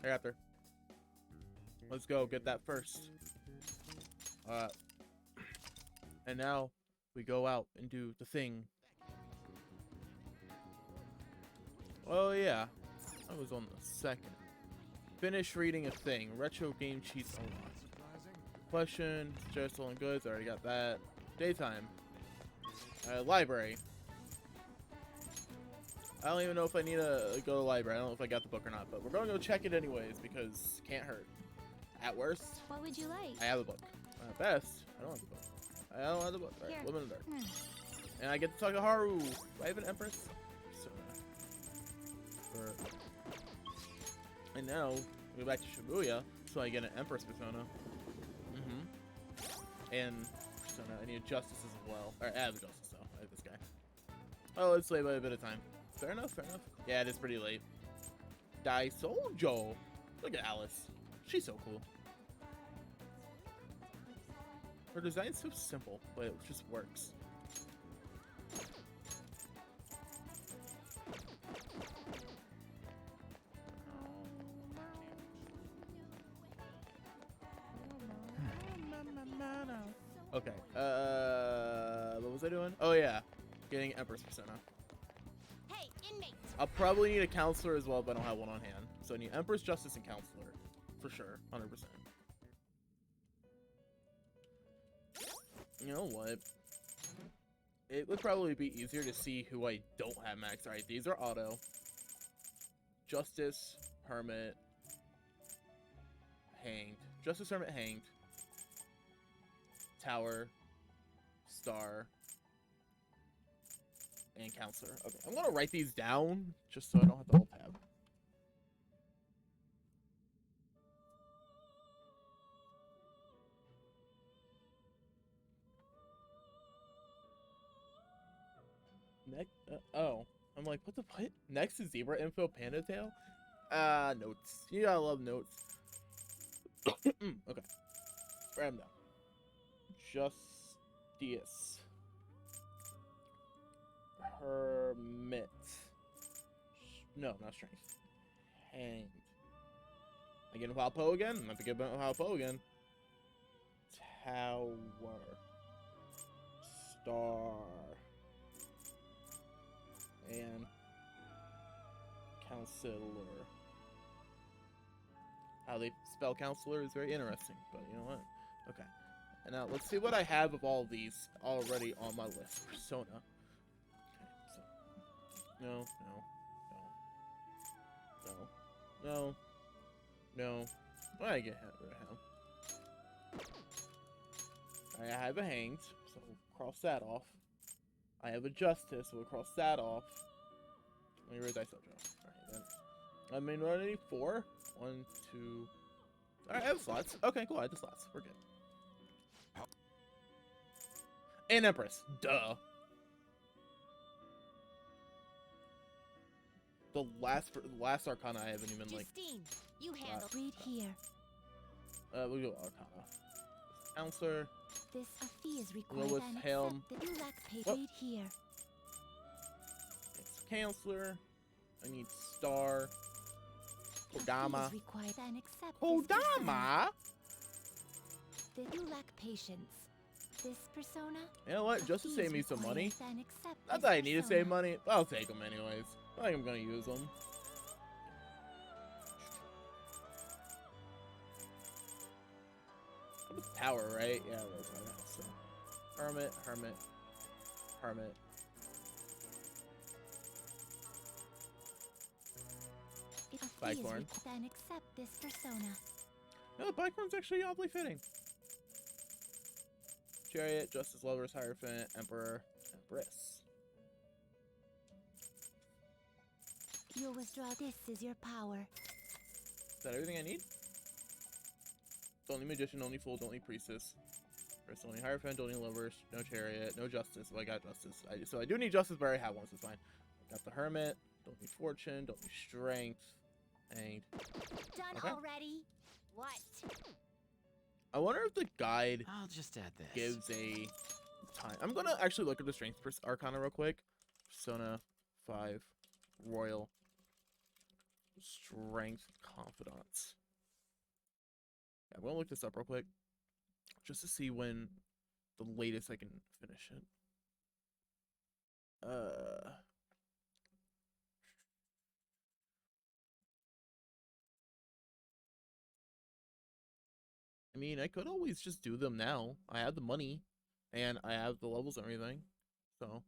Hey, after. Let's go get that first. And now we go out and do the thing. Oh yeah, I was on the second. Finish reading a thing. Retro game cheats unlocked. Question. Share stolen goods. Already got that. Daytime. Library. I don't even know if I need to go to the library. I don't know if I got the book or not, but we're going to go check it anyways because can't hurt. At worst, What would you like? I have a book. At best, I don't have the book. I don't have the book. All right, live in the dark. And I get to talk to Haru. Do I have an Empress? And now we go back to Shibuya, so I get an Empress persona. And persona. I need Justice as well. Alright, I have a Justice though. I have this guy. Oh, it's late by a bit of time. Fair enough, fair enough. Yeah, it is pretty late. Dai Sojo. Look at Alice. She's so cool. Her design's so simple, but it just works. Okay, what was I doing? Oh yeah, getting Empress persona. Hey, inmate. I'll probably need a counselor as well, but I don't have one on hand. So I need Empress, Justice, and counselor. For sure, 100%. You know what? It would probably be easier to see who I don't have max. Alright, these are auto. Justice, Hermit, Hanged. Justice, Hermit, Hanged. Tower, Star, and Counselor. Okay, I'm gonna write these down just so I don't have to hold tab. Next, oh, I'm like, what the what? Next is Zebra Info Panda Tail? Notes. You gotta love notes. Okay. Write them down. Justice. Hermit. No, not strength. Hanged. I get Valpo again? I'm about to get Valpo again. Tower. Star. And Counselor. How they spell counselor is very interesting, but you know what? Okay. And now let's see what I have of all of these already on my list. Persona. Okay, so no. I get rid of him. I have a hanged, so we'll cross that off. I have a justice, so we'll cross that off. Let me read Dice Dojo. Alright then. I mean, what do I need? 4? 1, 2. Alright, I have slots. Okay, cool. I have the slots. We're good. And Empress. Duh. The last Arcana I haven't even, like... Justine, you handle. Read here. We'll go Arcana. Counselor. This a fee is required Lilith, and Helm. accept that you lack pay. Read here. It's Counselor. I need Star. Kodama. Kodama? That you lack patience. This persona. You know what? Just to save me some money. Not that I need to save money. I'll take them anyways. I think I'm gonna use them. That was Tower, right? Yeah, it was. So. Hermit. Bicorn. Then accept this persona. No, Bicorn's actually oddly fitting. Chariot, Justice Lovers, Hierophant, Emperor, Empress. You'll withdraw. This is your power. Is that everything I need? Don't need Magician, don't need Fool, don't need Priestess. First, don't need Hierophant, don't need Lovers, no Chariot, no Justice. Well, I got Justice. So I do need Justice, but I already have one, so it's fine. Got the Hermit, don't need Fortune, don't need Strength, and... Done already? What? I wonder if the guide I'll just add this. gives a time. I'm gonna actually look at the Strength Arcana real quick. Persona 5, Royal, Strength confidants. Yeah, I'm gonna look this up real quick, just to see when the latest I can finish it. I mean, I could always just do them now. I have the money, and I have the levels and everything, so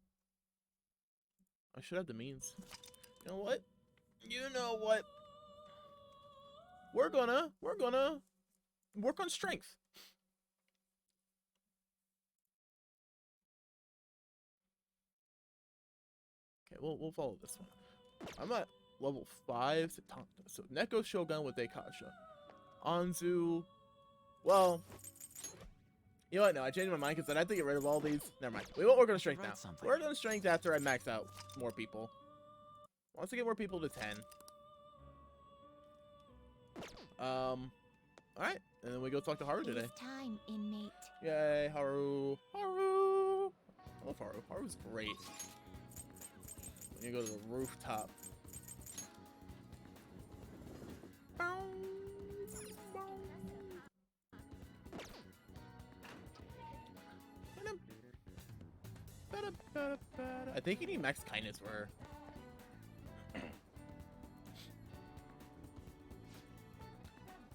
I should have the means. You know what? You know what? We're gonna work on strength. Okay, we'll follow this one. I'm at level 5. So Neko Shogun with Daikasha. Anzu. Well, you know what? No, I changed my mind because then I have to get rid of all these. Never mind. We won't work on strength now. We're going to strength after I max out more people. Once I get more people to 10. Alright. And then we go talk to Haru today. It's time, inmate. Yay, Haru. Haru. I love Haru. Haru's great. When you go to the rooftop. I think you need max kindness for her.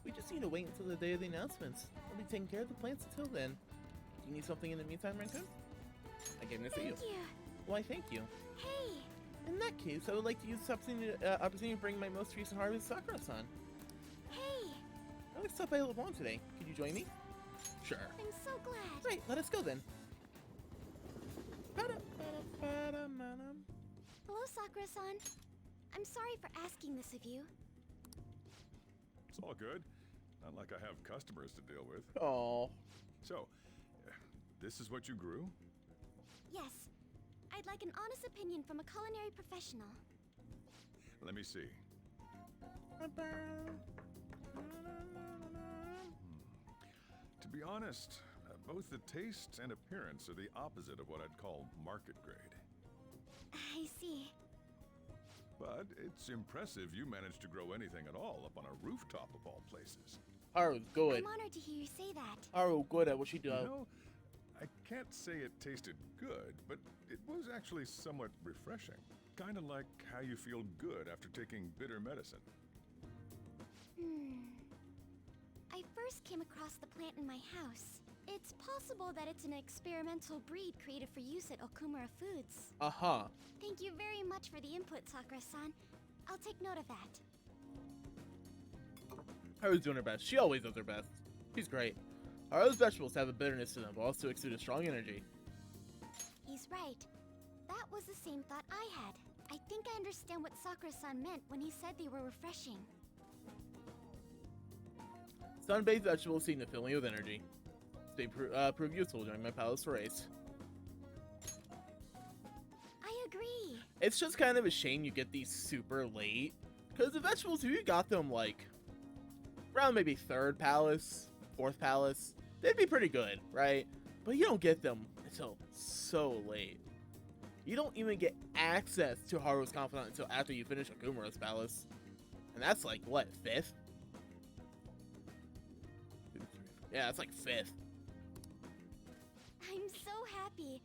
We just need to wait until the day of the announcements. I'll be taking care of the plants until then. Do you need something in the meantime, Renko? I gave this to you. Thank you. Why, thank you. Hey. In that case, I would like to use this opportunity to bring my most recent harvest, Sakura-san. Hey. I like to stop by Level 1 today. Could you join me? Sure. I'm so glad. Right, let us go then. Hello, Sakura-san. I'm sorry for asking this of you. It's all good. Not like I have customers to deal with. Oh. So, this is what you grew? Yes. I'd like an honest opinion from a culinary professional. Let me see. To be honest, both the taste and appearance are the opposite of what I'd call market grade. I see. But it's impressive you managed to grow anything at all up on a rooftop of all places. Haru's good. I'm honored to hear you say that. Haru good at what she does. You know, I can't say it tasted good, but it was actually somewhat refreshing. Kind of like how you feel good after taking bitter medicine. I first came across the plant in my house. It's possible that it's an experimental breed created for use at Okumura Foods. Uh-huh. Thank you very much for the input, Sakura-san. I'll take note of that. Haru's doing her best. She always does her best. She's great. Haru's vegetables have a bitterness to them, but also exude a strong energy. He's right. That was the same thought I had. I think I understand what Sakura-san meant when he said they were refreshing. Sun-based vegetables seem to fill me with energy. They prove useful during my palace race. I agree. It's just kind of a shame you get these super late. Because the vegetables, if you got them like around maybe 3rd palace, 4th palace, they'd be pretty good, right? But you don't get them until so late. You don't even get access to Haru's Confidant until after you finish Okumura's palace. And that's like, what, 5th? Yeah, it's like 5th. I'm so happy.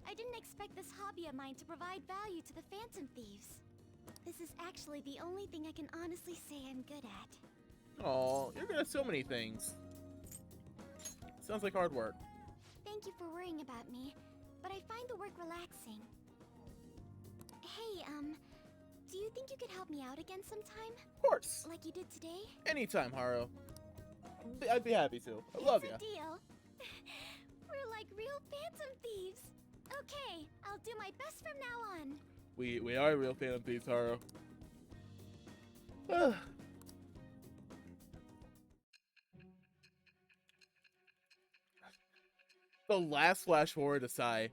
I didn't expect this hobby of mine to provide value to the Phantom Thieves. This is actually the only thing I can honestly say I'm good at. Aw, you're good at so many things. Sounds like hard work. Thank you for worrying about me, but I find the work relaxing. Hey, do you think you could help me out again sometime? Of course. Like you did today? Anytime, Haru. I'd be happy to. I love you. It's a deal. We're like real Phantom Thieves. Okay, I'll do my best from now on. We are real Phantom Thieves, Haru. The last flash forward to Sai.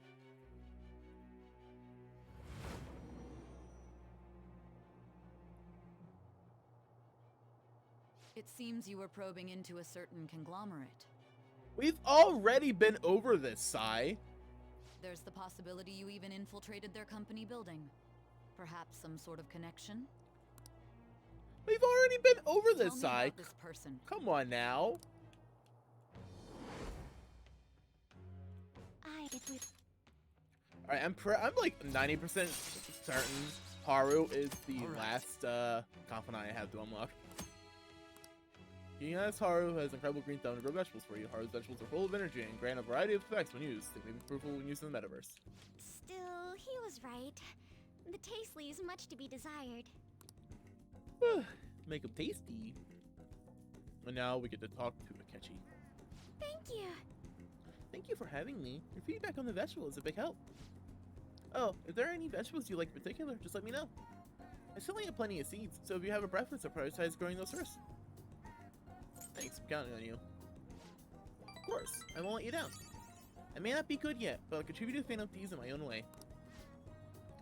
It seems you were probing into a certain conglomerate. We've already been over this, Sai. There's the possibility you even infiltrated their company building. Perhaps some sort of connection? We've already been over Tell this me side. about this person. Come on now. If we Alright, I'm like 90% certain Haru is the Alright. last confidant I have to unlock. King as Haru has incredible green thumb to grow vegetables for you. Haru's vegetables are full of energy and grant a variety of effects when used. They may be fruitful when used in the metaverse. still, he was right. The taste leaves much to be desired. Make them tasty. And now we get to talk to Akechi. Thank you. Thank you for having me. Your feedback on the vegetable is a big help. Oh, if there are any vegetables you like in particular, just let me know. I still only have plenty of seeds, so if you have a preference, I'll prioritize growing those first. Thanks, I'm counting on you. Of course, I won't let you down. I may not be good yet, but I'll contribute to Phantom Thieves in my own way.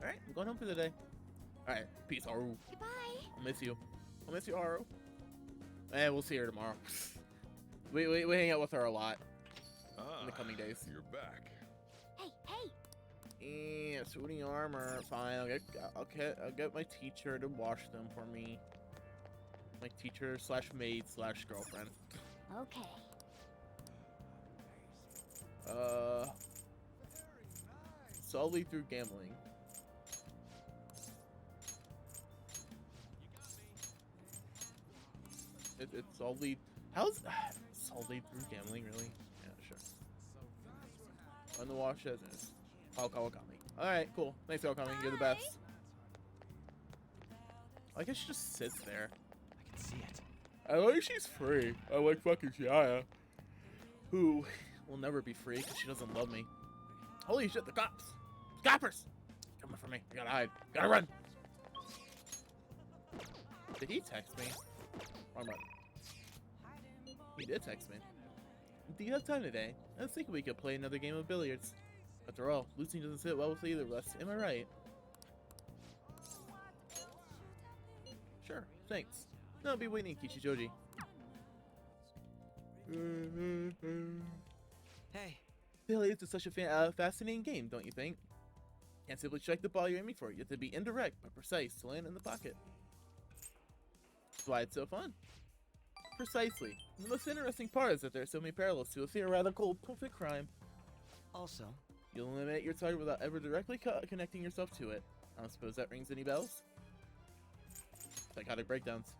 Alright, I'm going home for the day. Alright, peace, Haru. Goodbye. I'll miss you. I'll miss you, Haru. And we'll see her tomorrow. we hang out with her a lot in the coming days. You're back. Hey, hey. Yeah, suiting armor. Fine, I'll get my teacher to wash them for me. My teacher slash maid slash girlfriend. Okay. Solely through gambling. It's solely. How's solely through gambling really? Yeah, sure. On the wash as is. Kawakami. Alright, cool. Thanks, Kawakami. You're the best. I guess she just sits there. I can see it. I like she's free. I like fucking Shiaya. Who will never be free because she doesn't love me. Holy shit, the cops! Coppers! Coming for me. I gotta hide. Gotta run! Did he text me? Wrong button. He did text me. Do you have time today? I was thinking we could play another game of billiards. After all, losing doesn't sit well with either of us. Am I right? Sure, thanks. No, I'll be waiting, Kichijoji. Hey, Billiards is such a fascinating game, don't you think? Can't simply strike the ball you're aiming for. You have to be indirect but precise to land in the pocket. That's why it's so fun. Precisely. The most interesting part is that there are so many parallels to a theoretical perfect crime. also, You'll eliminate your target without ever directly connecting yourself to it. I don't suppose that rings any bells? Psychotic breakdowns.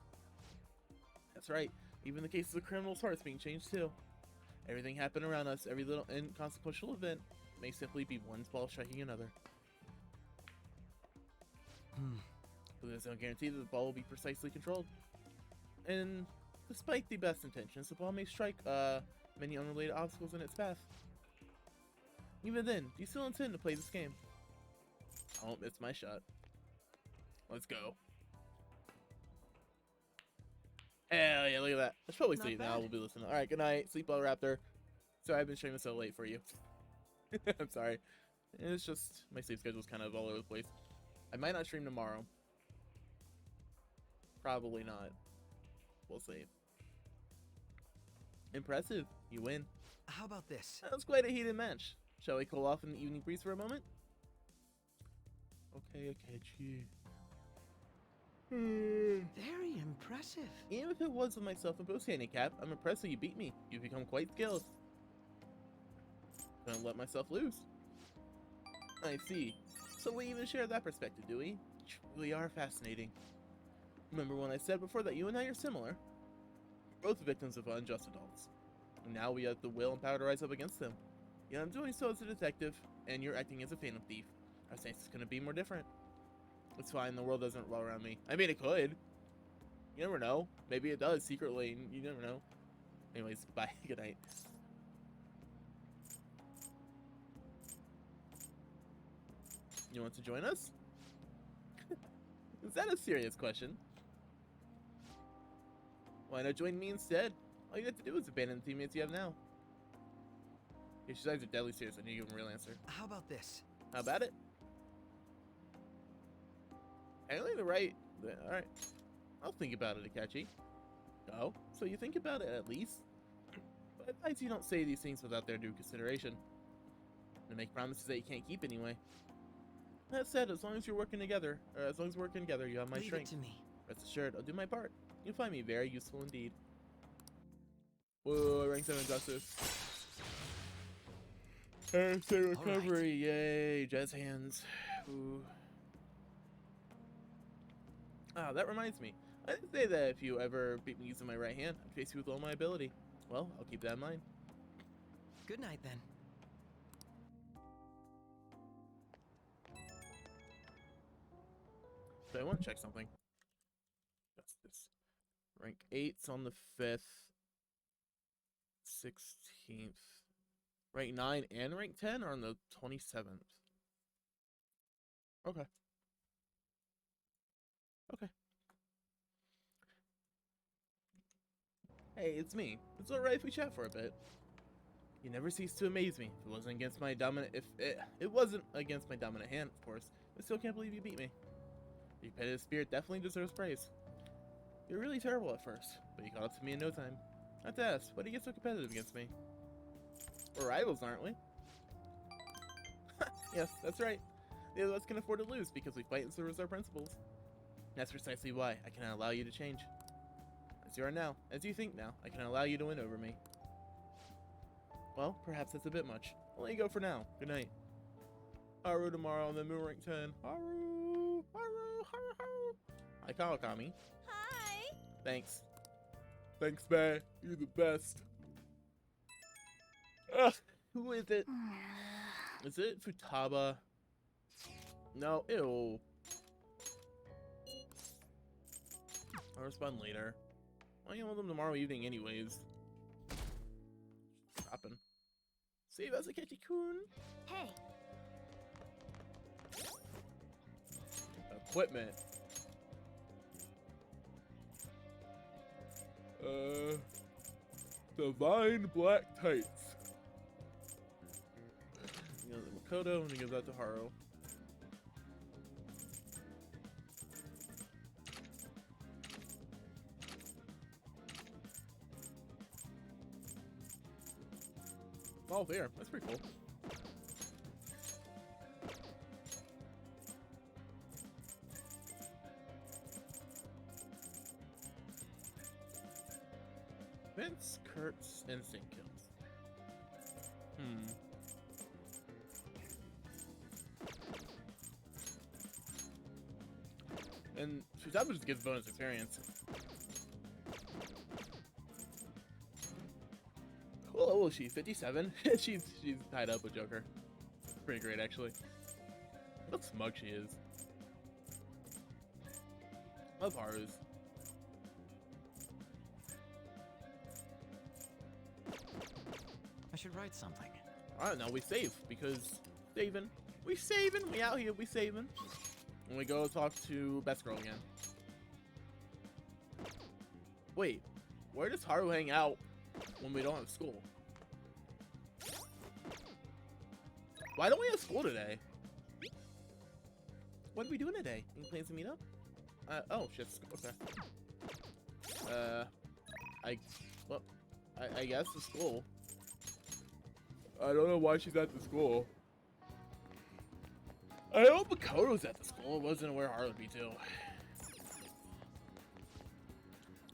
That's right. Even the cases of criminals' hearts being changed too. Everything happened around us, every little inconsequential event may simply be one ball striking another. But there's no guarantee that the ball will be precisely controlled. And despite the best intentions, the ball may strike many unrelated obstacles in its path. Even then, do you still intend to play this game? I won't miss my shot. Let's go. Hell yeah, look at that. I should probably Not sleep now. bad. We'll be listening. Alright, good night. Sleep well, Raptor. Sorry I've been streaming so late for you. I'm sorry. It's just, my sleep schedule's kind of all over the place. I might not stream tomorrow. Probably not. We'll see. Impressive. You win. how about this? That was quite a heated match. Shall we cool off in the evening breeze for a moment? Okay, Akechi. Very impressive. Even if it was with my self-imposed handicap, I'm impressed that you beat me. You've become quite skilled. Gonna let myself lose. I see. So we even share that perspective, do we? You really are fascinating. Remember when I said before that you and I are similar? We're both victims of unjust adults. And now we have the will and power to rise up against them. Yet I'm doing so as a detective, and you're acting as a phantom thief. Our stance is gonna be more different. It's fine, the world doesn't revolve around me. I mean, it could. You never know. Maybe it does secretly, and you never know. Anyways, bye. Good night. You want to join us? Is that a serious question? Why not join me instead? All you have to do is abandon the teammates you have now. Your eyes are deadly serious. I need to give him a real answer. How about this? How about it? Apparently the right... Alright. I'll think about it, Akechi. Oh, so you think about it at least? But I advise you don't say these things without their due consideration. And make promises that you can't keep anyway. That said, as long as you're working together, or as long as we're working together, you have my Leave it strength. to me. Rest assured, I'll do my part. You'll find me very useful indeed. Whoa, rank 7 justice. Instant recovery, yay, jazz hands. Ooh. Ah, that reminds me. I didn't say that if you ever beat me using my right hand, I'd face you with all my ability. Well, I'll keep that in mind. Good night then. But I want to check something. That's this. Rank 8's on the 5th. 16th. Rank 9 and rank 10 are on the 27th. Okay. Okay. Hey, it's me. It's alright if we chat for a bit. You never cease to amaze me. If it wasn't against my dominant, it wasn't against my dominant hand, of course. I still can't believe you beat me. Your competitive spirit definitely deserves praise. You were really terrible at first, but you caught up to me in no time. I have to ask, why do you get so competitive against me? We're rivals, aren't we? Yes, that's right. The other of us can afford to lose because we fight and service our principles. That's precisely why I cannot allow you to change. As you are now, as you think now, I cannot allow you to win over me. Well, perhaps that's a bit much. I'll let you go for now. Good night. Haru tomorrow on the moon rank 10. Haru! Haru! Haru! Haru! Hi, Kawakami. Hi! Thanks. Thanks, Bae. You're the best. Ugh! Who is it? Is it Futaba? No, ew. I'll respond later. I'll get with them tomorrow evening anyways. Stopping. Save us a Ketty-kun. Hey, Equipment. Divine black tights. You know, Makoto, and he gives that to Haru. Oh, there. That's pretty cool. Vince, Kurt's instinct kills. And Futaba just gives bonus experience. What level is she? 57? she's tied up with Joker. Pretty great, actually. What smug she is. Love Haru's. I should write something. I don't know, we save, because saving. We saving, we out here, we saving. And we go talk to Best Girl again. Wait, where does Haru hang out when we don't have school? Why don't we have school today? What are we doing today? Any plans to meet up? Oh, shit, okay. I guess the school. I don't know why she's at the school. I hope Makoto's at the school. It wasn't where Haru would be too.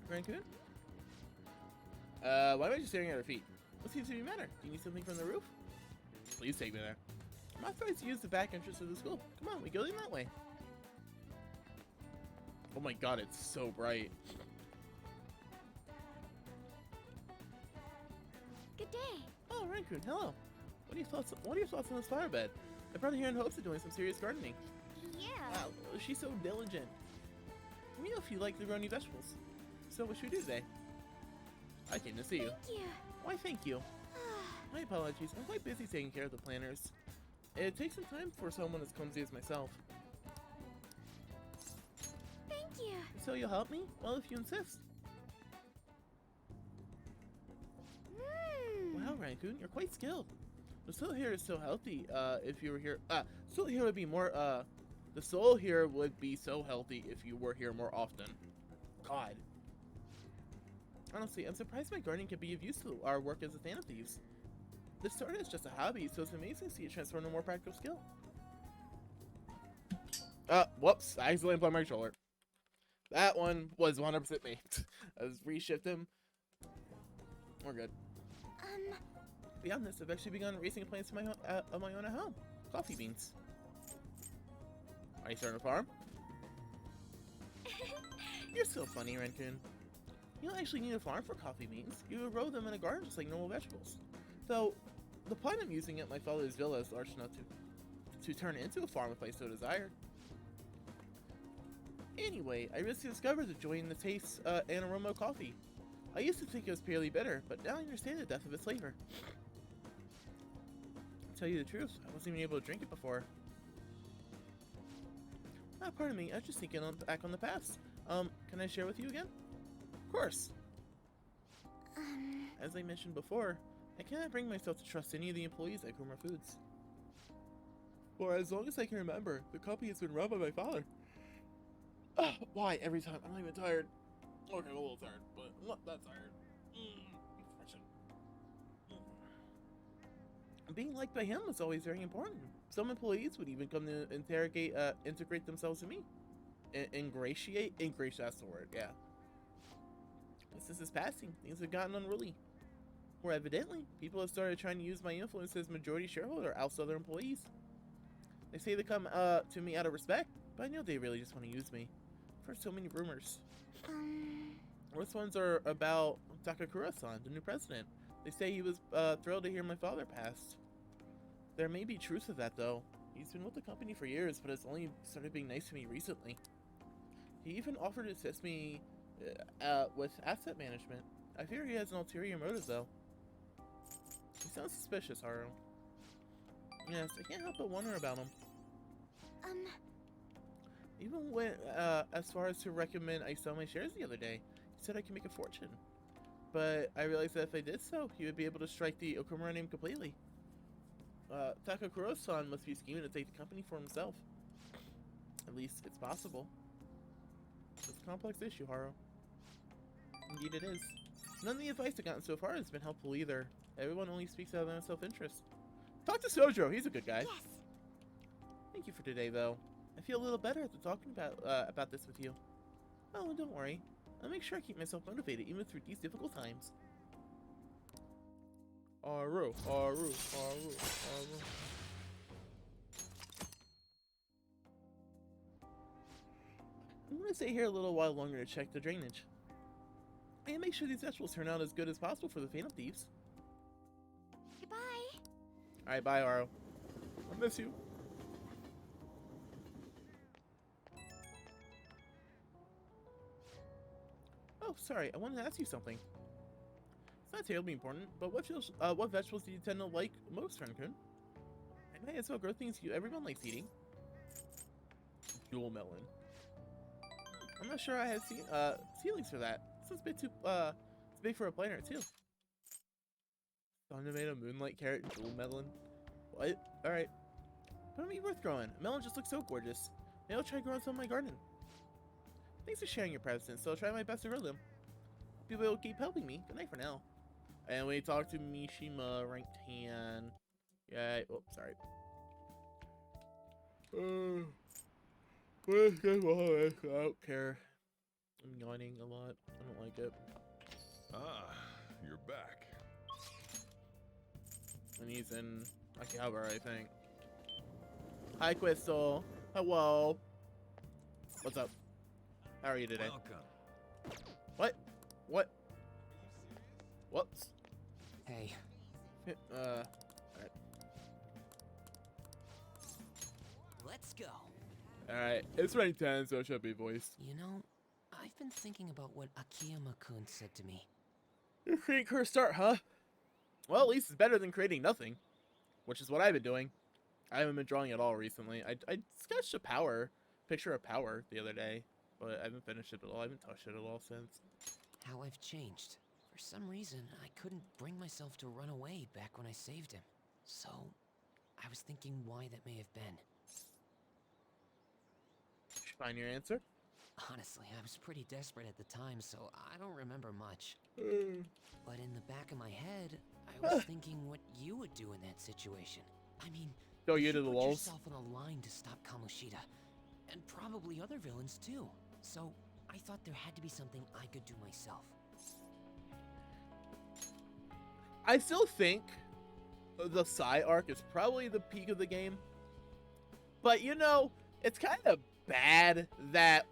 Rancun? Why am I just staring at her feet? What seems to be the matter? Do you need something from the roof? Please take me there. I'm authorized to use the back entrance of the school. Come on, we go in that way. Oh my god, it's so bright. good day. Oh, Rancun, hello. What are your thoughts on this flower bed? I brought her here in hopes of doing some serious gardening. Yeah. Wow, she's so diligent. Let me know if you like to grow new vegetables. So what should we do today? I came to see you. Thank you. Why, thank you. My apologies. I'm quite busy taking care of the planters. It takes some time for someone as clumsy as myself. Thank you. So you'll help me? Well, if you insist. Wow, Rancun, you're quite skilled. The soul here is so healthy. If you were here, soul here would be more. The soul here would be so healthy if you were here more often. God. Honestly, I'm surprised my gardening could be of use to our work as a fan of thieves. This started as just a hobby, so it's amazing to see it transform into a more practical skill. Whoops, I accidentally plugged my controller. That one was 100% me. I just reshift him. We're good. Beyond this, I've actually begun raising plants of my own at home. Coffee beans. Are you starting a farm? You're so funny, Renkin. You don't actually need a farm for coffee beans. You grow them in a garden just like normal vegetables. Though, the plant I'm using at my father's villa is large enough to turn into a farm if I so desired. Anyway, I recently discovered the joy in the taste and aroma of coffee. I used to think it was purely bitter, but now I understand the depth of its flavor. To tell you the truth, I wasn't even able to drink it before. Pardon me, I was just thinking back on the past. Can I share with you again? Of course. As I mentioned before, I cannot bring myself to trust any of the employees at Groomer Foods. For as long as I can remember, the company has been run by my father. Why every time? I'm not even tired. Okay, I'm a little tired, but I'm not that tired. Being liked by him was always very important. Some employees would even come to integrate themselves to me. Ingratiate? That's the word, yeah. Since his passing, things have gotten unruly. Or evidently, people have started trying to use my influence as majority shareholder to oust other employees. They say they come to me out of respect, but I know they really just want to use me. I've heard so many rumors. Worst ones are about Takakura-san, the new president. They say he was thrilled to hear my father passed. There may be truth to that, though. He's been with the company for years, but has only started being nice to me recently. He even offered to assist me with asset management. I fear he has an ulterior motive, though. He sounds suspicious, Haru. Yes, I can't help but wonder about him. Even went as far as to recommend I sell my shares the other day. He said I could make a fortune. But I realized that if I did so, he would be able to strike the Okumura name completely. Takakura-san must be scheming to take the company for himself. At least, it's possible. It's a complex issue, Haru. Indeed it is. None of the advice I've gotten so far has been helpful either. Everyone only speaks out of their own self-interest. Talk to Sojo, he's a good guy. Yes. Thank you for today, though. I feel a little better after talking about this with you. Oh, and don't worry. I'll make sure I keep myself motivated even through these difficult times. Aru. I'm gonna stay here a little while longer to check the drainage. And make sure these vegetables turn out as good as possible for the Phantom Thieves. Goodbye. Alright, bye, Aru. I miss you. Oh, sorry, I wanted to ask you something. It's not terribly important, but what vegetables do you tend to like most, Renkun? I might as well grow things everyone likes eating. Jewel melon. I'm not sure I have ceilings for that. This is a bit too it's big for a planter too. Tomato, moonlight carrot, jewel melon. What? Alright. But it'll be worth growing. A melon just looks so gorgeous. Maybe I'll try growing some in my garden. Thanks for sharing your presents, so I'll try my best to grow them. Hope you will keep helping me. Good night for now. And we talk to Mishima, ranked hand. Yeah, oh, sorry. I don't care. I'm yawning a lot. I don't like it. Ah, you're back. And he's in Akihabara, I think. Hi, Crystal. Hello. What's up? How are you today? Welcome. What? What? Whoops. Hey, Alright. let's go. Alright, it's rank 10, so it should be voiced. You know, I've been thinking about what Akiyama-kun said to me. You're creating her start, huh? Well, at least it's better than creating nothing. Which is what I've been doing. I haven't been drawing at all recently. I sketched a picture of Power the other day. But I haven't finished it at all. I haven't touched it at all since. How I've changed. For some reason, I couldn't bring myself to run away back when I saved him. So, I was thinking why that may have been. Did you find your answer? Honestly, I was pretty desperate at the time, so I don't remember much. But in the back of my head, I was thinking what you would do in that situation. I mean, Go you to the put walls. yourself on a line to stop Kamoshida, and probably other villains too. So I I thought there had to be something I could do myself. I still think the Psy arc is probably the peak of the game. But, you know, it's kind of bad that...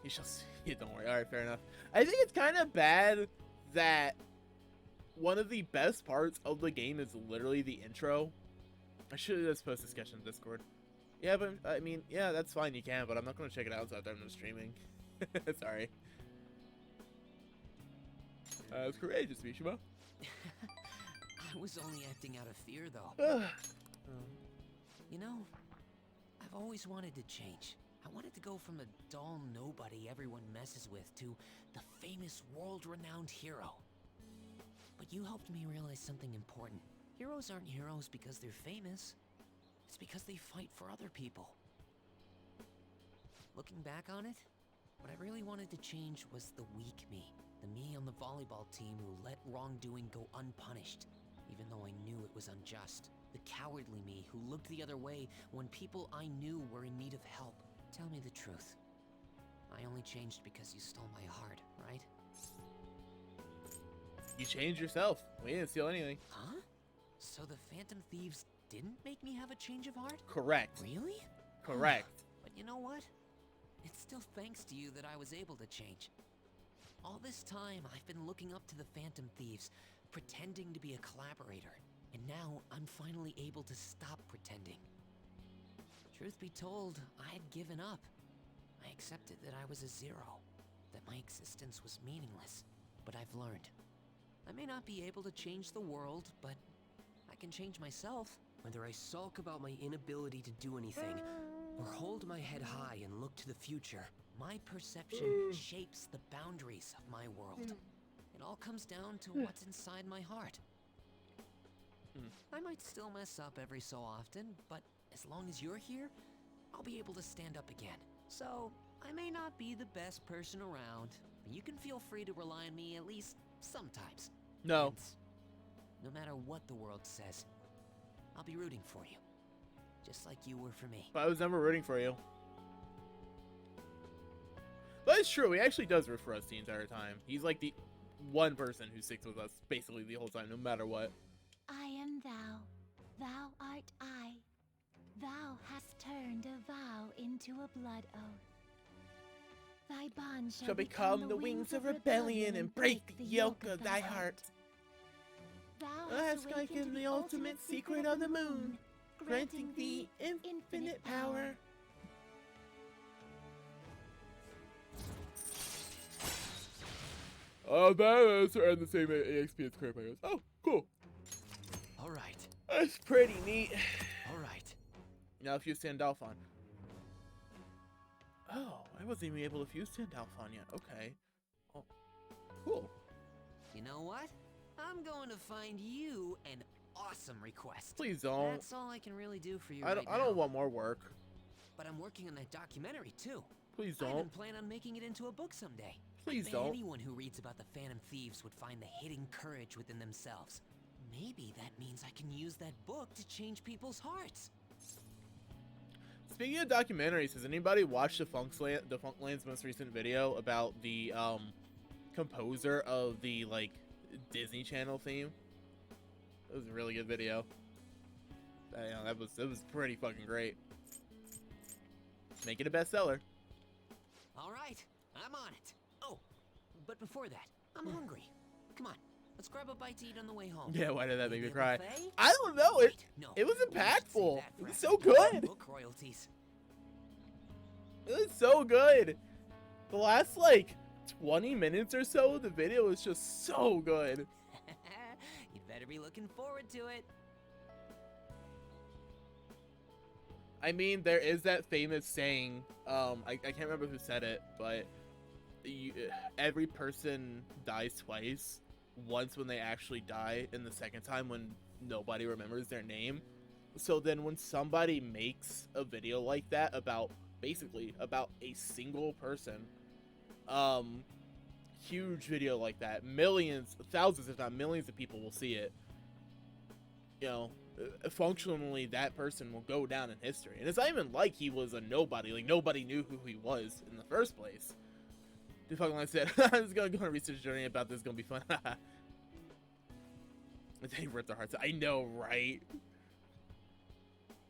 You shall see. Don't worry. Alright, fair enough. I think it's kind of bad that one of the best parts of the game is literally the intro. I should have just posted a sketch in Discord. Yeah, but, I mean, yeah, that's fine, you can, but I'm not going to check it out until I'm streaming. Sorry. It's courageous, Mishima. I was only acting out of fear, though. You know, I've always wanted to change. I wanted to go from a dull nobody everyone messes with to the famous world-renowned hero. But you helped me realize something important. Heroes aren't heroes because they're famous. It's because they fight for other people. Looking back on it, what I really wanted to change was the weak me. The me on the volleyball team who let wrongdoing go unpunished, even though I knew it was unjust. The cowardly me who looked the other way when people I knew were in need of help. Tell me the truth. I only changed because you stole my heart, right? You changed yourself. We didn't steal anything. Huh? So the Phantom Thieves didn't make me have a change of heart? Correct. Really? Correct. But you know what? It's still thanks to you that I was able to change. All this time, I've been looking up to the Phantom Thieves, pretending to be a collaborator. And now, I'm finally able to stop pretending. Truth be told, I had given up. I accepted that I was a zero, that my existence was meaningless. But I've learned. I may not be able to change the world, but I can change myself. Whether I sulk about my inability to do anything, or hold my head high and look to the future, my perception shapes the boundaries of my world. It all comes down to what's inside my heart. I might still mess up every so often, but as long as you're here, I'll be able to stand up again. So, I may not be the best person around, but you can feel free to rely on me at least sometimes. No. And no matter what the world says, I'll be rooting for you. Just like you were for me. But I was never rooting for you. But it's true, he actually does root for us the entire time. He's like the one person who sticks with us basically the whole time, no matter what. I am thou, thou art I. Thou hast turned a vow into a blood oath. Thy bond Shall become the wings of rebellion and break the yoke of thy heart. Thou Hast awakened the ultimate secret of the moon, granting thee infinite power. Oh, that is earn the same EXP as current players. Oh, cool. All right. That's pretty neat. All right. Now fuse Sandalphon. Oh, I wasn't even able to fuse Sandalphon yet. Okay. Oh, cool. You know what? I'm going to find you an awesome request. Please don't. That's all I can really do for you I right don't now. want more work. But I'm working on that documentary too. Please I even don't. plan on making it into a book someday. Please I bet don't. anyone who reads about the Phantom Thieves would find the hidden courage within themselves. Maybe that means I can use that book to change people's hearts. Speaking of documentaries, has anybody watched the Funkland's most recent video about the composer of the like Disney Channel theme? It was a really good video. It was pretty fucking great. Make it a bestseller. All right, I'm on it. Oh, but before that, I'm hungry. Come on, let's grab a bite to eat on the way home. Yeah, why did that make me Maybe a cry? buffet? I don't know. Wait, no, It was we should save impactful. that It for was after so we get good. Book royalties. It was so good. The last like 20 minutes or so, the video was just so good. You'd better be looking forward to it. I mean, there is that famous saying, I can't remember who said it, but every person dies twice. Once when they actually die, and the second time when nobody remembers their name. So then when somebody makes a video like that about, basically, about a single person, huge video like that, millions, thousands if not millions of people will see it, you know, functionally that person will go down in history. And it's not even like he was a nobody, like nobody knew who he was in the first place. You fucking like I said, I'm just gonna go on a research journey about this. It's gonna be fun. They ripped their hearts out. I know, right?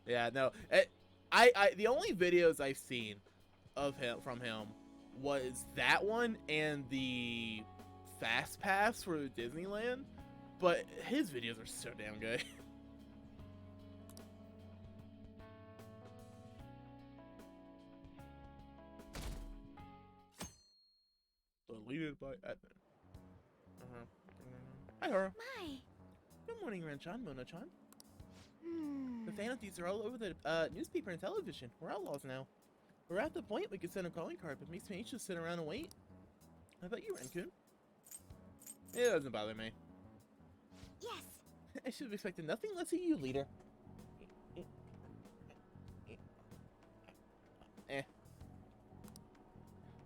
Yeah, no. The only videos I've seen of him from him was that one and the Fast Pass for Disneyland, but his videos are so damn good. Deleted by admin. Hi, Hora. My. Good morning, Ren-chan, Mona-chan. The Phantom Thieves are all over the newspaper and television. We're outlaws now. We're at the point we could send a calling card, but it makes me anxious to sit around and wait. How about you, Ren-kun? It doesn't bother me. Yes. I should have expected nothing less of you, leader.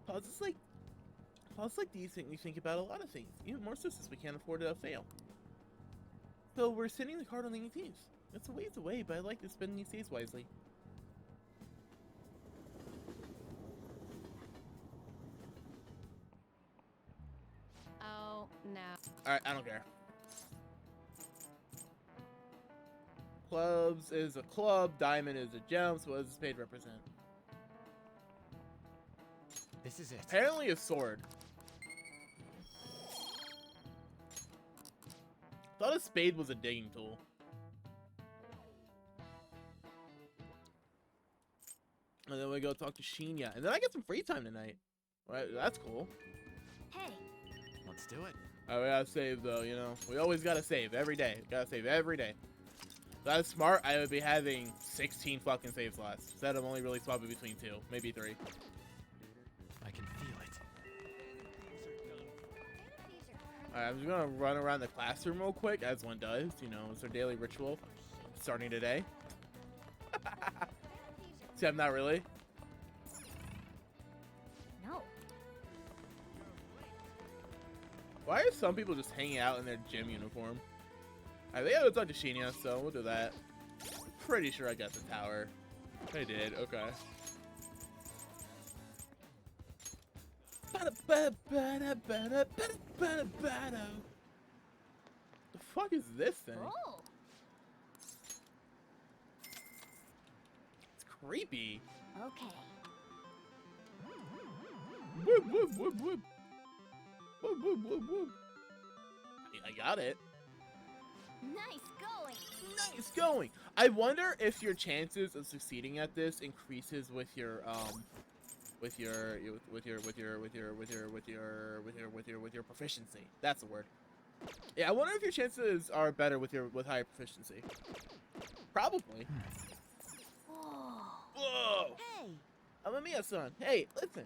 Pauses like these make me think about a lot of things, even more so since we can't afford to fail. So we're sending the card on the 18th. It's a ways away, but I like to spend these days wisely. Oh, no. Alright, I don't care. Clubs is a club, diamond is a gem, so what does spade represent? This is it. Apparently a sword. Thought a spade was a digging tool. And then we go talk to Shinya. And then I get some free time tonight. Right, that's cool. Hey. Let's do it. Alright, we gotta save though, you know. We always gotta save every day. Gotta save every day. If that's smart, I would be having 16 fucking save slots. Instead of only really swapping between 2, maybe 3. I can feel it. Alright, I'm just gonna run around the classroom real quick, as one does. You know, it's our daily ritual. Starting today. See, I'm not really. No. Why are some people just hanging out in their gym uniform? I think I would talk to Shinya, so we'll do that. Pretty sure I got the tower. I did, okay. The fuck is this thing? Oh. It's creepy. Okay. Whoop, whoop, whoop, whoop. Whoop, whoop, whoop, whoop. I got it. Nice going. Nice going. I wonder if your chances of succeeding at this increases with your proficiency. That's the word. Yeah, I wonder if your chances are better with higher proficiency. Probably. Whoa. Whoa. Hey. Amamiya-san. Hey, listen.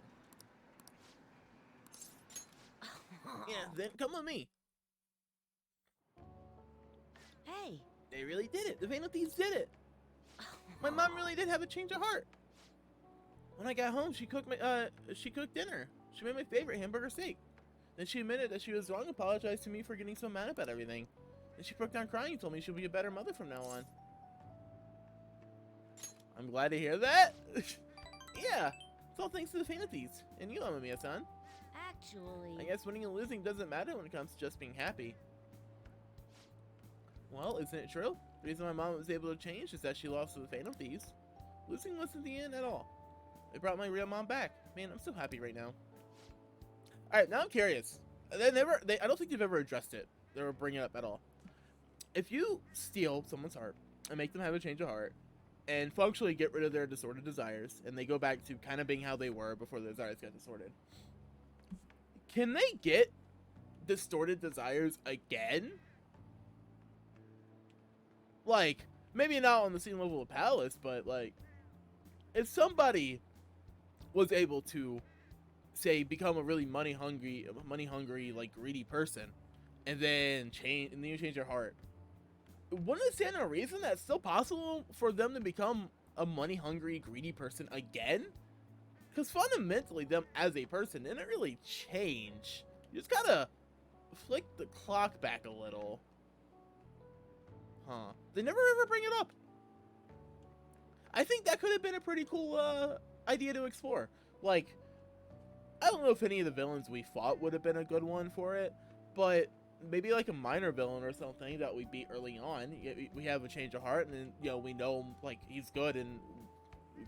Yeah, then come with me. Hey. They really did it. The Phantom Thieves did it. My mom really did have a change of heart. When I got home, she cooked dinner. She made my favorite hamburger steak. Then she admitted that she was wrong and apologized to me for getting so mad about everything. Then she broke down crying and told me she'll be a better mother from now on. I'm glad to hear that. Yeah, it's all thanks to the Phantom Thieves. And you, Amamiya-san. Actually. I guess winning and losing doesn't matter when it comes to just being happy. Well, isn't it true? The reason my mom was able to change is that she lost to the Phantom Thieves. Losing wasn't the end at all. They brought my real mom back. Man, I'm so happy right now. Alright, now I'm curious. I don't think they've ever addressed it. They were bringing it up at all. If you steal someone's heart and make them have a change of heart and functionally get rid of their disordered desires and they go back to kind of being how they were before the desires got distorted, can they get distorted desires again? Like, maybe not on the same level of Palace, but like, if somebody was able to, say, become a really money hungry, like greedy person, and then you change their heart, wouldn't it stand to reason that it's still possible for them to become a money hungry, greedy person again? Because fundamentally, them as a person didn't really change. You just gotta flick the clock back a little. Huh. They never ever bring it up. I think that could have been a pretty cool idea to explore. Like, I don't know if any of the villains we fought would have been a good one for it, but maybe like a minor villain or something that we beat early on. We have a change of heart, and then, you know, we know like he's good and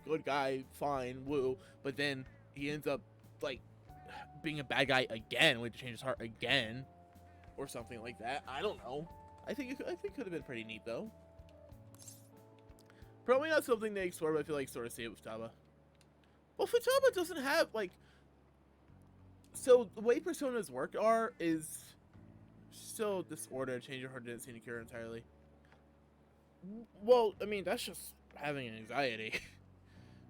good guy, fine, woo. But then he ends up like being a bad guy again. We have to change his heart again, or something like that. I don't know. I think it could have been pretty neat though. Probably not something they explore, but I feel like sort of see it with Futaba. Well, Futaba doesn't have like. So the way personas work is still disordered. Change your heart didn't seem to cure entirely. Well, I mean that's just having anxiety.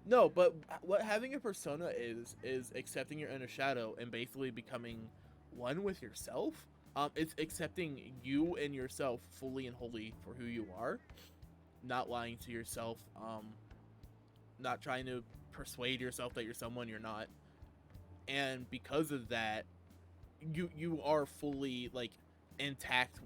No, but what having a persona is accepting your inner shadow and basically becoming one with yourself. It's accepting you and yourself fully and wholly for who you are, not lying to yourself, not trying to persuade yourself that you're someone you're not. And because of that, you are fully like intact.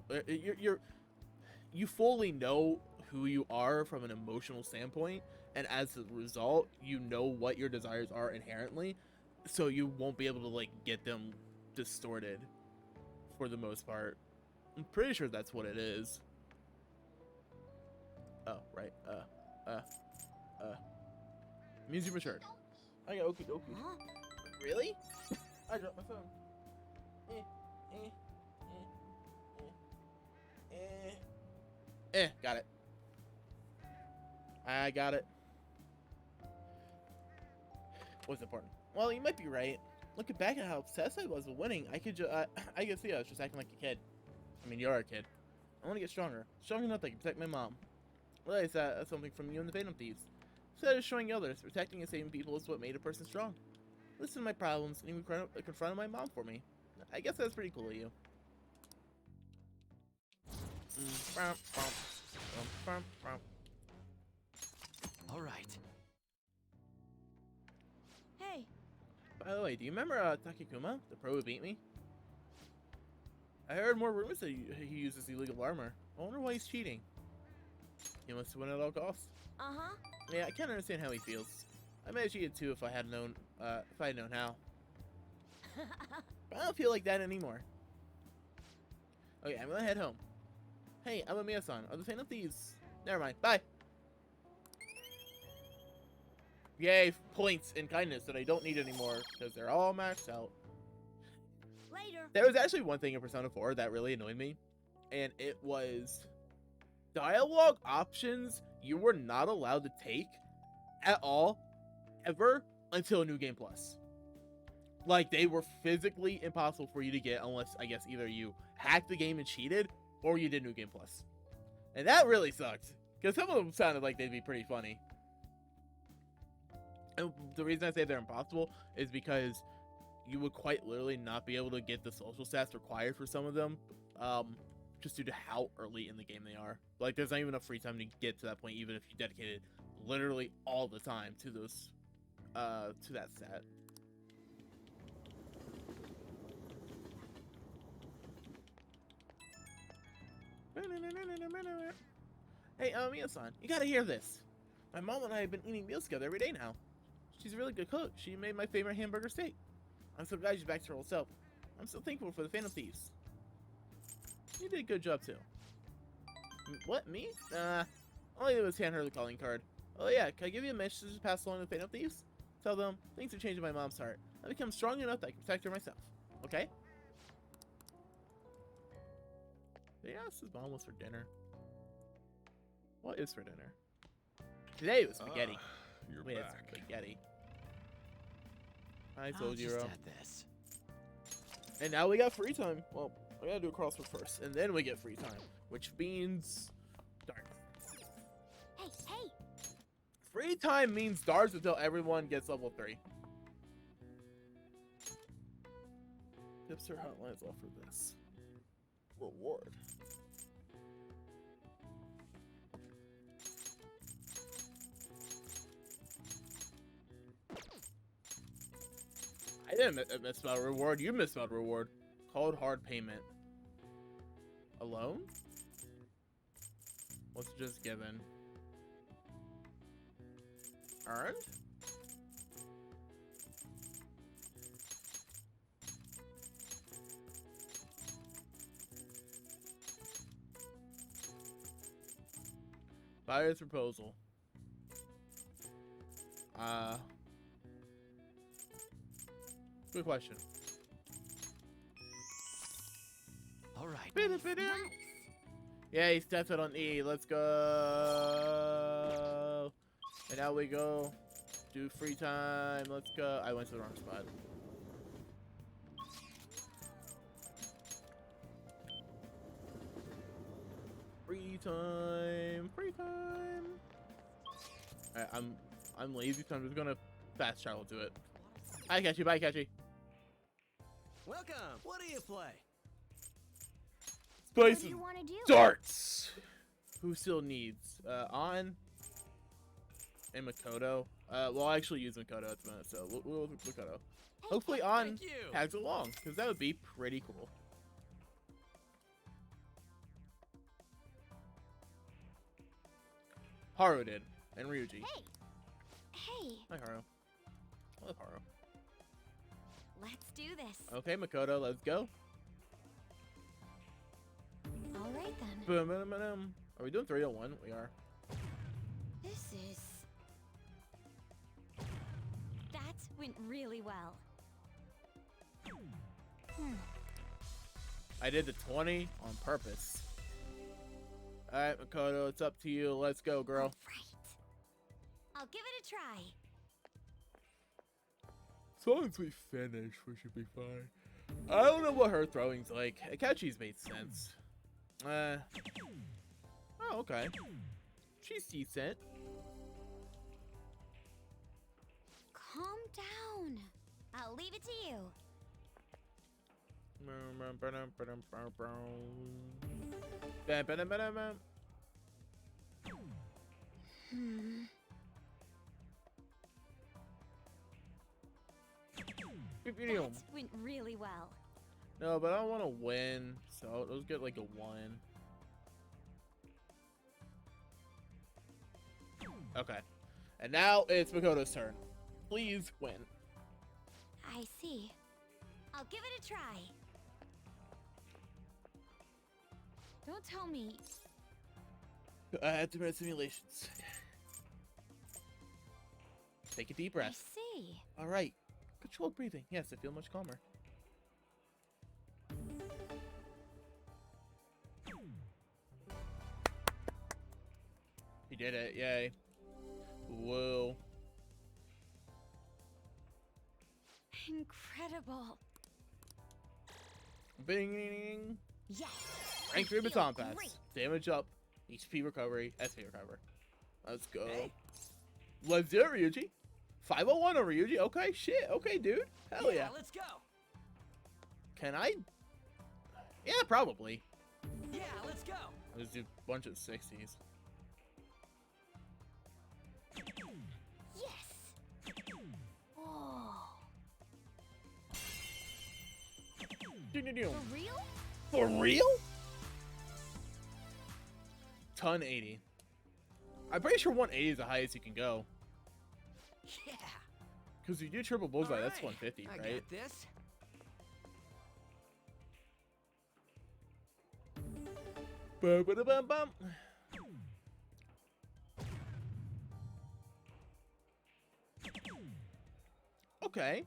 You fully know who you are from an emotional standpoint, and as a result, you know what your desires are inherently, so you won't be able to like get them distorted for the most part. I'm pretty sure that's what it is. Oh, right. Means you matured. Okay, okie dokie. Huh? Really? I dropped my phone. Got it. I got it. What's important? Well, you might be right. Looking back at how obsessed I was with winning, I could see I was just acting like a kid. I mean, you're a kid. I want to get stronger. Strong enough that I can protect my mom. Realize that's something from you and the Phantom Thieves. Instead of showing others, protecting and saving people is what made a person strong. Listen to my problems, and even confronted my mom for me. I guess that's pretty cool of you. All right. Hey, By the way, do you remember Takikuma, the pro who beat me? I heard more rumors that he uses illegal armor. I wonder why he's cheating. He wants to win at all costs. uh-huh. Yeah, I can't understand how he feels. I might have cheated too if I had known how. But I don't feel like that anymore. Okay, I'm gonna head home. Hey, I'm Amiya-san. Are the Phantom Thieves? Never mind. Bye. Yay, points and kindness that I don't need anymore because they're all maxed out. Later. There was actually one thing in Persona 4 that really annoyed me, and it was dialogue options you were not allowed to take at all, ever, until New Game Plus. Like, they were physically impossible for you to get unless, I guess, either you hacked the game and cheated, or you did New Game Plus. And that really sucked, because some of them sounded like they'd be pretty funny. And the reason I say they're impossible is because you would quite literally not be able to get the social stats required for some of them, just due to how early in the game they are. Like, there's not even enough free time to get to that point, even if you dedicated literally all the time to those, to that stat. Hey, Miya-san, you gotta hear this. My mom and I have been eating meals together every day now. She's a really good cook. She made my favorite hamburger steak. I'm so glad she's back to her old self. I'm so thankful for the Phantom Thieves. You did a good job too. What, me? All I did was hand her the calling card. Oh yeah, can I give you a message to pass along to the Phantom Thieves? Tell them, things are changing my mom's heart. I've become strong enough that I can protect her myself. Okay? They asked his mom what's for dinner. What is for dinner? Today it was spaghetti. You're We had back. spaghetti. I I'll told you, just Ro. add this. And now we got free time. Well, we gotta do a crossword first, and then we get free time, which means darts. Hey, hey. Free time means darts until everyone gets level 3. Tips or hotlines offer this reward. I didn't misspell reward. You misspelled reward. Called hard payment. Alone? What's just given? Earned? Buyer's proposal. Good question. All right. Nice. Yeah, he stepped it on E. Let's go. And now we go. Do free time. Let's go. I went to the wrong spot. Free time. Free time. Alright, I'm lazy, so I'm just gonna fast travel to it. Hi, Catchy. Bye, Catchy. Welcome. What do you play? What Spice do you want to do? darts. Who still needs? On. And Makoto. Well, I'll actually use Makoto at the minute, so we'll Makoto. Hopefully On Thank you. tags along, because that would be pretty cool. Haru did, and Ryuji. Hey. Hey. Hi, Haru. I love Haru. Let's do this. Okay, Makoto, let's go. All right then. Boom, boom, boom, boom. Are we doing 301? We are. This is... That went really well. I did the 20 on purpose. Alright, Makoto, it's up to you. Let's go, girl. All right. I'll give it a try. As long as we finish, we should be fine. I don't know what her throwing's like. Akachi's made sense. Oh, okay. She's decent. Calm down. I'll leave it to you. That went really well. No, but I don't want to win, so let's get like a 1. Okay. And now it's Makoto's turn. Please win. I see. I'll give it a try. Don't tell me. I have to make simulations. Take a deep I breath. see. All right. Controlled breathing. Yes, I feel much calmer. He did it. Yay. Whoa. Incredible. Bing. Yes. Rank 3 I feel baton pass. great. Damage up. HP recovery. SP recover. Let's go. Hey. Let's do it, Ryuji. 501 on Ryuji. Okay, shit. Okay, dude. Hell yeah. Let's go. Can I? Yeah, probably. Yeah, let's go. Let's do a bunch of 60s. Yes. Oh. For real? For real? Ton 80. I'm pretty sure 180 is the highest you can go. Yeah. Because you do triple bullseye, All that's right. 150, I right? got this. Ba-ba-da-bum-bum. Okay.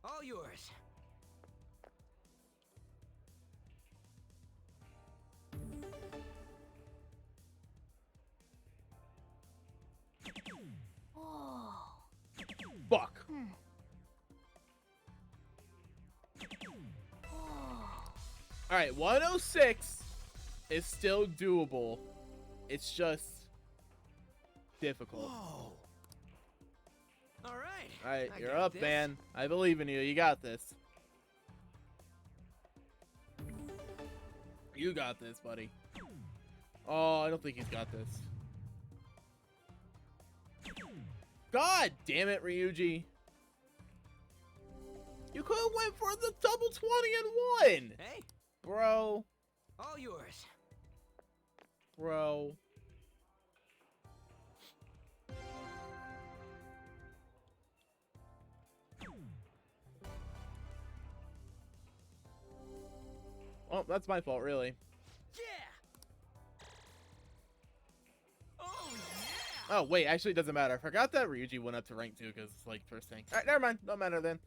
All yours. Oh. Fuck. Oh. Alright, 106 is still doable. It's just difficult. Whoa. All right. Alright, I you're got up, this. man. I believe in you. You got this. You got this, buddy. Oh, I don't think he's got this. God damn it, Ryuji. You could have went for the double 20 and 1. Hey, Bro. all yours. Bro. Well, that's my fault, really. Yeah! Oh, yeah! Oh, wait, actually, it doesn't matter. I forgot that Ryuji went up to rank 2 because it's like first thing. Alright, never mind. Don't matter then.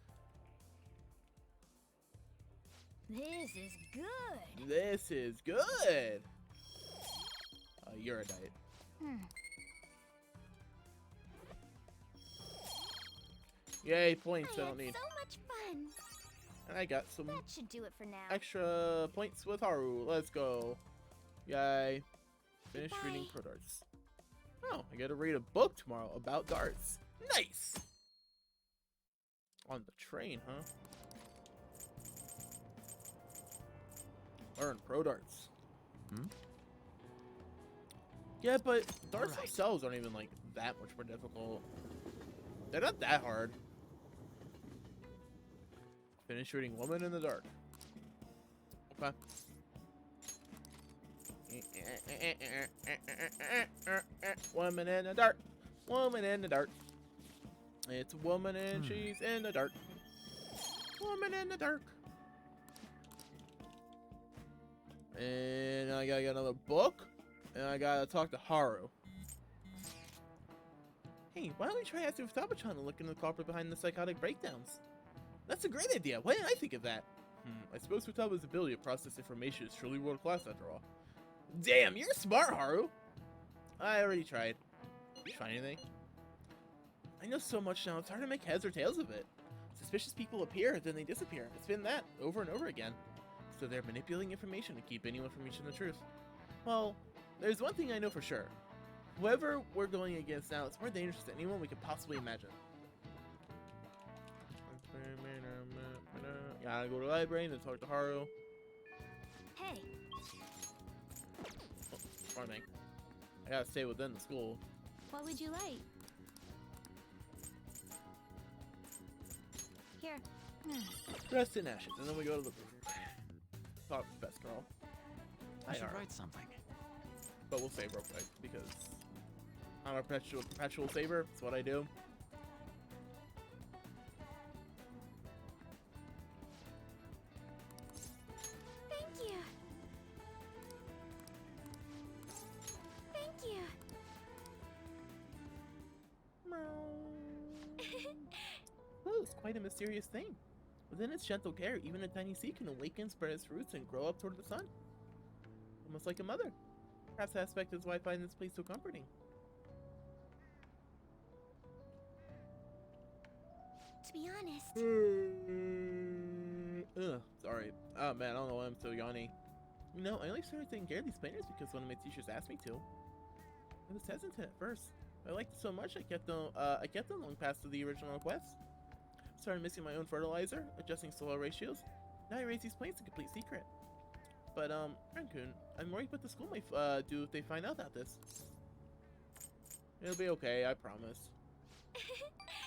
This is good. This is good. You're a diet. Yay, points I don't need. So much fun. And I got some That should do it for now. extra points with Haru. Let's go. Yay. Finish Goodbye. reading Pro Darts. Oh, I gotta read a book tomorrow about darts. Nice! On the train, huh? Learn Pro Darts. Hmm? Yeah, but darts Alright. themselves aren't even like that much more difficult. They're not that hard. Finish shooting Woman in the Dark. Okay. Woman in the dark. Woman in the dark. It's a woman and she's in the dark. Woman in the dark. And I gotta get another book. And I gotta talk to Haru. Hey, why don't we try asking Futaba-chan and look into the culprit behind the psychotic breakdowns? That's a great idea. Why didn't I think of that? I suppose Futaba's ability to process information is truly world class after all. Damn, you're smart, Haru. I already tried. Did you find anything? I know so much now, it's hard to make heads or tails of it. Suspicious people appear, then they disappear. It's been that, over and over again. So they're manipulating information to keep anyone from reaching the truth. Well, there's one thing I know for sure. Whoever we're going against now is more dangerous than anyone we could possibly imagine. Gotta go to the library and then talk to Haru. Hey, Oh, wrong thing. I gotta stay within the school. what would you like? Here. Rest in ashes, and then we go to the top best girl. I should Haru. write something. But we'll save real quick because I'm a perpetual saver. That's what I do. Thank you. Thank you. Oh, it's quite a mysterious thing. Within its gentle care, even a tiny seed can awaken, spread its roots, and grow up toward the sun. Almost like a mother. Perhaps that aspect is why I find this place so comforting. To be honest, Ugh, sorry. Oh man, I don't know why I'm so yawny. You know, I only started taking care of these planters because one of my teachers asked me to. I was hesitant at first. I liked it so much I kept them long past the original request. Started mixing my own fertilizer, adjusting soil ratios. Now I raise these plants in complete secret. But Rancun, I'm worried what the school might do if they find out about this. It'll be okay, I promise.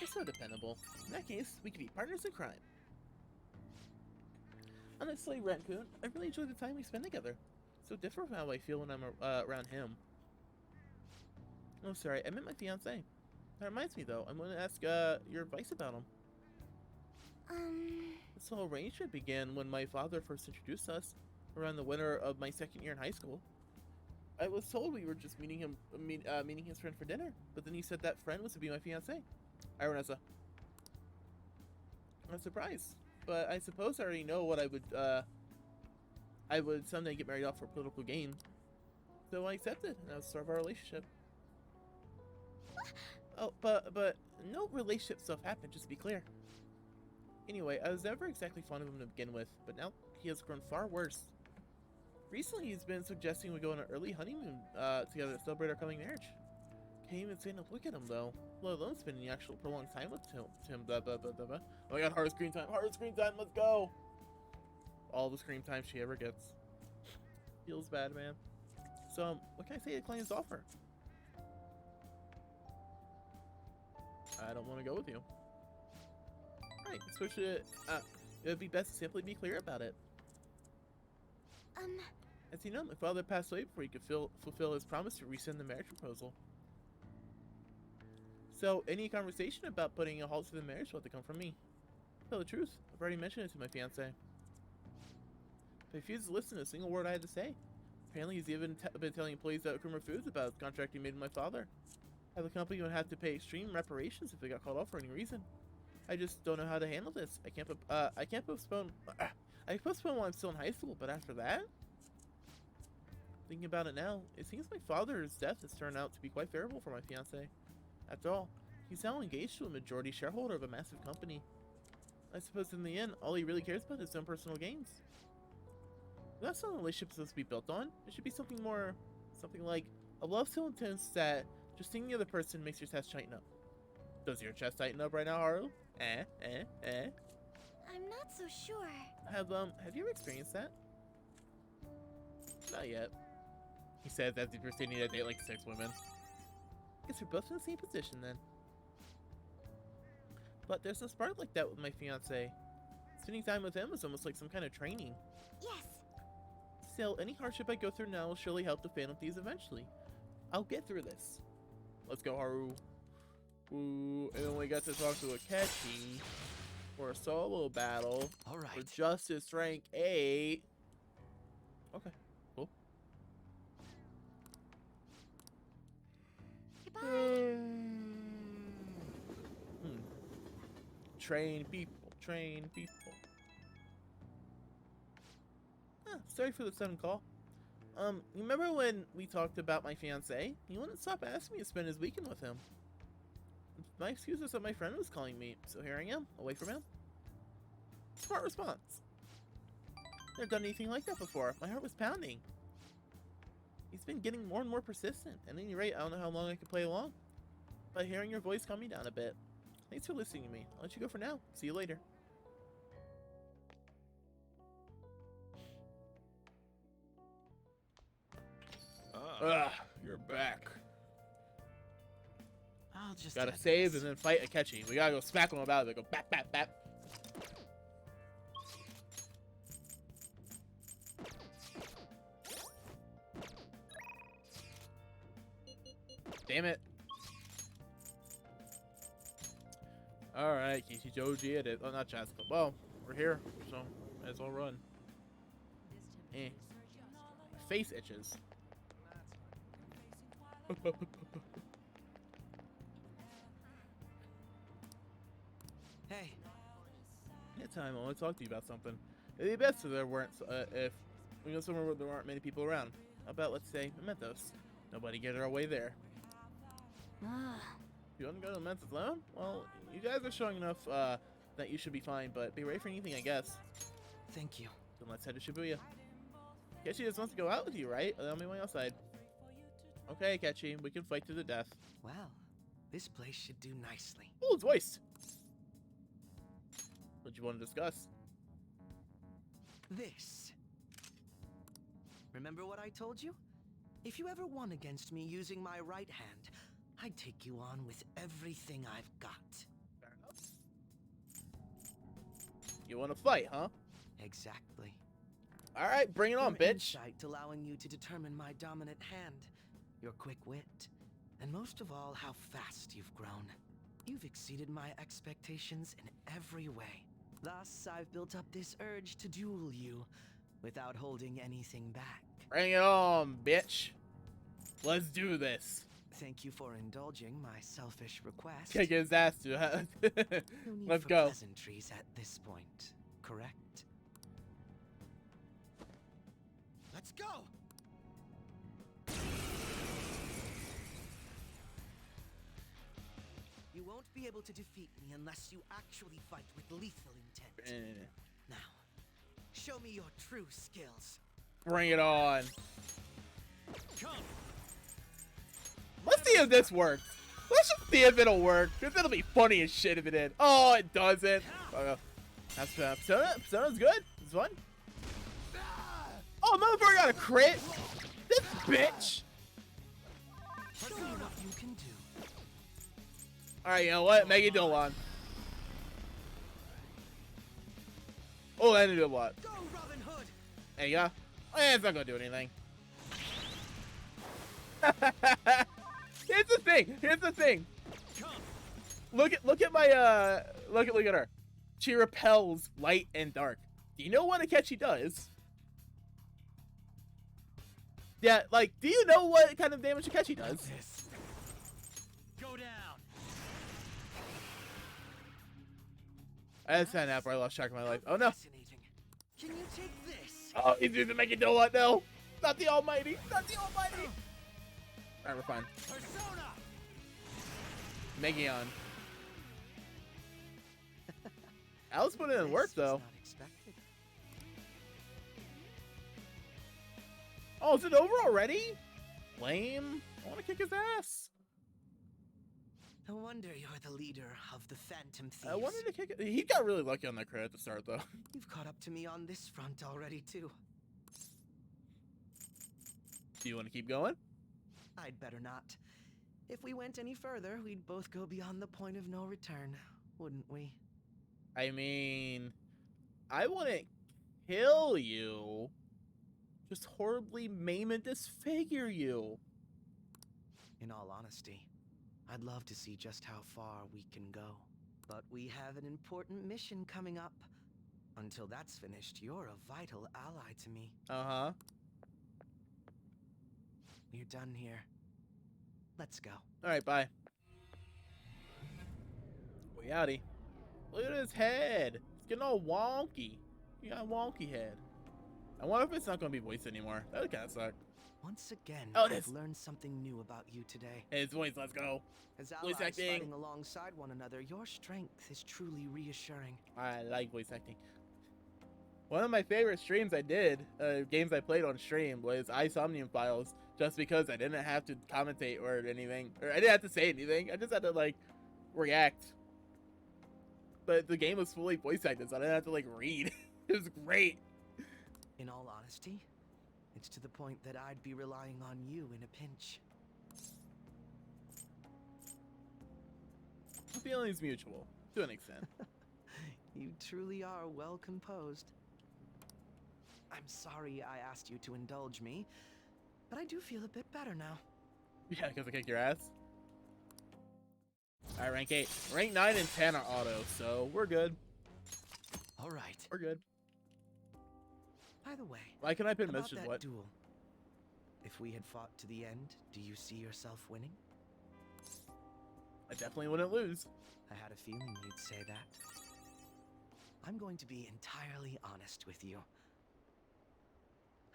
You're so dependable. In that case, we could be partners in crime. Honestly, Rancun, I really enjoy the time we spend together. So different from how I feel when I'm around him. Oh, sorry, I meant my fiance. That reminds me, though, I'm going to ask your advice about him. This whole arrangement began when my father first introduced us, around the winter of my second year in high school. I was told we were just meeting his friend for dinner, but then he said that friend was to be my fiance. Ironessa. I'm surprised, but I suppose I already know what I would someday get married off for political gain. So I accepted, and that was the start of our relationship. Oh, but no relationship stuff happened, just to be clear. Anyway, I was never exactly fond of him to begin with, but now he has grown far worse. Recently, he's been suggesting we go on an early honeymoon together to celebrate our coming marriage. Can't even stand to look at him, though, let alone spending actual prolonged time with him. Blah, blah, blah, blah, blah. Oh my god, hard screen time, let's go! All the screen time she ever gets. Feels bad, man. So, what can I say to Klein's offer? I don't want to go with you. Alright, switch it. It would be best to simply be clear about it. As you know, my father passed away before he could fulfill his promise to rescind the marriage proposal. So, any conversation about putting a halt to the marriage will have to come from me. To tell the truth, I've already mentioned it to my fiance. He refused to listen to a single word I had to say. Apparently, he's even been telling employees at Criminal Foods about the contract he made with my father. How the company would have to pay extreme reparations if they got called off for any reason. I just don't know how to handle this. I can't postpone. I postpone while I'm still in high school, but after that, thinking about it now, it seems my father's death has turned out to be quite favorable for my fiance. After all, he's now engaged to a majority shareholder of a massive company. I suppose in the end, all he really cares about is his own personal gains. That's not a relationship supposed to be built on. It should be something more, something like a love so intense that just seeing the other person makes your chest tighten up. Does your chest tighten up right now, Haru? I'm not so sure. Have you ever experienced that? Not yet. He says as if you're standing to date like 6 women. Guess we're both in the same position then. But there's no spark like that with my fiance. Spending time with him is almost like some kind of training. Yes. Still, any hardship I go through now will surely help the Phantom Thieves eventually. I'll get through this. Let's go, Haru. Ooh, and then we got to talk to Akechi for a solo battle. All right. For Justice rank 8. Okay, cool. Goodbye. Train people, train people. Sorry for the sudden call. You remember when we talked about my fiance? He wouldn't stop asking me to spend his weekend with him. My excuse was that my friend was calling me, so here I am, away from him. Smart response. Never done anything like that before. My heart was pounding. He's been getting more and more persistent. At any rate, I don't know how long I can play along. But hearing your voice calmed me down a bit. Thanks for listening to me. I'll let you go for now. See you later. You're back. I'll just Gotta add save this. and then fight Akechi. We gotta go smack him about it. Go bap, bap, bap. Damn it. Alright, Kichijoji it is. Oh, not Chaz. Well, we're here, so might as well run. My face itches. Hey, Yeah, time. I want to talk to you about something. It'd be best if there weren't, if we go somewhere where there aren't many people around. How about, let's say, Mementos? Nobody get our way there. You want to go to Mementos alone? Well, you guys are showing enough that you should be fine, but be ready for anything, I guess. thank you. Then let's head to Shibuya. Kechi just wants to go out with you, right? I'll be outside. Okay, Kechi, we can fight to the death. Well, this place should do nicely. Oh, his voice! What you want to discuss? This. Remember what I told you? If you ever won against me using my right hand, I'd take you on with everything I've got. Fair enough. You want to fight, huh? Exactly. Alright, bring it on, Your bitch! insight allowing you to determine my dominant hand, your quick wit, and most of all, how fast you've grown. You've exceeded my expectations in every way. Thus, I've built up this urge to duel you without holding anything back. Bring it on, bitch! Let's do this! Thank you for indulging my selfish request. Kick his ass, dude. No need Let's for go. pleasantries at this point, correct? Let's go! You won't be able to defeat me unless you actually fight with lethal intent. Now, show me your true skills. Bring it on. Come! Let's see if this works. Let's just see if it'll work. Because it'll be funny as shit if it did. Oh, it doesn't. That's Persona's good. It's fun. Oh, motherfucker got a crit. This bitch. Show me what you can do. Alright, you know what? Mega Dolan. Oh, that didn't do a lot. Go, Robin Hood! There you go. It's not gonna do anything. Here's the thing. Here's the thing. Come! Look at my look at her. She repels light and dark. Do you know what Akechi does? Yeah, like, do you know what kind of damage Akechi does? Go down. That's an app where I lost track of my life. Oh no. Fascinating. Can you take this? Oh, he's using Make It Do What? No. Not the Almighty. Not the Almighty. Alright, we're fine. Persona. Megion. Alice put in work This was though. not expected. Oh, is it over already? Lame. I want to kick his ass. No wonder you're the leader of the Phantom Thieves. I wanted to kick it. He got really lucky on that crit at the start though. You've caught up to me on this front already, too. Do you want to keep going? I'd better not. If we went any further, we'd both go beyond the point of no return, wouldn't we? I mean, I wouldn't kill you. Just horribly maim and disfigure you. In all honesty, I'd love to see just how far we can go. But we have an important mission coming up. Until that's finished, you're a vital ally to me. Uh-huh. We're done here. Let's go. Alright, bye. We outie. Look at his head. It's getting all wonky. You got a wonky head. I wonder if it's not going to be voiced anymore. That would kind of suck. Once again, Oh, it I've is. learned something new about you today. Hey, it's voice. Let's go. As Voice allies acting. fighting alongside one another, your strength is truly reassuring. I like voice acting. One of my favorite streams I did, games I played on stream, was iSomnium Files, just because I didn't have to commentate or anything, or I didn't have to say anything. I just had to like react. But the game was fully voice acted, so I didn't have to like read. It was great. In all honesty, it's to the point that I'd be relying on you in a pinch. The feeling's mutual, to an extent. You truly are well composed. I'm sorry I asked you to indulge me, but I do feel a bit better now. Yeah, because I kicked your ass. Alright, rank 8. Rank 9 and 10 are auto, so we're good. All right. We're good. By the way, Why can I pin about messages? that What? duel. If we had fought to the end, do you see yourself winning? I definitely wouldn't lose. I had a feeling you'd say that. I'm going to be entirely honest with you.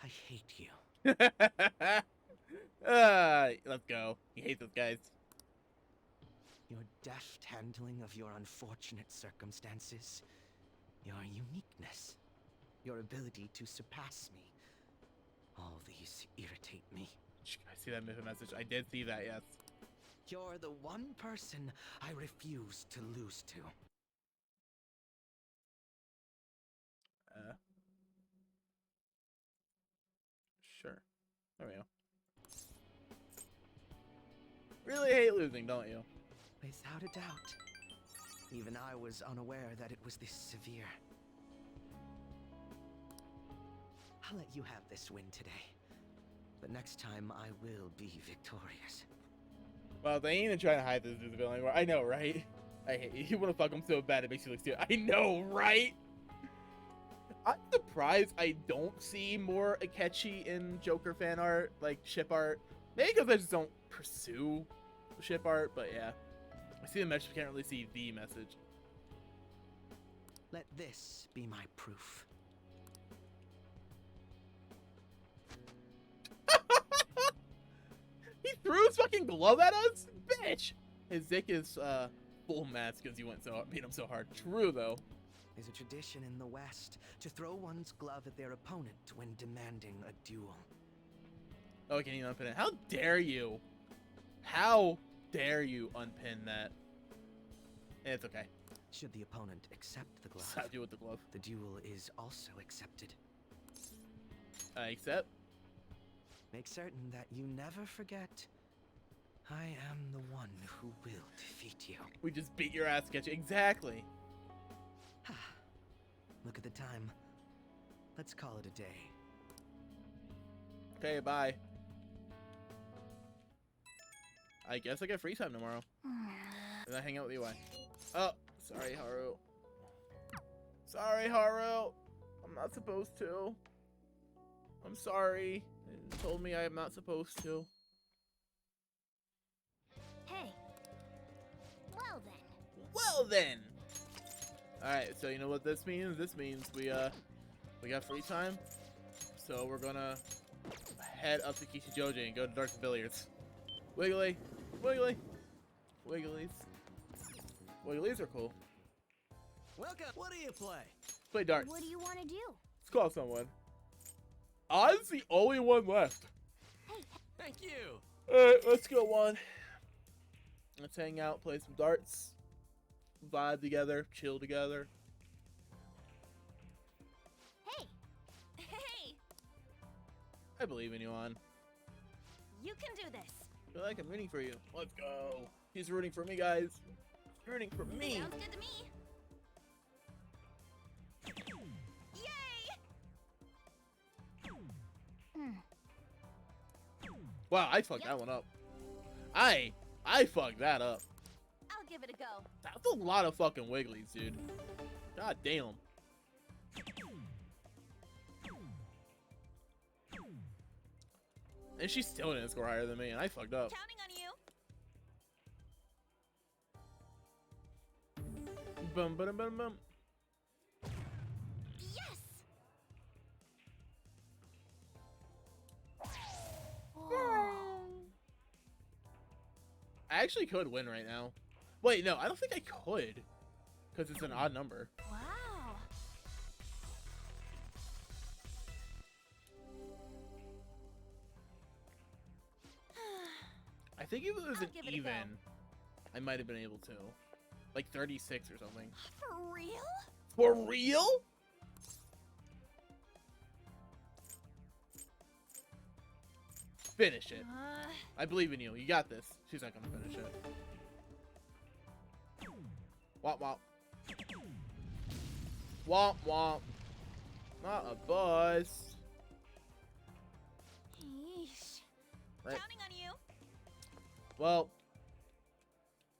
I hate you. Let's go. He hates those guys. Your deft handling of your unfortunate circumstances, your uniqueness, your ability to surpass me. All these irritate me. I see that message. I did see that, yes. You're the one person I refuse to lose to. Sure. There we go. Really hate losing, don't you? Without a doubt. Even I was unaware that it was this severe. I'll let you have this win today. But next time I will be victorious. Well, they ain't even trying to hide this visibility anymore. I know, right? I hate you. You want to fuck him so bad it makes you look stupid. I know, right? I'm surprised I don't see more Akechi in Joker fan art, like ship art. Maybe because I just don't pursue ship art, but yeah. I see the message, but can't really see the message. Let this be my proof. He threw his fucking glove at us? Bitch! His dick is full mask because you beat him so hard. True, though. There's a tradition in the West to throw one's glove at their opponent when demanding a duel. Oh, can you unpin it? How dare you? How dare you unpin that? It's okay. Should the opponent accept the glove, Slap you with the glove. the duel is also accepted. I accept. Make certain that you never forget, I am the one who will defeat you. We just beat your ass, Akechi. Exactly. Look at the time. Let's call it a day. Okay, bye. I guess I get free time tomorrow. And I hang out with you. Why? Oh, sorry, Haru. Sorry, Haru. I'm not supposed to. I'm sorry. It told me I am not supposed to. Hey. Well then. Well then. Alright, so you know what this means? This means we got free time. So we're gonna head up to Kishijoji and go to Dark Billiards. Wiggly. Wiggly. Wigglies. Wigglies are cool. Welcome. What do you play? Let's play darts. What do you want to do? Let's call someone. I'm the only one left. Thank you. Alright, let's go on. Let's hang out, play some darts, vibe together, chill together. Hey. Hey. I believe in you, on. You can do this. I feel like I'm rooting for you. Let's go. He's rooting for me, guys. He's rooting for me. Sounds good to me. Yay! Wow, I fucked that one up. I fucked that up. I'll give it a go. That's a lot of fucking wigglies, dude. God damn. And she still didn't score higher than me, and I fucked up. Counting on you. Bum, bum, bum, bum. Yes. I actually could win right now. Wait, no, I don't think I could. Because it's an odd number. Wow. I think if it was I'll an give it a go. even, I might have been able to. Like 36 or something. For real? For real? Finish it. I believe in you. You got this. She's not gonna finish it. Womp womp. Womp womp. Not a bus. Yeesh. Right. Counting on you. Well,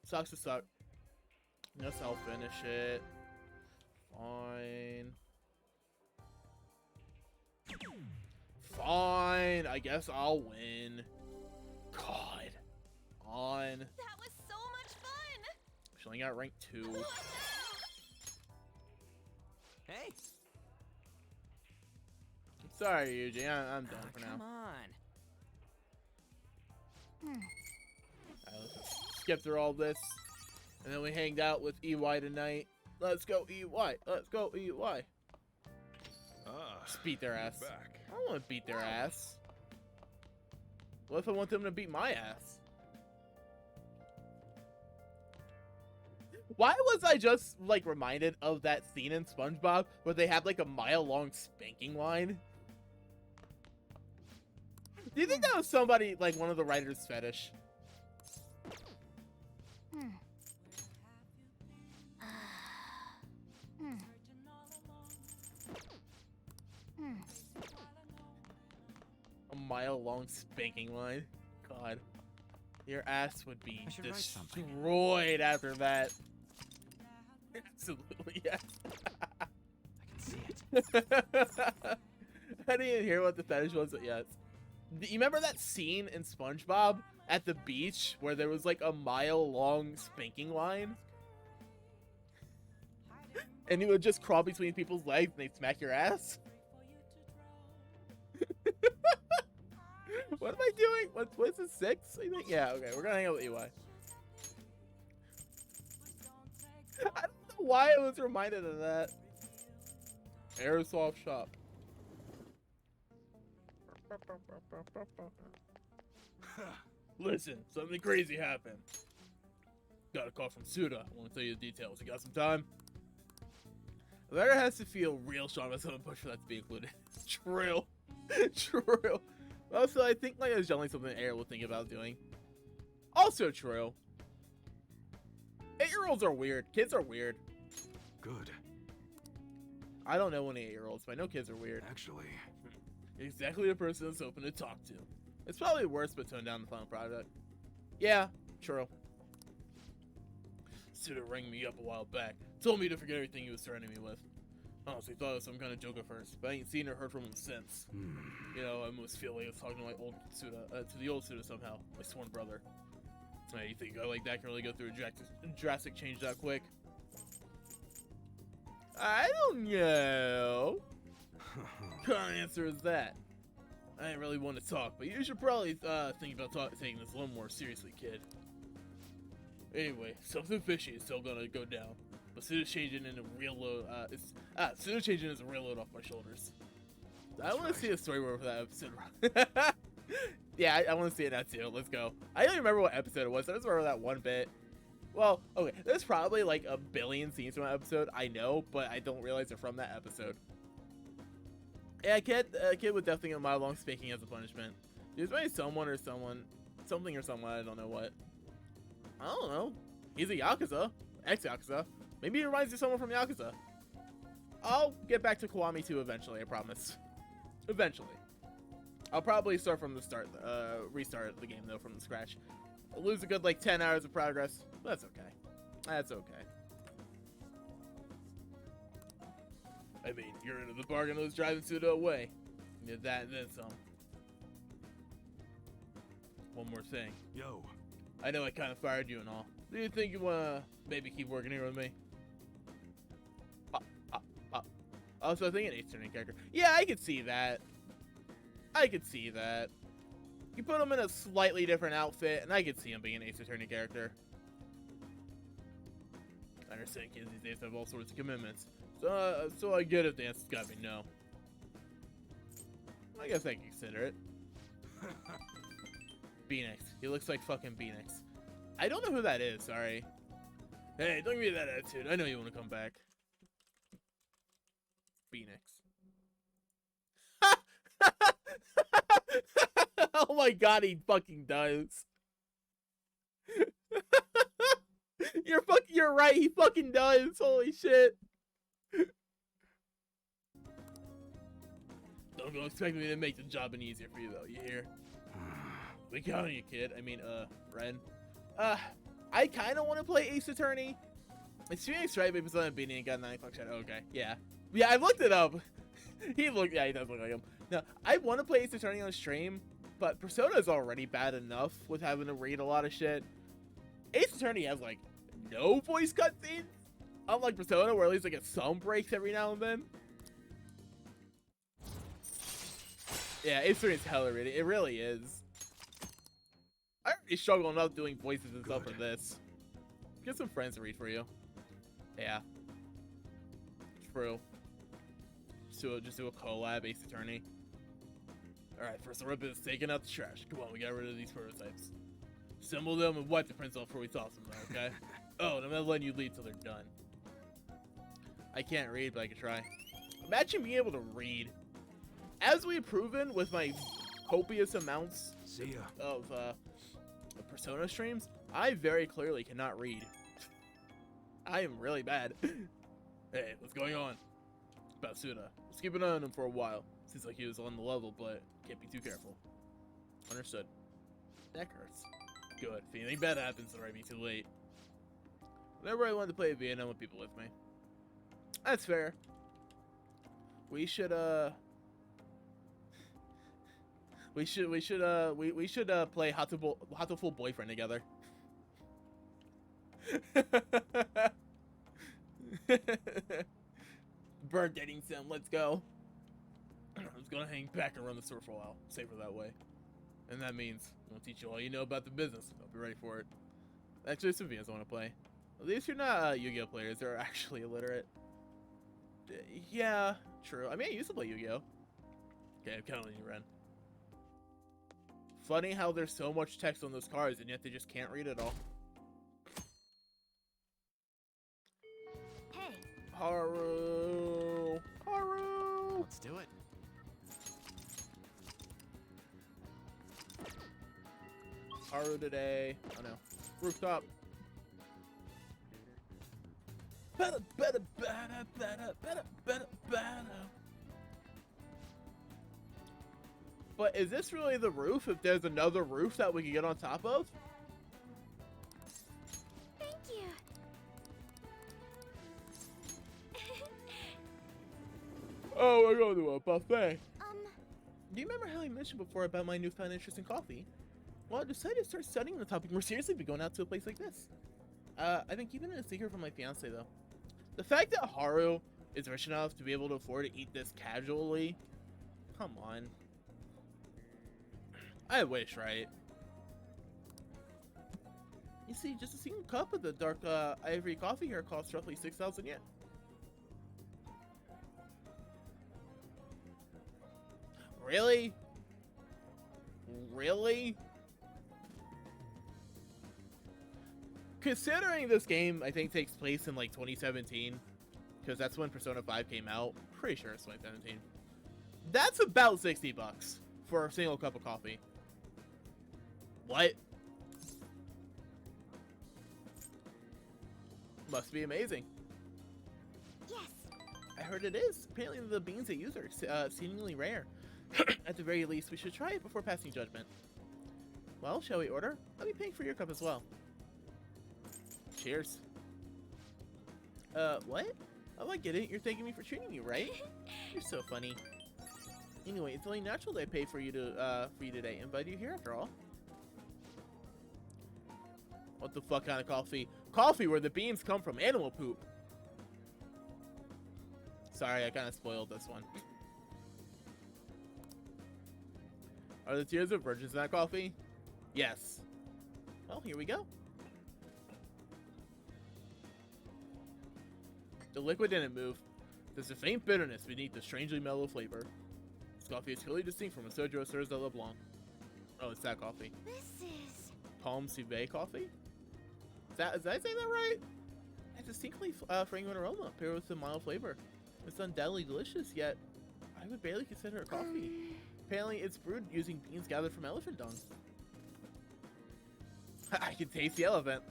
sucks to suck. Guess I'll finish it. Fine. Fine. I guess I'll win. God. On. That was so much fun. She only got rank 2. Oh, no. Hey. Sorry, Yuji. I'm done for Come now. on. Alright, let's just skip through all this. And then we hanged out with EY tonight. Let's go, EY. Let's go, EY. Just beat their ass. Back. I don't want to beat their ass. What if I want them to beat my ass? Why was I just, like, reminded of that scene in SpongeBob where they had, like, a mile-long spanking line? Do you think that was somebody, like, one of the writers' fetish? A mile-long spanking line? God. Your ass would be I should write something. destroyed after that. Absolutely, yes. I can see it. I didn't even hear what the fetish was, but yes. You remember that scene in SpongeBob at the beach where there was like a mile-long spanking line? And he would just crawl between people's legs and they'd smack your ass? What am I doing? What's this, 6? I think? Yeah, okay, we're gonna hang out with EY. I don't know why I was reminded of that. Airsoft shop. Listen, something crazy happened. Got a call from Suda. I want to tell you the details. You got some time? The letter has to feel real strong about someone push for that to be included. True. True. Also, I think like it's generally something Air will think about doing. Also true. 8-year-olds are weird. Kids are weird. Good. I don't know any 8-year-olds, but I know kids are weird. Actually, Exactly the person that's open to talk to. It's probably worse, but tone down the final product. Yeah, true. Suda rang me up a while back. Told me to forget everything he was threatening me with. Honestly thought it was some kind of joke at first, but I ain't seen or heard from him since. You know, I almost feel like I was talking to my old Suda, to the old Suda somehow, my sworn brother. Hey, you think a guy like that can really go through a drastic change that quick? I don't know. What kind of answer is that? I didn't really want to talk, but you should probably think about taking this a little more seriously, kid. Anyway, something fishy is still gonna go down, but Suda's changing in a real load. Suda's changing is a real load off my shoulders. I want to see a storyboard for that episode. Yeah, I want to see it now too. Let's go. I don't even remember what episode it was. I just remember that one bit. Well, okay, there's probably like a billion scenes from that episode. I know, but I don't realize they're from that episode. Yeah, a kid would definitely get mile long spanking as a punishment. There's maybe something or someone, I don't know what. I don't know. He's a Yakuza, ex-Yakuza. Maybe he reminds you of someone from Yakuza. I'll get back to Kiwami 2 eventually, I promise. Eventually. I'll probably start from the start, restart the game though from the scratch. I'll lose a good like 10 hours of progress. But that's okay. That's okay. I mean, you're into the bargain of driving Suda away. You did that and then some. One more thing. Yo. I know I kind of fired you and all. Do you think you wanna maybe keep working here with me? Also, I think an Ace Attorney character. Yeah, I could see that. I could see that. You put him in a slightly different outfit, and I could see him being an Ace Attorney character. I understand kids these days have all sorts of commitments. So I get if the answer's gotta be no. I guess I can consider it. Phoenix. He looks like fucking Phoenix. I don't know who that is, sorry. Hey, don't give me that attitude. I know you want to come back. Phoenix. Oh my god, he fucking does. You're right, he fucking does. Holy shit. Don't go expecting me to make the job any easier for you though, you hear? We count on you, kid. I mean, Ren. I kind of want to play Ace Attorney. It's Phoenix, right? But it's on a beanie and got a 9 o'clock shadow. Okay, yeah. Yeah, I looked it up. Yeah, he does look like him. Now, I want to play Ace Attorney on stream, but Persona is already bad enough with having to read a lot of shit. Ace Attorney has, like, no voice cutscenes. Unlike Persona, where at least I get some breaks every now and then. Yeah, Ace Attorney is hella reading. It really is. I already struggle enough doing voices and stuff for this. Get some friends to read for you. Yeah. True. Just do a collab, Ace Attorney. Alright, first order is taking out the trash. Come on, we got rid of these prototypes. Assemble them and wipe the prints off before we toss them, though, okay? Oh, and I'm not letting you lead till they're done. I can't read, but I can try. Imagine being able to read. As we've proven with my copious amounts of Persona streams, I very clearly cannot read. I am really bad. Hey, what's going on? About Suda. Let's keep an eye on him for a while. Seems like he was on the level, but can't be too careful. Understood. That hurts. Good. If anything bad happens, it'll already be too late. Whenever I wanted to play Vietnam with people with me. That's fair. We should play Hatoful Boyfriend together. Bird dating sim, let's go. I'm just gonna hang back and run the store for a while. Safer that way. And that means I'm gonna teach you all you know about the business. I'll be ready for it. Actually, some Vietnams I want to play. At least you're not Yu-Gi-Oh players. They're actually illiterate. Yeah, true. I mean, I used to play Yu-Gi-Oh. Okay, I'm counting you, Ren. Funny how there's so much text on those cards and yet they just can't read it all. Hey. Haru. Haru. Let's do it. Haru today. Oh no. Rooftop. Better. But is this really the roof? If there's another roof that we can get on top of? Thank you. Oh, we're going to a buffet. Do you remember how I mentioned before about my newfound interest in coffee? Well, I decided to start studying the topic more seriously by going out to a place like this. I've been keeping it a secret from my fiance, though. The fact that Haru is rich enough to be able to afford to eat this casually, come on. I wish, right? You see, just a single cup of the dark ivory coffee here costs roughly 6,000 yen. Really? Really? Considering this game, I think, takes place in like 2017, because that's when Persona 5 came out. Pretty sure it's 2017. That's about 60 bucks for a single cup of coffee. What? Must be amazing. Yes. I heard it is. Apparently the beans they use are seemingly rare. At the very least, we should try it before passing judgment. Well, shall we order? I'll be paying for your cup as well. Cheers. What? Oh, I get it. You're thanking me for treating you, right? You're so funny. Anyway, it's only natural that I pay for you today. Invite you here after all. What the fuck kind of coffee? Coffee where the beans come from animal poop. Sorry, I kind of spoiled this one. Are the tears of virgins in that coffee? Yes. Well, here we go. The liquid didn't move. There's a faint bitterness beneath the strangely mellow flavor. This coffee is clearly distinct from a soju Sirs de LeBlanc. Oh, it's that coffee. This is... Palm Civet coffee? Did I say that right? It's distinctly fragrant aroma paired with a mild flavor. It's undoubtedly delicious, yet I would barely consider it coffee. Apparently, it's brewed using beans gathered from elephant dung. I can taste the elephant.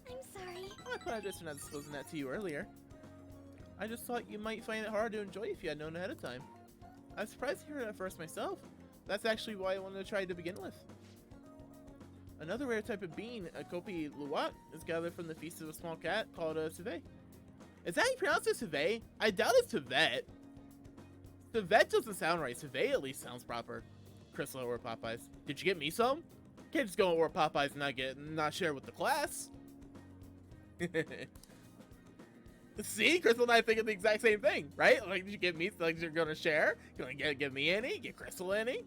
I'm sorry. I apologize for not disclosing that to you earlier. I just thought you might find it hard to enjoy if you had known ahead of time. I was surprised to hear it at first myself. That's actually why I wanted to try it to begin with. Another rare type of bean, a kopi luwak, is gathered from the feces of a small cat called a civet. Is that how you pronounce it, civet? I doubt it's civet. Civet doesn't sound right. Civet at least sounds proper. Crystal or Popeyes. Did you get me some? Can't just go and order Popeyes and not share with the class. See, Crystal and I think of the exact same thing, right? Like, did you get me? Like, you're gonna share? You're gonna give me any? Get Crystal any?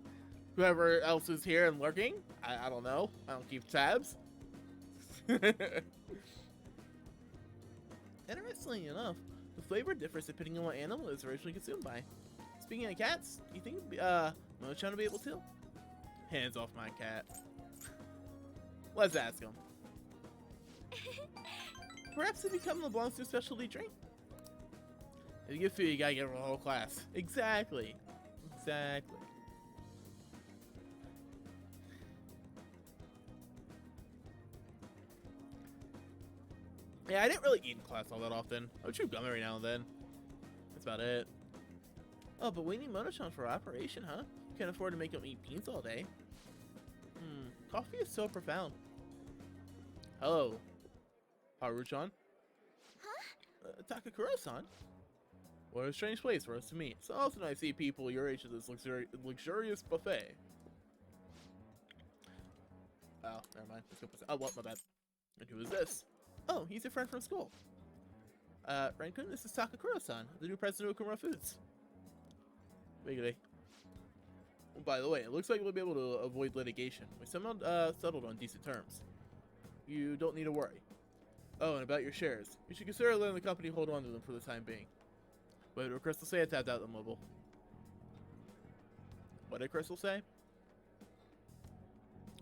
Whoever else is here and lurking? I don't know. I don't keep tabs. Interestingly enough, the flavor differs depending on what animal it is originally consumed by. Speaking of cats, do you think Mo-chan will be able to? Hands off my cat. Let's ask him. Perhaps it become LeBlanc's new specialty drink. If you get food, you gotta get the whole class. Exactly. Exactly. Yeah, I didn't really eat in class all that often. I would chew gum every now and then. That's about it. Oh, but we need Mono-chan for operation, huh? Can't afford to make him eat beans all day. Coffee is so profound. Hello, Haru-chan. Huh? Takakura-san. What a strange place for us to meet. So often I see people your age at this luxurious buffet. Oh, never mind. Let's go. Oh, well, my bad. And who is this? Oh, he's a friend from school. Rankun, this is Takakura-san, the new president of Okumura Foods. Wiggity. Oh, by the way, it looks like we'll be able to avoid litigation. We somehow settled on decent terms. You don't need to worry. Oh, and about your shares. You should consider letting the company hold on to them for the time being. What did Crystal say? I tapped out the mobile. What did Crystal say?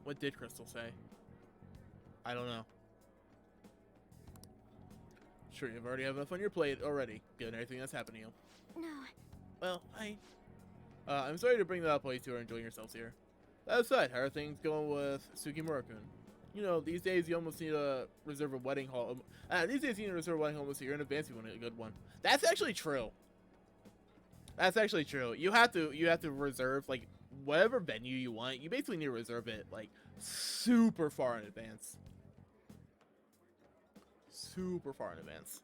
What did Crystal say? I don't know. Sure, you've already have enough on your plate already, given everything that's happened to you. No. Well, I'm sorry to bring that up while you two are enjoying yourselves here. That aside, how are things going with Sugimura-kun? You know, these days you almost need to reserve a wedding hall. These days you need to reserve a wedding hall almost a year in advance if you want a good one. That's actually true. That's actually true. You have to reserve, like, whatever venue you want. You basically need to reserve it, like, super far in advance. Super far in advance.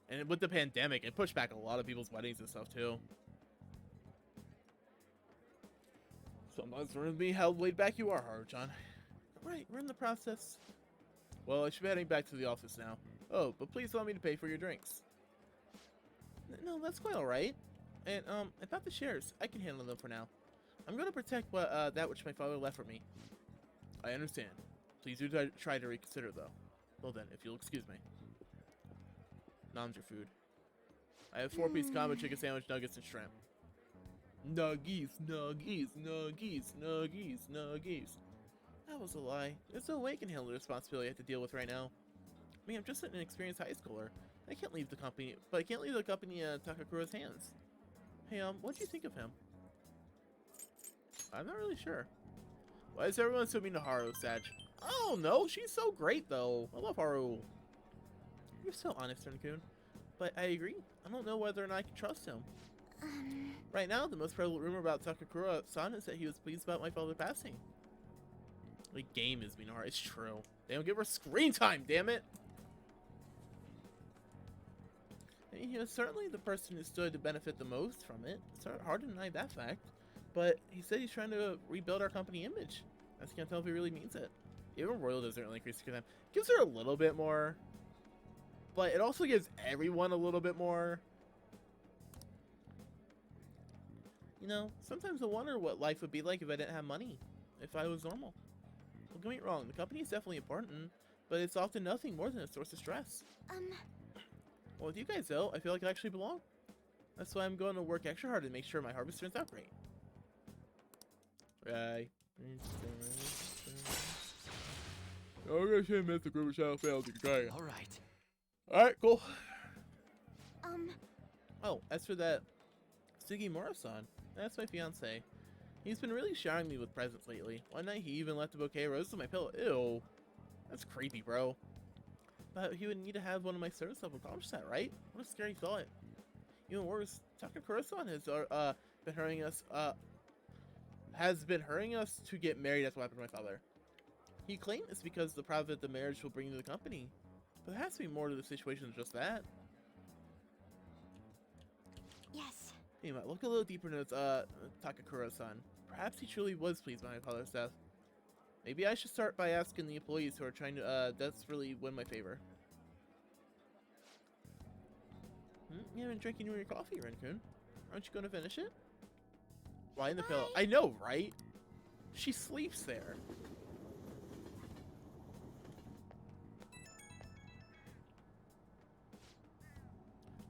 And with the pandemic, it pushed back a lot of people's weddings and stuff too. Sometimes we're being held laid back. You are, Haru-chan. Right, we're in the process. Well, I should be heading back to the office now. Oh, but please allow me to pay for your drinks. No, that's quite alright. And, about the shares, I can handle them for now. I'm gonna protect that which my father left for me. I understand. Please do try to reconsider, though. Well then, if you'll excuse me. Nom's your food. I have 4-piece combo chicken sandwich, nuggets, and shrimp. Nuggies, nuggies, nuggies, nuggies, nuggies. That was a lie. There's no way I can handle the responsibility I have to deal with right now. I mean, I'm just an experienced high schooler. I can't leave the company, but I can't leave the company in Takakura's hands. Hey, what do you think of him? I'm not really sure. Why is everyone so mean to Haru, Sag? Oh no, she's so great though. I love Haru. You're so honest, Ren-kun. But I agree. I don't know whether or not I can trust him. Right now, the most prevalent rumor about Takakura-san is that he was pleased about my father passing. The game is being hard. It's true. They don't give her screen time, damn it! And he was certainly the person who stood to benefit the most from it. It's hard to deny that fact. But he said he's trying to rebuild our company image. I just can't tell if he really means it. Even Royal doesn't really increase screen time. Gives her a little bit more. But it also gives everyone a little bit more. You know, sometimes I wonder what life would be like if I didn't have money. If I was normal. Don't get me wrong, the company is definitely important, but it's often nothing more than a source of stress. Well, with you guys though, I feel like I actually belong. That's why I'm going to work extra hard to make sure my harvest turns out great. Right. Okay, shit, miss the group channel failed. You can try it. All right. Alright, cool. Oh, as for that Sugimura-san, that's my fiance. He's been really showering me with presents lately. One night he even left a bouquet of roses on my pillow. Ew. That's creepy, bro. But he would need to have one of my service level accomplish that, right? What a scary thought. Even worse, Takakura-san has been hurrying us to get married as what happened to my father. He claimed it's because of the profit the marriage will bring to the company. But there has to be more to the situation than just that. Yes. Anyway, look a little deeper into Takakura-san. Perhaps he truly was pleased by my father's death. Maybe I should start by asking the employees who are trying to desperately win my favor. You haven't drinking your coffee, Ren-kun. Aren't you going to finish it? Why in the pillow? I know, right? She sleeps there.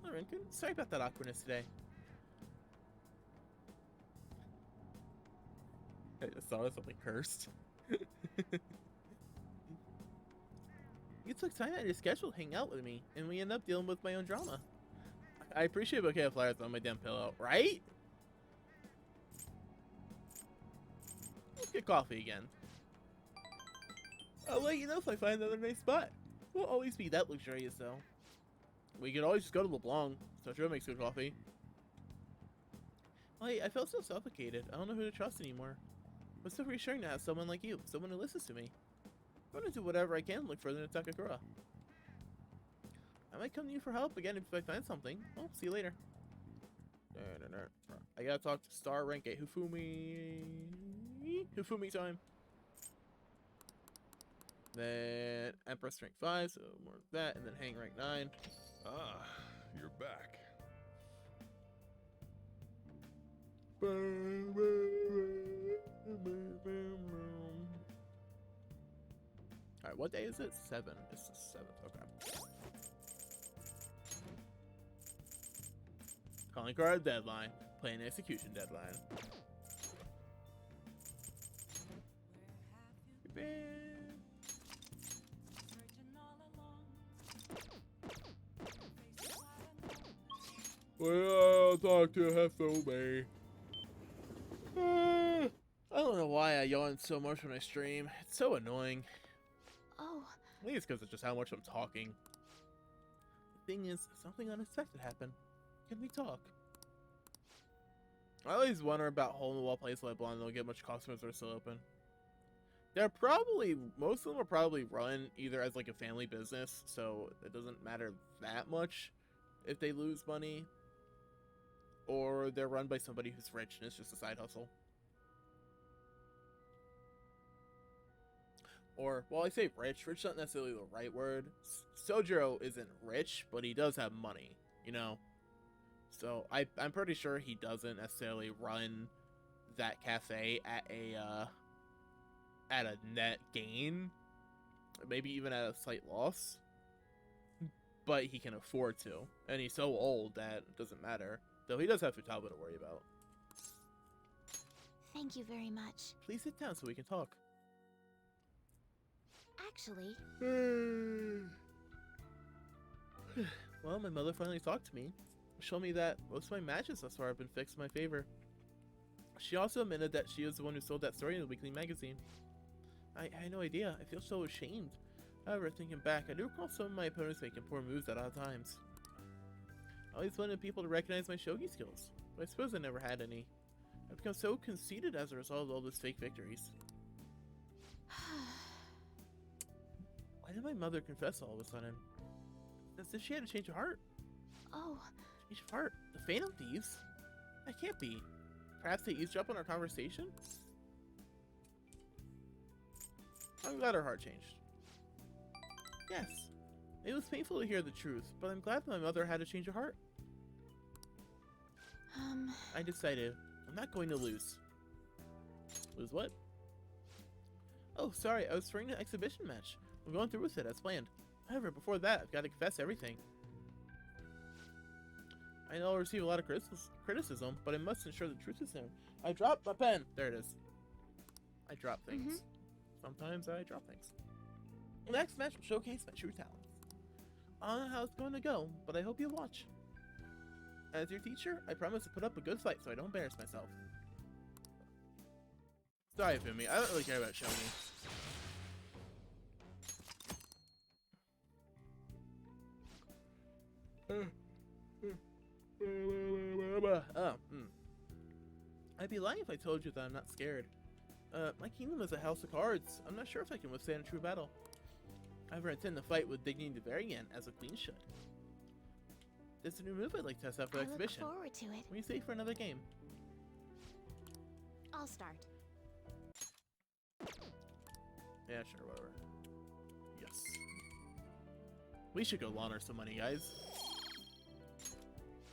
Hello, Ren-kun. Sorry about that awkwardness today. I just saw something cursed. You took time out of your schedule to hang out with me, and we end up dealing with my own drama. I appreciate a bouquet of flowers on my damn pillow, right? Let's get coffee again. I'll let you know if I find another nice spot. We'll always be that luxurious, though. We could always just go to LeBlanc. Sojo makes good coffee. Wait, I felt so suffocated. I don't know who to trust anymore. It's so reassuring to have someone like you, someone who listens to me. I'm going to do whatever I can to look further into Takakura. I might come to you for help again if I find something. Well, see you later. I gotta talk to Star Rank 8 Hifumi time. Then Empress rank 5, so more of that, and then Hang rank 9. Ah, you're back. Alright, what day is it? 7. It's the 7th. Okay. Calling card deadline. Playing execution deadline. Well, I'll talk to Hifumi. I don't know why I yawn so much when I stream. It's so annoying. Oh. I think it's because of just how much I'm talking. The thing is, something unexpected happened. Can we talk? I always wonder about hole-in-the-wall places like Blonde don't get much customers that are still open. They're probably, most of them are probably run either as like a family business, so it doesn't matter that much. if they lose money, or they're run by somebody who's rich and it's just a side hustle. Or, well, I say rich. Rich is not necessarily the right word. Sojiro isn't rich, but he does have money, you know? So, I'm pretty sure he doesn't necessarily run that cafe at a net gain. Maybe even at a slight loss. But he can afford to. And he's so old that it doesn't matter. Though he does have Futaba to worry about. Thank you very much. Please sit down so we can talk. Actually, Well, my mother finally talked to me. Showed me that most of my matches thus far have been fixed in my favor. She also admitted that she was the one who sold that story in the weekly magazine. I had no idea. I feel so ashamed. However, thinking back, I do recall some of my opponents making poor moves at odd times. I always wanted people to recognize my shogi skills, but I suppose I never had any. I've become so conceited as a result of all those fake victories. Why did my mother confess all of a sudden? As if she had a change of heart. oh, Change of heart? The Phantom Thieves? That can't be. Perhaps they eavesdropped on our conversation? I'm glad her heart changed. Yes. It was painful to hear the truth, but I'm glad my mother had a change of heart. I decided I'm not going to lose. Lose what? Oh, sorry, I was referring to the exhibition match. I'm going through with it as planned. However, before that, I've got to confess everything. I know I'll receive a lot of criticism, but I must ensure the truth is known. I dropped my pen. There it is. I drop things. Sometimes I drop things. The next match will showcase my true talents. I don't know how it's going to go, but I hope you'll watch. As your teacher, I promise to put up a good fight so I don't embarrass myself. Sorry, Fumi. I don't really care about shogi. I'd be lying if I told you that I'm not scared. My kingdom is a house of cards. I'm not sure if I can withstand a true battle. However, I intend to fight with dignity to the very end, as a queen should. There's a new move I'd like to test out for the I look exhibition. forward to it. What do you say for another game? I'll start. Yeah, sure, whatever. Yes. We should go launder some money, guys.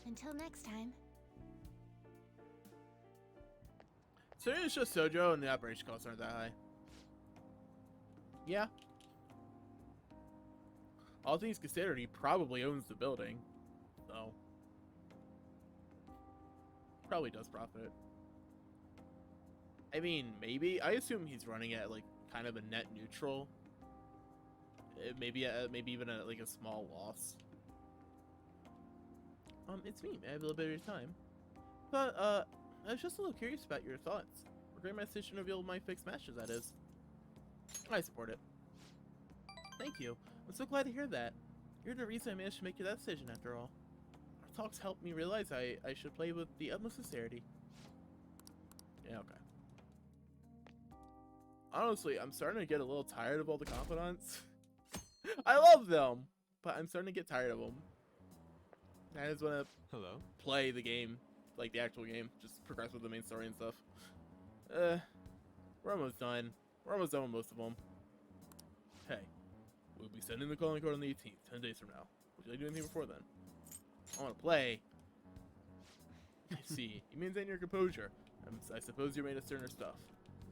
Until next time. So it's just Sojo and the operation costs aren't that high. Yeah. All things considered, he probably owns the building. So. Probably does profit. I mean, maybe. I assume he's running at, like, kind of a net neutral. Maybe even at, like, a small loss. It's me. I have a little bit of your time. But, I was just a little curious about your thoughts. Regarding my decision to reveal my fixed matches, that is. I support it. Thank you. I'm so glad to hear that. You're the reason I managed to make that decision, after all. Our talks helped me realize I should play with the utmost sincerity. Yeah, okay. Honestly, I'm starting to get a little tired of all the confidants. I love them, but I'm starting to get tired of them. I just want to play the game, like the actual game, just progress with the main story and stuff. We're almost done. We're almost done with most of them. Hey, we'll be sending the calling card on the 18th, 10 days from now. Would you like to do anything before then? I want to play. I see. You maintain your composure. I suppose you're made of sterner stuff.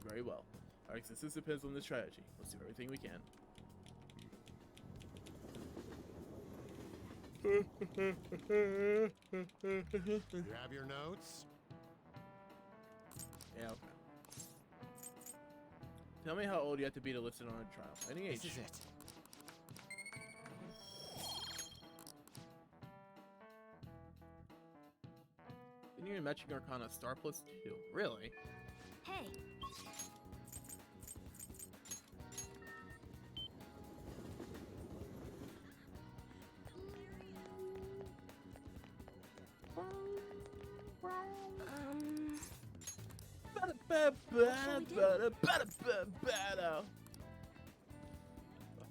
Very well. Our existence depends on this strategy. Let's do everything we can. You have your notes? Yeah, okay. Tell me how old you have to be to listen on a trial. Any age. This is it. Then you're matching Arcana star plus 2. Really? Hey,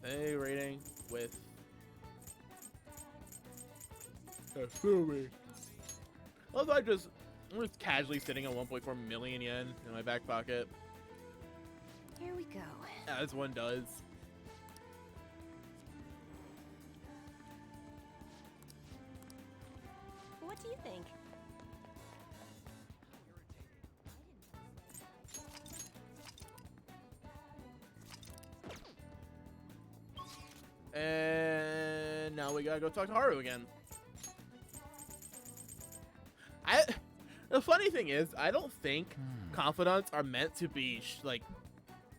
Buffet rating with Also, I'm just casually sitting on 1.4 million yen in my back pocket, Here we go. as one does. What do you think? And now we gotta go talk to Haru again. The funny thing is, I don't think confidants are meant to be like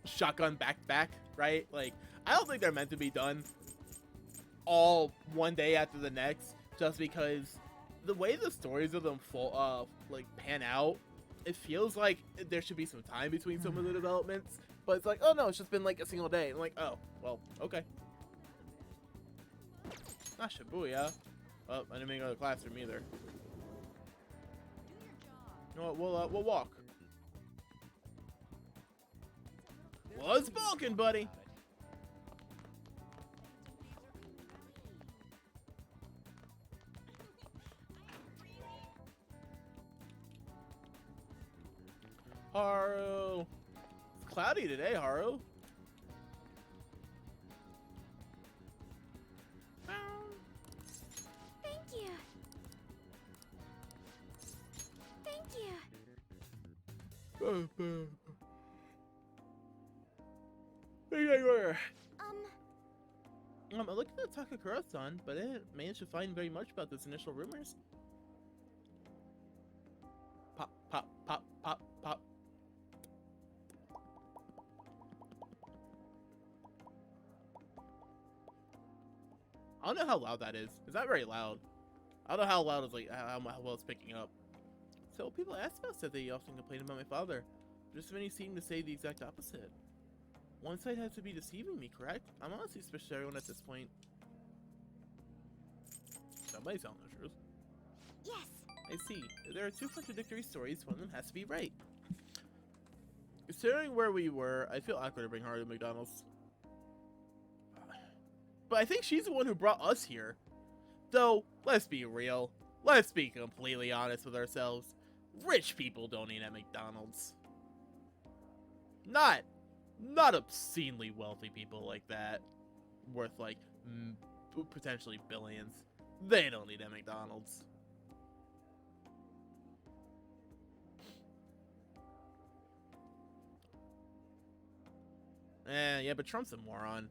shotgun back to back, right? Like, I don't think they're meant to be done all one day after the next, just because the way the stories of them like pan out, it feels like there should be some time between some of the developments. But it's like, oh no, it's just been like a single day. I'm like, oh, well, okay. Not Shibuya. Oh, I didn't even go to the classroom either. You know what, we'll walk. Was balking, buddy. Haru. It's cloudy today, Haru. Thank you. Thank you. I looked at Takakura-san, but I didn't manage to find very much about those initial rumors. Pop, pop, pop, pop, pop. I don't know how loud that is. Is that very loud? I don't know how loud it's like, how well it's picking up. So people I asked about said they often complain about my father. Just many seem to say the exact opposite. One side has to be deceiving me, correct? I'm honestly suspicious of everyone at this point. Somebody's telling the truth. Yes. I see. If there are two contradictory stories, one of them has to be right. Considering where we were, I feel awkward to bring Haru to McDonald's. But I think she's the one who brought us here. Though, let's be real. Let's be completely honest with ourselves. Rich people don't eat at McDonald's. Not obscenely wealthy people like that. Worth like, potentially billions. They don't eat at McDonald's. Yeah, but Trump's a moron.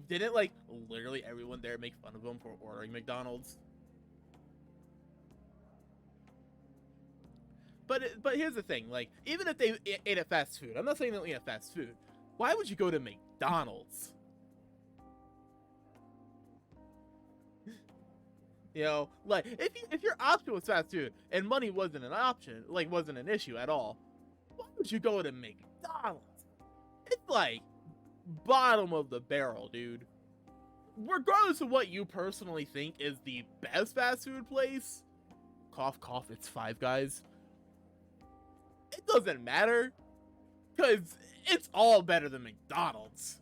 Didn't, like, literally everyone there make fun of him for ordering McDonald's? But here's the thing, like, even if they ate at fast food, I'm not saying they'll eat at fast food. Why would you go to McDonald's? You know, like, if your option was fast food and money wasn't an option, like, wasn't an issue at all, why would you go to McDonald's? It's like bottom of the barrel, dude. Regardless of what you personally think is the best fast food place, cough cough, it's Five Guys. It doesn't matter, because it's all better than McDonald's.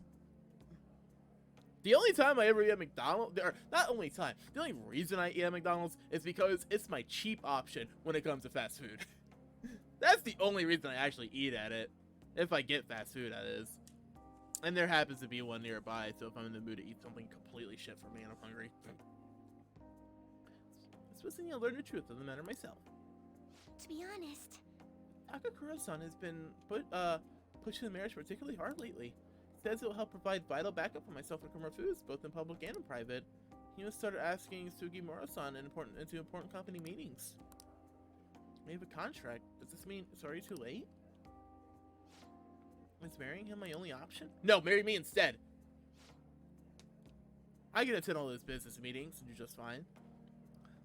The only time I ever eat at McDonald's, or not only time, the only reason I eat at McDonald's is because it's my cheap option when it comes to fast food. That's the only reason I actually eat at it. If I get fast food, that is. And there happens to be one nearby, so if I'm in the mood to eat something completely shit for me and I'm hungry. I'm supposed to learn the truth of the matter myself. To be honest, Takakura-san has been pushing the marriage particularly hard lately. Says it will help provide vital backup for myself and Kumura Foods, both in public and in private. He even started asking Sugimura-san into important company meetings. We have a contract. Does this mean it's already too late? Is marrying him my only option? No, marry me instead. I can attend all those business meetings and do just fine.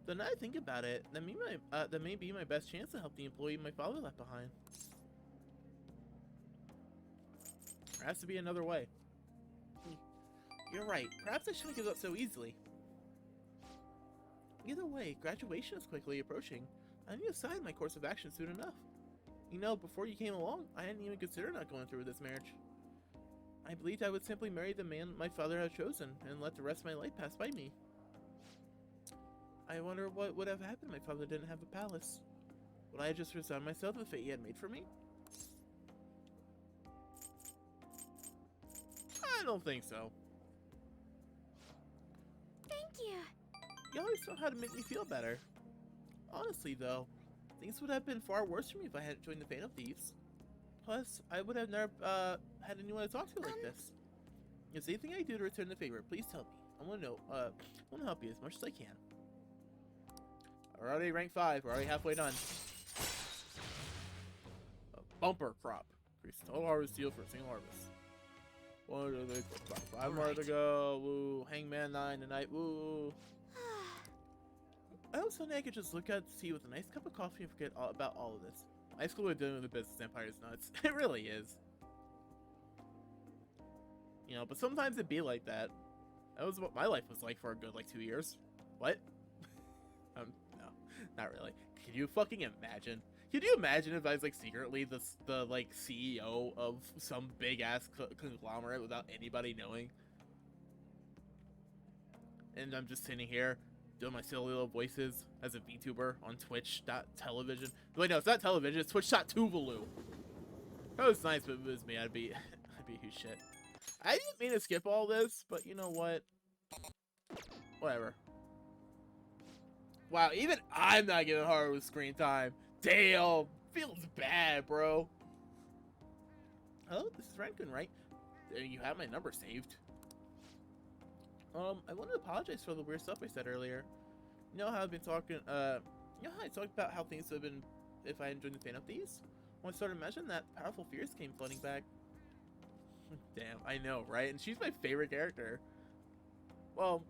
Though now I think about it, that may be my best chance to help the employee my father left behind. There has to be another way. You're right. Perhaps I shouldn't give up so easily. Either way, graduation is quickly approaching. I need to decide my course of action soon enough. You know, before you came along, I hadn't even considered not going through with this marriage. I believed I would simply marry the man my father had chosen and let the rest of my life pass by me. I wonder what would have happened if my father didn't have a palace. Would I just resign myself to the fate he had made for me? I don't think so. Thank you. You always know how to make me feel better. Honestly, though, things would have been far worse for me if I hadn't joined the Phantom Thieves. Plus, I would have never had anyone to talk to like this. If there's anything I do to return the favor, please tell me. I want to know. I want to help you as much as I can. We're already rank 5. We're already halfway done. A bumper crop. Increase total harvest yield for a single harvest. 5 more to go. Woo. Hangman 9 tonight. Woo. I hope someday I could just look out to sea with a nice cup of coffee and forget all about all of this. High school we're dealing with the business empire is nuts. It really is. You know, but sometimes it'd be like that. That was what my life was like for a good, like, 2 years. What? No, not really. Can you fucking imagine? Could you imagine if I was, like, secretly the like, CEO of some big-ass conglomerate without anybody knowing? And I'm just sitting here doing my silly little voices as a VTuber on Twitch.television. Wait, no, it's not television, it's Twitch.tuvalu. That was nice, but if it was me, I'd be a huge shit. I didn't mean to skip all this, but you know what? Whatever. Wow, even I'm not getting hard with screen time. Damn, feels bad, bro. Oh, this is Rankun, right? There, you have my number saved. I wanted to apologize for the weird stuff I said earlier. You know how I've been talking, you know how I talked about how things would have been if I hadn't joined the Phantom Thieves? When I started imagining that, powerful fears came flooding back. Damn, I know, right? And she's my favorite character. Well,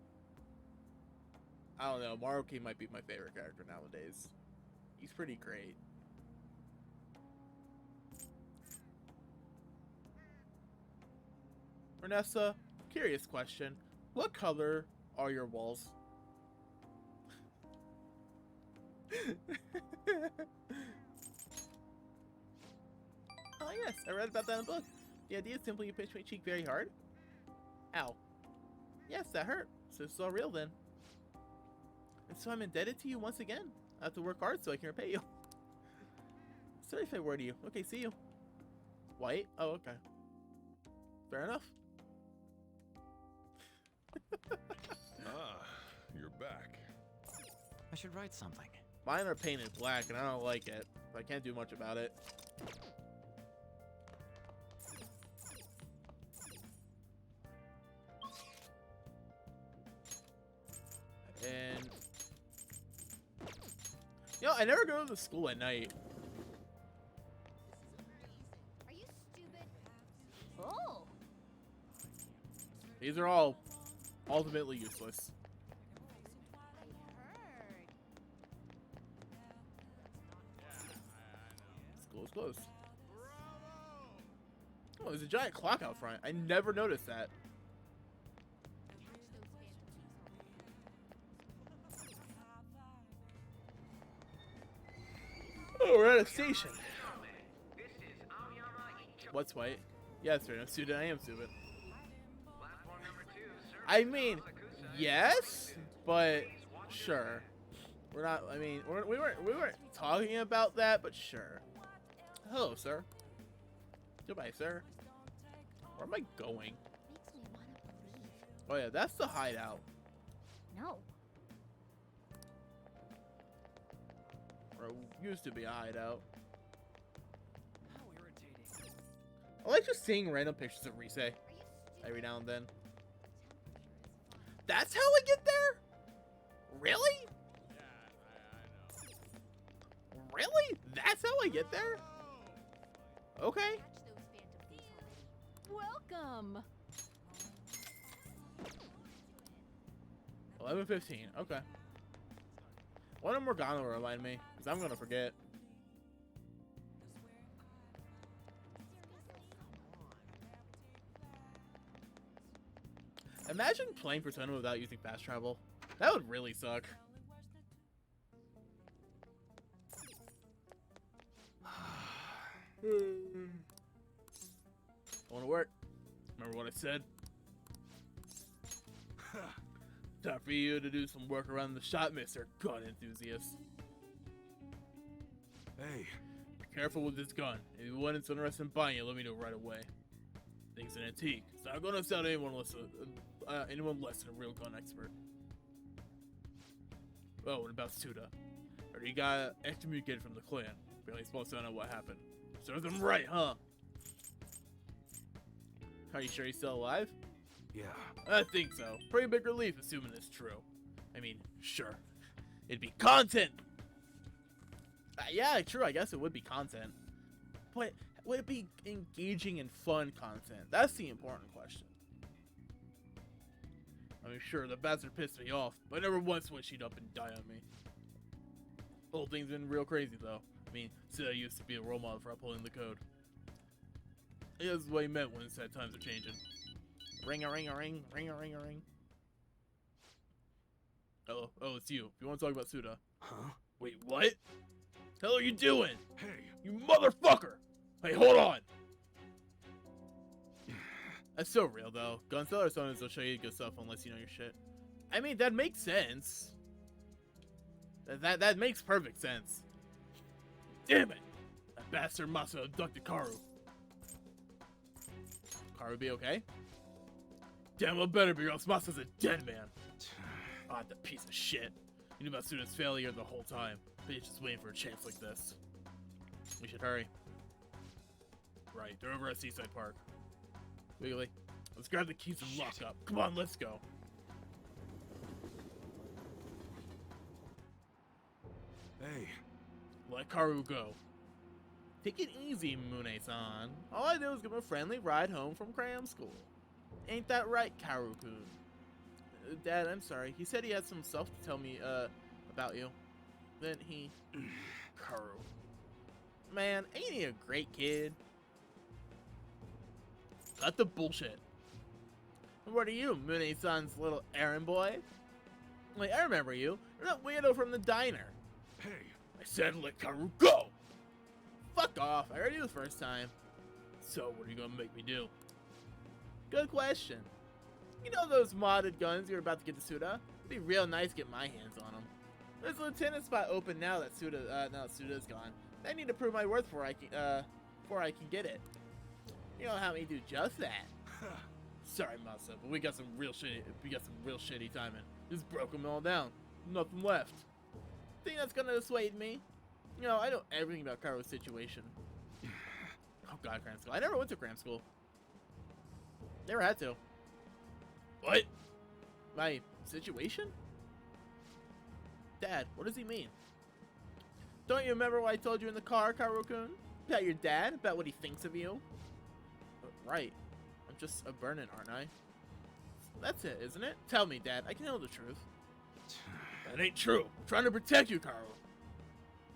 I don't know. Maruki might be my favorite character nowadays. He's pretty great. Vanessa, curious question. What color are your walls? Oh yes, I read about that in a book. The idea is simply you pinch my cheek very hard. Ow. Yes, that hurt. So it's all real then. And so I'm indebted to you once again. I have to work hard so I can repay you. Sorry if I word you. Okay, see you. White? Oh, okay. Fair enough. You're back. I should write something. Mine are painted black and I don't like it. I can't do much about it. And you know, I never go to the school at night. Are you stupid? Oh. These are all ultimately useless. School is closed. Oh, there's a giant clock out front. I never noticed that. Oh, we're at a station. What's white? Yes, sir. I'm stupid. I am stupid. I mean, yes, but sure. We're not. I mean, we weren't talking about that, but sure. Hello, sir. Goodbye, sir. Where am I going? Makes me want to believe. Oh yeah, that's the hideout. No. Or used to be a hideout. How irritating. I like just seeing random pictures of Rise Are you stupid? every now and then. That's how I get there? Really? Really? That's how I get there? Okay. Catch those phantom thieves already. Welcome. 11:15. Okay. When Morgana will remind me, because I'm gonna forget. Imagine playing Persona without using fast travel. That would really suck. I want to work. Remember what I said? Time for you to do some work around the shop, Mr. Gun Enthusiast. Hey, Be careful with this gun. If anyone's interested in buying it, let me know right away. Thing's an antique. It's not gonna sell to anyone less than a real gun expert. Oh, and about Suda. Or he got excommunicated from the clan. Barely supposed to know what happened. Serves him right, huh? Are you sure he's still alive? yeah. I think so. Pretty big relief, assuming it's true. I mean, sure. It'd be content! Yeah, true, I guess it would be content. But would it be engaging and fun content? That's the important question. I mean, sure, the bastard pissed me off, but never once would she'd up and die on me. Whole thing's been real crazy, though. I mean, Sida used to be a role model for upholding the code. That's what he meant when he said times are changing. Ring-a-ring-a-ring, ring-a-ring-a-ring. Oh, it's you. If you want to talk about Suda. Huh? Wait, what? The hell are you doing? Hey, You motherfucker! Hey, hold on! That's so real, though. Gun sellers sometimes will show you good stuff unless you know your shit. I mean, that makes sense. That makes perfect sense. Damn it! That bastard must have abducted Karu. Karu be okay? Damn, well better be, or else Masa's a dead man. Ah, the piece of shit. You knew about Suda's failure the whole time, but he's just waiting for a chance like this. We should hurry. Right, they're over at Seaside Park. Wiggly, let's grab the keys and lock up. Come on, let's go. hey. Let Karu go. Take it easy, Mune-san. All I did was give him a friendly ride home from cram school. Ain't that right, Karu-kun? Dad, I'm sorry. He said he had some stuff to tell me, about you. Then he... Karu. Man, ain't he a great kid? Cut the bullshit. And what are you, Mune-san's little errand boy? Wait, I remember you. You're that weirdo from the diner. Hey, I said let Karu go! Fuck off, I heard you the first time. So, what are you gonna make me do? Good question. You know those modded guns you're about to get to Suda? It'd be real nice to get my hands on them. There's a lieutenant spot open now that Suda's gone. I need to prove my worth before I can get it. You know how me do just that. Sorry, Masa, but we got some real shitty timing. Just broke them all down. Nothing left. Think that's gonna dissuade me? You know, I know everything about Karu's situation. Oh god, cram school. I never went to cram school. Never had to. What? My situation? Dad, what does he mean? Don't you remember what I told you in the car, Karu-kun? About your dad? About what he thinks of you? Right. I'm just a burnin', aren't I? That's it, isn't it? Tell me, Dad. I can know the truth. That ain't true. I'm trying to protect you, Karu.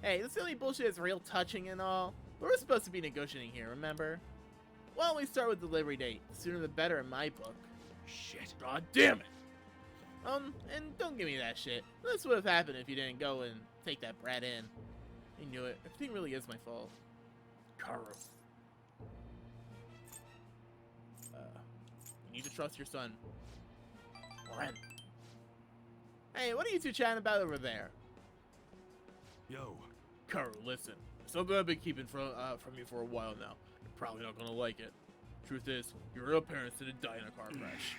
Hey, this silly bullshit is real touching and all. But we're supposed to be negotiating here, remember? Why don't we start with delivery date? The sooner the better in my book. shit. God damn it! And don't give me that shit. This would have happened if you didn't go and take that brat in. I knew it. Everything really is my fault. Karu. You need to trust your son. Ren. Hey, what are you two chatting about over there? Yo, Karu, listen. Something I've been keeping from you for a while now. You're probably not gonna like it. Truth is, your real parents didn't die in a car crash.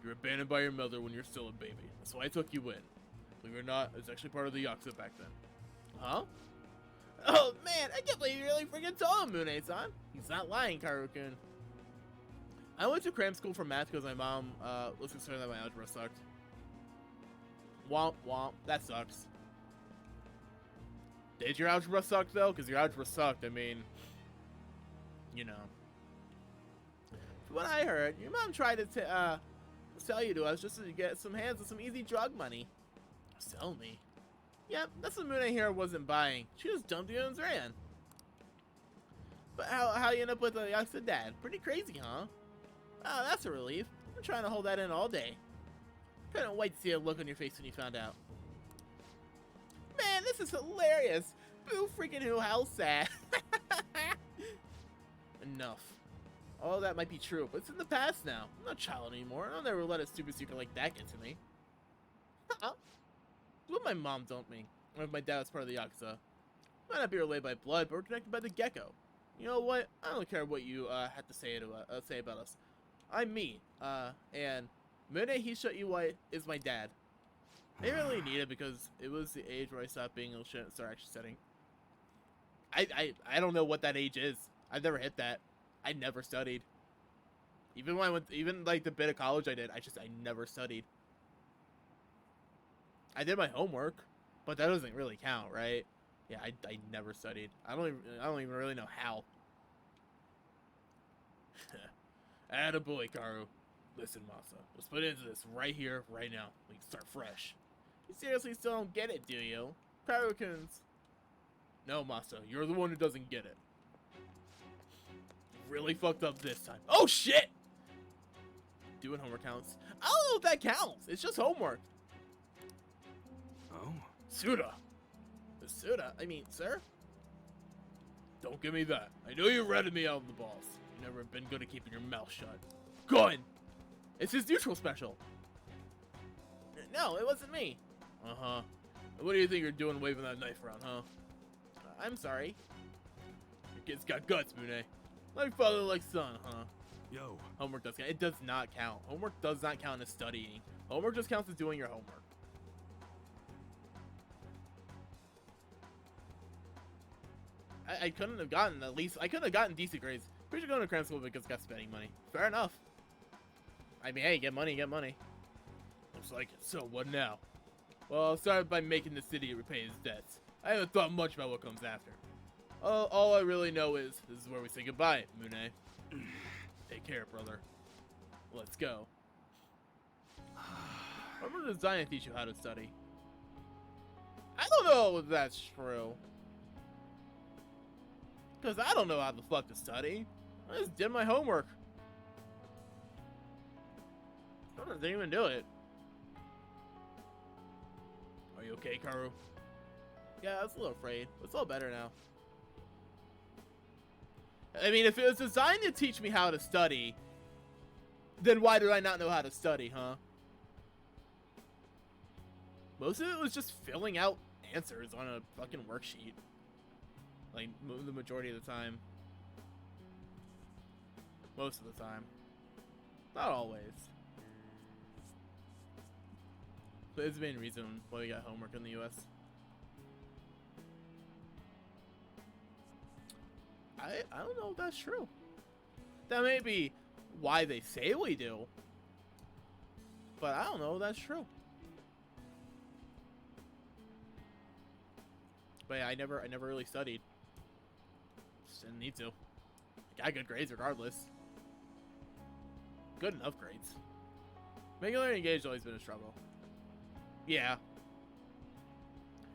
You were abandoned by your mother when you're still a baby. That's why I took you in. Believe it or not, it's actually part of the Yakuza back then. Huh? Oh man, I can't believe you really freaking told him, Mune-san. He's not lying, Karu-kun. I went to cram school for math because my mom was concerned that my algebra sucked. Womp womp, that sucks. Did your algebra suck though? Because your algebra sucked, I mean, you know. From what I heard, your mom tried to sell you to us just to get some hands on some easy drug money. Sell me? Yep, that's what Mune here wasn't buying. She just dumped you and ran. But how you end up with a Yakuza dad? Pretty crazy, huh? Oh, that's a relief. I'm trying to hold that in all day. Couldn't wait to see a look on your face when you found out. Man, this is hilarious. Boo freaking who, how sad. Enough. All that might be true, but it's in the past now. I'm not a child anymore. I'll never let a stupid secret like that get to me. What my mom told me. Or if my dad was part of the Yakuza. Might not be related by blood, but we're connected by the gecko. You know what? I don't care what you had to say about us. I'm me. And Mune Hisha Iwai is my dad. I didn't really need it because it was the age where I stopped being able to start actually studying. I don't know what that age is. I've never hit that. I never studied. Even when I went, even like the bit of college I did, I never studied. I did my homework, but that doesn't really count, right? Yeah, I never studied. I don't even really know how. Attaboy, Karu. Listen, Masa, let's put into this right here, right now. We can start fresh. You seriously still don't get it, do you? Karukins. No, Masa, you're the one who doesn't get it. Really fucked up this time. Oh, shit! Doing homework counts. I don't know if that counts. It's just homework. Oh? Suda. The Suda? I mean, sir? Don't give me that. I know you ratted me out of the boss. You've never been good at keeping your mouth shut. Good! It's his neutral special. No, it wasn't me. Uh-huh. What do you think you're doing waving that knife around, huh? I'm sorry. Your kid's got guts, Mune. Like father, like son, huh? Yo. Homework does count. It does not count. Homework does not count as studying. Homework just counts as doing your homework. I couldn't have gotten at least. I couldn't have gotten decent grades. Pretty sure going to cram school because I got spending money. Fair enough. I mean, hey, get money, get money. Looks like it. So what now? Well, I'll start by making the city repay his debts. I haven't thought much about what comes after. All I really know is this is where we say goodbye, Mune. Take care, brother. Let's go. I'm gonna design and teach you how to study. I don't know if that's true. Because I don't know how the fuck to study. I just did my homework. I didn't even do it. Are you okay, Karu? Yeah, I was a little afraid, but it's all better now. I mean, if it was designed to teach me how to study, then why did I not know how to study, huh? Most of it was just filling out answers on a fucking worksheet. Like, the majority of the time. Most of the time. Not always. But it's the main reason why we got homework in the US. I don't know if that's true. That may be why they say we do. But I don't know if that's true. But yeah, I never really studied. Just didn't need to. I got good grades regardless. Good enough grades. Making learning engaged has always been a struggle. Yeah.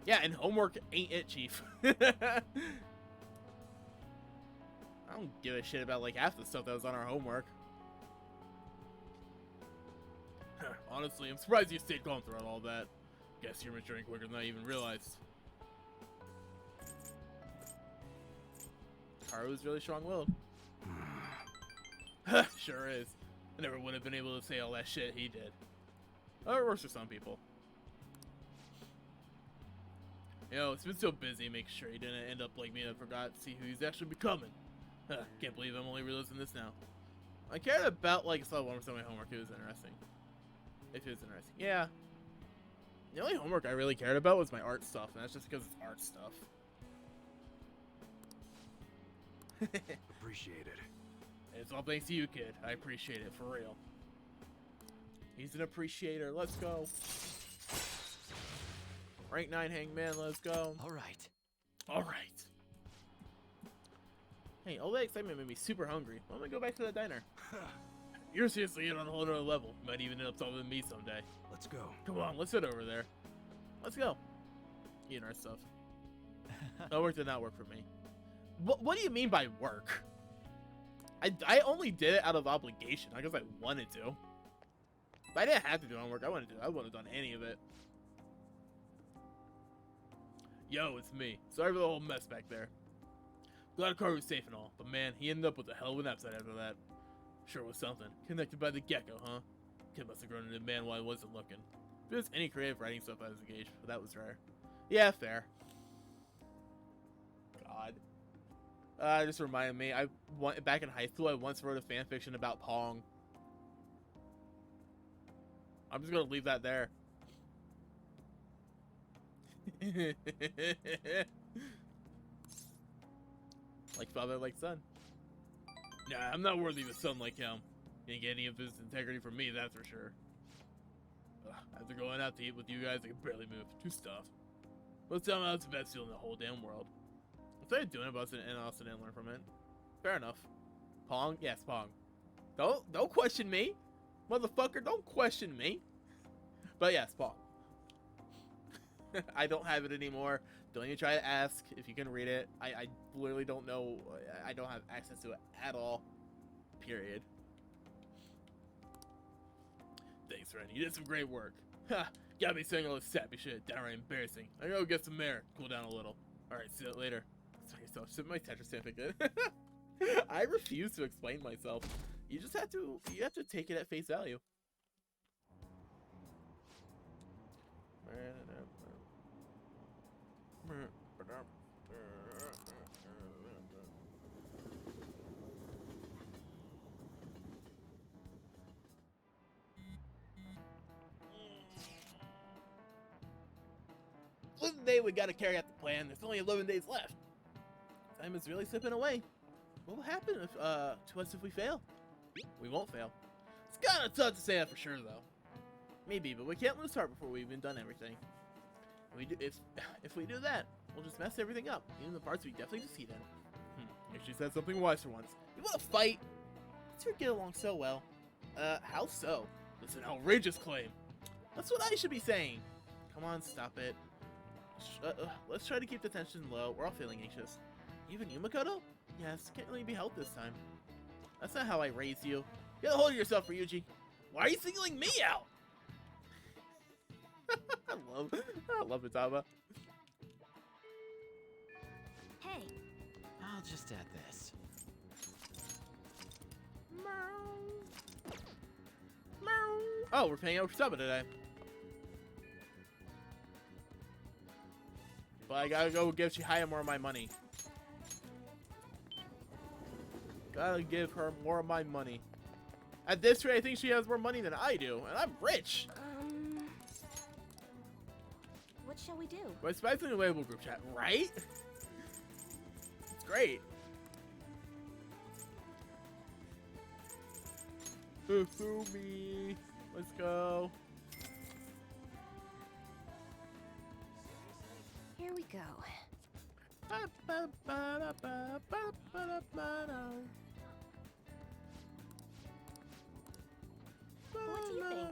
Yeah, and homework ain't it, Chief. I don't give a shit about like half the stuff that was on our homework. Honestly, I'm surprised you stayed calm throughout all that. Guess you're maturing quicker than I even realized. Karu's really strong-willed. Sure is. I never would have been able to say all that shit he did. Oh, it works for some people. Yo, it's been so busy making sure he didn't end up like me and I forgot to see who he's actually becoming. Can't believe I'm only realizing this now. I cared about like I saw 1% of my homework. It was interesting. If it was interesting. Yeah. The only homework I really cared about was my art stuff, and that's just because it's art stuff. Appreciate it. It's all thanks to you, kid. I appreciate it, for real. He's an appreciator. Let's go. Rank 9 hangman, let's go. Alright. Alright. Hey, all that excitement made me super hungry. Why don't we go back to that diner? You're seriously in on a whole other level. You might even end up talking to me someday. Let's go. Come on, let's head over there. Let's go. Eating our stuff. Homework did not work for me. What do you mean by work? I only did it out of obligation. I guess I wanted to. If I didn't have to do homework, I wouldn't have done any of it. Yo, it's me. Sorry for the whole mess back there. Glad Karu was safe and all, but man, he ended up with a hell of an episode after that. Sure was something. Connected by the gecko, huh? Kid must have grown into a man while I wasn't looking. Just any creative writing stuff I was engaged, but that was rare. Yeah, fair. God. Just reminded me, back in high school, I once wrote a fan fiction about Pong. I'm just gonna leave that there. Like father, like son. Nah, I'm not worthy of a son like him. Didn't get any of his integrity from me, that's for sure. After going out to eat with you guys, I can barely move. Too stuffed. Let's tell him I was the best deal in the whole damn world. I started doing it, but I also didn't learn from it. Fair enough. Pong? Yes, Pong. Don't question me. Motherfucker, don't question me. But yes, Pong. I don't have it anymore. Don't even try to ask if you can read it. I literally don't know. I don't have access to it at all. Period. Thanks, Ren. You did some great work. Ha! Got me saying all this sappy shit. Downright embarrassing. I gotta go get some air. Cool down a little. Alright, see you later. Sorry, yourself. Sip my Tetris certificate. I refuse to explain myself. You just have to. You have to take it at face value. One day we gotta carry out the plan. There's only 11 days left. Time is really slipping away. What will happen if, to us if we fail? We won't fail. It's kind of tough to say that for sure, though. Maybe, but we can't lose heart before we've even done everything. If we do that, we'll just mess everything up, even the parts we definitely succeed in. Actually said something wise for once. You want to fight? Let's get along so well. How so? It's an outrageous claim. That's what I should be saying. Come on, stop it. Let's try to keep the tension low. We're all feeling anxious. Even you, Makoto? Yes, can't really be helped this time. That's not how I raised you. Get a hold of yourself, Ryuji. Why are you singling me out? I love Itama. Hey. I'll just add this. Oh, we're paying out for Saba today. But I gotta go give Chihaya more of my money. Gotta give her more of my money. At this rate, I think she has more money than I do, and I'm rich. What shall we do? But especially in the label group chat, right? It's great. Fumi, let's go. Here we go. What do you think?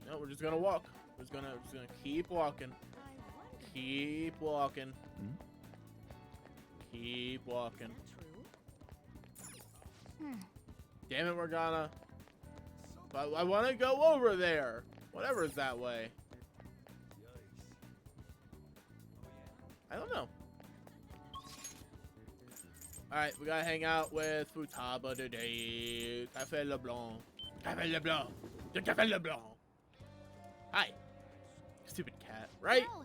No, we're just gonna walk. We're just gonna keep walking. Keep walking. Keep walking. Damn it, Morgana. But I want to go over there. Whatever is that way. I don't know. Alright, we gotta hang out with Futaba today. Café Leblanc. Café Leblanc. The Café Leblanc. Hi. Stupid cat, right? No.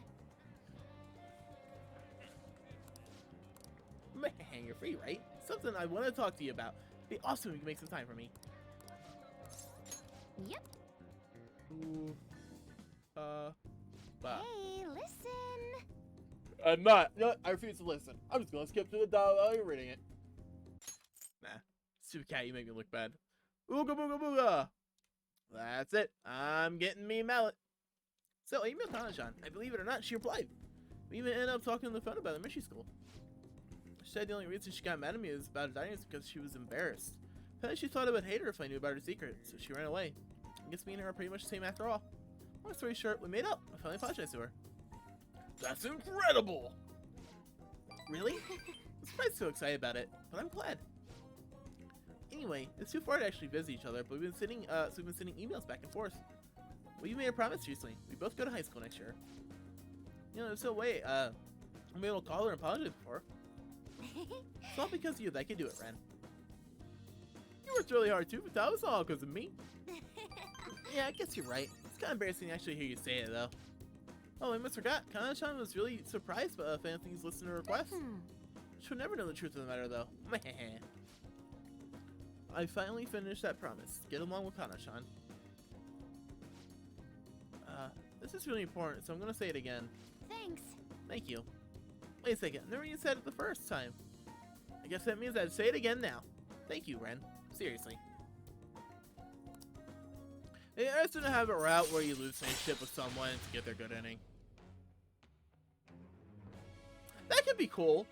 You're free, right? Something I want to talk to you about. It'd be awesome if you could make some time for me. Yep. Ooh. Hey, listen. I'm not. No, I refuse to listen. I'm just gonna skip to the dialogue while you're reading it. Nah. Stupid cat, you make me look bad. Ooga booga booga. That's it. I'm getting me mallet. So, I emailed Kana-chan. I believe it or not, she replied. We even ended up talking on the phone about elementary school. She said the only reason she got mad at me was about dying is because she was embarrassed. Apparently she thought I would hate her if I knew about her secret, so she ran away. I guess me and her are pretty much the same after all. Long story short, we made up. I finally apologized to her. That's incredible! Really? I'm surprised so excited about it, but I'm glad. Anyway, it's too far to actually visit each other, but we've been sending emails back and forth. We made a promise recently. We both go to high school next year. You know, so wait, I'm able to call her and apologize before. It's not because of you that I can do it, Ren. You worked really hard too, but that was all because of me. Yeah, I guess you're right. It's kind of embarrassing to actually hear you say it, though. Oh, I almost forgot. Kana-chan was really surprised by Fancy's listener request. She'll never know the truth of the matter, though. I finally finished that promise. Get along with Kana-chan. This is really important, so I'm gonna say it again. Thanks. Thank you. Wait a second. Never even said it the first time. I guess that means I'd say it again now. Thank you, Ren. Seriously. It's interesting to have a route where you lose friendship with someone to get their good ending. That could be cool.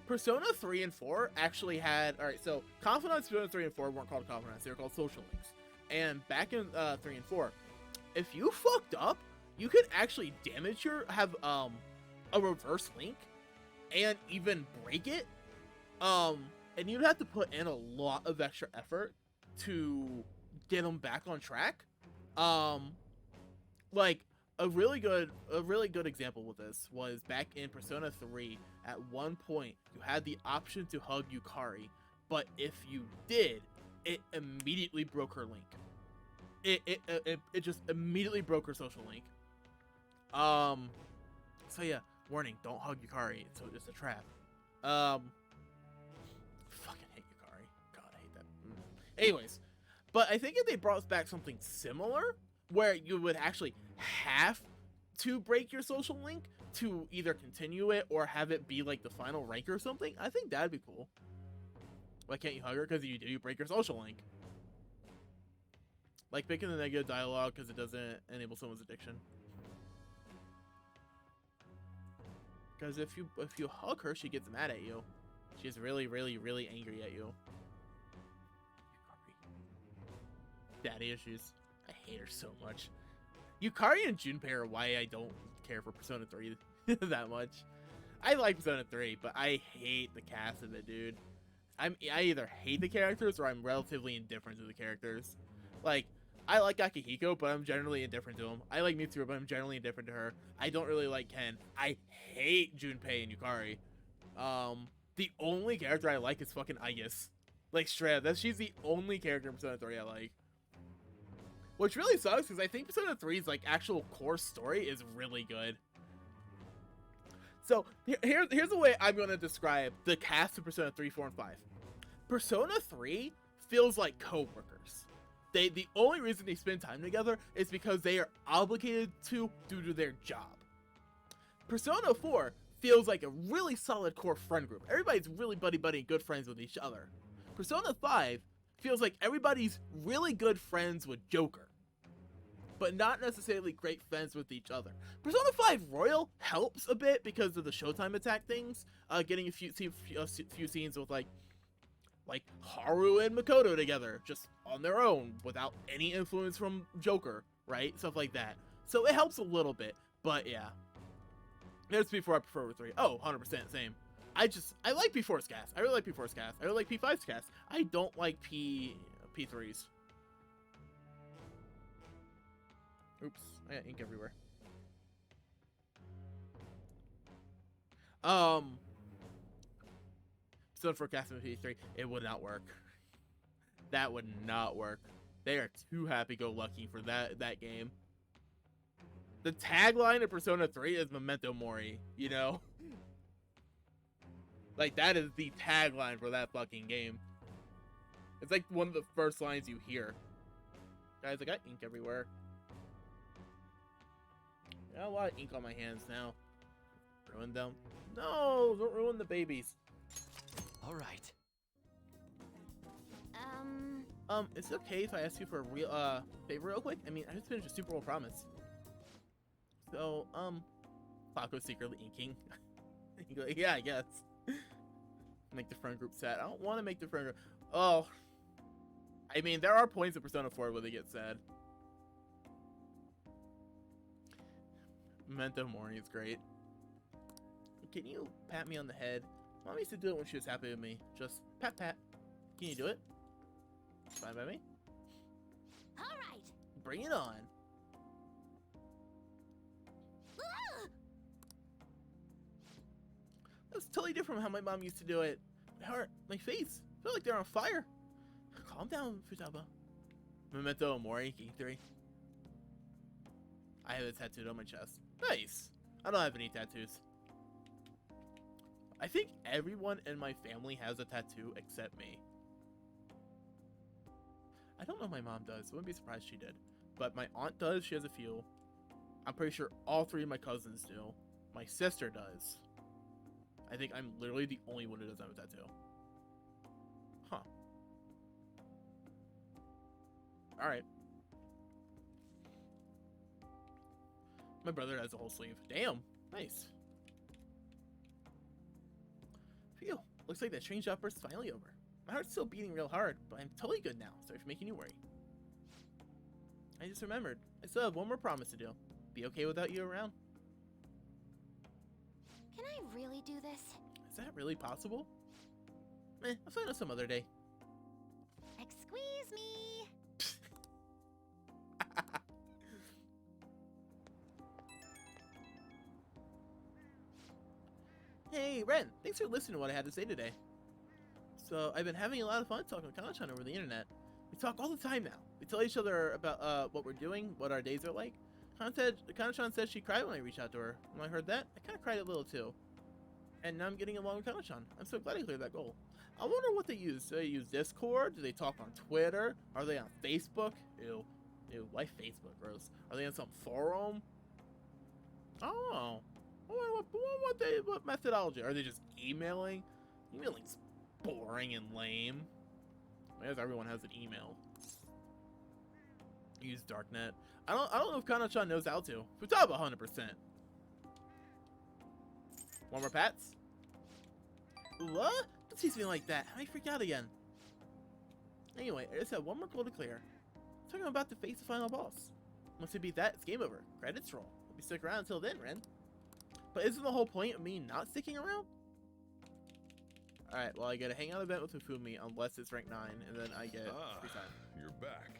Persona 3 and 4 actually had... Alright, so Confidants Persona 3 and 4 weren't called Confidants, they were called Social Links. And back in 3 and 4, if you fucked up, you could actually damage have a reverse link and even break it. And you'd have to put in a lot of extra effort to get them back on track. Like a really good example with this was back in Persona 3. At one point, you had the option to hug Yukari, but if you did, it immediately broke her link. It just immediately broke her social link. So yeah, warning, don't hug Yukari, so it's a trap. Fucking hate Yukari. God, I hate that. Anyways, but I think if they brought back something similar, where you would actually have to break your social link to either continue it or have it be like the final rank or something, I think that'd be cool. Why can't you hug her? Because if you do, you break your social link. Like picking the negative dialogue because it doesn't enable someone's addiction. Because if you hug her, she gets mad at you. She's really, really, really angry at you. Daddy issues. I hate her so much. Yukari and Junpei are why I don't care for Persona 3 that much. I like Persona 3, but I hate the cast of it, dude. I either hate the characters or I'm relatively indifferent to the characters. Like, I like Akihiko, but I'm generally indifferent to him. I like Mitsuru, but I'm generally indifferent to her. I don't really like Ken. I hate Junpei and Yukari. The only character I like is fucking Aegis. Like, straight up. She's the only character in Persona 3 I like. Which really sucks, because I think Persona 3's, like, actual core story is really good. So, here's the way I'm going to describe the cast of Persona 3, 4, and 5. Persona 3 feels like co-workers. The only reason they spend time together is because they are obligated to due to their job. Persona 4 feels like a really solid core friend group. Everybody's really buddy-buddy and good friends with each other. Persona 5 feels like everybody's really good friends with Joker, but not necessarily great friends with each other. Persona 5 Royal helps a bit because of the Showtime attack things, getting a few scenes with like Haru and Makoto together, just on their own, without any influence from Joker, right? Stuff like that. So it helps a little bit, but yeah. That's before I prefer 3. Oh, 100% same. I like P4's cast. I really like P4's cast. I really like P5's cast. I don't like P3's. Oops, I got ink everywhere. So for casting P3, it would not work. That would not work. They are too happy-go-lucky for that game. The tagline of Persona 3 is Memento Mori, you know? Like, that is the tagline for that fucking game. It's like one of the first lines you hear. Guys, I got ink everywhere. I got a lot of ink on my hands now. Ruin them. No, don't ruin the babies. All right. Is it okay if I ask you for a real, favor real quick? I mean, I just finished a Super Bowl promise. So, Paco's secretly inking. Like, yeah, I guess. Make the friend group sad. I don't want to make the friend group. Oh. I mean, there are points in Persona 4 where they get sad. Memento Mori is great. Can you pat me on the head? Mom used to do it when she was happy with me. Just pat pat. Can you do it? Fine by me. All right. Bring it on. That's totally different from how my mom used to do it. My heart, my face, feel like they're on fire. Calm down, Futaba. Memento Mori, King 3. I have it tattooed on my chest. Nice. I don't have any tattoos. I think everyone in my family has a tattoo except me. I don't know if my mom does. I wouldn't be surprised she did. But my aunt does. She has a few. I'm pretty sure all 3 of my cousins do. My sister does. I think I'm literally the only one who doesn't have a tattoo. Huh. Alright. My brother has a whole sleeve. Damn. Nice. Phew. Looks like that strange outburst is finally over. My heart's still beating real hard, but I'm totally good now. Sorry for making you worry. I just remembered. I still have one more promise to do. Be okay without you around. Can I really do this? Is that really possible? I'll find out some other day. Excuse me. Hey, Ren. Thanks for listening to what I had to say today. So, I've been having a lot of fun talking with Kana-chan over the internet. We talk all the time now. We tell each other about what we're doing, what our days are like. Kana-chan said she cried when I reached out to her. When I heard that, I kind of cried a little too. And now I'm getting along with Kana-chan. I'm so glad I cleared that goal. I wonder what they use. Do they use Discord? Do they talk on Twitter? Are they on Facebook? Ew. Ew, why Facebook? Gross. Are they on some forum? Oh. What methodology? Are they just emailing? Emailing's boring and lame. I guess everyone has an email. Use Darknet. I don't know if Kana-chan knows how to. Futaba 100%. Want more pats? What? Don't tease me like that. I might freak out again. Anyway, I just have one more goal to clear. I'm about to face the final boss. Once we beat that, it's game over. Credits roll. We'll be stuck around until then, Ren. But isn't the whole point of me not sticking around? Alright, well, I get a hangout event with Fufumi unless it's rank 9, and then I get free time. You're back.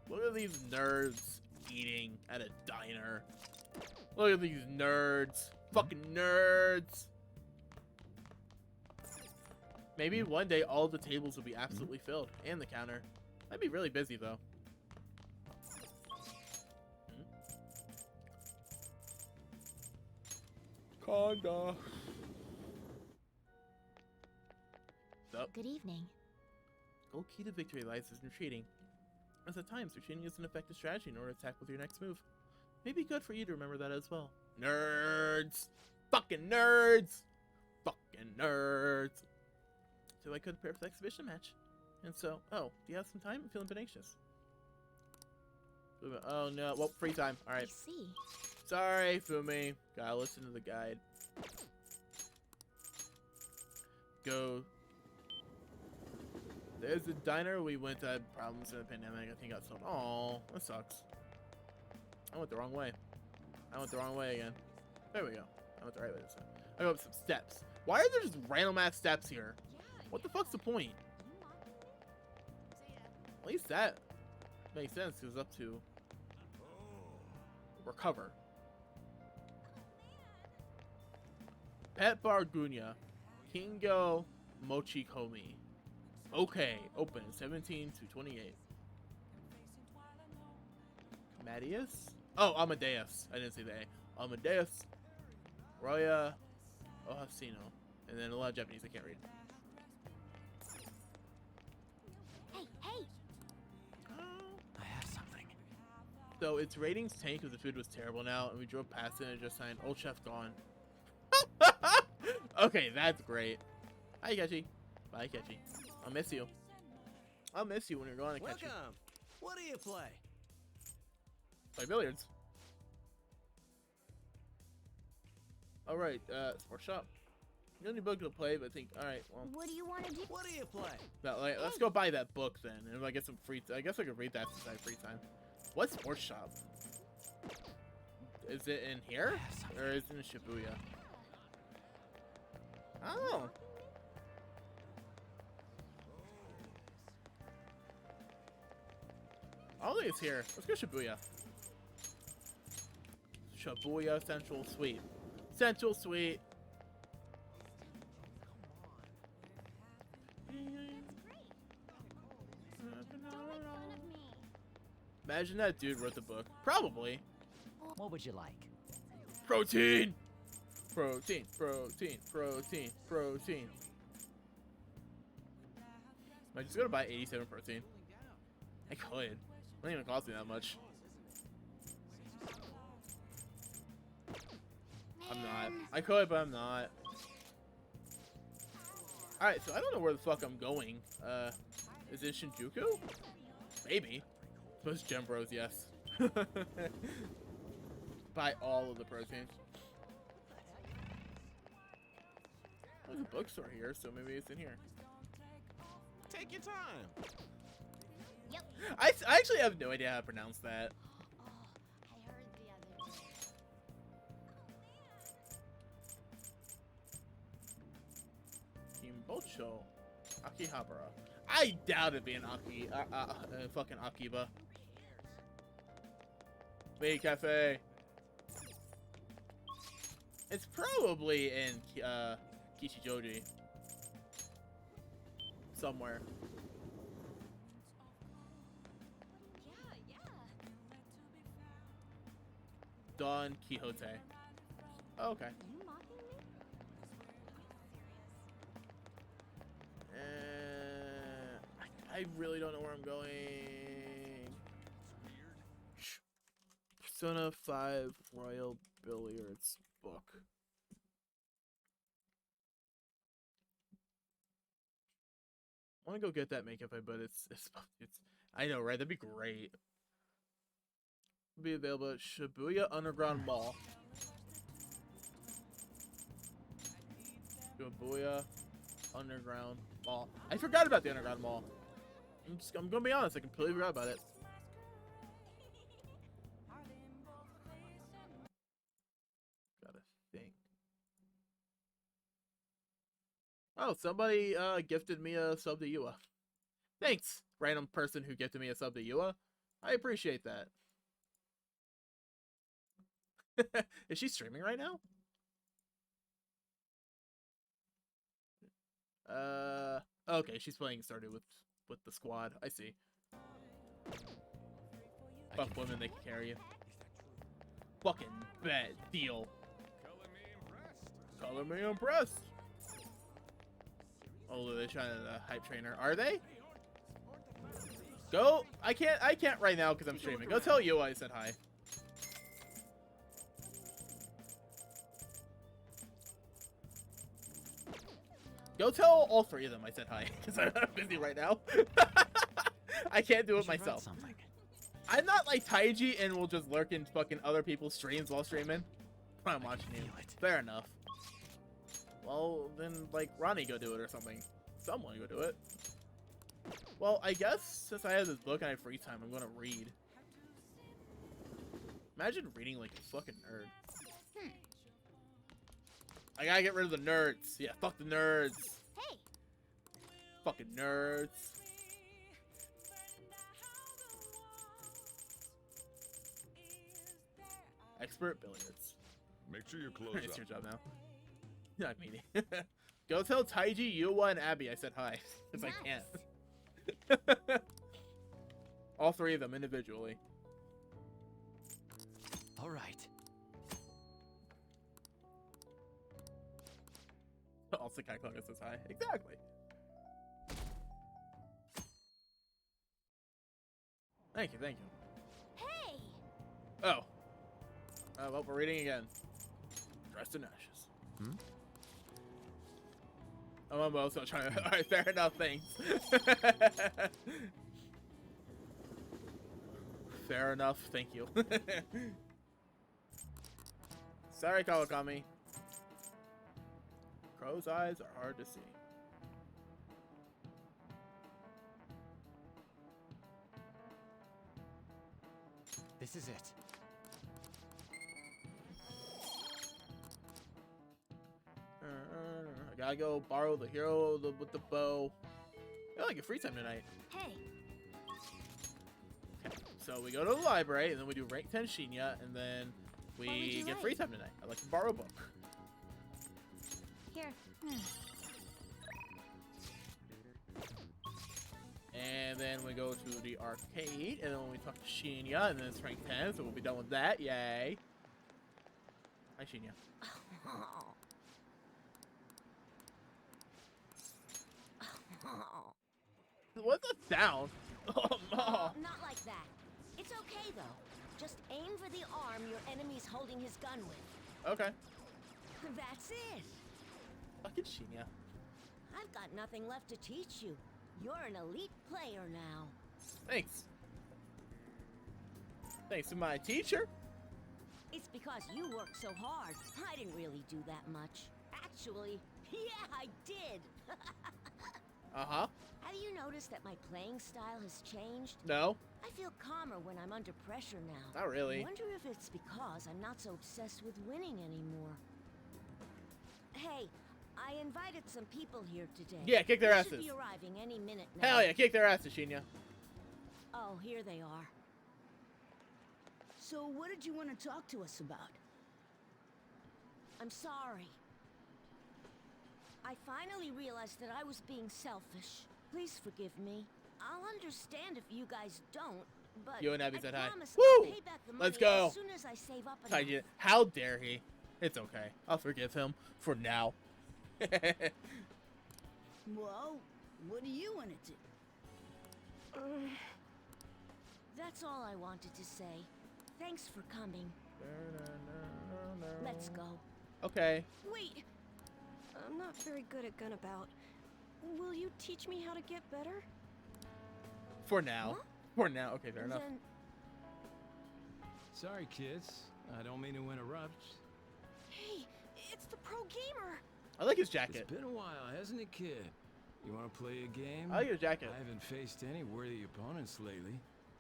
Look at these nerds eating at a diner. Look at these nerds. Fucking nerds. Maybe one day all the tables will be absolutely filled, and the counter. I'd be really busy, though. Conda. Sup? Good evening. Gold key to victory lies in retreating. As at times, retreating is an effective strategy in order to attack with your next move. Maybe good for you to remember that as well. Nerds! Fucking nerds! Fucking nerds! So I could prepare for the exhibition match. And so, oh, do you have some time? I'm feeling a bit anxious. Oh no, well, free time. Alright. I see. Sorry, Fumi. Gotta listen to the guide. Go. There's a diner we went to, had problems in the pandemic. I think I got sold. Oh, that sucks. I went the wrong way. I went the wrong way again. There we go. I went the right way this time. I go up some steps. Why are there just random ass steps here? What the fuck's the point? At least that makes sense because it's up to recover. Pet Bar Gunya. Kingo Mochi Komi. Okay, open 17 to 28. Amadeus? Oh, Amadeus. I didn't see the A. Amadeus. Roya Ohasino. And then a lot of Japanese I can't read. Hey, hey! I have something. So its ratings tanked because the food was terrible now, and we drove past it and it just signed, "Old chef gone." Okay, that's great. Hi, Kechi. Bye, Kechi. I'll miss you. I'll miss you when you're gone, Kechi. Welcome. What do you play? Play billiards. Alright, sports shop. The only book to play, but I think, alright, well. What do you want to do? What do you play? Let's go buy that book then, and if I get some free I guess I could read that since I have free time. What sports shop? Is it in here? Or is it in Shibuya? Oh. I don't think it's here. Let's go Shibuya. Shibuya Central Suite. Central Suite. Imagine that dude wrote the book. Probably. What would you like? Protein! Protein, protein, protein, protein. Am I just gonna buy 87 protein? I could. It doesn't even cost me that much. I'm not. I could, but I'm not. Alright, so I don't know where the fuck I'm going. Is it Shinjuku? Maybe. Most Gem Bros, yes. Buy all of the proteins. There's a bookstore here, so maybe it's in here. Take your time. Yep. I actually have no idea how to pronounce that. Oh, I heard the other day. Kimbocho. Akihabara. I doubt it'd be an fucking Akiba. Wait, cafe. It's probably in Kichijoji. Somewhere. Yeah. Don Quixote. Oh, okay. You mocking me? I really don't know where I'm going. Persona 5 Royal Billiards book. I want to go get that makeup, but it's I know, right? That'd be great. It'll be available at Shibuya Underground Mall. Shibuya Underground Mall. I forgot about the Underground Mall. I'm gonna be honest, I completely forgot about it. Gotta think. Oh, somebody gifted me a sub to Yua. Thanks, random person who gifted me a sub to Yua. I appreciate that. Is she streaming right now? Okay, she's playing Stardew with the squad. I see. Fuck women, they can carry you. Fucking bad deal. Color me impressed. Oh, they're trying to hype trainer. Are they? Go. I can't right now because I'm streaming. Go tell you I said hi. Go tell all three of them I said hi because I'm busy right now. I can't do it myself. I'm not like Taiji and will just lurk in fucking other people's streams while streaming. I'm watching you. Fair enough. Well, then, like, Ronnie go do it or something. Someone go do it. Well, I guess since I have this book and I have free time, I'm gonna read. Imagine reading like a fucking nerd. I gotta get rid of the nerds. Yeah, fuck the nerds. Hey. Fucking nerds. Expert billiards. Make sure you close It's up. your job now. Not meaning. Go tell Taiji, Yuwa, and Abby I said hi. Because I can't. All three of them individually. All right. Also, Kai Klugga says hi. Exactly. Thank you, thank you. Hey. Oh. Well, we're reading again. Dressed in ashes. Hmm? Oh, I'm also trying to. Alright, fair enough, thanks. Fair enough, thank you. Sorry, Kawakami. Crow's eyes are hard to see. This is it. I gotta go borrow the hero with the bow. I like your free time tonight. Hey. Okay, so we go to the library, and then we do rank 10 Shinya, and then What would we you get like? free time tonight. I like to borrow a book. Here. And And then we go to the arcade, and then we talk to Shinya, and then it's rank 10, so we'll be done with that. Yay. Hi, Shinya. What's the sound? Oh, no. Not like that. It's okay, though. Just aim for the arm your enemy's holding his gun with. Okay. That's it. Fucking Shinya. I've got nothing left to teach you. You're an elite player now. Thanks. Thanks to my teacher. It's because you worked so hard. I didn't really do that much. Actually, yeah, I did. Uh-huh. Have you noticed that my playing style has changed? No. I feel calmer when I'm under pressure now. Not really. I wonder if it's because I'm not so obsessed with winning anymore. Hey, I invited some people here today. Yeah, kick their They asses. should be arriving any minute now. Hell yeah, kick their asses, Shinya. Oh, here they are. So what did you want to talk to us about? I'm sorry. I finally realized that I was being selfish. Please forgive me. I'll understand if you guys don't, but You and Abby I said hi. promise Woo! I'll pay back the money Let's go. as soon as I save up enough. Tidy. How dare he? It's okay. I'll forgive him for now. Well, what do you want to do? That's all I wanted to say. Thanks for coming. Let's go. Okay. Wait! I'm not very good at Gunabout. Will you teach me how to get better? For now. Huh? For now. Okay, fair enough. Then Sorry, kids. I don't mean to interrupt. Hey, it's the pro gamer! I like his It's jacket. been a while, hasn't it, kid? You want to play a game? I like his jacket. I haven't faced any worthy opponents lately.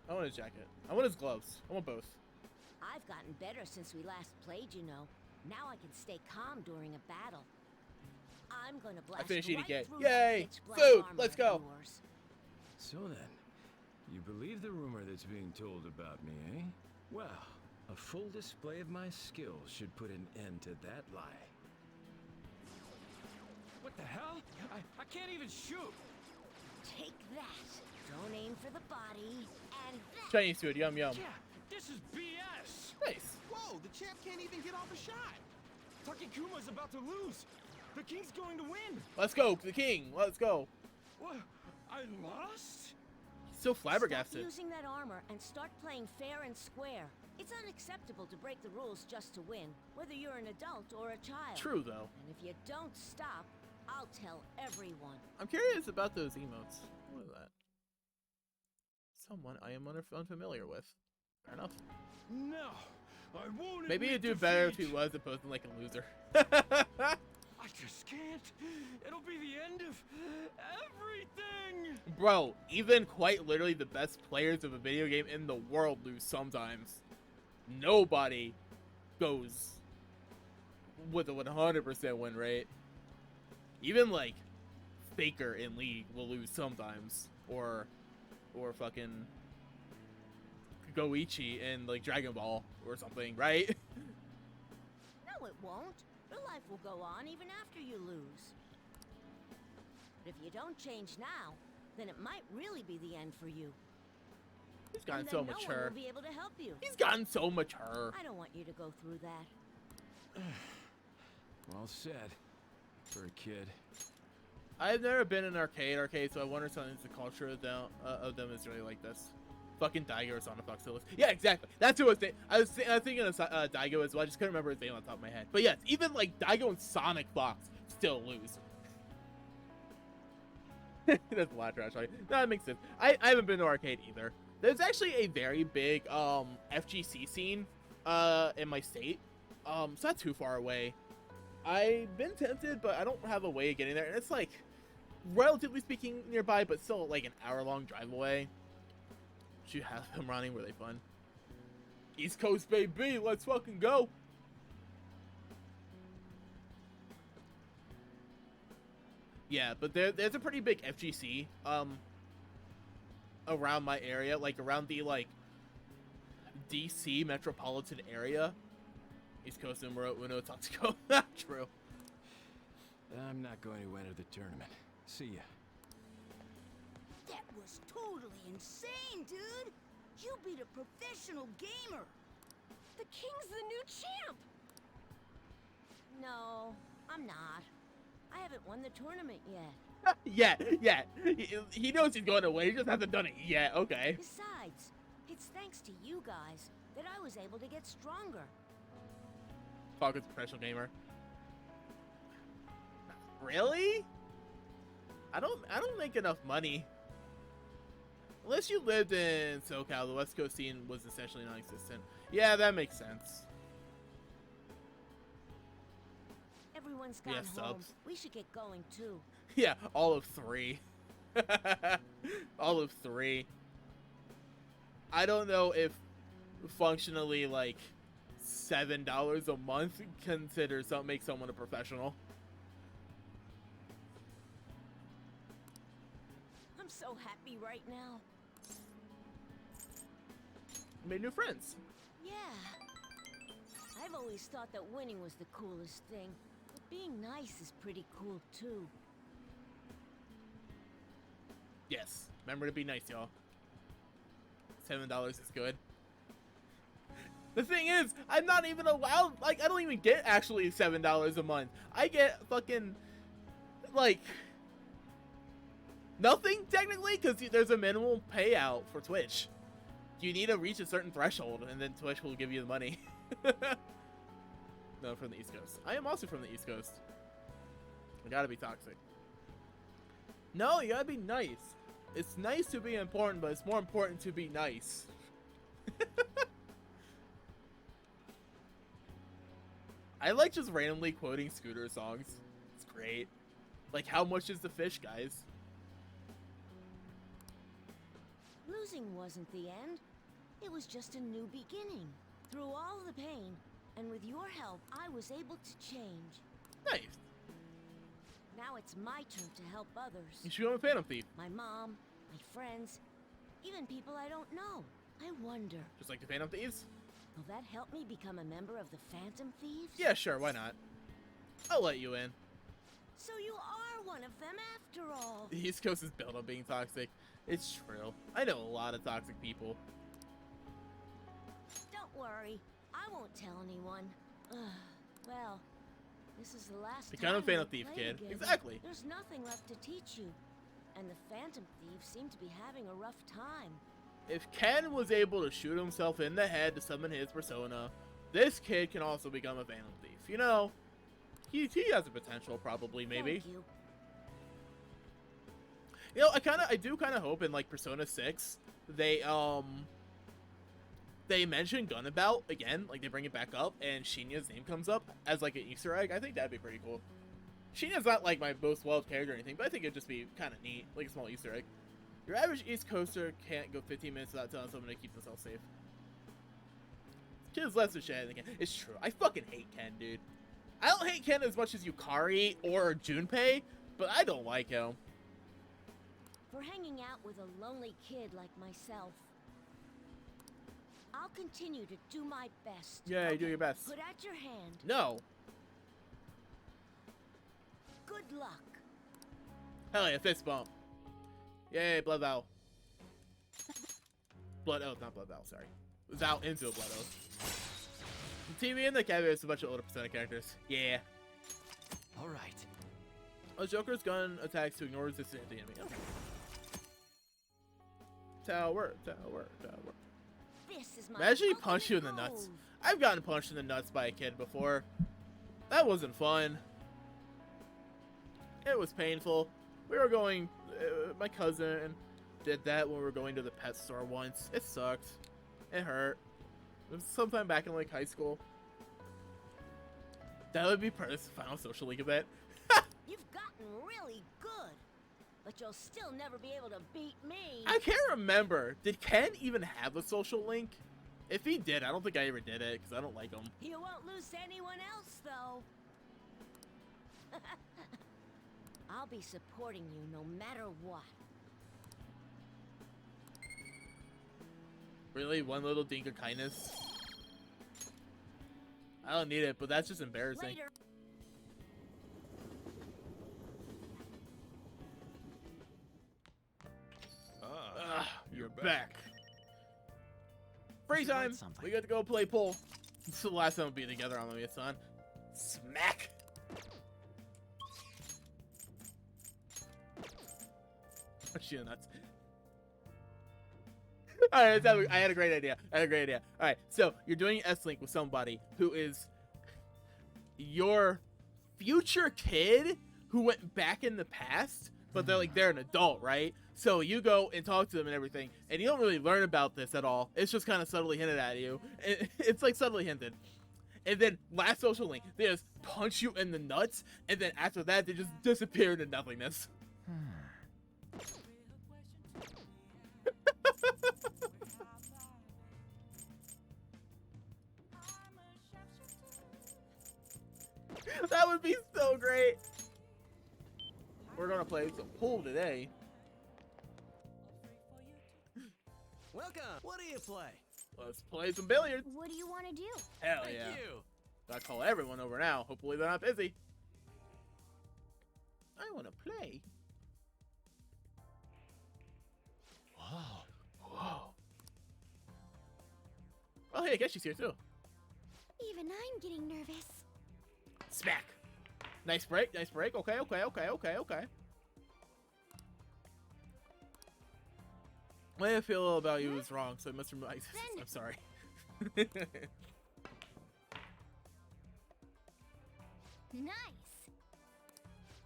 I want his jacket. I want his gloves. I want both. I've gotten better since we last played, you know. Now I can stay calm during a battle. I'm gonna blast finished right EDK. through Yay! that pitch black Food! armor Let's of go! yours. So then, you believe the rumor that's being told about me, eh? Well, a full display of my skills should put an end to that lie. What the hell? I can't even shoot! Take that. Don't aim for the body. And that. Chinese food. Yum yum. Yeah, this is BS! Nice. Whoa, the champ can't even get off a shot. Takekuma's about to lose! The king's going to win! Let's go, the king. Let's go. What? I lost? He's so Stop flabbergasted. using that armor and start playing fair and square. It's unacceptable to break the rules just to win, whether you're an adult or a child. True though. And if you don't stop, I'll tell everyone. I'm curious about those emotes. What is that? Someone I am unfamiliar with. Fair enough. No! I won't Maybe admit it'd do better if he defeat. was opposed to like a loser. I just can't. It'll be the end of everything. Bro, even quite literally the best players of a video game in the world lose sometimes. Nobody goes with a 100% win rate. Even like Faker in League will lose sometimes, or fucking Goichi in like Dragon Ball or something, right? No, it won't. Your life will go on even after you lose. But if you don't change now, then it might really be the end for you. He's gotten And so then no one mature. will be able to help you. He's gotten so mature. I don't want you to go through that. Well said. For a kid. I've never been in arcade, so I wonder something's the culture of them is really like this. Fucking Daigo or Sonic Fox Phyllis. Yeah, exactly. That's who I was thinking. I was thinking of Daigo as well. I just couldn't remember his name on top of my head. But yes, even like Daigo and Sonic Fox still lose. That's a lot of trash. Right? No, that makes sense. I haven't been to arcade either. There's actually a very big FGC scene in my state. It's not too far away. I've been tempted, but I don't have a way of getting there. And it's like, relatively speaking, nearby, but still like an hour-long drive away. Should you have them running? Were they fun? East Coast, baby! Let's fucking go! Yeah, but there's a pretty big FGC around my area, like around the like DC metropolitan area. East Coast numero uno Tatsuko. True. I'm not going to enter the tournament. See ya. There, was totally insane, dude. You beat a professional gamer. The king's the new champ! No, I'm not. I haven't won the tournament yet. Yeah. He knows he's going to win. He just hasn't done it yet. Okay. Besides, it's thanks to you guys that I was able to get stronger. Falcon's a professional gamer. Really? I don't make enough money. Unless you lived in SoCal, the West Coast scene was essentially non-existent. Yeah, that makes sense. Everyone's gone Yeah, home. subs. We should get going too. Yeah, all of 3. All of 3. I don't know if functionally like $7 a month make someone a professional. I'm so happy right now. Made new friends. Yeah. I've always thought that winning was the coolest thing. But being nice is pretty cool too. Yes. Remember to be nice, y'all. $7 is good. The thing is, I'm not even allowed, like, I don't even get actually $7 a month. I get fucking, like, nothing, technically, because there's a minimal payout for Twitch. You need to reach a certain threshold, and then Twitch will give you the money. No, from the East Coast. I am also from the East Coast. I gotta be toxic. No, you gotta be nice. It's nice to be important, but it's more important to be nice. I like just randomly quoting Scooter songs. It's great. Like, how much is the fish, guys? Losing wasn't the end. It was just a new beginning. Through all the pain, and with your help, I was able to change. Nice. Now it's my turn to help others. You should become a Phantom Thief. My mom, my friends, even people I don't know. I wonder, Just like the Phantom Thieves? will that help me become a member of the Phantom Thieves? Yeah, sure, why not? I'll let you in. So you are one of them after all. The East Coast is built on being toxic. It's true. I know a lot of toxic people. Don't worry, I won't tell anyone. Well, this is the last Become a time Phantom we Thief, play kid. together. Exactly. There's nothing left to teach you. And the Phantom Thieves seem to be having a rough time. If Ken was able to shoot himself in the head to summon his persona, this kid can also become a Phantom Thief. You know, he has the potential, probably, maybe. Thank you. You know, I do kind of hope in, like, Persona 6, they mention Gunabout again, like, they bring it back up, and Shinya's name comes up as, like, an Easter egg. I think that'd be pretty cool. Shinya's not, like, my most loved character or anything, but I think it'd just be kind of neat, like a small Easter egg. Your average East Coaster can't go 15 minutes without telling someone to keep themselves safe. Kid's less of shit than Ken. It's true. I fucking hate Ken, dude. I don't hate Ken as much as Yukari or Junpei, but I don't like him. For hanging out with a lonely kid like myself. I'll continue to do my best. Yeah, you do your best. Put out your hand. No. Good luck. Hell yeah, fist bump. Yay, Blood Vow. Blood Oath, not Blood Vow, sorry. Vow into a Blood Oath. The TV and the cabinet is a bunch of older Persona characters. Yeah. Alright. A Joker's gun attacks to ignore resistance to the enemy. Okay. Tower. This is my Imagine he punched you in the ultimate nuts. move. I've gotten punched in the nuts by a kid before. That wasn't fun. It was painful. We were going, my cousin did that when we were going to the pet store once. It sucked. It hurt. It was sometime back in like high school. That would be part of the final social league event. You've gotten really good, but you'll still never be able to beat me. I can't remember. Did Ken even have a social link? If he did, I don't think I ever did it because I don't like him. You won't lose to anyone else, though. I'll be supporting you no matter what. Really? One little dink of kindness? I don't need it, but that's just embarrassing. Later. back. Free time. We get to go play pool. This is the last time we'll be together on the son. Smack. She nuts. Alright, I had a great idea. Alright, so you're doing S-Link with somebody who is your future kid who went back in the past, but they're an adult, right? So you go and talk to them and everything, and you don't really learn about this at all. It's just kind of subtly hinted at you. It's like subtly hinted. And then last social link, they just punch you in the nuts, and then after that, they just disappear into nothingness. That would be so great. We're gonna play some pool today. Welcome. What do you play? Let's play some billiards. What do you want to do? Hell Thank yeah. you. Gotta call everyone over now. Hopefully they're not busy. I wanna play. Whoa. Oh, hey, I guess she's here too. Even I'm getting nervous. Smack. Nice break. Okay. The way I feel about you is wrong, so I must remove. I'm sorry. Nice.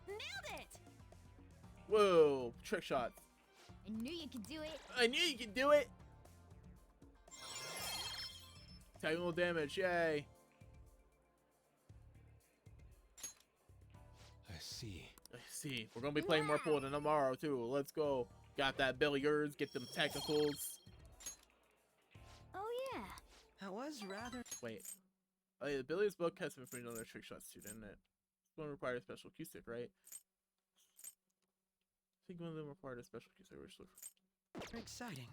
Nailed it. Whoa, trick shots. I knew you could do it. Taking a little damage, yay. I see. We're gonna be playing more pool tomorrow too. Let's go. Got that billiards, get them technicals. Oh yeah. That was rather... Wait. Oh, yeah, the billiards book has been for another trick shots too, didn't it? It's going to require a special cue stick, right? I think one of them required a special cue stick. exciting.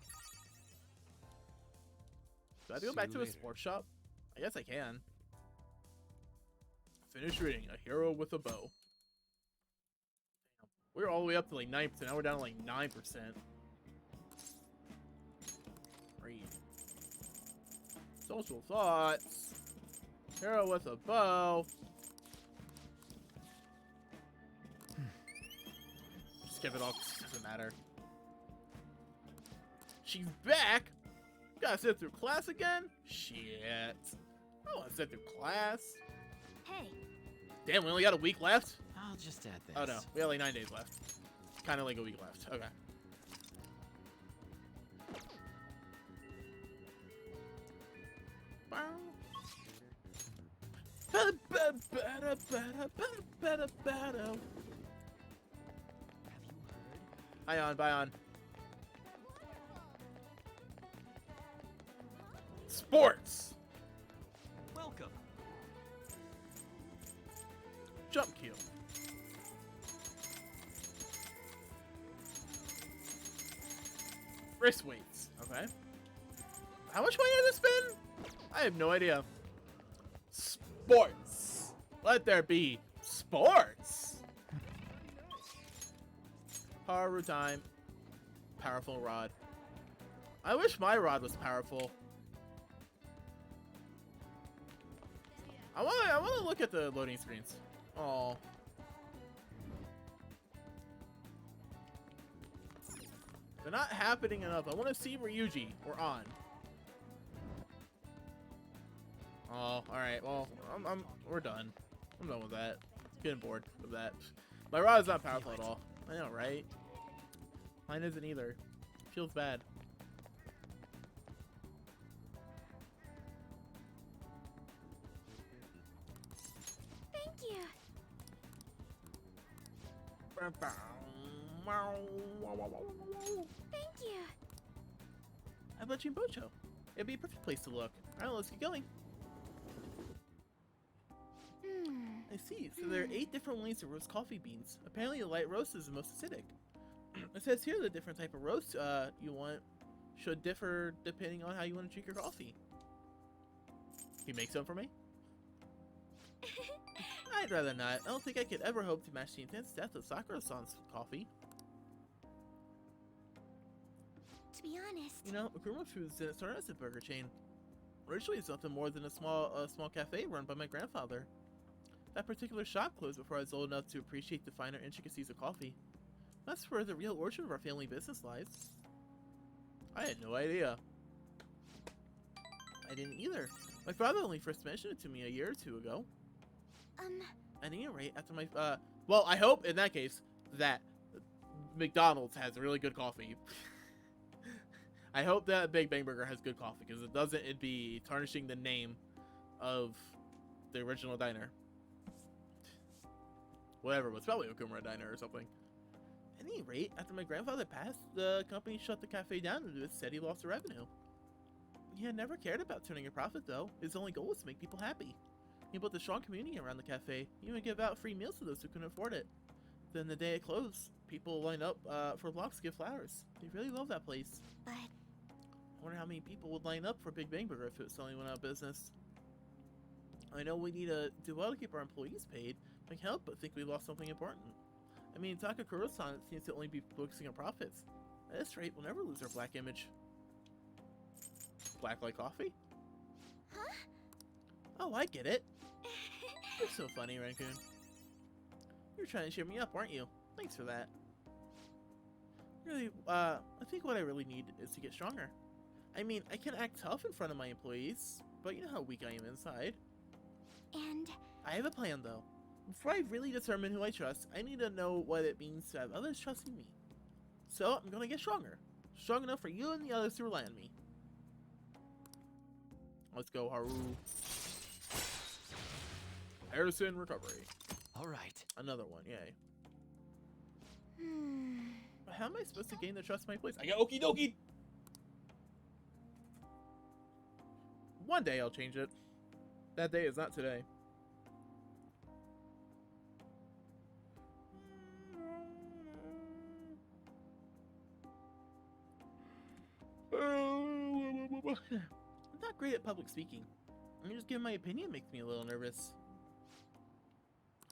Do I have to go back to a sports shop? I guess I can. Finish reading A Hero with a Bow. Damn. We're all the way up to like 9%. Now we're down to like 9%. Read. Social thoughts. Hero with a bow. Skip it all. Doesn't matter. She's back. Gotta sit through class again? Shit. I don't want to sit through class. Hey. Damn, we only got a week left? I'll just add this. Oh no, we got like 9 days left. Kind of like a week left. Okay. Bye on. Sports. Welcome. Jump kill. Wrist weights. Okay. How much money has it been? I have no idea. Sports. Let there be sports. Haru time. Powerful rod. I wish my rod was powerful. I wanna look at the loading screens. Oh. They're not happening enough. I want to see Ryuji or On. Oh, all right. Well, we're done. I'm done with that. Getting bored of that. My rod is not powerful at all. I know, right? Mine isn't either. Feels bad. Thank you. Thank you. How about Jimbocho? It'd be a perfect place to look. Alright, let's get going. I see. So there are 8 different ways to roast coffee beans. Apparently, a light roast is the most acidic. It says here the different type of roast you want should differ depending on how you want to drink your coffee. Can you make some for me? I'd rather not. I don't think I could ever hope to match the intense depth of Sakura-san's coffee. to be honest. You know, Okuma Foods didn't start as a burger chain. Originally, it's nothing more than a small cafe run by my grandfather. That particular shop closed before I was old enough to appreciate the finer intricacies of coffee. That's where the real origin of our family business lies. I had no idea. I didn't either. My father only first mentioned it to me a year or two ago. At any rate, after my well, I hope in that case that McDonald's has really good coffee. I hope that Big Bang Burger has good coffee, because it doesn't, it'd be tarnishing the name of the original diner. Whatever, it was probably Okumura Diner or something. At any rate, after my grandfather passed, the company shut the cafe down due to its steady loss of revenue. He had never cared about turning a profit, though. His only goal was to make people happy. He built a strong community around the cafe. He even gave out free meals to those who couldn't afford it. Then the day it closed, people lined up for blocks to give flowers. They really love that place. But I wonder how many people would line up for Big Bang Burger if it suddenly went out of business. I know we need to do well to keep our employees paid, but I can't help but think we lost something important. I mean, Takakuro-san seems to only be focusing on profits. At this rate, we'll never lose our black image. Black like coffee? Huh? Oh, I get it. You're so funny, Raccoon. You're trying to cheer me up, aren't you? Thanks for that. Really, I think what I really need is to get stronger. I mean, I can act tough in front of my employees, but you know how weak I am inside. And I have a plan, though. Before I really determine who I trust, I need to know what it means to have others trusting me. So, I'm gonna get stronger. Strong enough for you and the others to rely on me. Let's go, Haru. Harrison recovery. Alright. Another one, yay. But how am I supposed to gain the trust of my place? I got okie dokie! One day I'll change it. That day is not today. I'm not great at public speaking. I'm just giving my opinion makes me a little nervous.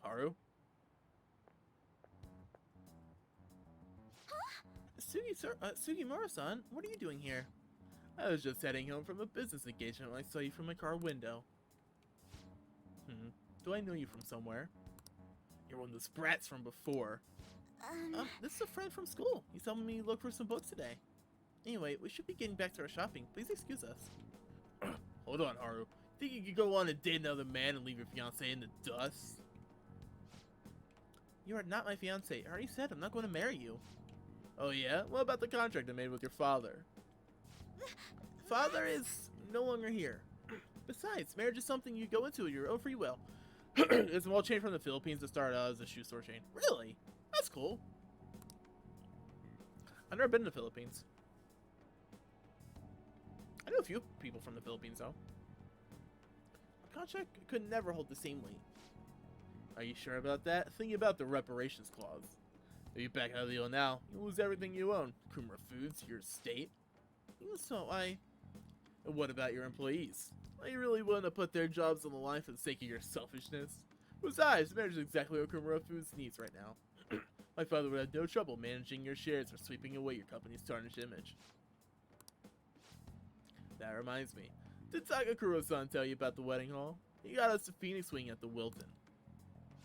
Haru? Sugimura-san, what are you doing here? I was just heading home from a business engagement when I saw you from my car window. Do I know you from somewhere? You're one of those brats from before. This is a friend from school. He's helping me look for some books today. Anyway, we should be getting back to our shopping. Please excuse us. Hold on, Haru. Think you could go on and date another man and leave your fiancé in the dust? You are not my fiancé. I already said I'm not going to marry you. Oh yeah? What about the contract I made with your father? Father is no longer here. Besides, marriage is something you go into at your own free will. It's a small chain from the Philippines to start out as a shoe store chain. Really? That's cool. I've never been to the Philippines. I know a few people from the Philippines, though. A contract could never hold the same weight. Are you sure about that? Think about the reparations clause. If you back out of the deal now, you lose everything you own. Kumura Foods, your estate. So And what about your employees? Are you really willing to put their jobs on the line for the sake of your selfishness? Besides, marriage is exactly what Kumura Foods needs right now. My father would have no trouble managing your shares or sweeping away your company's tarnished image. That reminds me. Did Takakuro-san tell you about the wedding hall? He got us a Phoenix wing at the Wilton.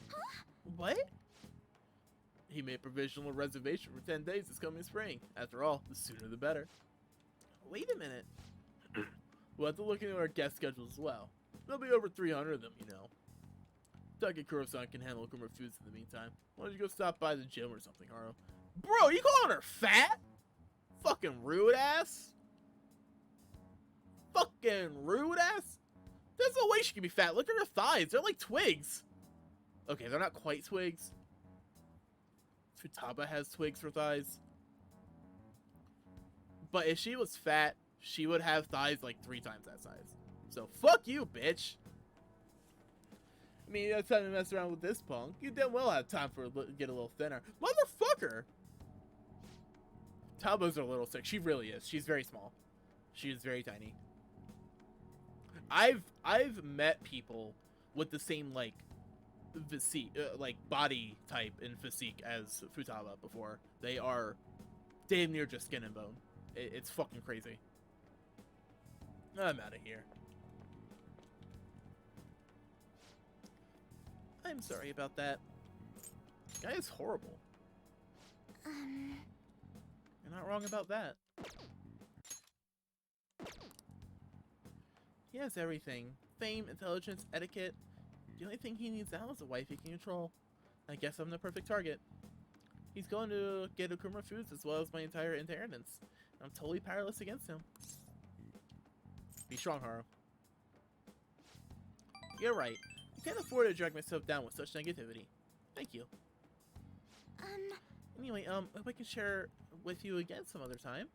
Huh? What? He made provisional reservation for 10 days this coming spring. After all, the sooner the better. Wait a minute. We'll have to look into our guest schedule as well. There'll be over 300 of them, you know. Takakuro-san can handle Kumura Foods in the meantime. Why don't you go stop by the gym or something, Haru? Bro, you calling her fat? Fucking rude ass? Fucking rude ass? There's no way she can be fat. Look at her thighs. They're like twigs. Okay, they're not quite twigs. Futaba has twigs for thighs. But if she was fat, she would have thighs like 3 times that size. So fuck you, bitch. I mean, you have time to mess around with this punk. You damn well have time for get a little thinner. Motherfucker! Tabo's a little sick. She really is. She's very small. She is very tiny. I've met people with the same like physique, like body type and physique as Futaba before. They are damn near just skin and bone. It's fucking crazy. I'm out of here. I'm sorry about that. Guy is horrible. You're not wrong about that. He has everything. Fame, intelligence, etiquette. The only thing he needs now is a wife he can control. I guess I'm the perfect target. He's going to get Akuma foods as well as my entire inheritance. I'm totally powerless against him. Be strong, Haru. You're right. I can't afford to drag myself down with such negativity. Thank you. Anyway, I hope I can share with you again some other time.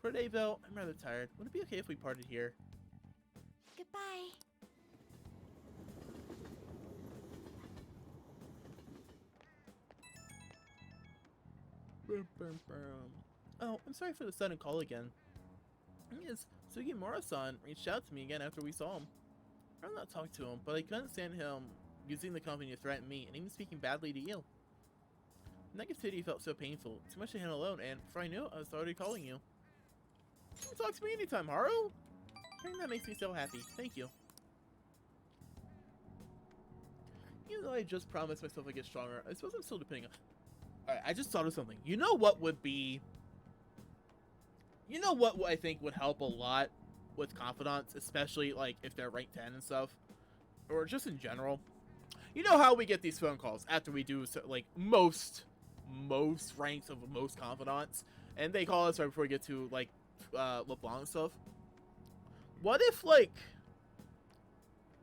For today, though, I'm rather tired. Would it be okay if we parted here? Goodbye. Oh, I'm sorry for the sudden call again. Yes, Sugimura-san reached out to me again after we saw him. I've not talked to him, but I couldn't stand him using the company to threaten me and even speaking badly to you. Negativity felt so painful, too much to handle alone, and before I knew it, I was already calling you. You can talk to me anytime, Haru! Hearing that makes me so happy. Thank you. Even though I just promised myself I'd get stronger, I suppose I'm still depending on... Alright, I just thought of something. You know what would be... You know what I think would help a lot with confidants, especially like if they're rank 10 and stuff, or just in general. You know how we get these phone calls after we do like most ranks of most confidants, and they call us right before we get to like LeBlanc and stuff. What if like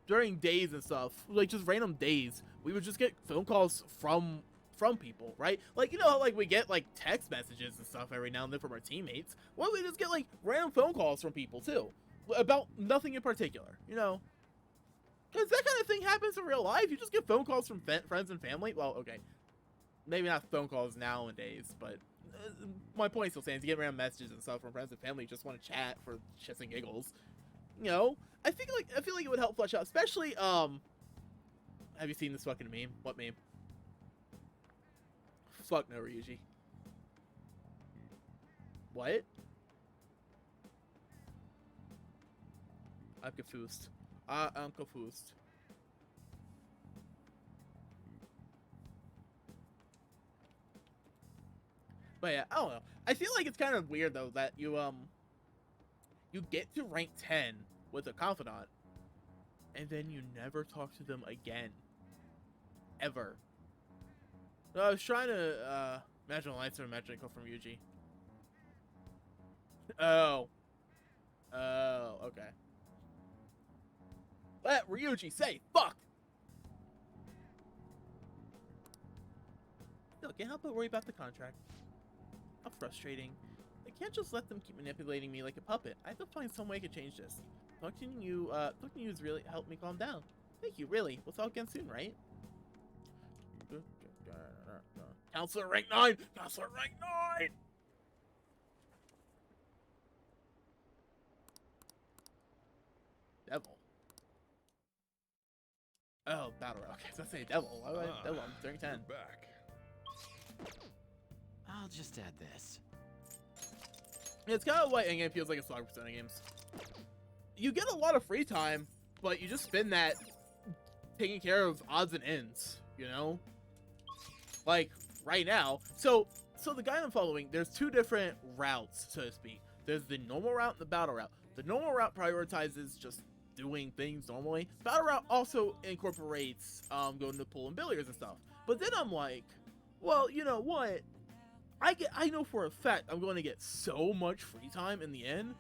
during days and stuff, like just random days, we would just get phone calls from people, right? Like, you know how like we get like text messages and stuff every now and then from our teammates. Why don't we just get like random phone calls from people too, about nothing in particular, you know? Because that kind of thing happens in real life. You just get phone calls from friends and family. Well, okay, maybe not phone calls nowadays, but my point still stands. You get random messages and stuff from friends and family. You just want to chat for shits and giggles, you know? I feel like it would help flesh out, especially have you seen this fucking meme? What meme? Fuck no, Ryuji. What? I'm confused. I'm confused. But yeah, I don't know. I feel like it's kind of weird though that you get to rank 10 with a confidant, and then you never talk to them again. Ever. No, I was trying to imagine a lights or imagine it come from Yuji. Oh. Oh, okay. Let Ryuji say fuck! No, can't help but worry about the contract. How frustrating. I can't just let them keep manipulating me like a puppet. I have to find some way I can change this. Talking to you has really helped me calm down. Thank you, really. We'll talk again soon, right? Counselor rank 9! Counselor rank 9! Devil. Oh, battle rock. I was gonna say devil. Why would I devil? I'm turning 10. Back. I'll just add this. It's kind of what endgame feels like in Soccer Persona games. You get a lot of free time, but you just spend that taking care of odds and ends, you know? Like, right now. So the guy I'm following, there's two different routes, so to speak. There's the normal route and the battle route. The normal route prioritizes just doing things normally. Battle route also incorporates going to pool and billiards and stuff. But then I'm like, well, you know what? I know for a fact I'm going to get so much free time in the end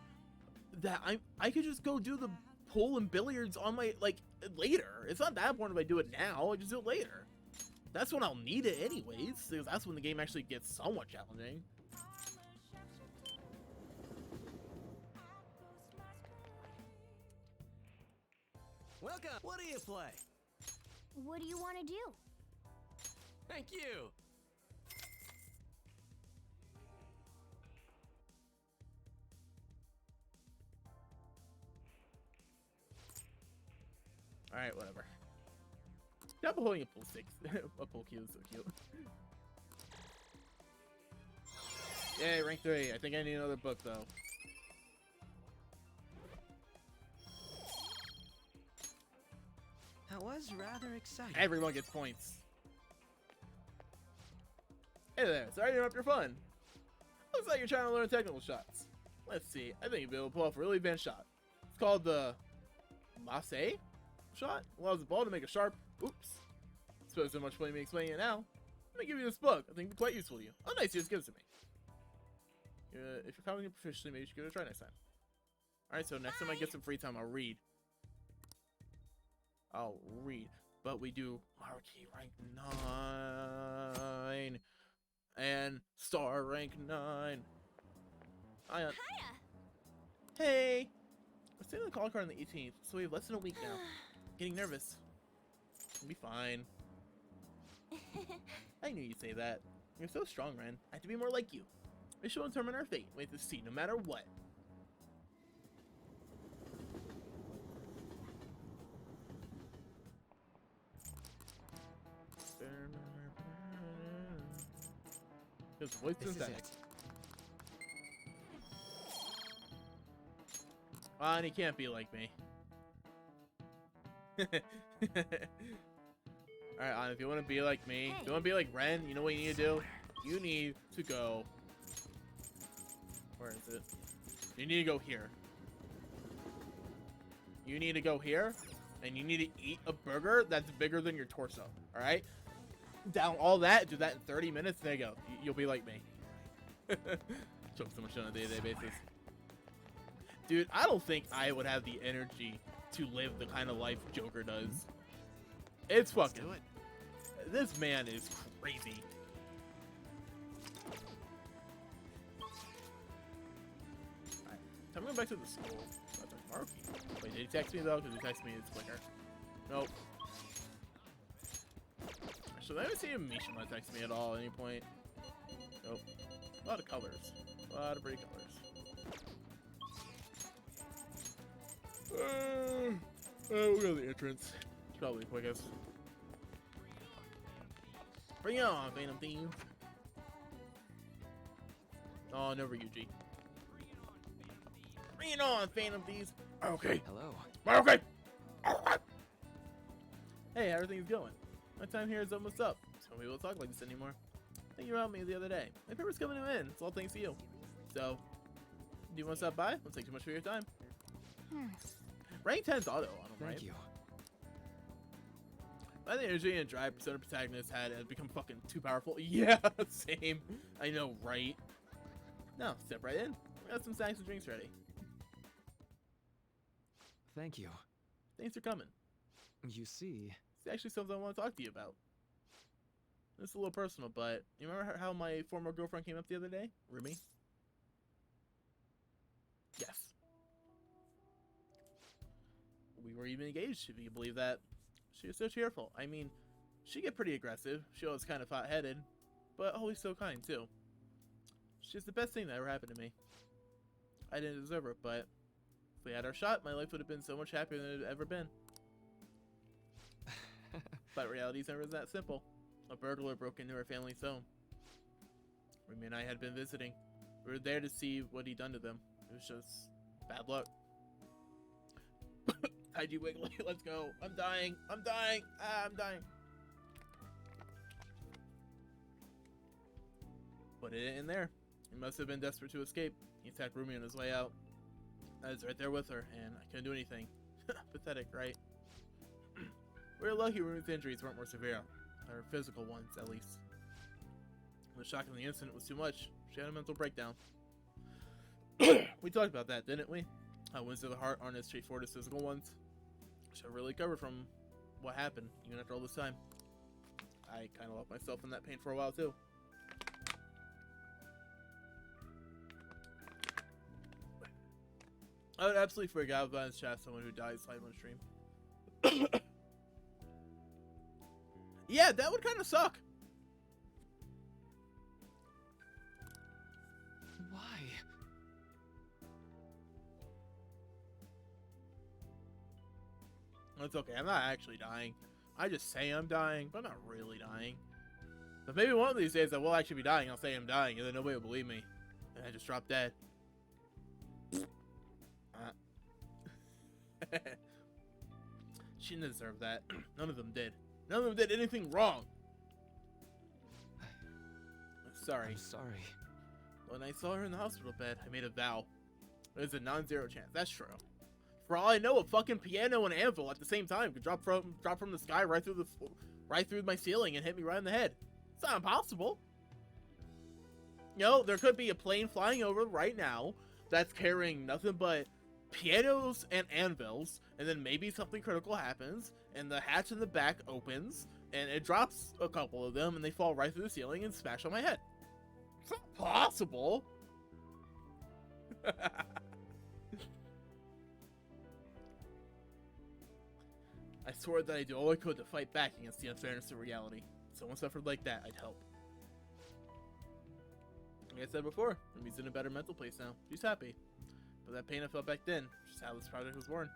that I could just go do the pool and billiards on my, like, later. It's not that important if I do it now. I just do it later. That's when I'll need it anyways, because that's when the game actually gets somewhat challenging. Welcome. What do you play? What do you want to do? Thank you. Alright, whatever. Stop holding a pool stick. A pool cue is so cute. Yay, rank 3. I think I need another book, though. That was rather exciting. Everyone gets points. Hey there, sorry to interrupt your fun. Looks like you're trying to learn technical shots. Let's see, I think you'll be able to pull off a really advanced shot. It's called the Masse shot. Allows the ball to make a sharp, oops. Suppose so much point me explaining it now. Let me give you this book. I think it'll be quite useful to you. Oh nice, you just give it to me. If you're coming proficiently, maybe you should give it a try next time. Alright, so next time I get some free time, I'll read. But we do Marquee rank 9 and Star rank 9. Hiya. Hey. We're sitting in the call card on the 18th, so we have less than a week now. Getting nervous. It'll be fine. I knew you'd say that. You're so strong, Ren. I have to be more like you. We shall determine our fate. We have to see, no matter what. His voice synthetic. And he can't be like me. Alright, if you want to be like me, if you want to be like Ren, you know what you need to do? You need to go... Where is it? You need to go here. You need to go here, and you need to eat a burger that's bigger than your torso, alright? Down all that, do that in 30 minutes, there you go. You'll be like me. Took so much on a day-to-day basis. Dude, I don't think I would have the energy to live the kind of life Joker does. It's fucking... This man is crazy. Alright, time to go back to the school. Wait, did he text me though? Because he texted me it's quicker. Nope. So I haven't seen Mishima text me at all at any point. Nope. A lot of colors. A lot of pretty colors. We'll go to the entrance. It's probably the quickest. Bring it on, Phantom Theme. Oh, no Ryuji. Bring it on, Phantom Thieves. Okay. Hello. Okay. Hey, how everything's going? My time here is almost up, so we won't talk like this anymore. I think you helped me the other day. My paper's coming to an end. It's all thanks to you. So, do you want to stop by? Won't take too much of your time. Rank 10's auto on him, right? Thank you. I think energy and drive Persona protagonist has become fucking too powerful. Yeah, same. I know, right? No, step right in. We got some snacks and drinks ready. Thank you. Thanks for coming. You see... It's actually something I want to talk to you about. It's a little personal, but you remember how my former girlfriend came up the other day? Rumi? Yes. We were even engaged, if you can believe that. She was so cheerful. I mean, she get pretty aggressive. She was kind of hot-headed, but always so kind, too. She's the best thing that ever happened to me. I didn't deserve her, but if we had our shot, my life would have been so much happier than it had ever been. But reality's never that simple. A burglar broke into her family's home. Rumi and I had been visiting. We were there to see what he'd done to them. It was just bad luck. Hide you Wiggly, let's go. I'm dying. I'm dying. Ah, I'm dying. Put it in there. He must have been desperate to escape. He attacked Rumi on his way out. I was right there with her, and I couldn't do anything. Pathetic, right? We were lucky Rumi's injuries weren't more severe. Or physical ones, at least. The shock of the incident was too much. She had a mental breakdown. We talked about that, didn't we? How wounds to the heart aren't as straightforward as physical ones. Should really recover from what happened, even after all this time. I kind of lost myself in that pain for a while, too. I would absolutely forget about his chat someone who dies live on stream. Yeah, that would kind of suck. Why? It's okay. I'm not actually dying. I just say I'm dying, but I'm not really dying. But maybe one of these days I will actually be dying. I'll say I'm dying, and then nobody will believe me. And I just dropped dead. She didn't deserve that. None of them did. None of them did anything wrong. Sorry. I'm sorry. When I saw her in the hospital bed, I made a vow. There's a non-zero chance. That's true. For all I know, a fucking piano and anvil at the same time could drop from the sky right through my ceiling and hit me right in the head. It's not impossible. You know, there could be a plane flying over right now that's carrying nothing but pianos and anvils, and then maybe something critical happens, and the hatch in the back opens, and it drops a couple of them, and they fall right through the ceiling and smash on my head. It's not possible. I swore that I'd do all I could to fight back against the unfairness of reality. If someone suffered like that, I'd help. Like I said before, Rumi's in a better mental place now. She's happy. But that pain I felt back then, just how this project was born.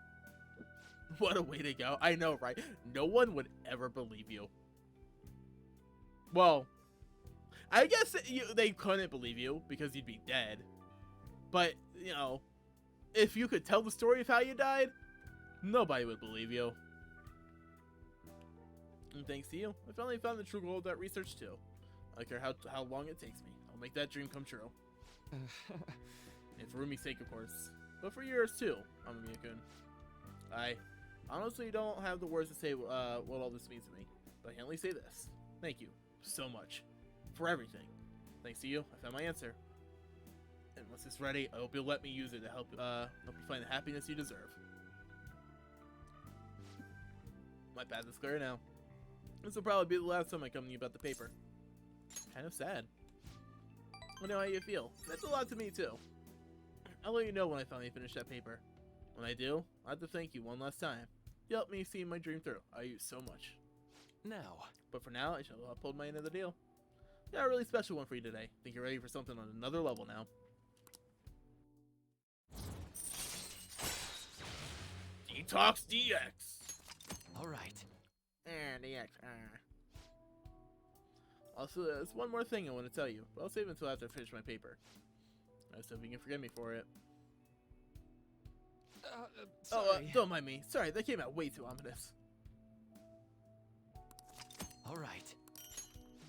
What a way to go. I know, right? No one would ever believe you. Well, I guess they couldn't believe you because you'd be dead. But, you know, if you could tell the story of how you died, nobody would believe you. And thanks to you, I finally found the true goal of that research too. I don't care how long it takes me. I'll make that dream come true. And for Rumi's sake, of course. But for yours too, Amamiya-kun. I honestly don't have the words to say what all this means to me. But I can at least say this. Thank you so much for everything. Thanks to you, I found my answer. And once it's ready, I hope you'll let me use it to help you find the happiness you deserve. My path is clear now. This will probably be the last time I come to you about the paper. Kind of sad. I know how you feel. That's a lot to me too. I'll let you know when I finally finish that paper. When I do, I'll have to thank you one last time. You helped me see my dream through. I owe you so much. Now. But for now, I shall uphold my end of the deal. Got a really special one for you today. Think you're ready for something on another level now. Detox DX! Alright. DX. Also, there's one more thing I want to tell you, but I'll save it until after I finish my paper. I just hope you can forgive me for it. Sorry. Don't mind me. Sorry, that came out way too ominous. Alright.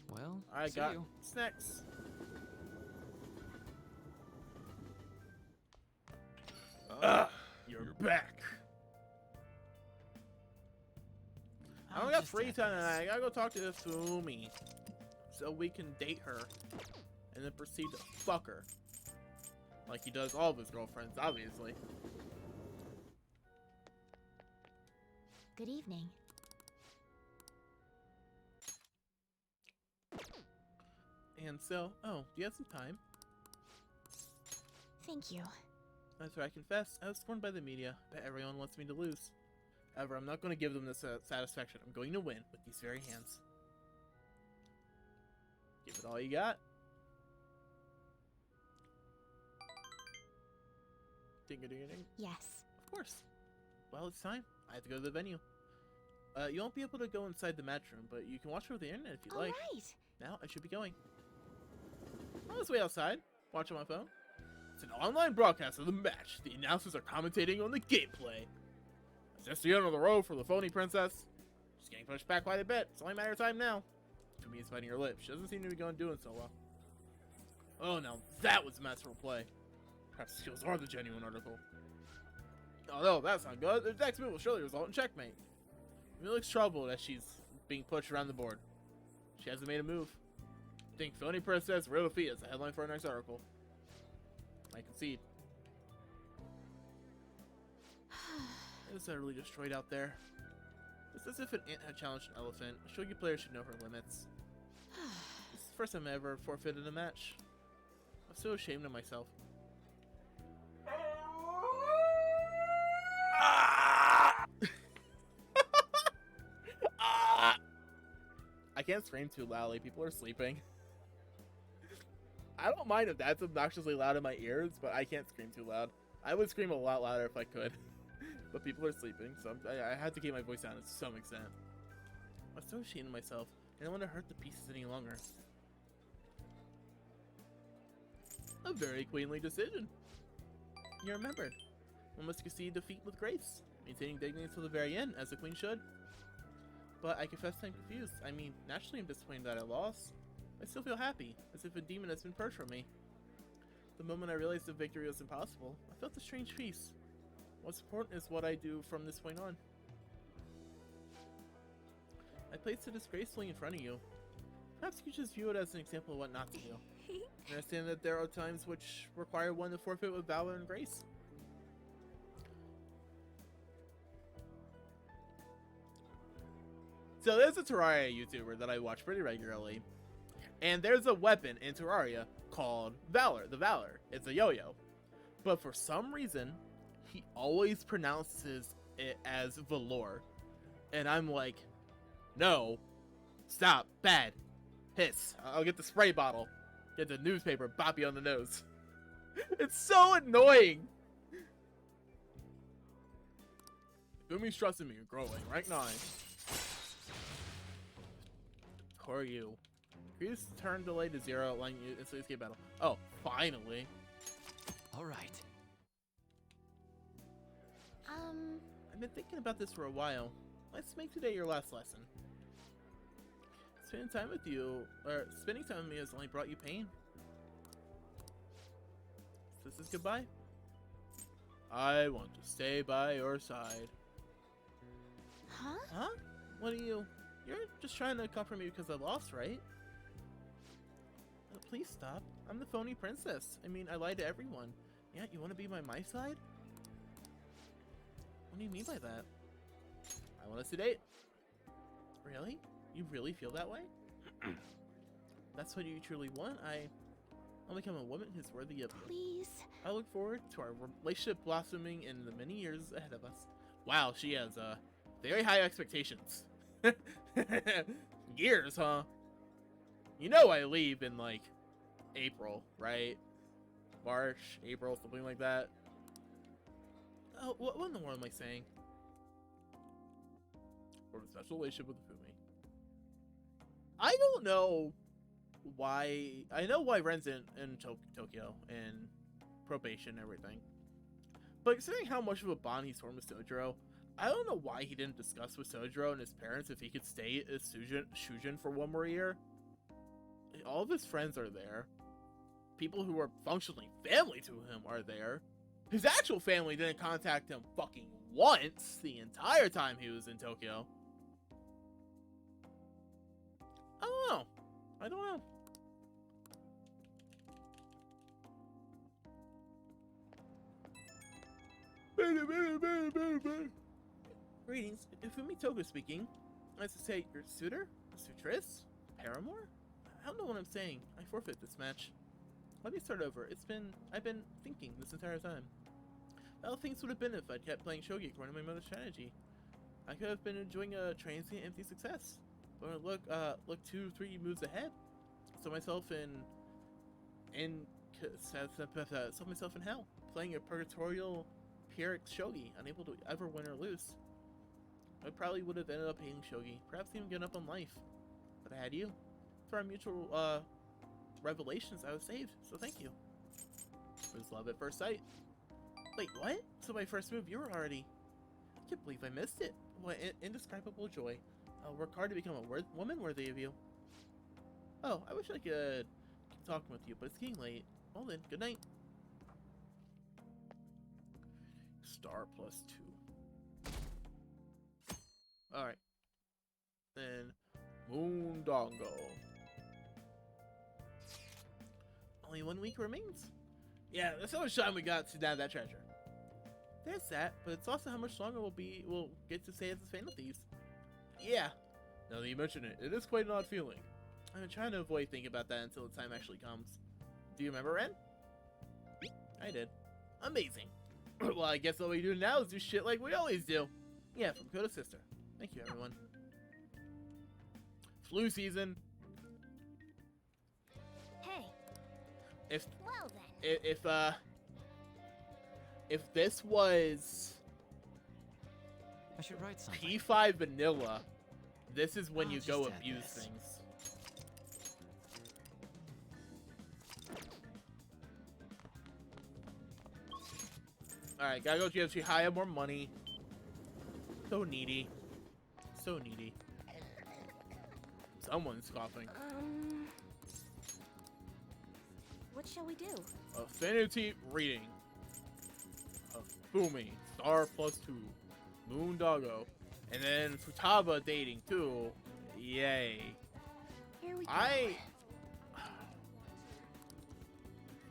Well, I see got you. snacks. You're back. I don't got free time tonight. I gotta go talk to Fumi so we can date her and then proceed to fuck her. Like he does all of his girlfriends, obviously. Good evening. And so, do you have some time? Thank you. That's right, I confess, I was scorned by the media, but everyone wants me to lose. However, I'm not going to give them this satisfaction. I'm going to win with these very hands. Give it all you got. Ding-a-ding-a-ding. Yes. Of course. Well, it's time. I have to go to the venue. You won't be able to go inside the match room, but you can watch over the internet if you like. All right. Now, I should be going. On this way outside, watch on my phone. It's an online broadcast of the match. The announcers are commentating on the gameplay. It's just the end of the road for the phony princess. She's getting pushed back quite a bit. It's only a matter of time now. Fumi is biting her lip. She doesn't seem to be doing so well. Oh, now that was masterful play. Perhaps skills are the genuine article. Oh no, that's not good. The next move will surely result in checkmate. Fumi looks troubled as she's being pushed around the board. She hasn't made a move. Think phony princess real defeat is the headline for our next article. I concede. It's utterly destroyed out there. It's as if an ant had challenged an elephant. A shogi player should know her limits. This is the first time I ever forfeited a match. I'm so ashamed of myself. I can't scream too loudly. People are sleeping. I don't mind if that's obnoxiously loud in my ears, but I can't scream too loud. I would scream a lot louder if I could. But people are sleeping, so I had to keep my voice down to some extent. I'm so ashamed of myself. I don't want to hurt the pieces any longer. A very queenly decision. You're remembered. One must concede defeat with grace, maintaining dignity until the very end, as the queen should. But I confess I'm confused. I mean, naturally I'm disappointed that I lost. I still feel happy, as if a demon has been purged from me. The moment I realized the victory was impossible, I felt a strange peace. What's important is what I do from this point on. I placed it disgracefully in front of you. Perhaps you just view it as an example of what not to do. I understand that there are times which require one to forfeit with valor and grace. So there's a Terraria YouTuber that I watch pretty regularly, and there's a weapon in Terraria called Valor, the Valor. It's a yo-yo. But for some reason, he always pronounces it as Valor. And I'm like, no, stop, bad, hiss. I'll get the spray bottle, get the newspaper, bop you on the nose. It's so annoying. Fumi's trusting me, you're growing, rank 9. Who are you? Increase turn delay to 0, allowing you instantly escape battle. Oh, finally. Alright. I've been thinking about this for a while. Let's make today your last lesson. Spending time with me has only brought you pain. So this is goodbye? I want to stay by your side. Huh? Huh? What are you? You're just trying to comfort me because I lost, right? Please stop. I'm the phony princess. I mean, I lied to everyone. Yeah, you want to be by my side? What do you mean by that? I want us to date. Really? You really feel that way? That's what you truly want? I'll become a woman who's worthy of you. Please. I look forward to our relationship blossoming in the many years ahead of us. Wow, she has very high expectations. Years, huh? You know I leave in like April, right? March, April, something like that. Oh, what in the world am I saying? For a special relationship with Fumi. I don't know why. I know why Ren's in Tokyo and probation and everything. But considering how much of a bond he's formed with Sojiro, I don't know why he didn't discuss with Sojiro and his parents if he could stay as Shujin for one more year. All of his friends are there. People who are functionally family to him are there. His actual family didn't contact him fucking once the entire time he was in Tokyo. I don't know. I don't know. Greetings, Ifumi Togo speaking. Nice to say, your suitor? Suitress? Paramour? I don't know what I'm saying. I forfeit this match. Let me start over. I've been thinking this entire time. How things would have been if I'd kept playing shogi according to my mother's strategy. I could have been enjoying a transient empty success. But look 2-3 moves ahead. Saw myself in hell, playing a purgatorial Pyrrhic shogi, unable to ever win or lose. I probably would have ended up hating shogi, perhaps even given up on life. But I had you. Through our mutual revelations, I was saved, so thank you. It was love at first sight. Wait, what? So my first move, you were already... I can't believe I missed it. What indescribable joy. I'll work hard to become a woman worthy of you. Oh, I wish I could keep talking with you, but it's getting late. Well then, good night. Star +2. Alright. Then, Moondongo. Only 1 week remains. Yeah, that's how much time we got to nab that treasure. There's that, but it's also how much longer we'll get to stay as the Phantom Thieves. Yeah. Now that you mention it, it is quite an odd feeling. I've been trying to avoid thinking about that until the time actually comes. Do you remember Ren? I did. Amazing. Well, I guess all we do now is do shit like we always do. Yeah, from Koda's sister. Thank you, everyone. Flu season. Hey. Well then. If this was I should write something. P5 vanilla, this is when you I'll go just add abuse this. things. Alright, gotta go GFG high, have more money. So needy. So needy. Someone's coughing. What shall we do? Affinity reading. Fumi, star +2. Moondoggo. And then Futaba dating too. Yay. Here we go.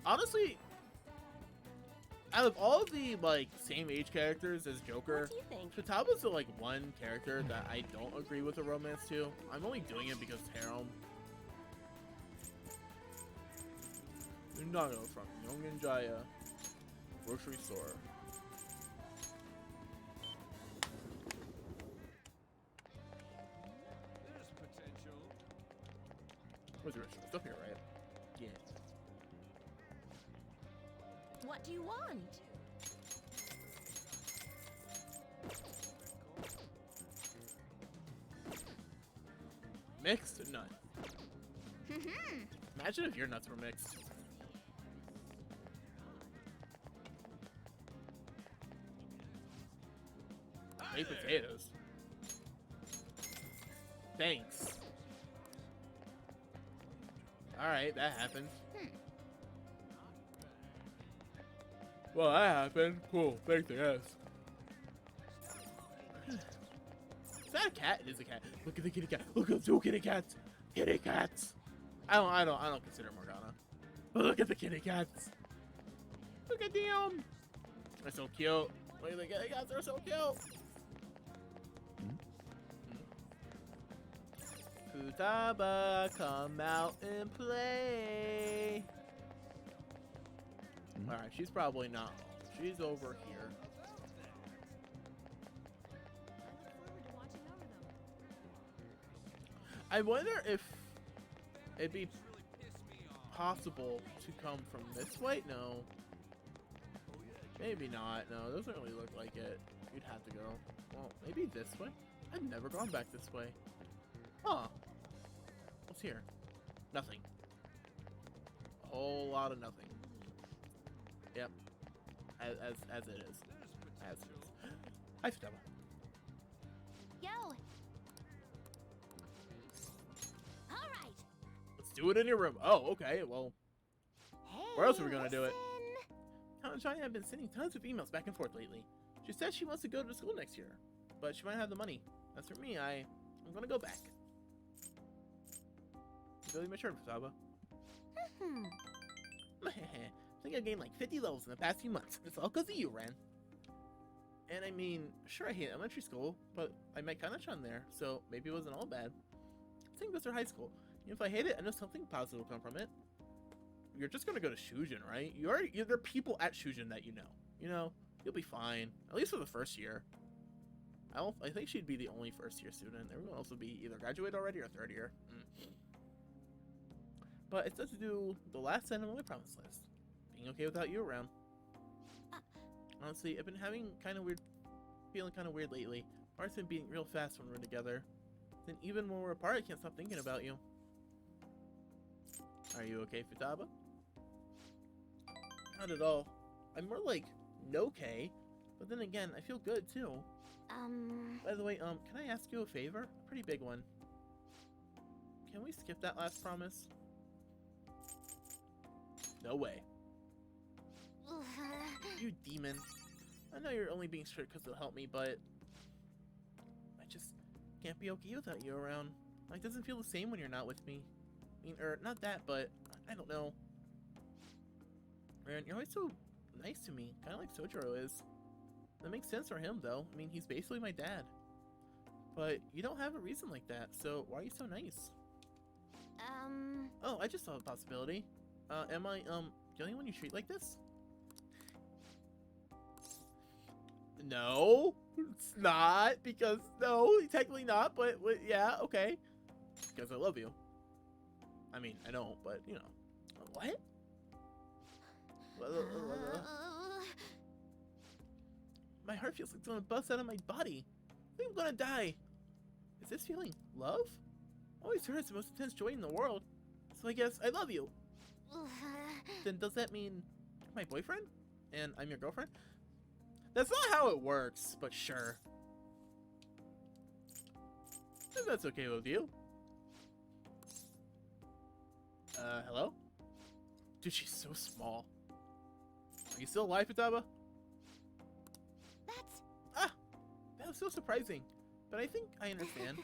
Honestly, out of all of the like same age characters as Joker, What do you think? Futaba's the like one character that I don't agree with the romance to. I'm only doing it because harem. Moondoggo from Yongen Jaya grocery store. There's potential. Where's the rest? It's up here, right? Yeah. What do you want? Mixed nut. Imagine if your nuts were mixed. Baked potatoes. Thanks. Alright, that happened. Well, that happened. Cool. Thanks, I guess. Is that a cat? It is a cat. Look at the kitty cat. Look at the two kitty cats. Kitty cats. I don't consider Morgana. But look at the kitty cats. Look at them. They're so cute. Look at the kitty cats. They're so cute. Futaba, come out and play. Alright, she's probably not home. She's over here. I wonder if it'd be possible to come from this way? No. Maybe not. No, it doesn't really look like it. You'd have to go. Well, maybe this way? I've never gone back this way. Huh. What's here? Nothing. A whole lot of nothing. Yep. As it is. As it is. Hi, Futaba. Yo! Alright! Let's do it in your room. Oh, okay. Well, Hey, where else are we gonna do it? listen. Count and Johnny have been sending tons of emails back and forth lately. She says she wants to go to school next year, but she might have the money. As for me, I'm gonna go back. You really matured, Futaba. I think I gained like 50 levels in the past few months. It's all because of you, Ren. And I mean, sure I hate elementary school, but I met Kana-chan there, so maybe it wasn't all bad. Same goes for high school. Even if I hate it, I know something positive will come from it. You're just gonna go to Shujin, right? There are people at Shujin that you know. You know, you'll be fine. At least for the first year. I think she'd be the only first year student. Everyone else would be either graduate already or third year. But it says to do the last item on my promise list. Being okay without you around. Honestly, I've been feeling kind of weird lately. Heart's been beating real fast when we're together. Then even when we're apart, I can't stop thinking about you. Are you okay, Futaba? Not at all. I'm more like, no-okay. But then again, I feel good too. By the way, can I ask you a favor? A pretty big one. Can we skip that last promise? No way. You demon. I know you're only being strict because it'll help me, but I just can't be okay without you around. Like, it doesn't feel the same when you're not with me. I mean, not that, but I don't know. Ren, you're always so nice to me, kind of like Sojiro is. That makes sense for him, though. I mean, he's basically my dad. But you don't have a reason like that, so why are you so nice? Oh, I just saw a possibility. Am I, the only one you treat like this? No, it's not, because, no, technically not, but, yeah, okay. Because I love you. I mean, I don't, but, you know. What? My heart feels like it's gonna bust out of my body. I think I'm gonna die. Is this feeling love? I always heard it's the most intense joy in the world. So I guess I love you. Then does that mean you're my boyfriend? And I'm your girlfriend? That's not how it works, but sure. If that's okay with you. Hello? Dude, she's so small. Are you still alive, VTUBER? That's... That was so surprising. But I think I understand.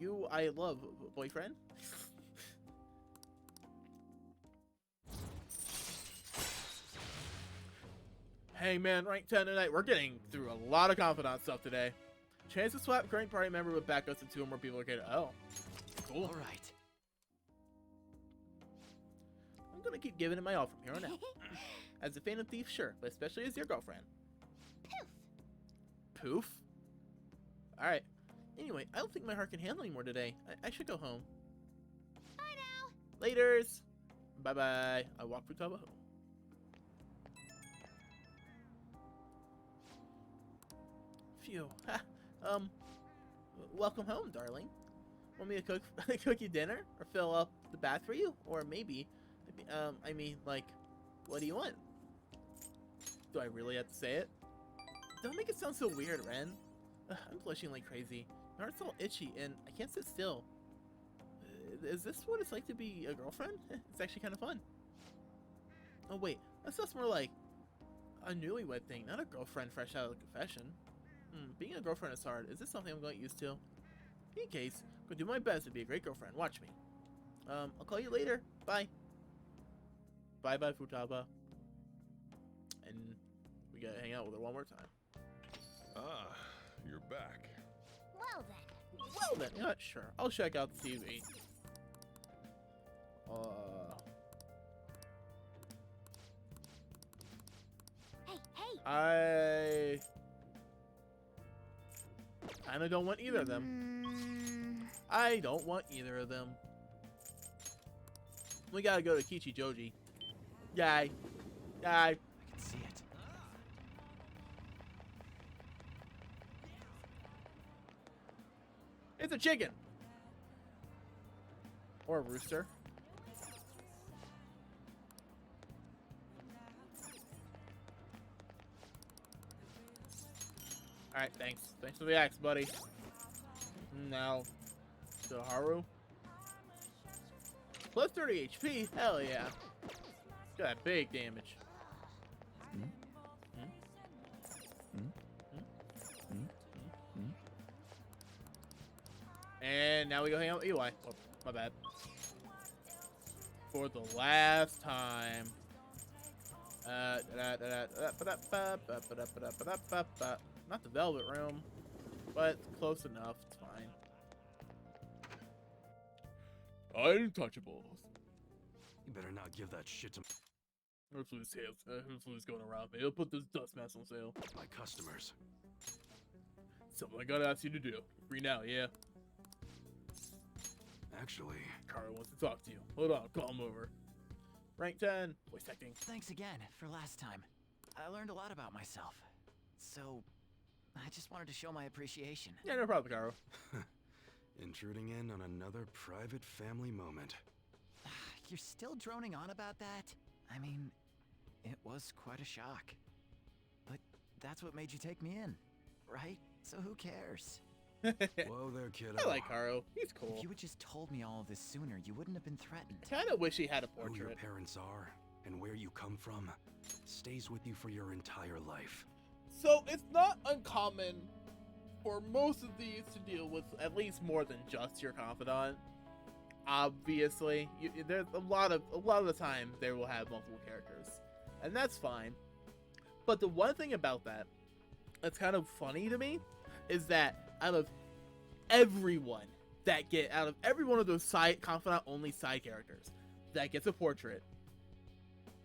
You, I love, boyfriend. Hey man, rank 10 tonight. We're getting through a lot of confidant stuff today. Chance to swap current party member with backups to 2 or more people are getting. Oh, cool. All right. I'm gonna keep giving it my all from here on out. As a Phantom Thief, sure, but especially as your girlfriend. Poof. Poof? Alright. Anyway, I don't think my heart can handle any more today. I should go home. Bye now. Laters. Bye-bye. I walk VTUBER home. Phew. Welcome home, darling. Want me to cook you dinner? Or fill up the bath for you? Or maybe, I mean, like, what do you want? Do I really have to say it? Don't make it sound so weird, Ren. I'm blushing like crazy. My heart's all itchy, and I can't sit still. Is this what it's like to be a girlfriend? It's actually kind of fun. Oh wait, that sounds more like a newlywed thing, not a girlfriend fresh out of confession. Being a girlfriend is hard. Is this something I'm going used to? In any case, I'm going to do my best to be a great girlfriend. Watch me. I'll call you later. Bye. Bye-bye, VTUBER. And we gotta hang out with her one more time. Ah, you're back. Well then. Well then, yeah, sure. I'll check out the TV. Hey, hey. I kinda don't want either of them. I don't want either of them. We gotta go to Kichijoji. Yay. Yay. I can see it. It's a chicken. Or a rooster. Alright, thanks. Thanks for the axe, buddy. Now, to Haru. Plus 30 HP? Hell yeah. Got that big damage. And now we go hang out with Eli. Oh, my bad. For the last time. Not the Velvet Room, but close enough. It's fine. Untouchables. You better not give that shit to Who's going around me? He'll put this dust mask on sale. my customers. Something I gotta ask you to do. Free now, yeah? Actually, Kara wants to talk to you. Hold on, call him over. Rank 10, voice acting. Thanks again for last time. I learned a lot about myself. So, I just wanted to show my appreciation. Yeah, no problem, Karo. intruding in on another private family moment. You're still droning on about that? I mean, it was quite a shock. But that's what made you take me in, right? So who cares? Whoa there, kiddo. I like Karo. He's cool. If you had just told me all of this sooner, you wouldn't have been threatened. Kinda wish he had a Who your portrait. parents are and where you come from stays with you for your entire life. So it's not uncommon for most of these to deal with at least more than just your confidant. Obviously, there's a lot of the time they will have multiple characters, and that's fine. But the one thing about that that's kind of funny to me is that out of every one of those side confidant only side characters that gets a portrait,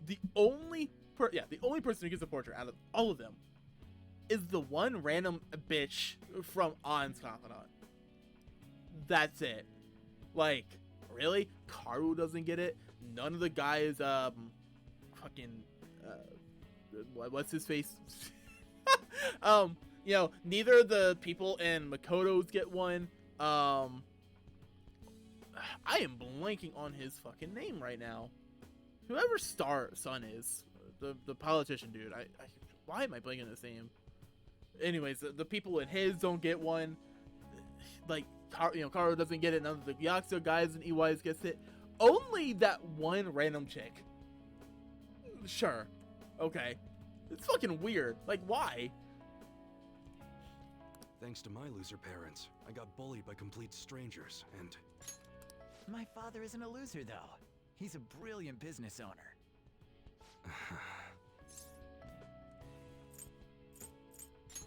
the only person who gets a portrait out of all of them is the one random bitch from On's confidant. That's it. Like, really? Karu doesn't get it? None of the guys, what's his face? Neither of the people in Makoto's get one. I am blanking on his fucking name right now. Whoever Star Son is, the politician dude. Why am I blanking his name? Anyways, the people in his don't get one. Like, Karu doesn't get it. None of the Yakuza guys and EYs gets it. Only that one random chick. Sure. Okay. It's fucking weird. Like, why? Thanks to my loser parents, I got bullied by complete strangers, and... My father isn't a loser, though. He's a brilliant business owner.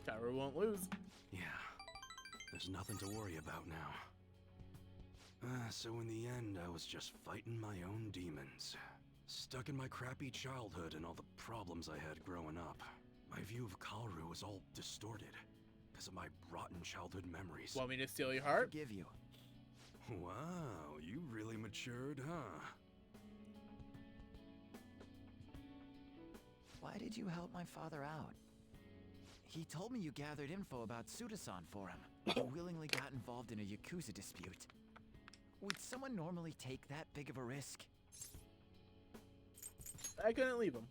Karu won't lose. Yeah. There's nothing to worry about now. So in the end, I was just fighting my own demons. Stuck in my crappy childhood and all the problems I had growing up. My view of Kaoru was all distorted because of my rotten childhood memories. Want me to steal your heart? Forgive you. Wow, you really matured, huh? Why did you help my father out? He told me you gathered info about Suda-san for him. You willingly got involved in a Yakuza dispute. Would someone normally take that big of a risk? I couldn't leave him.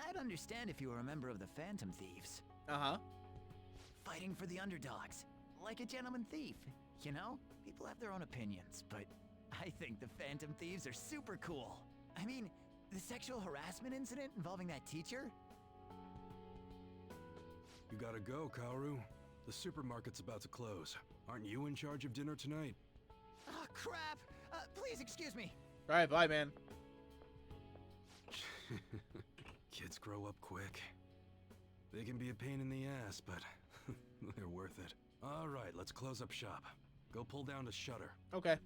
I'd understand if you were a member of the Phantom Thieves. Uh-huh. Fighting for the underdogs. Like a gentleman thief. You know? People have their own opinions, but I think the Phantom Thieves are super cool. I mean, the sexual harassment incident involving that teacher? You gotta go, Kaoru. The supermarket's about to close. Aren't you in charge of dinner tonight? Oh, crap! Please excuse me. Alright, bye, man. Kids grow up quick. They can be a pain in the ass, but they're worth it. Alright, let's close up shop. Go pull down the shutter. Okay.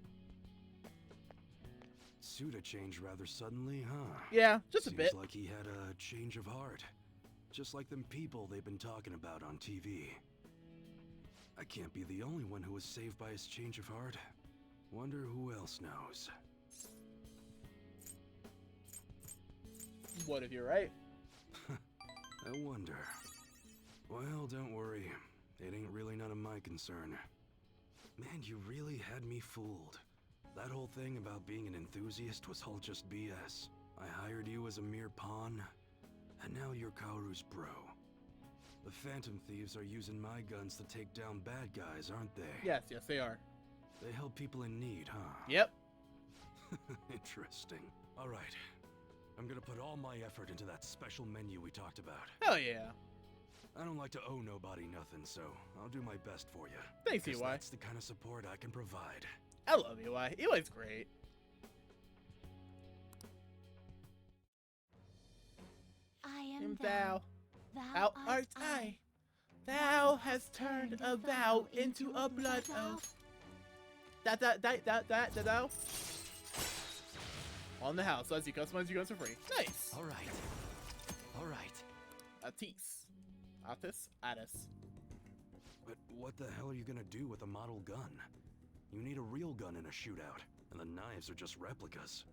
Suda changed rather suddenly, huh? Yeah, just a bit. Seems like he had a change of heart. Just like them people they've been talking about on TV. I can't be the only one who was saved by his change of heart. Wonder who else knows. What if you're right? I wonder. Well, don't worry. It ain't really none of my concern. Man, you really had me fooled. That whole thing about being an enthusiast was all just BS. I hired you as a mere pawn, and now you're Kaoru's bro. The Phantom Thieves are using my guns to take down bad guys, aren't they? Yes, they are. They help people in need, huh? Yep. Interesting. Alright. I'm gonna put all my effort into that special menu we talked about. Hell yeah. I don't like to owe nobody nothing, so I'll do my best for you. Thanks, EY. That's the kind of support I can provide. I love EY. EY's great. I am thou. Thou art I. Thou hast turned a vow into a blood oath. Thou. On the house, as you customize your guns for free. Nice. All right. Atis. But what the hell are you gonna do with a model gun? You need a real gun in a shootout, and the knives are just replicas.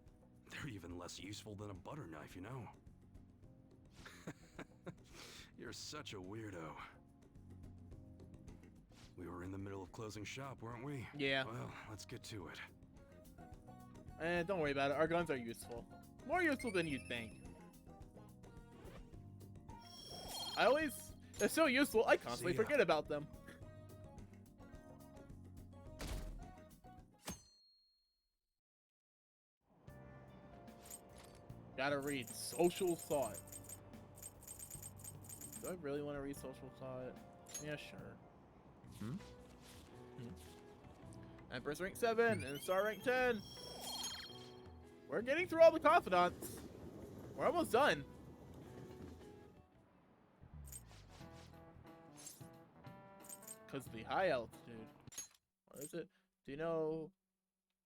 They're even less useful than a butter knife, you know? You're such a weirdo. We were in the middle of closing shop, weren't we? Yeah. Well, let's get to it. Don't worry about it. Our guns are useful. More useful than you'd think. They're so useful, I constantly forget about them. Gotta read Social Thought. Do I really want to read Social Thought? Yeah, sure. Empress rank 7 and Star rank 10. We're getting through all the confidants. We're almost done. Because the high altitude. What is it? Do you know?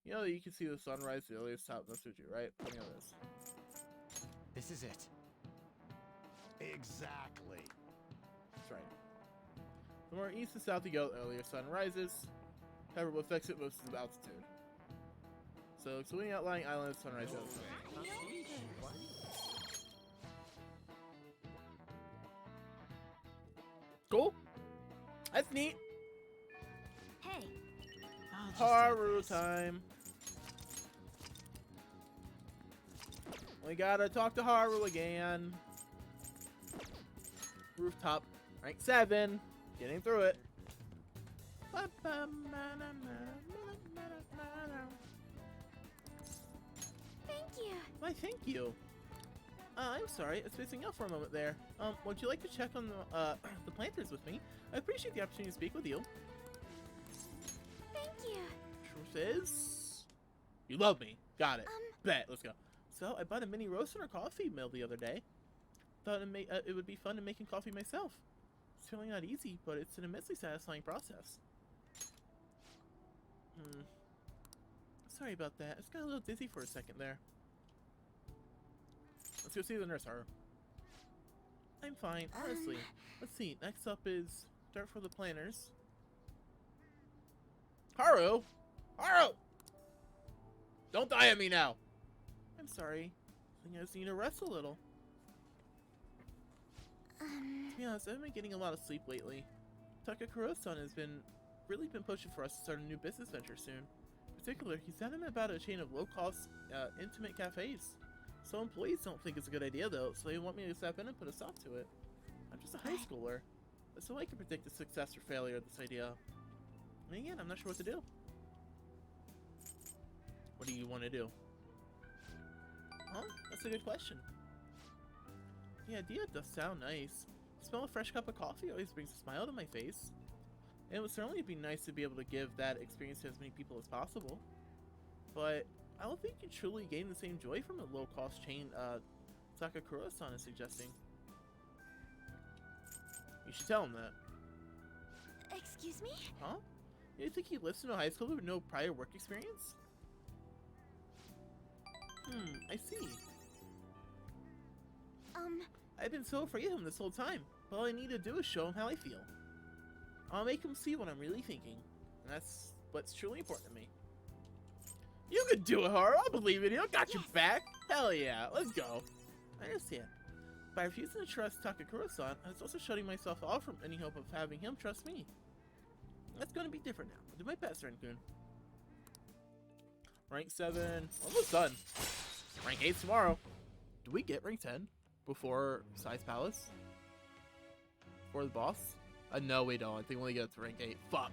You know that you can see the sunrise the earliest top in Natsuji, right? Let me know this. This is it. Exactly. That's right. The more east to south you go, the earlier sun rises. However, what affects it most is the altitude. So, excluding outlying islands, sunrise altitude. Cool. That's neat. Hey. Haru time. We gotta talk to Haru again. Rooftop, rank 7, getting through it. Thank you. Why, thank you. I'm sorry, I was spacing out for a moment there. Would you like to check on the planters with me? I appreciate the opportunity to speak with you. Thank you. Truth is, you love me. Got it. Bet. Let's go. So I bought a mini roaster and coffee mill the other day. Thought it would be fun to making coffee myself. It's certainly not easy, but it's an immensely satisfying process. Sorry about that. I just got a little dizzy for a second there. Let's go see the nurse, Haru. I'm fine, honestly. Let's see. Next up is start for the planners. Haru! Haru! Don't die at me now! I'm sorry. I think I just need to rest a little. To be honest, I haven't been getting a lot of sleep lately. Takakuro-san has really been pushing for us to start a new business venture soon. In particular, he's adamant about a chain of low-cost, intimate cafes. So employees don't think it's a good idea though, so they want me to step in and put a stop to it. I'm just a high schooler, so I can predict the success or failure of this idea. And again, I'm not sure what to do. What do you want to do? Huh? That's a good question. The idea does sound nice. The smell of fresh cup of coffee always brings a smile to my face. And it would certainly be nice to be able to give that experience to as many people as possible. But I don't think you truly gain the same joy from a low-cost chain Sakakura-san is suggesting. You should tell him that. Excuse me? Huh? You think he lives in a high school with no prior work experience? I see. I've been so afraid of him this whole time. All I need to do is show him how I feel. I'll make him see what I'm really thinking. And that's what's truly important to me. You can do it, Haru. I believe in you. I got your back. Hell yeah. Let's go. I understand. By refusing to trust Takakura-san, I was also shutting myself off from any hope of having him trust me. That's going to be different now. I'll do my best, Ren-kun. Rank 7. Almost done. Rank 8 tomorrow. Do we get rank 10 before Size Palace? Before the boss? No, we don't. I think we only get to rank 8. Fuck.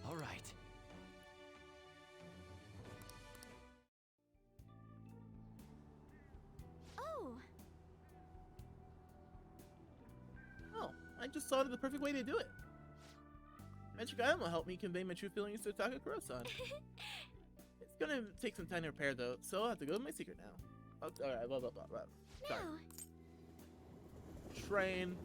All right. Oh, I just thought of the perfect way to do it. Magic Item will help me convey my true feelings to Takakura-san. It's gonna take some time to repair though, so I'll have to go to my secret now. Alright, blah blah blah blah. Sorry. No. Train.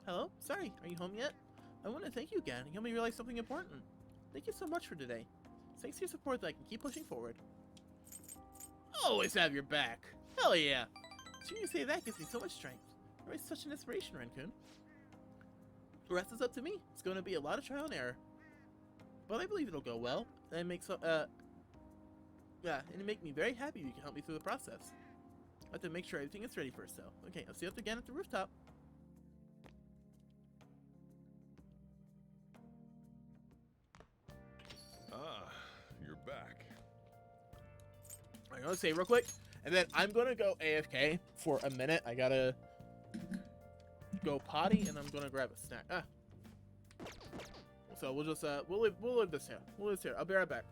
Hello? Sorry, are you home yet? I want to thank you again. You helped me realize something important. Thank you so much for today. Thanks to your support that I can keep pushing forward. Always have your back. Hell yeah. Seeing you say that gives me so much strength. You're always such an inspiration, Ren-kun. The rest is up to me. It's going to be a lot of trial and error. But I believe it'll go well. And it'll make me very happy you can help me through the process. I have to make sure everything is ready first though. Okay, I'll see you again at the rooftop. Ah, you're back. I'm gonna say real quick, and then I'm gonna go AFK for a minute. I gotta go potty, and I'm gonna grab a snack. So we'll just we'll leave this here. We'll leave this here. I'll be right back.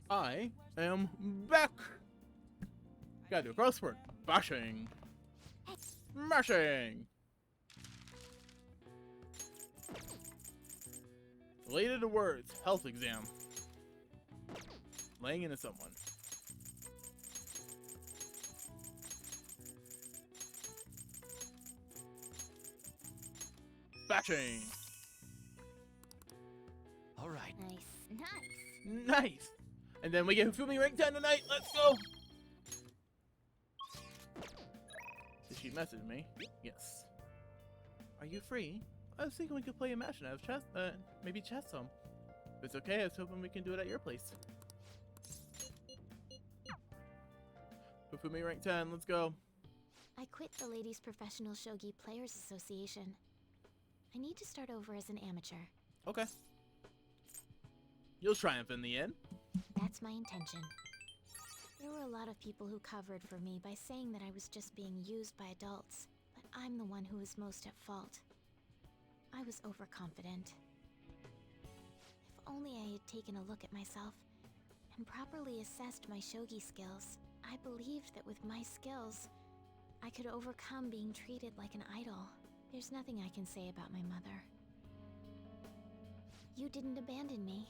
I am back. Gotta do a crossword. Bashing. Mashing. Related to words. Health exam. Laying into someone. Bashing. All right. Nice. Nice. And then we get Fumi rank 10 tonight. Let's go. Did she message me? Yes. Are you free? I was thinking we could play a match and have chess, maybe chess some. If it's okay, I was hoping we can do it at your place. Fumi rank 10, let's go. I quit the Ladies Professional Shogi Players Association. I need to start over as an amateur. Okay. You'll triumph in the end. That's my intention. There were a lot of people who covered for me by saying that I was just being used by adults, but I'm the one who was most at fault. I was overconfident. If only I had taken a look at myself and properly assessed my shogi skills, I believed that with my skills, I could overcome being treated like an idol. There's nothing I can say about my mother. You didn't abandon me.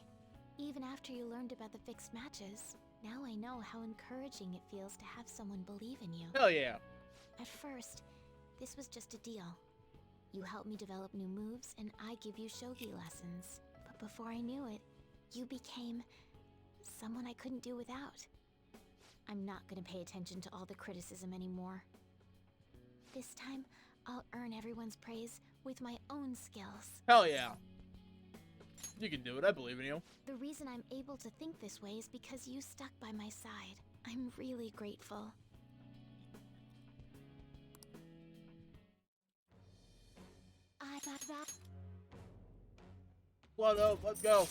Even after you learned about the fixed matches, now I know how encouraging it feels to have someone believe in you. Hell yeah. At first, this was just a deal. You help me develop new moves, and I give you shogi lessons. But before I knew it, you became someone I couldn't do without. I'm not gonna pay attention to all the criticism anymore. This time, I'll earn everyone's praise with my own skills. Hell yeah. You can do it, I believe in you. The reason I'm able to think this way is because you stuck by my side. I'm really grateful. I got that. What up? Let's go.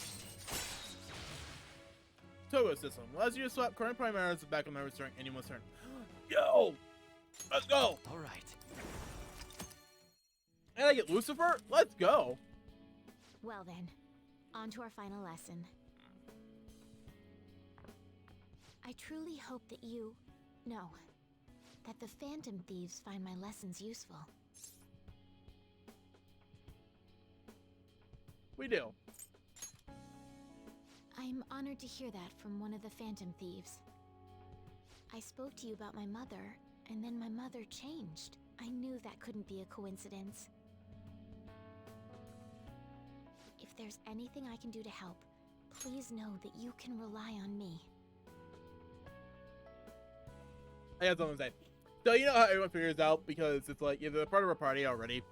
Togo system allows you to swap current primaries with backup members during anyone's turn. Yo! Let's go! All right. And I get Lucifer? Let's go! Well then, on to our final lesson. I truly hope that that the Phantom Thieves find my lessons useful. We do. I'm honored to hear that from one of the Phantom Thieves. I spoke to you about my mother, and then my mother changed. I knew that couldn't be a coincidence. If there's anything I can do to help, please know that you can rely on me. I got something to say. So you know how everyone figures out, because it's like either they're part of a party already,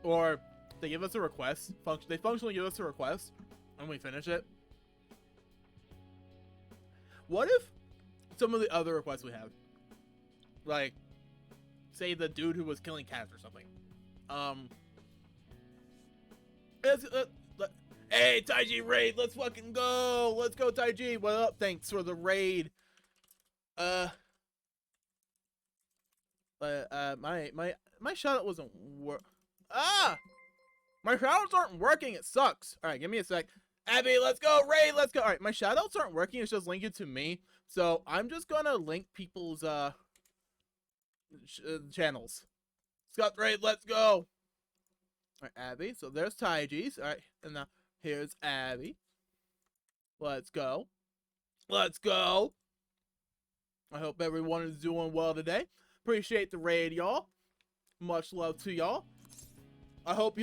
or they give us a request. They functionally give us a request, and we finish it. What if some of the other requests we have, like, say the dude who was killing cats or something, hey Taiji raid, let's fucking go, let's go Taiji, what up, thanks for the raid. My shoutout wasn't my shoutouts aren't working, it sucks. Alright, give me a sec. Abby, let's go, raid, let's go. Alright, my shoutouts aren't working, it's just linking to me. So I'm just gonna link people's channels. Scott raid, let's go. Alright, Abby, so there's Taiji's. Alright, and now here's Abby. Let's go. Let's go. I hope everyone is doing well today. Appreciate the raid, y'all. Much love to y'all. I hope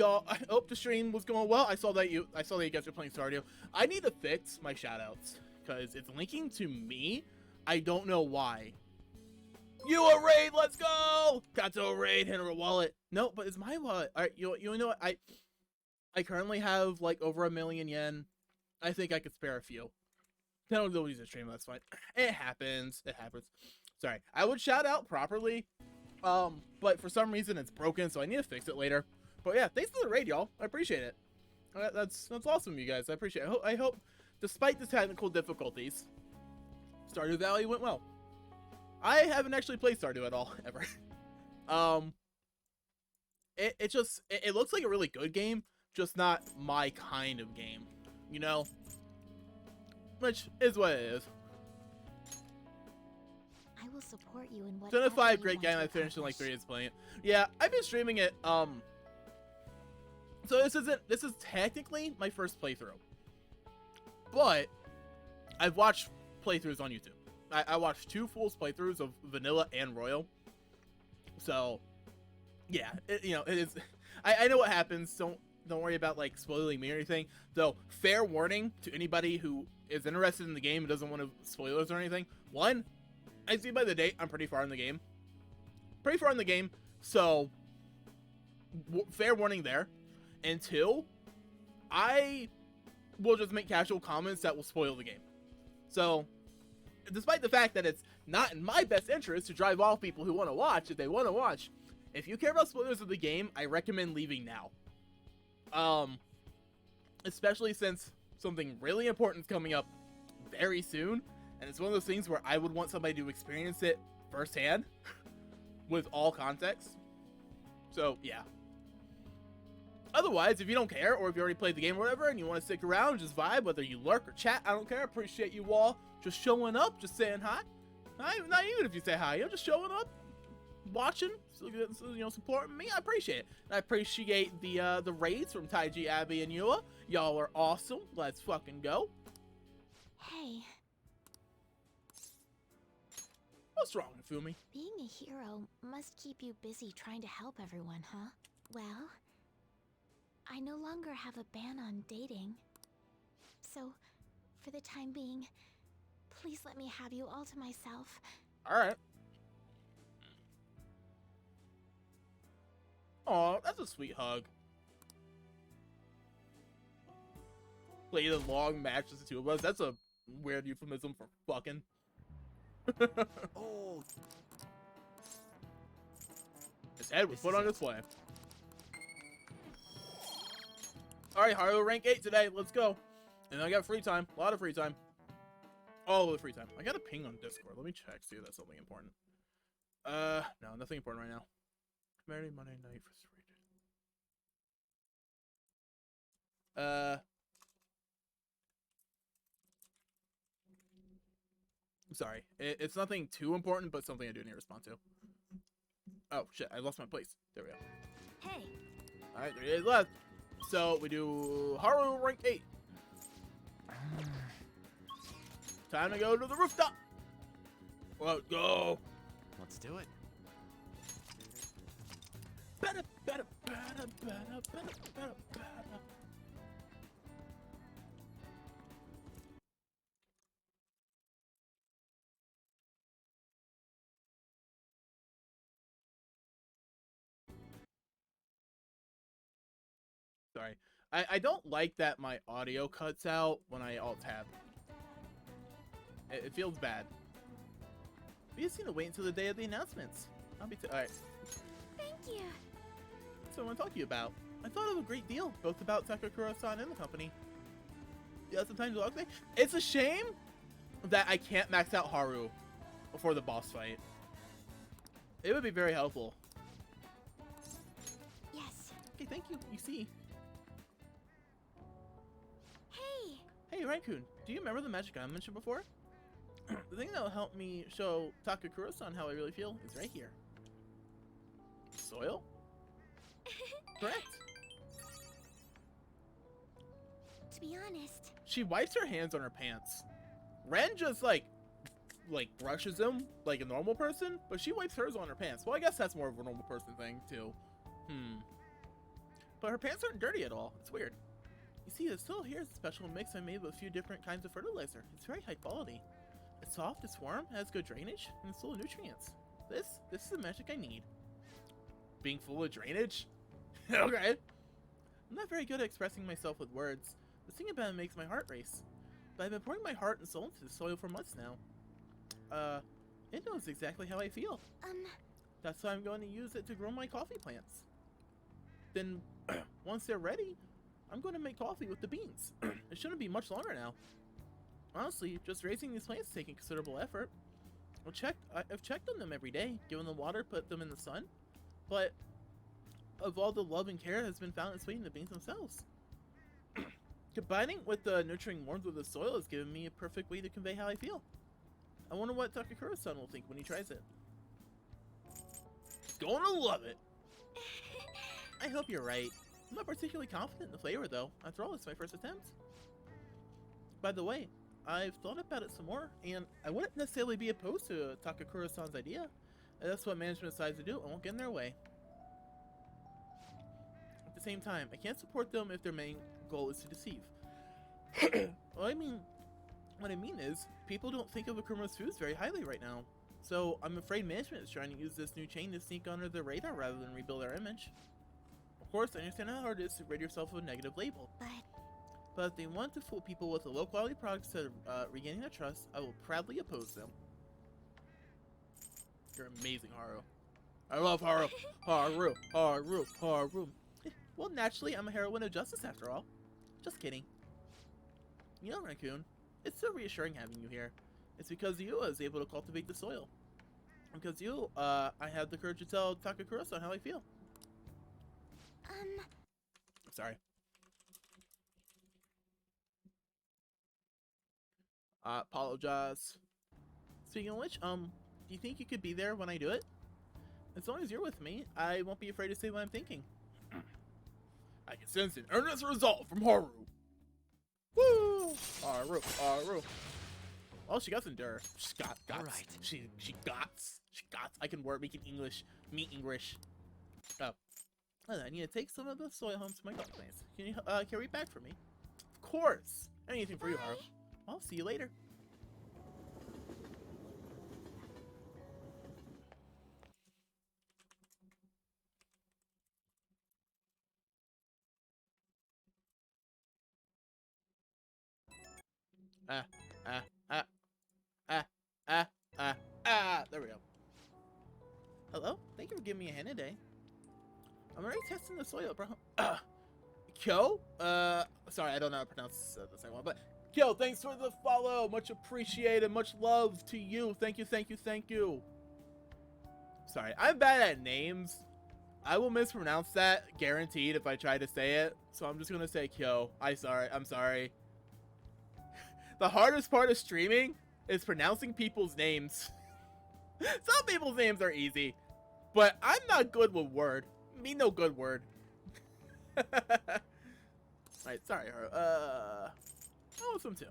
the stream was going well. I saw that you guys were playing Stardew. I need to fix my shoutouts because it's linking to me. I don't know why. You a raid, let's go! Kato raid, hit her wallet. No, but it's my wallet. Alright, you know what? I currently have like over 1 million yen. I think I could spare a few. I don't use the stream, that's fine. It happens. It happens. Sorry. I would shout out properly. But for some reason it's broken, so I need to fix it later. But yeah, thanks for the raid, y'all. I appreciate it. That's awesome, you guys. I appreciate it. I hope despite the technical difficulties, Stardew Valley went well. I haven't actually played Stardew at all, ever. It looks like a really good game, just not my kind of game, you know? Which is what it is. will support you in what. Persona 5, great game. I finished in like 3 days playing it. Yeah, I've been streaming it. So this is technically my first playthrough, but I've watched playthroughs on YouTube. I watched 2 full playthroughs of Vanilla and Royal. So, yeah, it is. I know what happens. Don't worry about like spoiling me or anything. Though, fair warning to anybody who is interested in the game and doesn't want to spoilers or anything. 1, I see by the date I'm pretty far in the game. So fair warning there. And 2, I will just make casual comments that will spoil the game. So, despite the fact that it's not in my best interest to drive off people who want to watch, if they want to watch, if you care about spoilers of the game, I recommend leaving now. Especially since something really important is coming up very soon, and it's one of those things where I would want somebody to experience it firsthand with all context. So, yeah. Otherwise, if you don't care, or if you already played the game or whatever, and you want to stick around, just vibe, whether you lurk or chat, I don't care. I appreciate you all just showing up, just saying hi. Not even if you say hi, just showing up, watching, supporting me. I appreciate it. And I appreciate the raids from Taiji, Abby, and Yua. Y'all are awesome. Let's fucking go. Hey. What's wrong, Fumi? Being a hero must keep you busy trying to help everyone, huh? Well, I no longer have a ban on dating. So, for the time being, please let me have you all to myself. Alright. Aw, that's a sweet hug. Played a long match as the 2 of us. That's a weird euphemism for fucking. Oh. His head was put on display. Alright, Haru rank 8 today. Let's go. And I got free time. A lot of free time. All of the free time. I got a ping on Discord. Let me check, see if that's something important. No, nothing important right now. Merry Monday night frustrated. Sorry. It's nothing too important, but something I do need to respond to. Oh, shit. I lost my place. There we go. Hey. Alright, 3 days left. So, we do Haru rank 8. Time to go to the rooftop. Let's go. Let's do it. Better. Sorry. I don't like that my audio cuts out when I alt-tab. It feels bad. We just need to wait until the day of the announcements. I'll be alright. Thank you. So I want to talk to you about. I thought of a great deal, both about Takakura-san and the company. You have some time to talk today? It's a shame that I can't max out Haru before the boss fight. It would be very helpful. Yes. Okay, thank you. You see. Hey. Hey, Raccoon. Do you remember the magic I mentioned before? The thing that will help me show Takakura-san how I really feel is right here. Soil? Correct. To be honest. She wipes her hands on her pants. Ren just like brushes them like a normal person, but she wipes hers on her pants. Well, I guess that's more of a normal person thing too. But her pants aren't dirty at all. It's weird. You see, the soil here is a special mix I made with a few different kinds of fertilizer. It's very high quality. It's soft, it's warm, has good drainage, and it's full of nutrients. This is the magic I need. Being full of drainage? Okay. I'm not very good at expressing myself with words. The thing about it makes my heart race. But I've been pouring my heart and soul into the soil for months now. It knows exactly how I feel. That's why I'm going to use it to grow my coffee plants. Then, once they're ready, I'm going to make coffee with the beans. It shouldn't be much longer now. Honestly, just raising these plants is taking considerable effort. I've checked on them every day, given them water, put them in the sun. But of all the love and care has been found in sweetening the beans themselves. Combining with the nurturing warmth of the soil has given me a perfect way to convey how I feel. I wonder what Takakura-san will think when he tries it. Gonna love it! I hope you're right. I'm not particularly confident in the flavor, though. After all, it's my first attempt. By the way, I've thought about it some more, and I wouldn't necessarily be opposed to Takakura-san's idea. If that's what management decides to do, I won't get in their way. At the same time, I can't support them if their main goal is to deceive. Well, what I mean is, people don't think of Akuma's foods very highly right now. So, I'm afraid management is trying to use this new chain to sneak under the radar rather than rebuild our image. Of course, I understand how hard it is to rid yourself of a negative label. But if they want to fool people with a low-quality product instead of regaining their trust, I will proudly oppose them. You're amazing, Haru. I love Haru. Haru. Well, naturally, I'm a heroine of justice after all. Just kidding. You know, Raccoon, it's so reassuring having you here. It's because of you I was able to cultivate the soil. Because you, I have the courage to tell Takakura-san how I feel. I'm sorry. Apologize. Speaking of which, do you think you could be there when I do it? As long as you're with me, I won't be afraid to say what I'm thinking. I can sense an earnest resolve from Haru. Woo! Haru. Oh, she got some dirt. She's got. Right. She got. I can make it English. Me English. Oh. I need to take some of the soil home to my golf place. Can you carry it back for me? Of course. Anything for you, Haru. I'll see you later. There we go. Hello? Thank you for giving me a hand today. I'm already testing the soil, bro. Kyo? Sorry, I don't know how to pronounce the second one, but Kyo, thanks for the follow. Much appreciated. Much love to you. Thank you. Sorry, I'm bad at names. I will mispronounce that, guaranteed, if I try to say it. So I'm just gonna say Kyo. I'm sorry. The hardest part of streaming is pronouncing people's names. Some people's names are easy, but I'm not good with word. Me no good word. Alright, sorry, Haru. Oh, some too.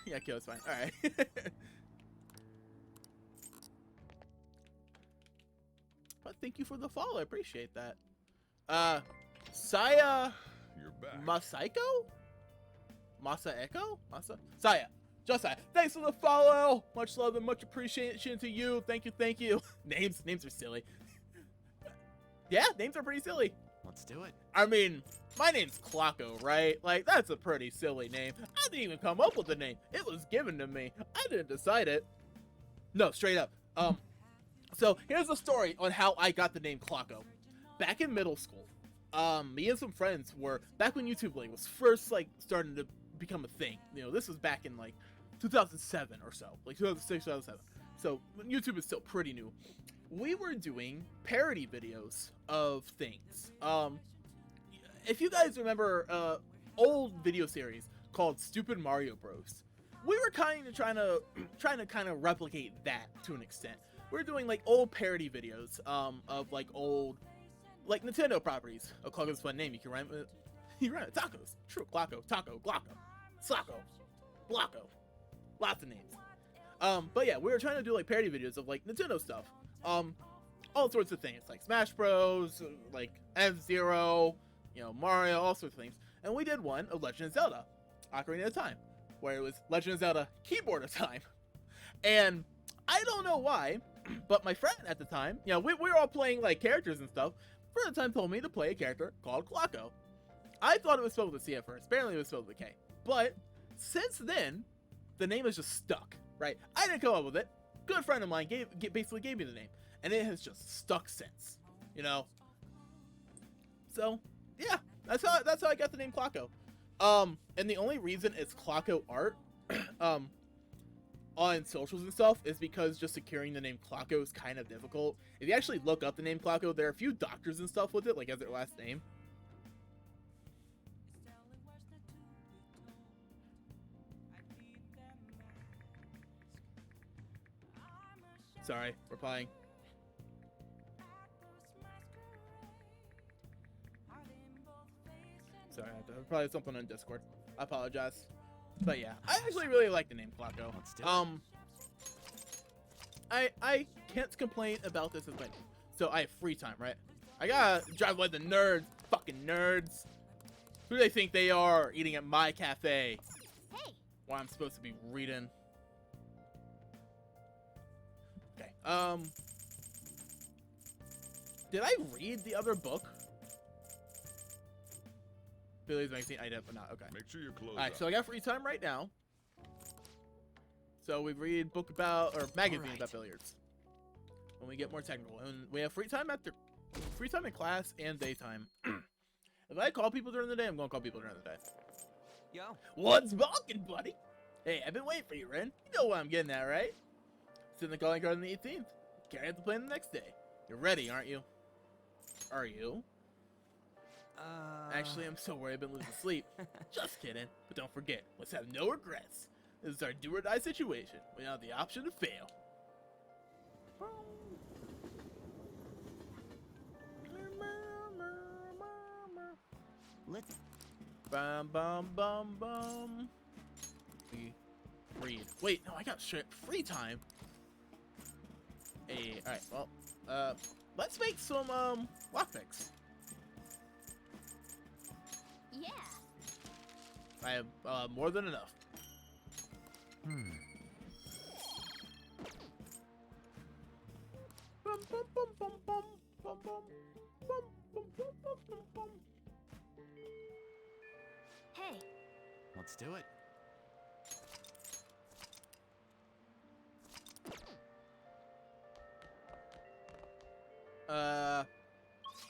Yeah, Kyo, it's fine. Alright. But thank you for the follow. I appreciate that. Saya You're back. Masaiko? Saya. Just Saya. Thanks for the follow. Much love and much appreciation to you. Thank you. Names are silly. Yeah, names are pretty silly. Let's do it. I mean, my name's Clocko, right? Like, that's a pretty silly name. I didn't even come up with the name. It was given to me. I didn't decide it. No, straight up. So here's the story on how I got the name Clocko. Back in middle school, me and some friends were, back when YouTube like was first like starting to become a thing. You know, this was back in like 2007 or so, like 2006, 2007. So YouTube is still pretty new. We were doing parody videos of things. If you guys remember old video series called Stupid Mario Bros, we were kind of trying to kind of replicate that to an extent. We're doing like old parody videos of like old like Nintendo properties. Oh, Clocko's a fun name. You can rhyme it. Tacos. True. Clocko. Taco. Glocko. Slocko. Blocko. Lots of names. But yeah, we were trying to do like parody videos of like Nintendo stuff. All sorts of things like Smash Bros, like F-Zero, you know, Mario, all sorts of things. And we did one of Legend of Zelda, Ocarina of Time, where it was Legend of Zelda Keyboard of Time. And I don't know why, but my friend at the time, you know, we were all playing like characters and stuff. For the time, told me to play a character called Clocko. I thought it was spelled with a C at first. Apparently, it was spelled with a K. But since then, the name has just stuck. Right? I didn't come up with it. Good friend of mine basically gave me the name, and it has just stuck since. You know. So yeah, that's how I got the name Clocko. And the only reason it's Clocko art, on socials and stuff is because just securing the name Clocko is kind of difficult. If you actually look up the name Clocko, there are a few doctors and stuff with it, like as their last name. Sorry, replying. Sorry, I have to probably something on Discord. I apologize. But yeah, I actually really like the name Flacco. Let's do it. I can't complain about this as my name. So I have free time, right? I gotta drive by the nerds, fucking nerds. Who do they think they are eating at my cafe? Hey! While I'm supposed to be reading. Okay, did I read the other book? Billy's magazine, I did, but not, okay. Make sure you close Alright, up. so I got free time right now. So we read book about, or magazine about billiards. When we get more technical. And we have free time in class and daytime. If I call people during the day, I'm gonna call people during the day. Yo. What's balking, buddy? Hey, I've been waiting for you, Ren. You know what I'm getting at, right? Send the calling card on the 18th. Carry out the plan the next day. You're ready, aren't you? Are you? Actually, I'm so worried I've been losing sleep. Just kidding. But don't forget, let's have no regrets. This is our do or die situation. We have the option to fail. Let's Bum bum bum bum. We read. Wait, no, I got free time. Hey, alright, well, let's make some lockpicks. Yeah. I have more than enough. Bum, bum, bum, bum, bum, bum, bum, bum, bum, bum, bum, bum, bum. Hey. Let's do it.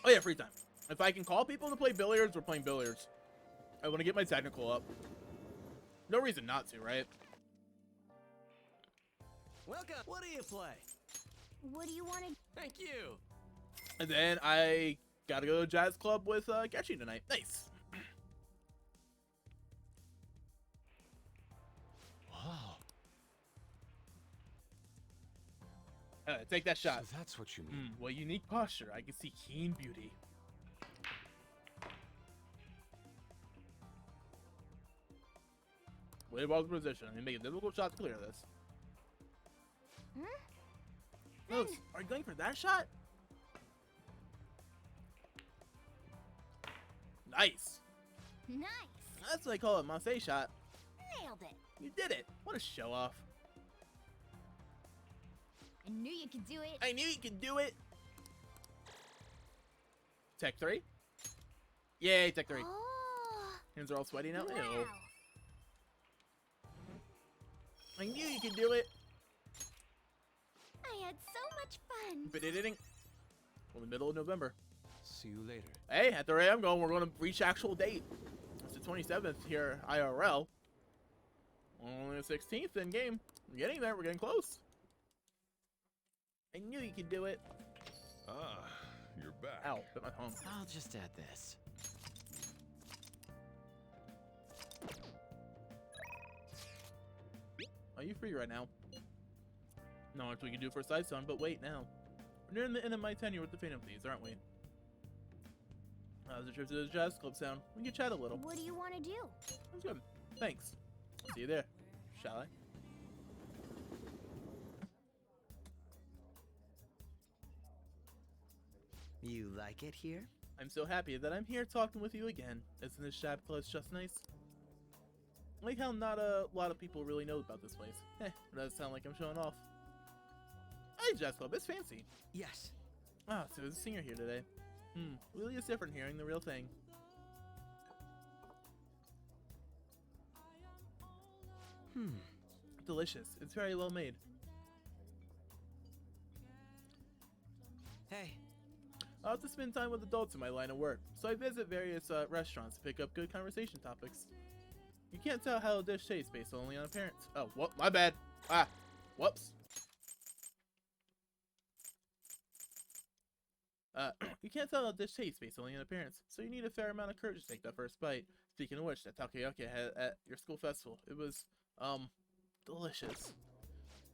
Oh yeah, free time. If I can call people to play billiards, we're playing billiards. I want to get my technical up. No reason not to, right? Welcome. What do you play? What do you want to... Thank you. And then I gotta go to jazz club with Getchy tonight. Nice. Wow. Take that shot. So that's what you mean. What unique posture. I can see keen beauty. Way above the position. I make a difficult shot to clear this. No, are you going for that shot? Nice. Nice. That's what I call a Marseille shot. Nailed it. You did it. What a show off. I knew you could do it. I knew you could do it. Tech 3. Yay, Tech 3. Oh. Hands are all sweaty now. Wow. Ew. I knew you could do it. I had so much fun. But it didn't. Well, the middle of November. See you later. Hey, at the rate I'm going, we're going to reach actual date. It's the 27th here, IRL. Only the 16th in game. We're getting there. We're getting close. I knew you could do it. Ah, you're back. Ow, hit my home. I'll just add this. Are you free right now? Not much we can do for a side son, but wait now. We're nearing the end of my tenure with the Phantom Thieves, aren't we? How's the trip to the jazz club sound? We can chat a little. What do you want to do? That's good. Thanks. I'll see you there. Shall I? You like it here? I'm so happy that I'm here talking with you again. Isn't this shab place just nice? I like how not a lot of people really know about this place. It does sound like I'm showing off. Hey, Jazz Club, it's fancy. Yes. Ah, so there's a singer here today. Really is different hearing the real thing. Delicious. It's very well made. Hey. I have to spend time with adults in my line of work, so I visit various restaurants to pick up good conversation topics. You can't tell how a dish tastes based only on appearance. Oh, whoop, my bad. Ah, whoops. You can't tell how a dish tastes based only on appearance, so you need a fair amount of courage to take that first bite. Speaking of which, that takoyaki I had at your school festival, it was, delicious.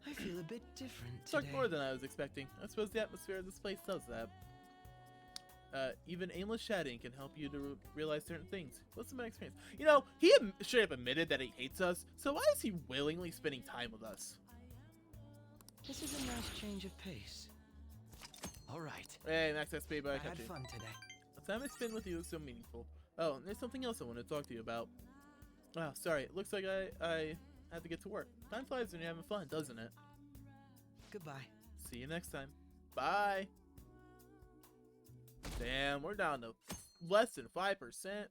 I feel a bit different It's like today. more than I was expecting. I suppose the atmosphere of this place does that. Even aimless chatting can help you to realize certain things. What's my experience? You know, he straight up admitted that he hates us, so why is he willingly spending time with us? This is a nice change of pace. All right. Hey, max XP, but I I catch had you. fun today. The time I spend with you is so meaningful. Oh, and there's something else I want to talk to you about. Wow, sorry. It looks like I have to get to work. Time flies when you're having fun, doesn't it? Goodbye. See you next time. Bye. Damn, we're down to less than 5%.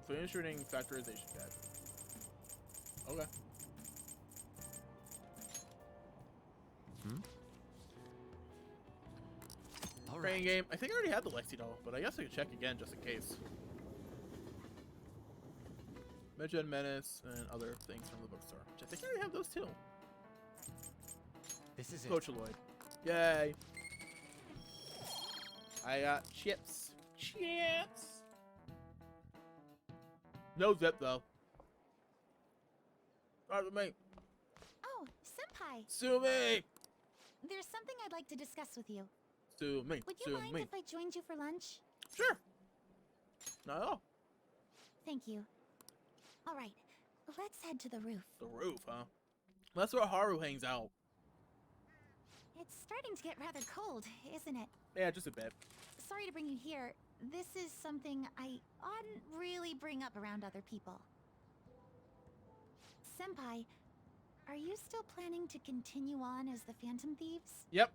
Finish reading factorization guide. Okay. All Training right. game. I think I already had the Lexi doll, but I guess I could check again just in case. Medjed Menace and other things from the bookstore. Which I think I already have those too. This is it. Coach Lloyd. Yay. I got chips. Chips! No zip though. Alright with me. Oh, Senpai! Sue me! There's something I'd like to discuss with you. Sue me. Would you Sue mind me. if I joined you for lunch? Sure. Not at all. Thank you. Alright, let's head to the roof. The roof, huh? That's where Haru hangs out. It's starting to get rather cold, isn't it? Yeah, just a bit. Sorry to bring you here. This is something I oughtn't really bring up around other people. Senpai, are you still planning to continue on as the Phantom Thieves? Yep.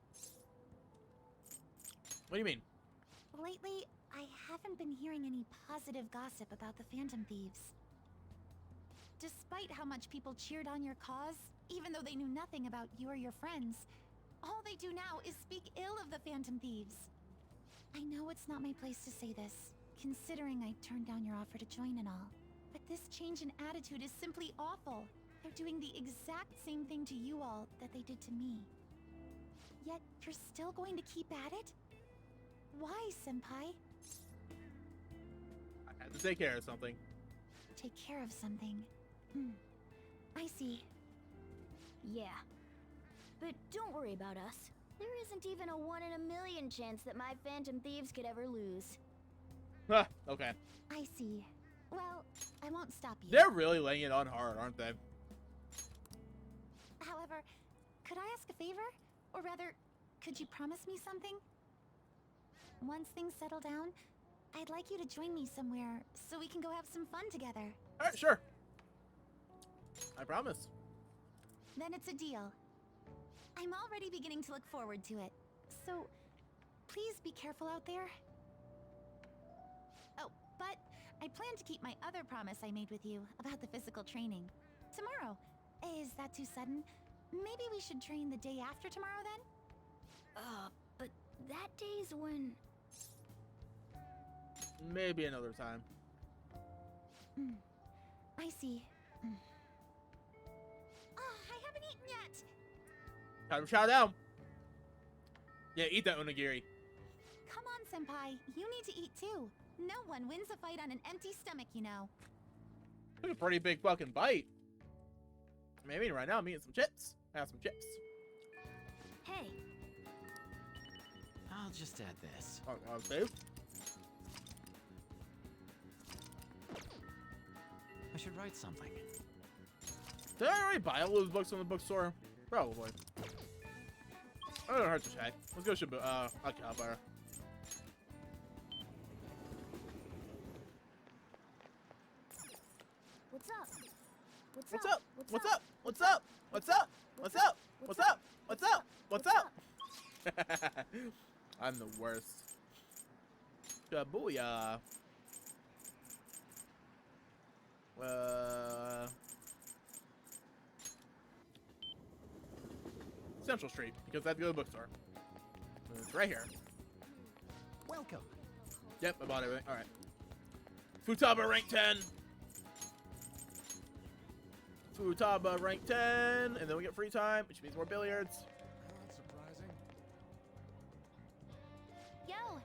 What do you mean? Lately, I haven't been hearing any positive gossip about the Phantom Thieves. Despite how much people cheered on your cause, even though they knew nothing about you or your friends, all they do now is speak ill of the Phantom Thieves. I know it's not my place to say this, considering I turned down your offer to join and all, but this change in attitude is simply awful. They're doing the exact same thing to you all that they did to me. Yet, you're still going to keep at it? Why, Senpai? I had to take care of something. Take care of something. I see. Yeah. But don't worry about us. There isn't even a 1 in a million chance that my Phantom Thieves could ever lose. Ah, okay. I see. Well, I won't stop you. They're really laying it on hard, aren't they? However, could I ask a favor? Or rather, could you promise me something? Once things settle down, I'd like you to join me somewhere so we can go have some fun together. Alright, sure. I promise. Then it's a deal. I'm already beginning to look forward to it. So, please be careful out there. Oh, but I plan to keep my other promise I made with you about the physical training. Tomorrow. Is that too sudden? Maybe we should train the day after tomorrow then? But that day's when... Maybe another time. I see. I haven't eaten yet! Time to shout down. Yeah, eat that onigiri. Come on, Senpai. You need to eat too. No one wins a fight on an empty stomach, you know. Took a pretty big fucking bite. Maybe right now I'm eating some chips. I have some chips. Hey, I'll just add this. Oh, Dave. I should write something. Did I already buy all those books from the bookstore? Probably. Oh, it hurts to check. Let's go to Akihabara. what's up? What's up? What's up? What's up? What's up? What's up? What's up? What's up? What's up? I'm the worst. Booyah. Central Street, because I have to go to the bookstore. It's right here. Welcome. Yep, I bought everything. Alright. Futaba rank 10. Futaba rank 10. And then we get free time, which means more billiards. That's surprising. Yo!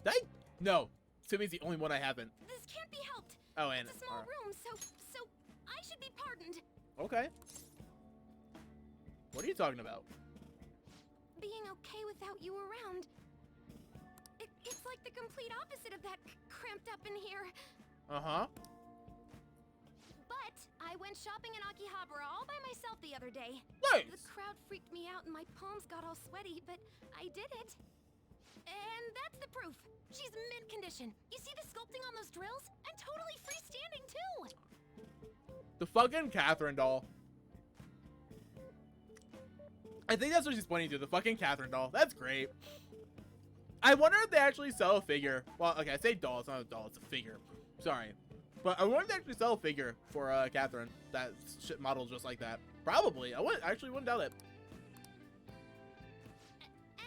Did I? No. Sumi's the only one I haven't. This can't Oh, and it's a small room, so I should be pardoned. Okay. What are you talking about? Being okay without you around. It's like the complete opposite of that cramped up in here. Uh-huh. But I went shopping in Akihabara all by myself the other day. Nice. The crowd freaked me out and my palms got all sweaty, but I did it. And that's the proof. She's mint condition. You see the sculpting on those drills? I'm totally freestanding too. The fucking Catherine doll. I think that's what she's pointing to, the fucking Catherine doll. That's great. I wonder if they actually sell a figure. Well, okay, I say doll, it's not a doll, it's a figure. Sorry. But I wonder if they actually sell a figure for Catherine that shit models just like that. Probably. I wouldn't doubt it.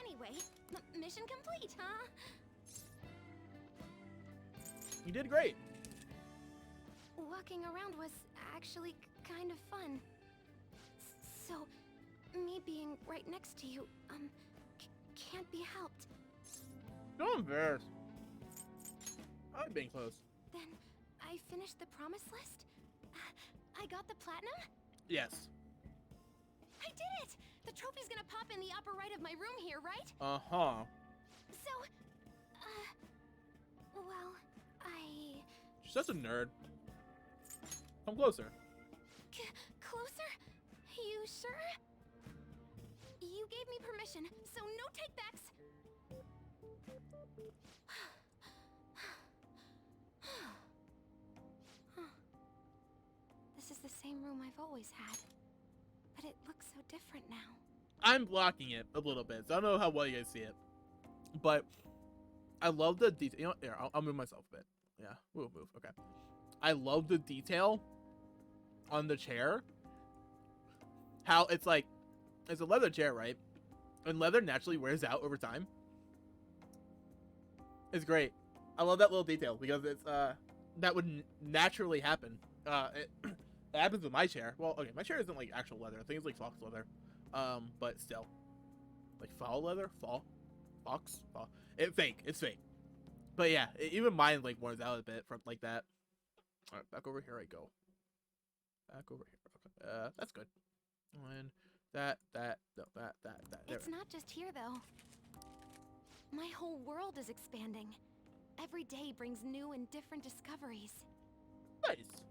Anyway, mission complete, huh? You did great. Walking around was actually kind of fun. So, me being right next to you, can't be helped. Don't embarrass. I'm being close. Then, I finished the promise list? I got the platinum? Yes. I did it! The trophy's gonna pop in the upper right of my room here, right? Uh-huh. So, well, She's such a nerd. Come closer. Closer? You sure? You gave me permission, so no takebacks. This is the same room I've always had, but it looks so different now. I'm blocking it a little bit, so I don't know how well you guys see it. But I love the detail. You know, here, I'll move myself a bit. Yeah, we'll move. Okay. I love the detail on the chair. How it's like, it's a leather chair, right? And leather naturally wears out over time. It's great. I love that little detail because it's that would naturally happen. It happens with my chair. Well, okay, my chair isn't like actual leather. I think it's like fox leather. But still, like foul leather, fox. It's fake. It's fake. But yeah, even mine like wears out a bit from like that. All right, back over here I go. Back over here. Okay. That's good. And that. It's not just here though. My whole world is expanding. Every day brings new and different discoveries. Nice.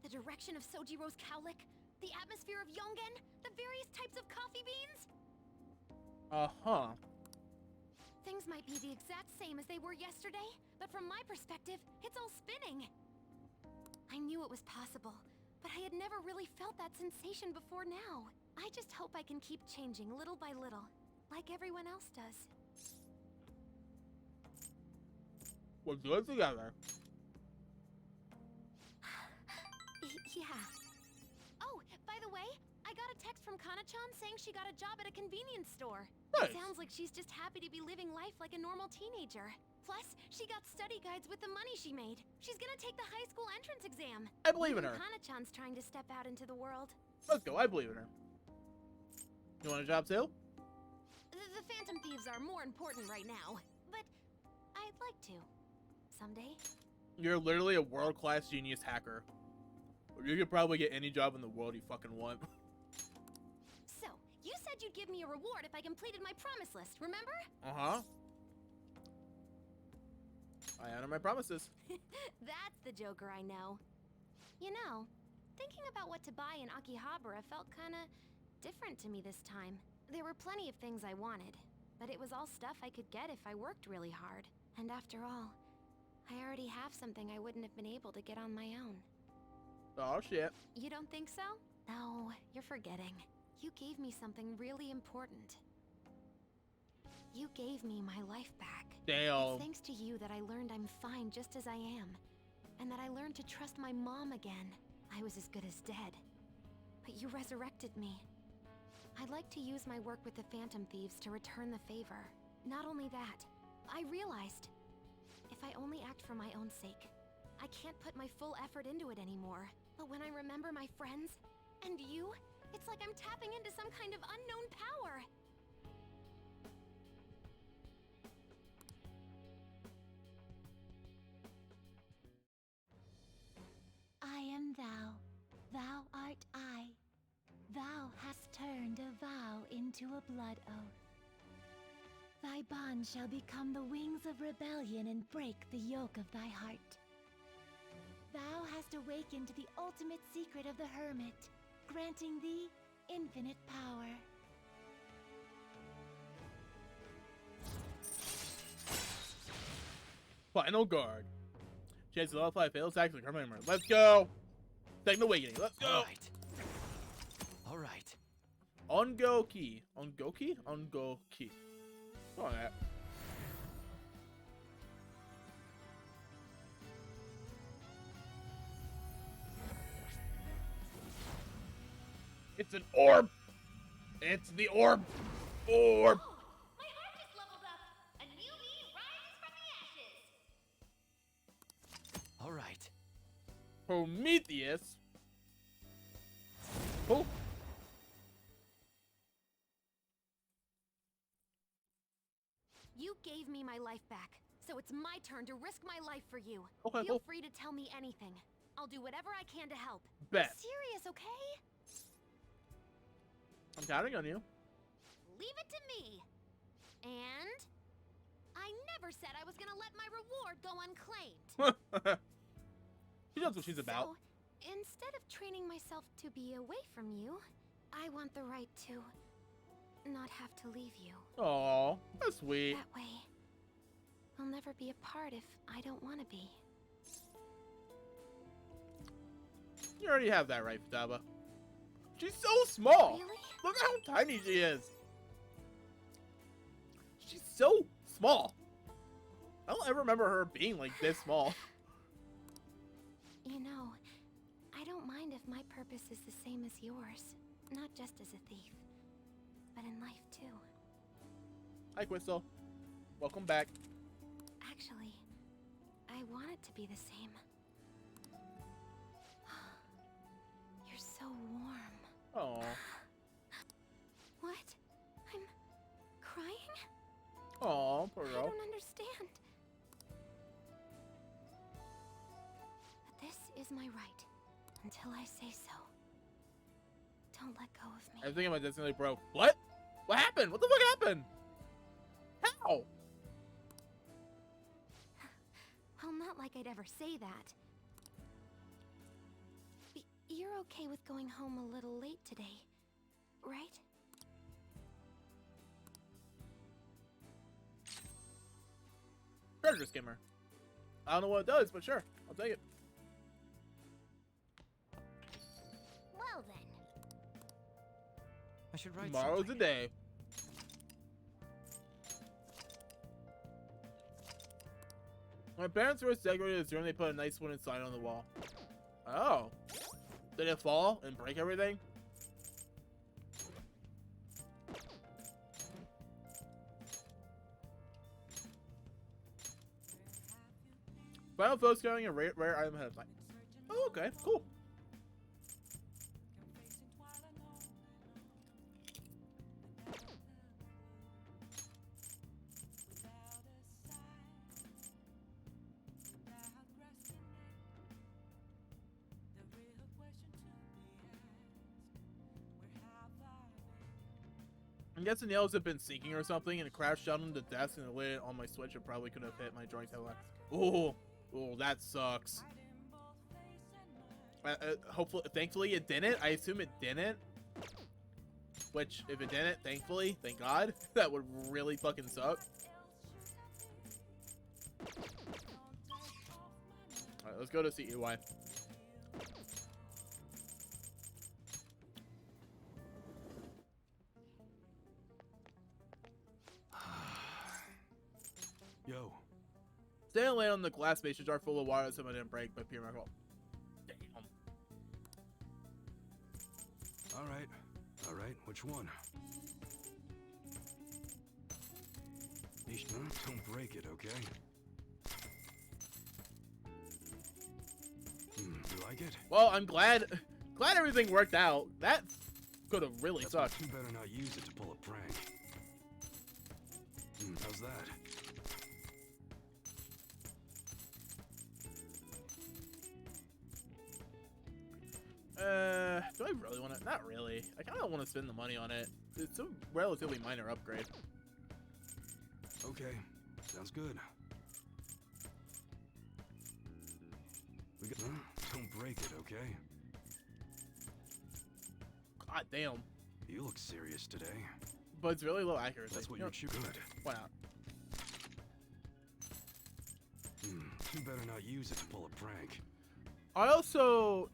The direction of Sojiro's cowlick, the atmosphere of Yongen, the various types of coffee beans. Uh-huh. Things might be the exact same as they were yesterday, but from my perspective, it's all spinning. I knew it was possible, but I had never really felt that sensation before now. I just hope I can keep changing little by little, like everyone else does. We'll do it together. Yeah. Oh, by the way, I got a text from Kana-chan saying she got a job at a convenience store. Nice. It sounds like she's just happy to be living life like a normal teenager. Plus, she got study guides with the money she made. She's gonna take the high school entrance exam. I believe in her. Kana-chan's trying to step out into the world. Let's go. I believe in her. You want a job too? The Phantom Thieves are more important right now, but I'd like to. Someday. You're literally a world-class genius hacker. You could probably get any job in the world you fucking want. So, you said you'd give me a reward if I completed my promise list, remember? Uh-huh. I honor my promises. That's the Joker I know. You know, thinking about what to buy in Akihabara felt kinda different to me this time. There were plenty of things I wanted, but it was all stuff I could get if I worked really hard. And after all, I already have something I wouldn't have been able to get on my own. Oh, shit. You don't think so? No, you're forgetting. You gave me something really important. You gave me my life back. Damn. It's thanks to you that I learned I'm fine just as I am. And that I learned to trust my mom again. I was as good as dead. But you resurrected me. I'd like to use my work with the Phantom Thieves to return the favor. Not only that, I realized, if I only act for my own sake, I can't put my full effort into it anymore. But when I remember my friends, and you, it's like I'm tapping into some kind of unknown power. to a blood oath. Thy bond shall become the wings of rebellion and break the yoke of thy heart. Thou hast awakened to the ultimate secret of the Hermit, granting thee infinite power. Final guard. Chance to nullify failed attacks with Hermit Armor. Let's go! Second Awakening. Let's go! Alright. On-go key. On-go key? On-go key. Go on that. It's an orb! It's the orb! Orb! My heart just leveled up! A new me rises from the ashes! Alright. Prometheus? Oh! You gave me my life back, so it's my turn to risk my life for you. Okay, Feel cool. free to tell me anything. I'll do whatever I can to help. Bet. Serious, okay? I'm counting on you. Leave it to me. And I never said I was gonna let my reward go unclaimed. She knows what she's about. So, instead of training myself to be away from you, I want the right to not have to leave you. Aw, that's sweet. That way, we'll never be apart if I don't want to be. You already have that right, Futaba. She's so small. Really? Look at how tiny she is. She's so small. I don't ever remember her being like this small. You know, I don't mind if my purpose is the same as yours. Not just as a thief, but in life too. Hi, Crystal. Welcome back. Actually, I want it to be the same. You're so warm. Aw. What? I'm crying? Aw, poor I girl. don't understand. But this is my right, until I say so. Don't let go of me. Everything in my destiny broke. What? What happened? What the fuck happened? How? Well, not like I'd ever say that. You're okay with going home a little late today, right? Treasure skimmer. I don't know what it does, but sure. I'll take it. Well then. I should write Tomorrow's the day. My parents first decorated this room. They put a nice wooden sign on the wall. Oh. Did it fall and break everything? Final photos carrying a rare item ahead of time. Oh, okay, cool. I'm guessing the nails have been sinking or something and it crashed down on the desk and it lit on my switch. It probably could have hit my drawing tablet. Oh, that sucks. Hopefully, thankfully it didn't. I assume it didn't. Which, if it didn't, thankfully, thank God, that would really fucking suck. Alright, let's go to CEY. Yo. Stay and lay on the glass mason jar full of water so I didn't break by pure miracle. Damn. Alright, which one? Don't break it, okay? You like it? Well, I'm glad everything worked out. That could have really sucked. You better not use it to pull a prank. How's that? Do I really want to? not really. I kind of want to spend the money on it. It's a relatively minor upgrade. Okay, sounds good. We got. Don't break it, okay? God damn. You look serious today. But it's really low accuracy. That's what you're shooting. Good. Why not? You better not use it to pull a prank. I also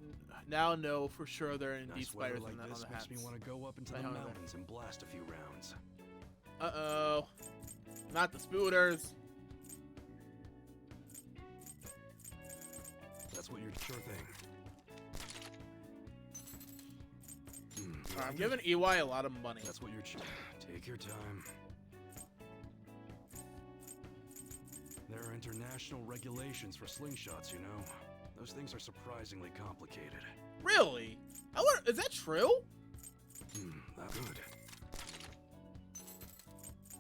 now know for sure there are indeed Nice weather spiders like in that this on the makes hats. me want to go up into the mountains and blast a few rounds. Uh-oh. Not the spooters. That's what you're sure thing. I'm giving EY a lot of money. That's what you're. Take your time. There are international regulations for slingshots, you know. Those things are surprisingly complicated. Really? Is that true? Not good.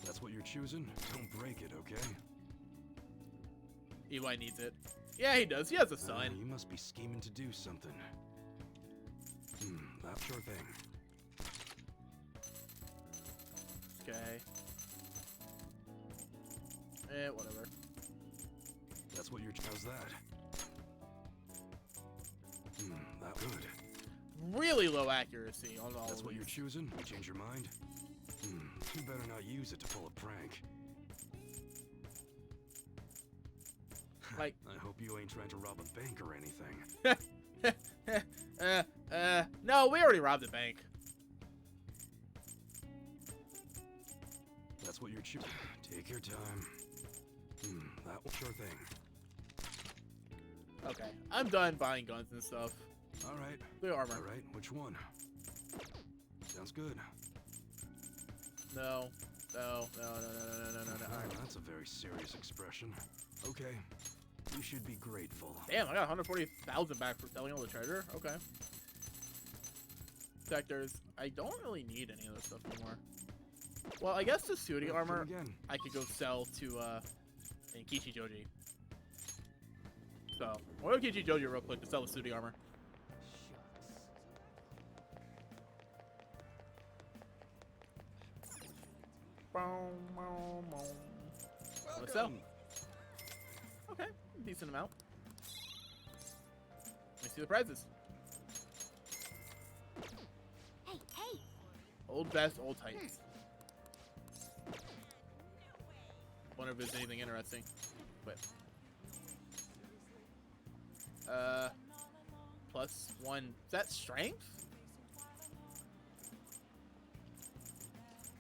That's what you're choosing? Don't break it, okay? EY needs it. Yeah, he does. He has a son. You must be scheming to do something. That sure thing. Okay. Whatever. That's what you're. How's that? That good. Really low accuracy on all That's of what these. you're choosing? You change your mind? You better not use it to pull a prank. Like, I hope you ain't trying to rob a bank or anything. No, we already robbed a bank. That's what you're choosing. Take your time. That will sure thing. Okay, I'm done buying guns and stuff. All right. The armor. All right, which one? Sounds good. No. All right. That's a very serious expression. Okay. You should be grateful. Damn, I got 140,000 back for selling all the treasure. Okay. Sectors. I don't really need any of this stuff anymore. Well, I guess the suiting armor I could go sell to in Kichijoji. So, we'll go to Kichijoji real quick to sell the suiting armor. Let's sell. Okay, decent amount. Let me see the prizes. Hey, hey! Old vest, old tights. Wonder if there's anything interesting. But +1. Is that strength?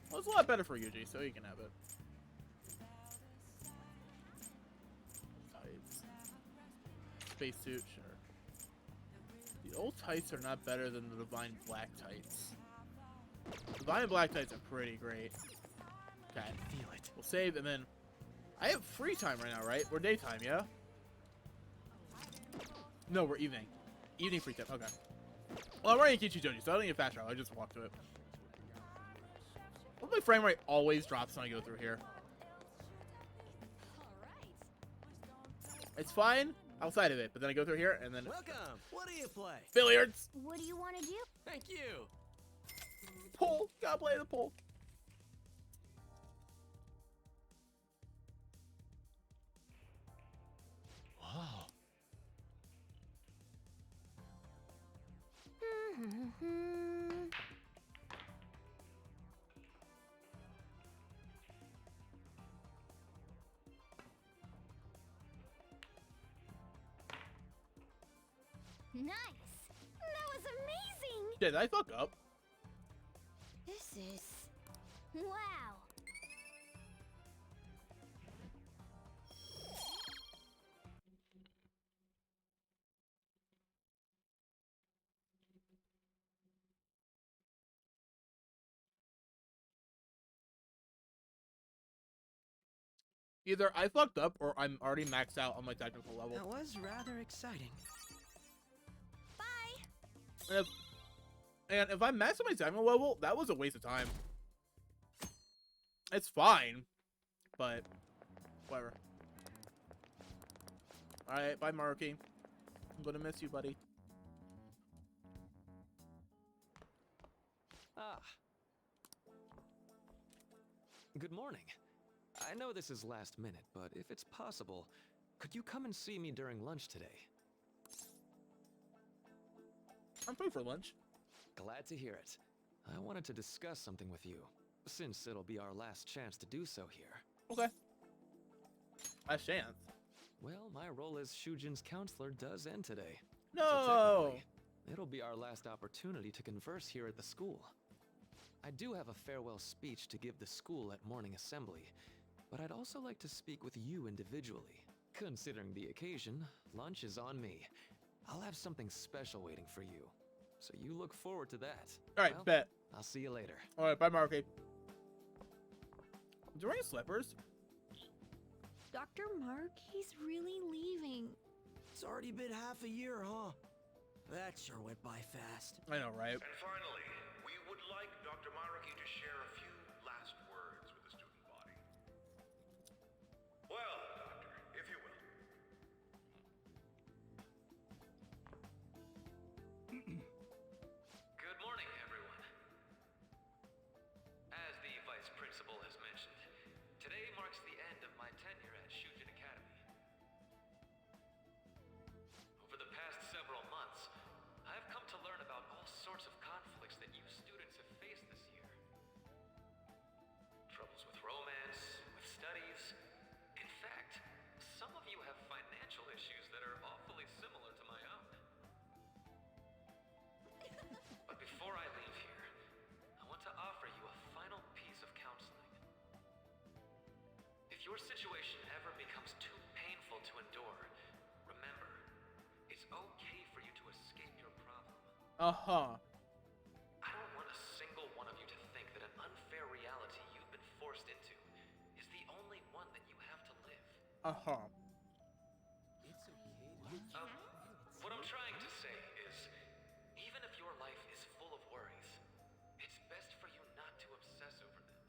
Well, it's a lot better for Yuji, so you can have it. Tights. Spacesuit, sure. The old tights are not better than the divine black tights. Divine black tights are pretty great. Okay. Feel it. We'll save and then I have free time right now, right? We're daytime, yeah? No, we're evening. Evening free time. Okay. Well, I'm running Kichijoji, so I don't need a fast travel. I just walk to it. My frame rate always drops when I go through here. It's fine outside of it, but then I go through here and then. Welcome. What do you play? Billiards. What do you want to do? Thank you. Pool. Gotta play the pool. Wow. Nice! That was amazing! Did I fuck up? This is... wow! Either I fucked up or I'm already maxed out on my technical level. That was rather exciting. Bye! And if I'm maxed on my technical level, that was a waste of time. It's fine, but whatever. Alright, bye Maruki. I'm gonna miss you, buddy. Good morning. I know this is last minute, but if it's possible, could you come and see me during lunch today? I'm free for lunch. Glad to hear it. I wanted to discuss something with you, since it'll be our last chance to do so here. Okay. Last chance. Well, my role as Shujin's counselor does end today. No! So technically, it'll be our last opportunity to converse here at the school. I do have a farewell speech to give the school at morning assembly, but I'd also like to speak with you individually. Considering the occasion, lunch is on me. I'll have something special waiting for you, so you look forward to that. Alright, Well, bet. I'll see you later. Alright, bye, Marky. Is he wearing slippers? Dr. Mark, he's really leaving. It's already been half a year, huh? That sure went by fast. I know, right? And finally, we would like Dr. Maruki to share a few last words with the student body. Well, Doctor, if you will. Good morning, everyone. As the vice principal has mentioned, today marks the end of my tenure at Shujin Academy. Over the past several months, I've come to learn about all sorts of conflicts that you students have faced this year. Troubles with romance, with studies. In fact, some of you have financial issues that are awfully similar to my own. But before I leave here, I want to offer you a final piece of counseling. If your situation ever becomes too painful to endure, remember, it's okay for you to escape your problem. Uh-huh. I don't want a single one of you to think that an unfair reality you've been forced into is the only one that you have to live. Uh-huh. What I'm trying to say is, even if your life is full of worries, it's best for you not to obsess over them.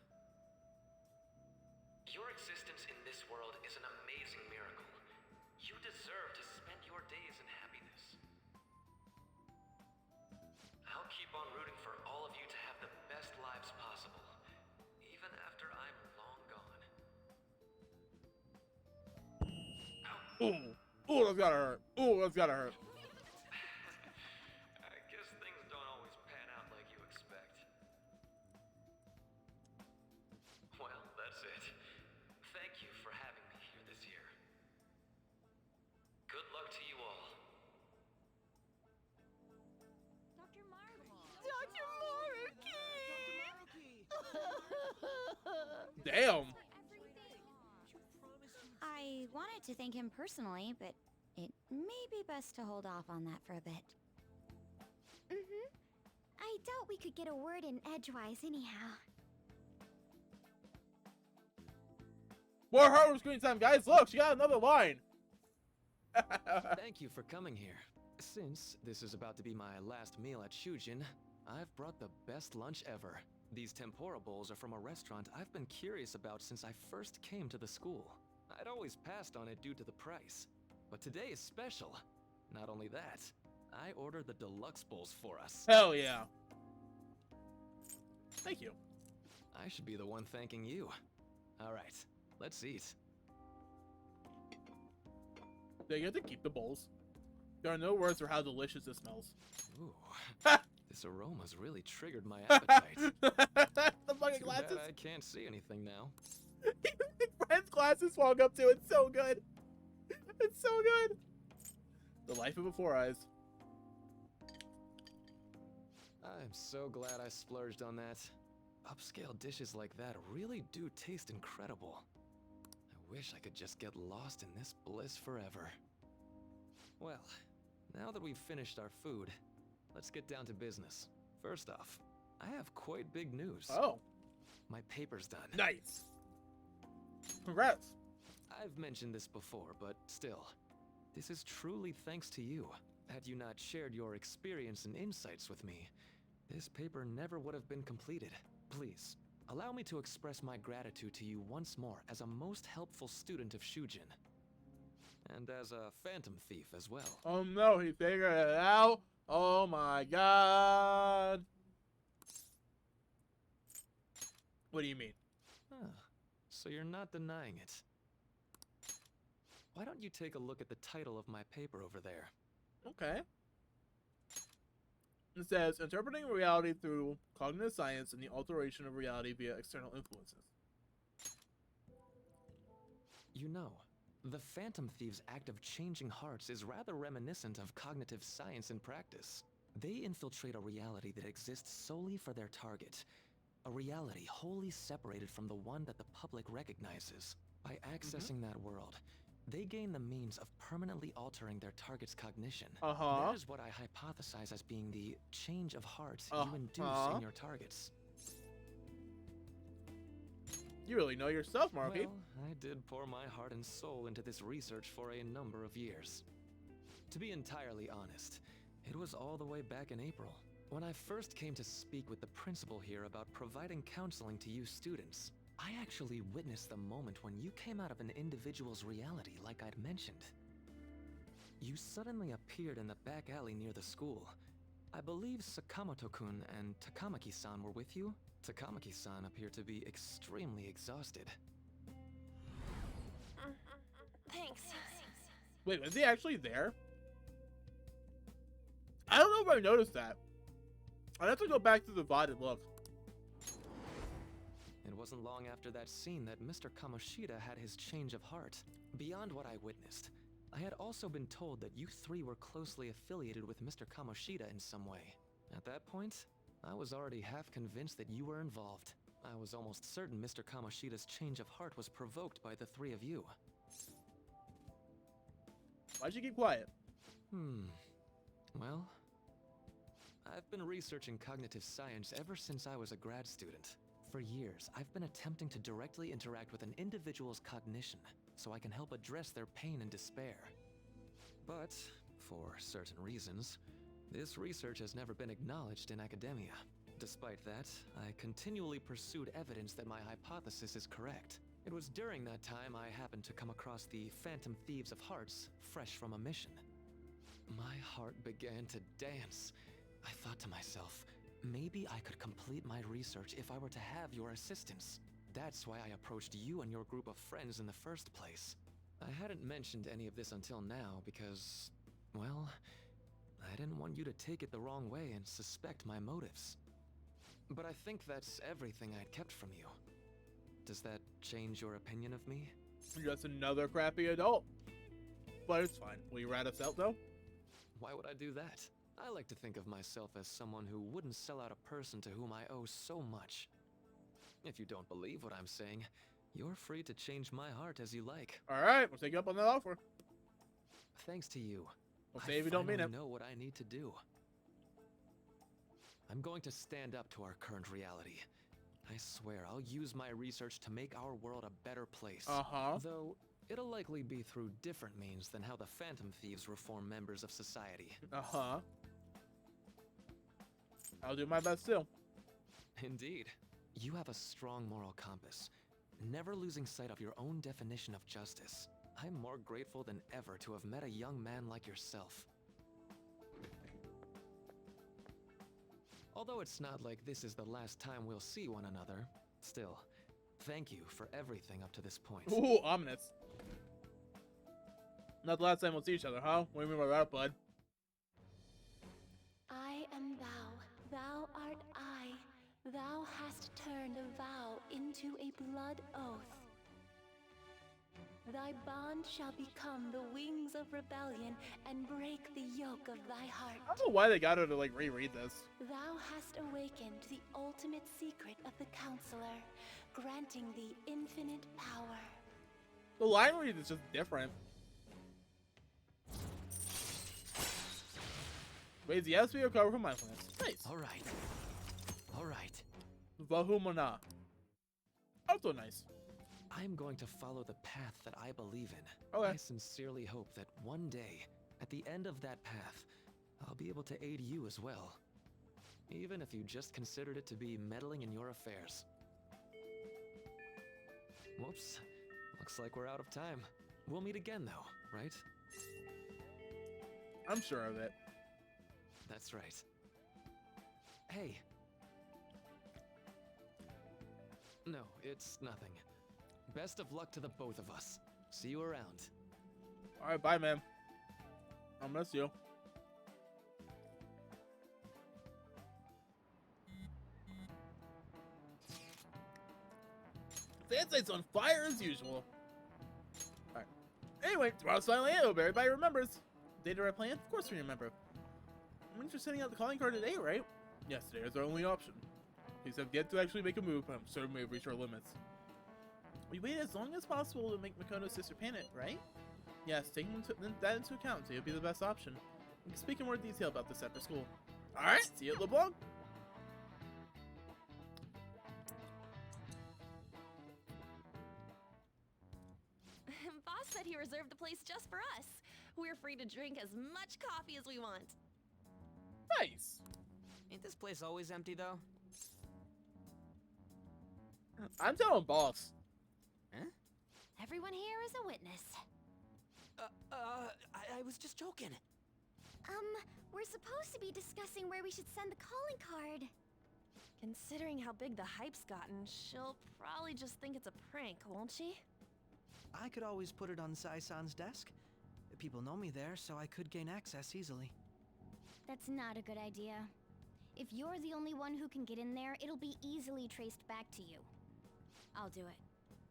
Your existence in this world is an amazing miracle. You deserve to spend your days in happiness. I'll keep on rooting for all of you to have the best lives possible, even after I'm long gone. Ooh. Ooh, that's gotta hurt. Ooh, that's gotta hurt. I guess things don't always pan out like you expect. Well, that's it. Thank you for having me here this year. Good luck to you all. Dr. Maruki! Damn. I wanted to thank him personally, but it may be best to hold off on that for a bit. I doubt we could get a word in edgewise anyhow. More hardware screen time, guys. Look, she got another line. Thank you for coming here. Since this is about to be my last meal at Shujin, I've brought the best lunch ever. These tempura bowls are from a restaurant I've been curious about since I first came to the school. I'd always passed on it due to the price, but today is special. Not only that, I ordered the deluxe bowls for us. Hell yeah. Thank you. I should be the one thanking you. All right, let's eat. They get to keep the bowls. There are no words for how delicious this smells. Ooh, this aroma's really triggered my appetite. The fucking Too glasses. bad I can't see anything now. Friend's glasses walk up to. It's so good. It's so good. The life of before eyes. I'm so glad I splurged on that. Upscale dishes like that really do taste incredible. I wish I could just get lost in this bliss forever. Well, now that we've finished our food, let's get down to business. First off, I have quite big news. Oh. My paper's done. Nice. Congrats. I've mentioned this before, but still, this is truly thanks to you. Had you not shared your experience and insights with me, this paper never would have been completed. Please, allow me to express my gratitude to you once more as a most helpful student of Shujin. And as a phantom thief as well. Oh no, he figured it out. Oh my god. What do you mean? Huh. So you're not denying it. Why don't you take a look at the title of my paper over there? Okay. It says, Interpreting Reality Through Cognitive Science and the Alteration of Reality via External Influences. You know, the Phantom Thieves' act of changing hearts is rather reminiscent of cognitive science in practice. They infiltrate a reality that exists solely for their target. A reality wholly separated from the one that the public recognizes. By accessing that world, they gain the means of permanently altering their target's cognition. That is what I hypothesize as being the change of heart you induce in your targets. You really know yourself, Marky. Well, I did pour my heart and soul into this research for a number of years. To be entirely honest, it was all the way back in April, when I first came to speak with the principal here about providing counseling to you students. I actually witnessed the moment when you came out of an individual's reality like I'd mentioned. You suddenly appeared in the back alley near the school. I believe Sakamoto-kun and Takamaki-san were with you? Takamaki-san appeared to be extremely exhausted. Thanks. Wait, was he actually there? I don't know if I noticed that. I'd have to go back to the VOD and look. It wasn't long after that scene that Mr. Kamoshida had his change of heart. Beyond what I witnessed, I had also been told that you three were closely affiliated with Mr. Kamoshida in some way. At that point, I was already half convinced that you were involved. I was almost certain Mr. Kamoshida's change of heart was provoked by the three of you. Why'd you keep quiet? Well, I've been researching cognitive science ever since I was a grad student. For years, I've been attempting to directly interact with an individual's cognition so I can help address their pain and despair. But, for certain reasons, this research has never been acknowledged in academia. Despite that, I continually pursued evidence that my hypothesis is correct. It was during that time I happened to come across the Phantom Thieves of Hearts, fresh from a mission. My heart began to dance. I thought to myself, maybe I could complete my research if I were to have your assistance. That's why I approached you and your group of friends in the first place. I hadn't mentioned any of this until now because, well, I didn't want you to take it the wrong way and suspect my motives. But I think that's everything I'd kept from you. Does that change your opinion of me? You're just another crappy adult. But it's fine. Will you rat us out, though? Why would I do that? I like to think of myself as someone who wouldn't sell out a person to whom I owe so much. If you don't believe what I'm saying, you're free to change my heart as you like. Alright, we'll take you up on that offer. Thanks to you. We'll say if you don't mean it. I know what I need to do. I'm going to stand up to our current reality. I swear I'll use my research to make our world a better place. Though it'll likely be through different means than how the Phantom Thieves reform members of society. I'll do my best too. Indeed. You have a strong moral compass, never losing sight of your own definition of justice. I'm more grateful than ever to have met a young man like yourself. Although it's not like this is the last time we'll see one another, still, thank you for everything up to this point. Ooh, ominous. Not the last time we'll see each other, huh? What do you mean by that, bud? I am thou, thou art I. Thou hast turned a vow into a blood oath. Thy bond shall become the wings of rebellion and break the yoke of thy heart. I don't know why they got her to, like, reread this. Thou hast awakened the ultimate secret of the Counselor, granting thee infinite power. The line read is just different. Raise the SP recover from mindfulness. Nice. Alright. Alright. Vahumana. Also nice. I'm going to follow the path that I believe in. Okay. I sincerely hope that one day, at the end of that path, I'll be able to aid you as well. Even if you just considered it to be meddling in your affairs. Whoops. Looks like we're out of time. We'll meet again though, right? I'm sure of it. That's right. Hey. No, it's nothing. Best of luck to the both of us. See you around. Alright, bye, man. I'll miss you. Sandsight's on fire as usual. Alright. Anyway, tomorrow's finally it. Hope everybody remembers. Data our plan? Of course we remember. Means you're sending out the calling card today, right? Yes, today is our only option. These have yet to actually make a move, but I'm certain we've reached our limits. We waited as long as possible to make Makoto's sister panic, right? Yes, taking that into account, so it'll be the best option. We can speak in more detail about this after school. Alright, see you at LeBlanc! Boss said he reserved the place just for us. We're free to drink as much coffee as we want. Nice! Ain't this place always empty, though? I'm telling boss. Huh? Everyone here is a witness. I was just joking. We're supposed to be discussing where we should send the calling card. Considering how big the hype's gotten, she'll probably just think it's a prank, won't she? I could always put it on Sai-san's desk. People know me there, so I could gain access easily. That's not a good idea. If you're the only one who can get in there, it'll be easily traced back to you. I'll do it.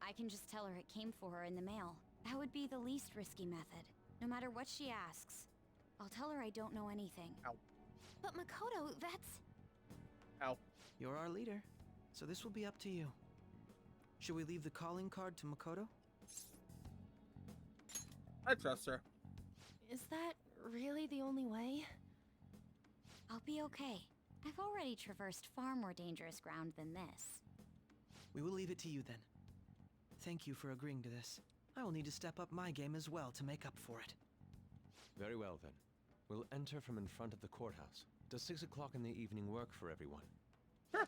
I can just tell her it came for her in the mail. That would be the least risky method. No matter what she asks. I'll tell her I don't know anything. Ow. But Makoto, that's... Ow. You're our leader, so this will be up to you. Should we leave the calling card to Makoto? I trust her. Is that really the only way? I'll be okay. I've already traversed far more dangerous ground than this. We will leave it to you then. Thank you for agreeing to this. I will need to step up my game as well to make up for it. Very well then. We'll enter from in front of the courthouse. Does 6 o'clock in the evening work for everyone?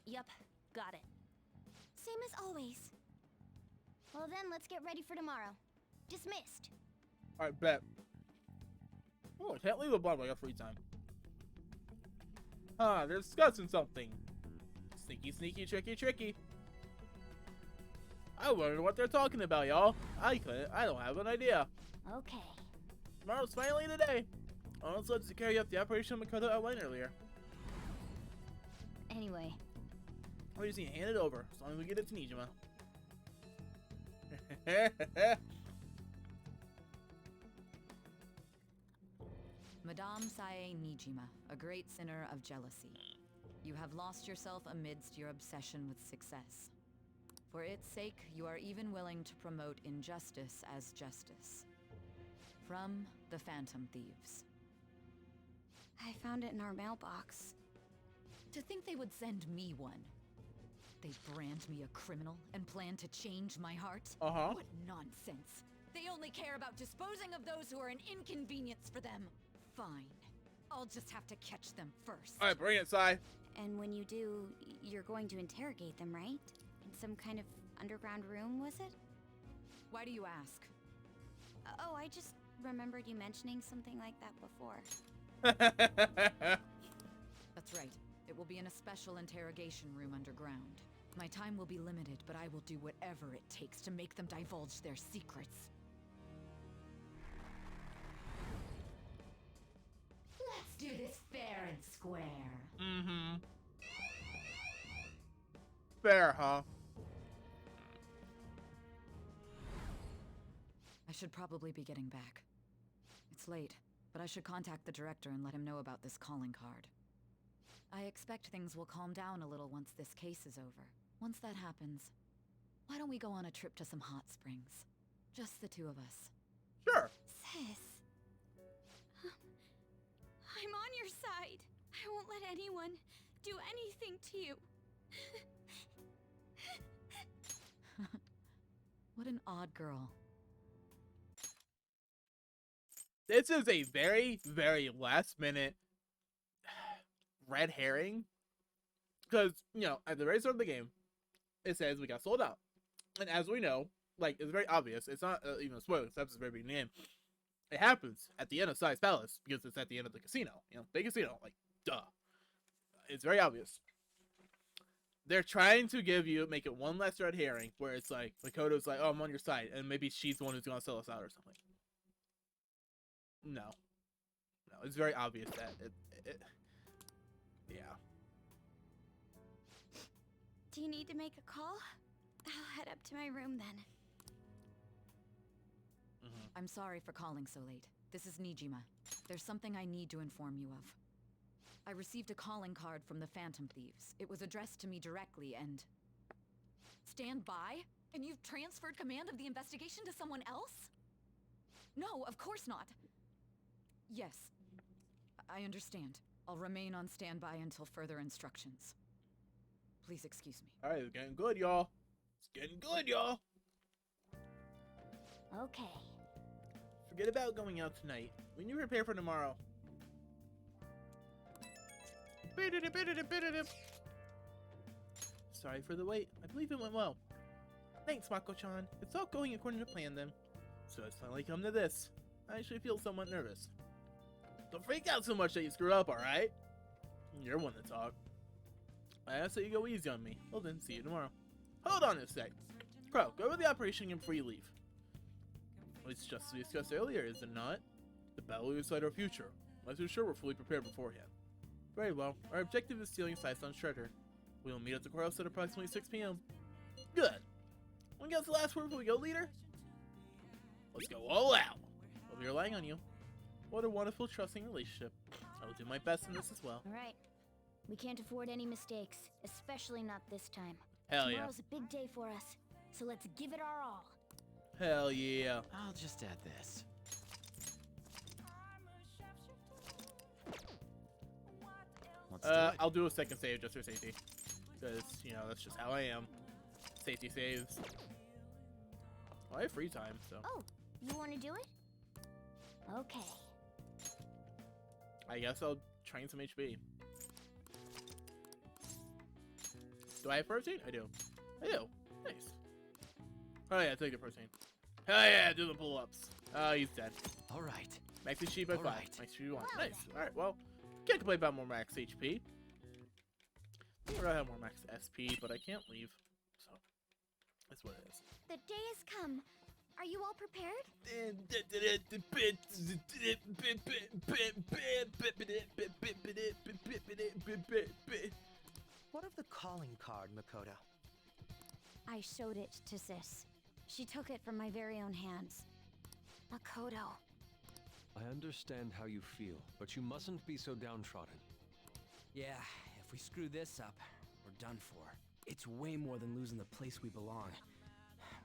Yep, got it. Same as always. Well then, let's get ready for tomorrow. Dismissed. Alright, bet. Oh, I can't leave LeBlanc. I got free time. They're discussing something. Sneaky, sneaky, tricky, tricky. I wonder what they're talking about, y'all. I don't have an idea. Okay. Tomorrow's finally the day. Almost led to carry out the operation Makoto outlined earlier. Anyway. We just need to hand it over, as long as we get it to Nijima. Madame Sae Nijima, a great sinner of jealousy. You have lost yourself amidst your obsession with success. For its sake, you are even willing to promote injustice as justice. From the Phantom Thieves. I found it in our mailbox. To think they would send me one. They brand me a criminal and plan to change my heart? Uh-huh. What nonsense. They only care about disposing of those who are an inconvenience for them. Fine. I'll just have to catch them first. Alright, bring it, Sai. And when you do, you're going to interrogate them, right? In some kind of underground room, was it? Why do you ask? Oh, I just remembered you mentioning something like that before. That's right. It will be in a special interrogation room underground. My time will be limited, but I will do whatever it takes to make them divulge their secrets. Let's do this fair and square. Mm-hmm. Fair, huh? I should probably be getting back. It's late, but I should contact the director and let him know about this calling card. I expect things will calm down a little once this case is over. Once that happens, why don't we go on a trip to some hot springs? Just the two of us. Sure. Sis. I'm on your side. I won't let anyone do anything to you. What an odd girl. This is a very, very last minute red herring. Because, you know, at the very start of the game, it says we got sold out. And as we know, like, it's very obvious. It's not even a spoiler, except it's the very beginning game. It happens at the end of Sai's Palace, because it's at the end of the casino. You know, big casino. Like, duh. It's very obvious. they're trying to make it one less red herring, where it's like Makoto's like, oh, I'm on your side, and maybe she's the one who's gonna sell us out or something. No, it's very obvious that yeah. Do you need to make a call? I'll head up to my room then. I'm sorry for calling so late. This is Nijima. There's something I need to inform you of. I received a calling card from the Phantom Thieves. It was addressed to me directly and... Stand by? And you've transferred command of the investigation to someone else? No, of course not. Yes, I understand. I'll remain on standby until further instructions. Please excuse me. Alright, it's getting good, y'all. It's getting good, y'all. Okay. Forget about going out tonight. We need to prepare for tomorrow. Sorry for the wait. I believe it went well. Thanks, Mako-chan. It's all going according to plan then. So it's finally come to this. I actually feel somewhat nervous. Don't freak out so much that you screw up, alright? You're one to talk. I asked that you go easy on me. Well then, see you tomorrow. Hold on a sec. Crow, go over the operation again before you leave. It's just as we discussed earlier, is it not? The battle will decide our future. Let's ensure we're fully prepared beforehand. Very well. Our objective is stealing Saison's treasure. We will meet at the courthouse at approximately 6 p.m. Good. When gets the last word before we go, leader? Let's go all out. We'll be relying on you. What a wonderful, trusting relationship. I will do my best in this as well. Alright. We can't afford any mistakes, especially not this time. Hell yeah. Tomorrow's a big day for us, so let's give it our all. Hell yeah. I'll just add this. I'll do a second save just for safety. Because, you know, that's just how I am. Safety saves. Well, I have free time, so. Oh, you want to do it? Okay. I guess I'll train some HP. Do I have protein? I do. I do. Nice. Oh yeah, take the protein. Hell yeah, do the pull-ups. Oh, he's dead. Alright. Max HP by 5. Alright. Max HP 1. Nice. Alright, well, can't complain about more max HP. I think I have more max SP, but I can't leave. So, that's what it is. The day has come. Are you all prepared? What of the calling card, Makoto? I showed it to Sis. She took it from my very own hands. Makoto. I understand how you feel, but you mustn't be so downtrodden. Yeah, if we screw this up, we're done for. It's way more than losing the place we belong.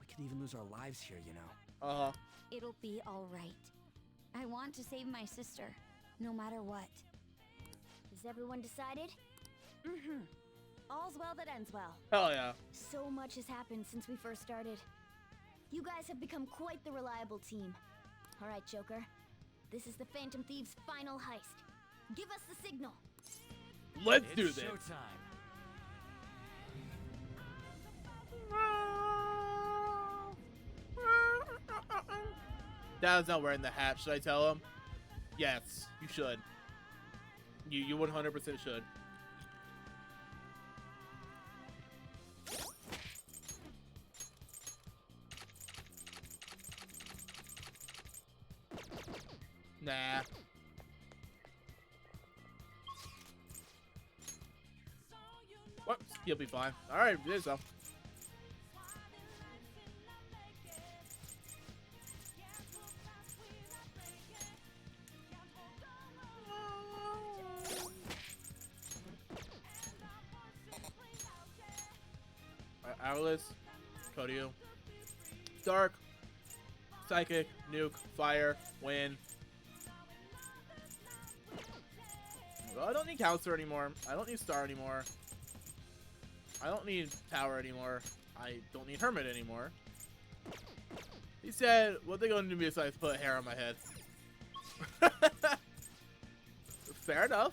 We could even lose our lives here, you know. Uh-huh. It'll be all right. I want to save my sister, no matter what. Is everyone decided? Mm-hmm. All's well that ends well. Hell yeah. So much has happened since we first started. You guys have become quite the reliable team. Alright, Joker. This is the Phantom Thieves' final heist. Give us the signal. Let's do this. Showtime. Dad's not wearing the hat. Should I tell him? Yes, you should. You 100% should. Nah. What? He'll be fine. Alright, there's so. Alice, Kodyu, Dark, Psychic, Nuke, Fire, Wind. Well, I don't need Counselor anymore. I don't need Star anymore. I don't need Tower anymore. I don't need Hermit anymore. He said, what they gonna do besides put hair on my head? Fair enough.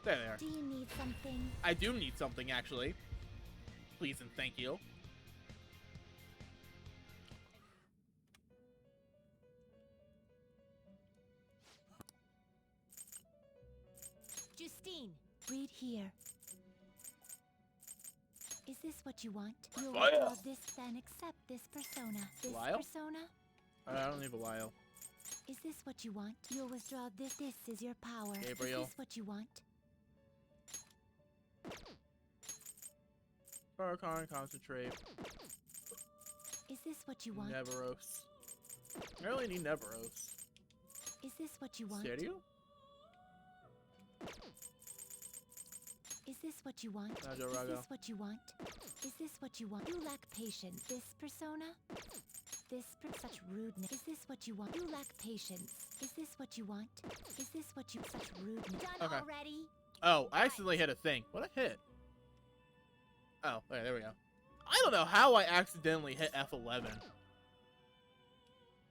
There they are. Do you need something? I do need something, actually. Please and thank you. read here. Is this what you want? You'll Lyle. withdraw this, then accept this persona. This Lyle? persona? I don't need a Lyle. Is this what you want? You'll withdraw this. This is your power. Gabriel. Is this what you want? Archon, concentrate. Is this what you want? Neveros. I really need Neveros. Is this what you want? Stereo? Is this what you want? Najo Is Rago. this what you want? Is this what you want? You lack patience. This persona? Such rudeness. Is this what you want? You lack patience. Is this what you want? Is this what you such rudeness? Done Okay. already? Oh, I accidentally hit a thing. What I hit? Oh, okay, there we go. I don't know how I accidentally hit F11.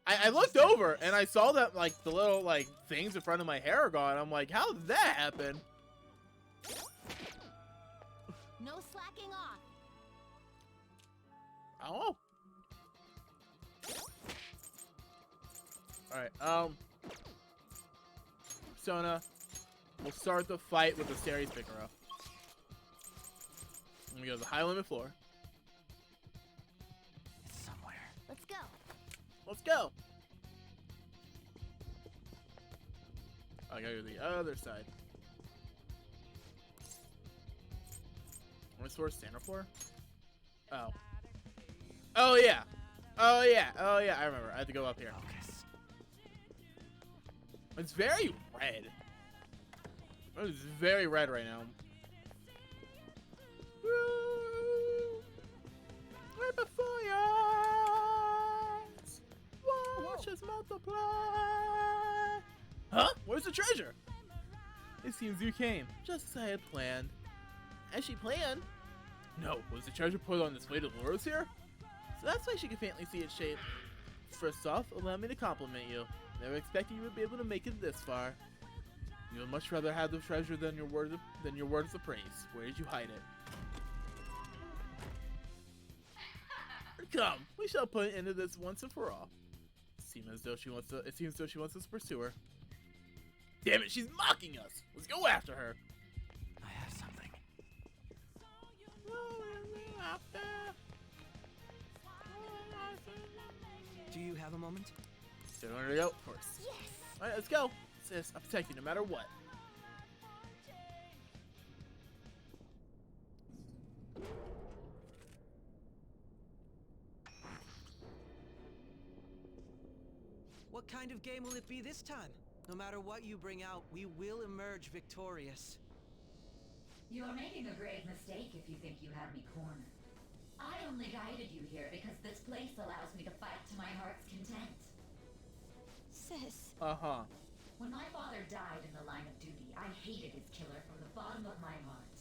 I looked over and I saw that like the little like things in front of my hair are gone. I'm like, how did that happen? No slacking off. Oh. Alright, Persona, we'll start the fight with the series picker up. Let me go to the high limit floor. It's somewhere. Let's go. Let's go. I gotta go to the other side. Where's Sword Standard floor? Oh. Oh yeah. Oh yeah. Oh yeah. I remember. I had to go up here. It's very red. It's very red right now. Right before your eyes, watch us multiply. Huh? Where's the treasure? It seems you came, just as I had planned. As she planned? No, was the treasure put on display to lure us here? So that's why she could faintly see its shape. First off, allow me to compliment you. Never expected you would be able to make it this far. You would much rather have the treasure than your words of praise. Where did you hide it? Come, we shall put an end to this once and for all. It seems as though she wants us to pursue her. Damn it, she's mocking us! Let's go after her! I have something. Do you have a moment? So you want to go? Of course. Yes! Alright, let's go. Sis, I'll protect you no matter what. What kind of game will it be this time? No matter what you bring out, we will emerge victorious. You're making a grave mistake if you think you have me cornered. I only guided you here because this place allows me to fight to my heart's content. Sis. Uh-huh. When my father died in the line of duty, I hated his killer from the bottom of my heart.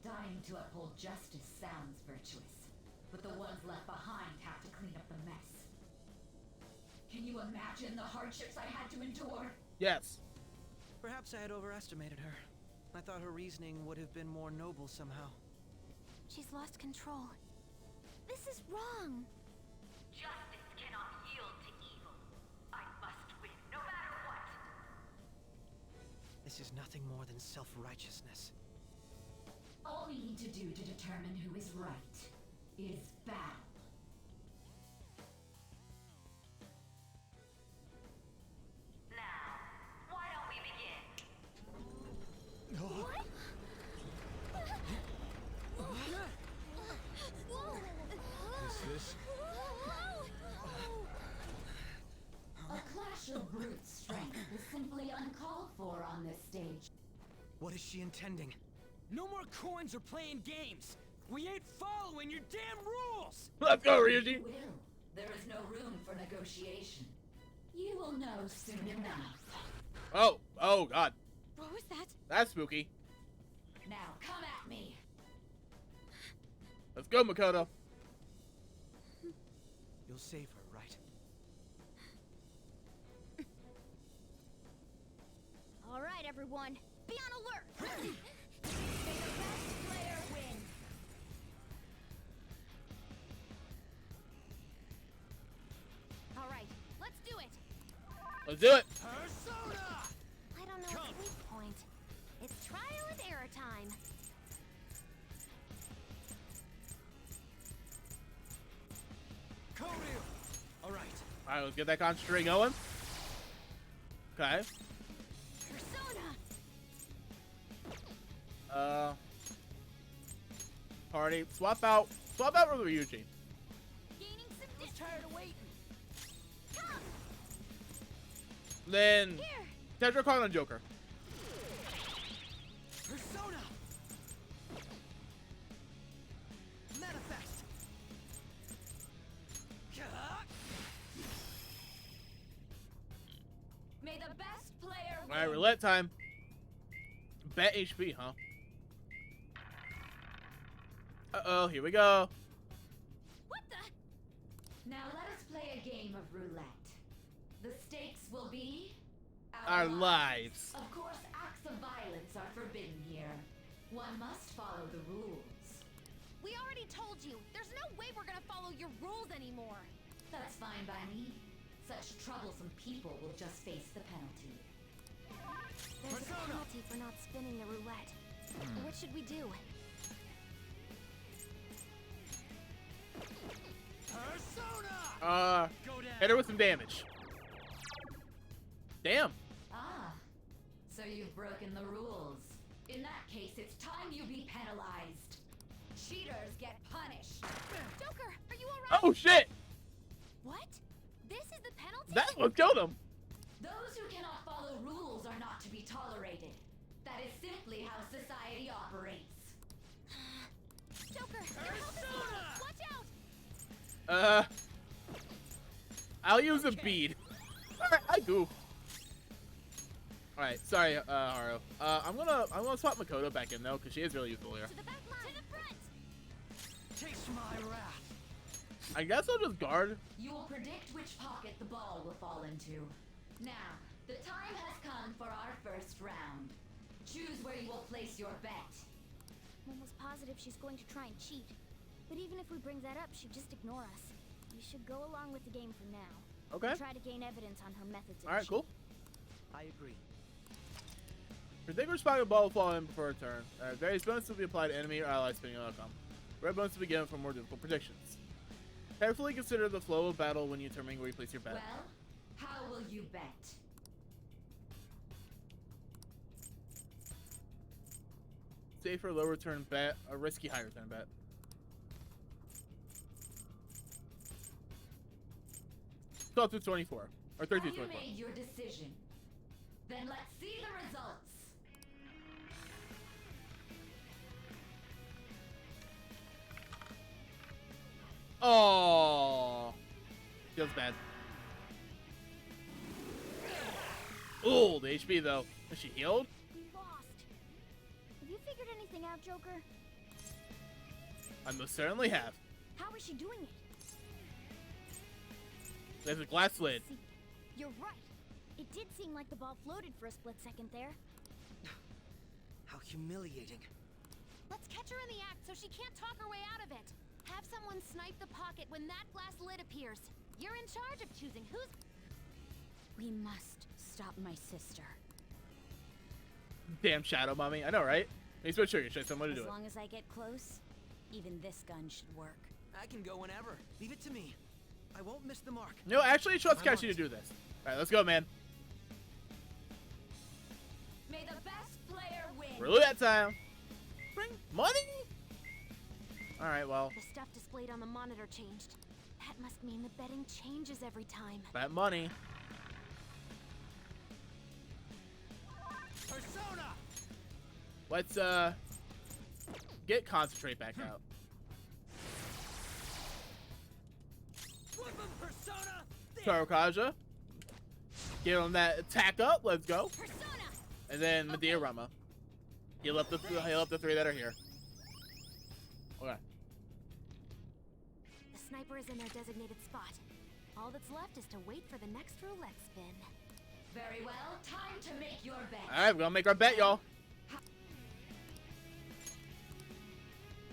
Dying to uphold justice sounds virtuous, but the ones left behind have to clean up the mess. Can you imagine the hardships I had to endure? Yes. Perhaps I had overestimated her. I thought her reasoning would have been more noble somehow. She's lost control. This is wrong. Justice cannot yield to evil. I must win, no matter what. This is nothing more than self-righteousness. All we need to do to determine who is right is battle. Now, why don't we begin? What? Is this? A clash of brute strength is simply uncalled for on this stage. What is she intending? No more coins or playing games. We ain't following your damn rules. Let's go, Ryuji. Will. There is no room for negotiation. You will know soon enough. Oh, oh god. What was that? That's spooky. Now come at me. Let's go, Makoto. You'll save her, right? All right, everyone, be on alert. May the best player win. All right, let's do it. Let's do it. Persona! I don't know its weak point. Its trial and error time. All right. All right, let's get that concentrate going. Okay. Persona. Party. Swap out with Ryuji. Gaining some distance. Tired of waiting. Then Tetracon and Joker. Persona! Manifest! May the best player All right, roulette time. Bet HP, huh? Uh-oh, here we go. What the? Now let us play a game of roulette. The stakes will be Our lives. Of course, acts of violence are forbidden here. One must follow the rules. We already told you. There's no way we're gonna follow your rules anymore. That's fine by me. Such troublesome people will just face the penalty. There's a penalty for not spinning the roulette. What should we do? Persona! Hit her with some damage. Damn. Ah, so you've broken the rules. In that case, it's time you be penalized. Cheaters get punished. Joker, are you alright? Oh shit! What? This is the penalty? That one killed him. Those who cannot follow rules are not to be tolerated. That is simply how society operates. Joker, your health is low. Watch out! I'll use a bead. Alright, I do. Alright, sorry, Haru. I'm gonna swap Makoto back in though, because she is really useful here. To the back line. To the front. Taste my wrath. I guess I'll just guard. You will predict which pocket the ball will fall into. Now, the time has come for our first round. Choose where you will place your bet. I'm almost positive she's going to try and cheat. But even if we bring that up, she'd just ignore us. We should go along with the game for now. Okay. And try to gain evidence on her methods of Alright, cool. I agree. Predict which pocket ball will fall in before a turn. Various bonuses will be applied to enemy or ally spinning outcome. Red bonuses will be given for more difficult predictions. Carefully consider the flow of battle when you determine where you place your bet. Well, how will you bet? Safer low return bet, a risky high return bet. Go to 24 or 30 to Have you 24. made your decision? Then let's see the results. Oh, feels bad. Ooh, the HP though. Is she healed? We lost. Have you figured anything out, Joker? I most certainly have. How is she doing it? There's a glass lid. See, you're right. It did seem like the ball floated for a split second there. How humiliating. Let's catch her in the act so she can't talk her way out of it. Have someone snipe the pocket when that glass lid appears. You're in charge of choosing who's... We must stop my sister. Damn Shadow Mommy. I know, right? Makes me sure you show someone to do As it. long as I get close, even this gun should work. I can go whenever. Leave it to me. I won't miss the mark. No, actually, trust Catchy to do this. Alright, let's go, man. May the best player win. Roulette time. Bring money. Alright, well. The stuff displayed on the monitor changed. That must mean the betting changes every time. Bet money. Persona! Let's, get Concentrate back out. Persona! Tarokaja. Give him that attack up. Let's go. Persona! And then Medea Rama. Heal up the three that are here. Okay. The sniper is in their designated spot. All that's left is to wait for the next roulette spin. Very well. Time to make your bet. Alright, we're gonna make our bet, y'all.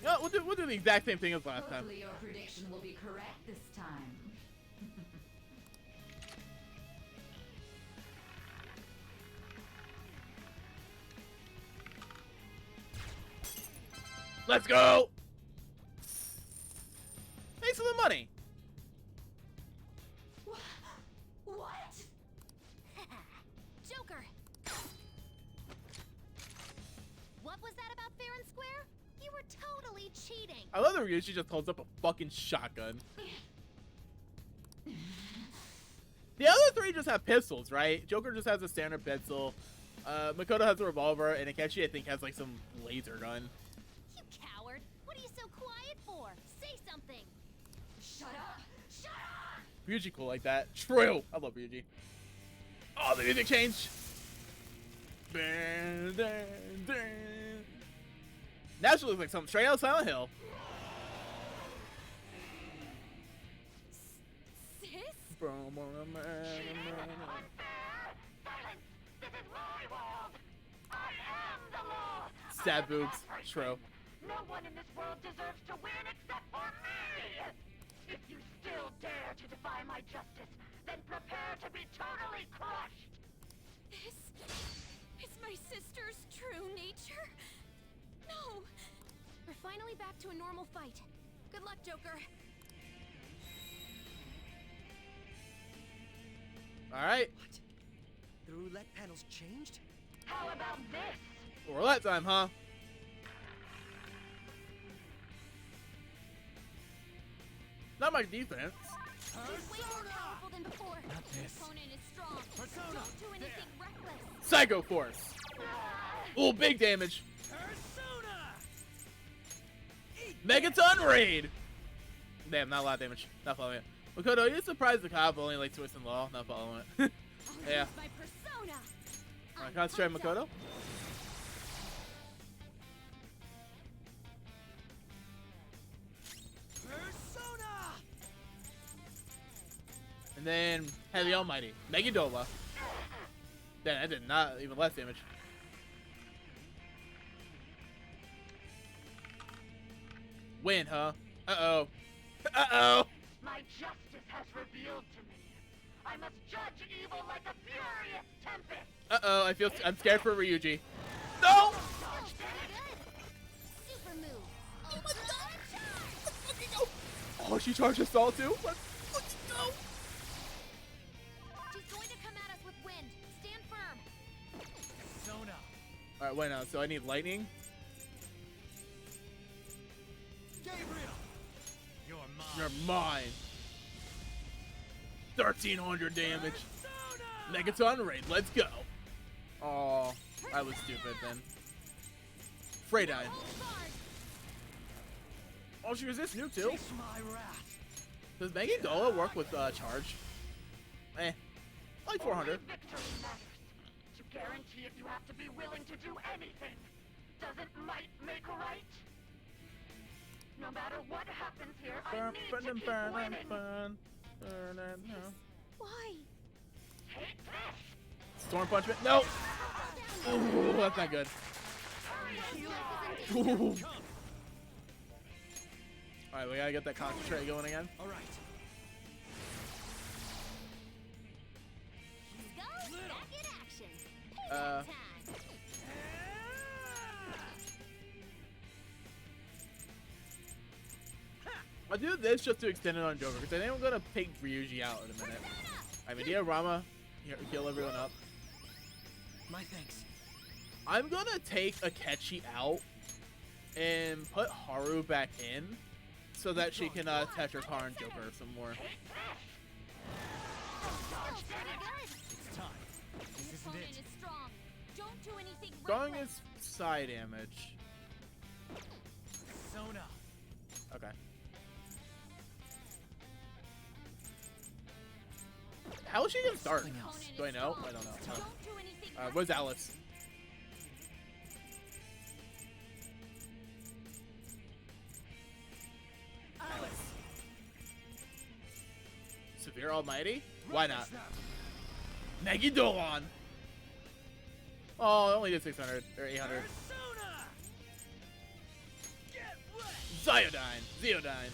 Yeah, we'll do the exact same thing as last time. Hopefully your prediction will be correct this time. Let's go! Thanks for the money. What? Joker! What was that about fair and square? You were totally cheating. I love that Ryuji just holds up a fucking shotgun. The other three just have pistols, right? Joker just has a standard pistol. Makoto has a revolver, and Akechi, I think, has like some laser gun. You coward! What are you so quiet for? Say something! Shut up! Shut up! Ryuji cool like that. True! I love Ryuji. Oh, the music changed! Now she looks like something straight out of Silent Hill. Sis? Sad boobs. True. No one in this world deserves to win except for me! If you still dare to defy my justice, then prepare to be totally crushed! This is my sister's true nature? No! We're finally back to a normal fight. Good luck, Joker. Alright. What? The roulette panel's changed? How about this? Roulette time, huh? Not my defense. He's way more powerful than before. Not this. His opponent is strong. Persona. Don't do anything reckless. Psycho Force. Ooh, big damage. Megaton Raid. Damn, not a lot of damage. Not following it. Makoto, are you surprised the cop only like Twist and Law? Not following it. Yeah. My persona. Alright, concentrate, Makoto. Persona. And then Heavy Almighty. Megadola. Damn, that did not even less damage. Win, huh? Uh-oh. Uh-oh. My justice has revealed to me. I must judge evil like a furious tempest. Uh-oh, I'm scared for Ryuji. No! Super move. Oh my god! Let's fucking go! Oh, she charged us all too? Let's fucking go! She's going to come at us with wind. Stand firm. Persona. Alright, wait now. So I need lightning. Gabriel. You're mine. You're mine. 1300 damage. Megaton Raid, let's go. Oh, I was stupid then. Freydine. Oh, she resists new too. Chase my wrath. Does Megadola work with charge? Eh, like 400. Only victory matters. To guarantee it, you have to be willing to do anything. Doesn't might make right? No matter what happens here, I need to keep winning. Why? Take this. Storm Punishment? No! Ooh, that's not good. Ooh. Alright, we gotta get that concentrate going again. Alright. Go back in action. Time. I'll do this just to extend it on Joker, because I think I'm gonna take Ryuji out in a minute. Alright, Medea Rama, heal everyone up. My thanks. I'm gonna take Akechi out and put Haru back in so that she can touch her car and Joker some more. It's time. This His isn't opponent it. is strong. Don't do anything Strong reckless. is side damage. Persona. Okay. How is she gonna start? Do I know? I don't know. Don't do anything Where's Alice? Alice. Severe Almighty? Why not? Megadolan! Oh, I only did 600 or 800. Persona. Get wet. Zeodine.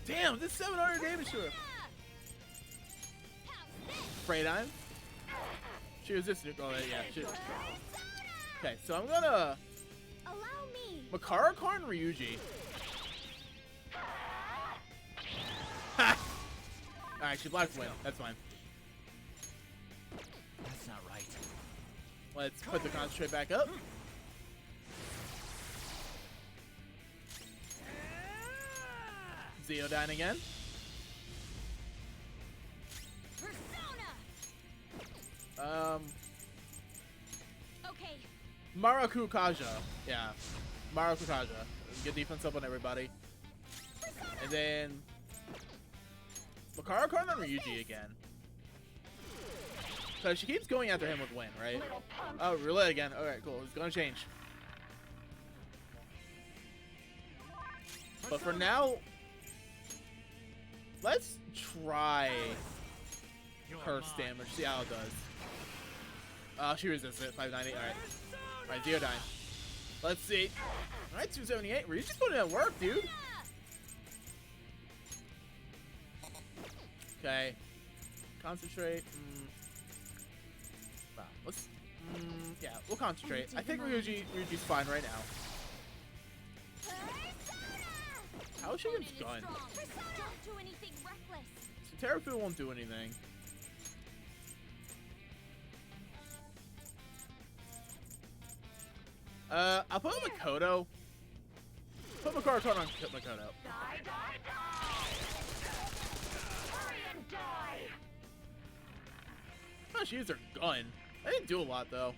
Damn, this is 700 damage to her. Freydine. She was just. Oh, yeah. Okay, so I'm gonna. Allow me. Makara-Karn Ryuji. Ha! Alright, she blocked win. That's fine. That's not right. Let's put the concentrate back up. Zeodyne again. Okay. Maraku Kaja. Yeah. Maraku Kaja. Get defense up on everybody. And then Makara-Karn on Ryuji again. So she keeps going after him with Win, right? Oh, roulette again. Alright, cool. It's gonna change. But for now, let's try curse damage. See how it does. She resists it. 598. Alright. Alright, Zeodyne. Let's see. Alright, 278. Ryuji's putting in work, dude. Okay. Concentrate. Wow. Let's. Yeah, we'll concentrate. I think Ryuji's fine right now. How is she against gun? Don't do anything reckless. So Terrafu won't do anything. I'll put Makoto. Put Makara-Karn on Makoto. Die, die, die! Hurry and die! Oh, she used her gun. I didn't do a lot though.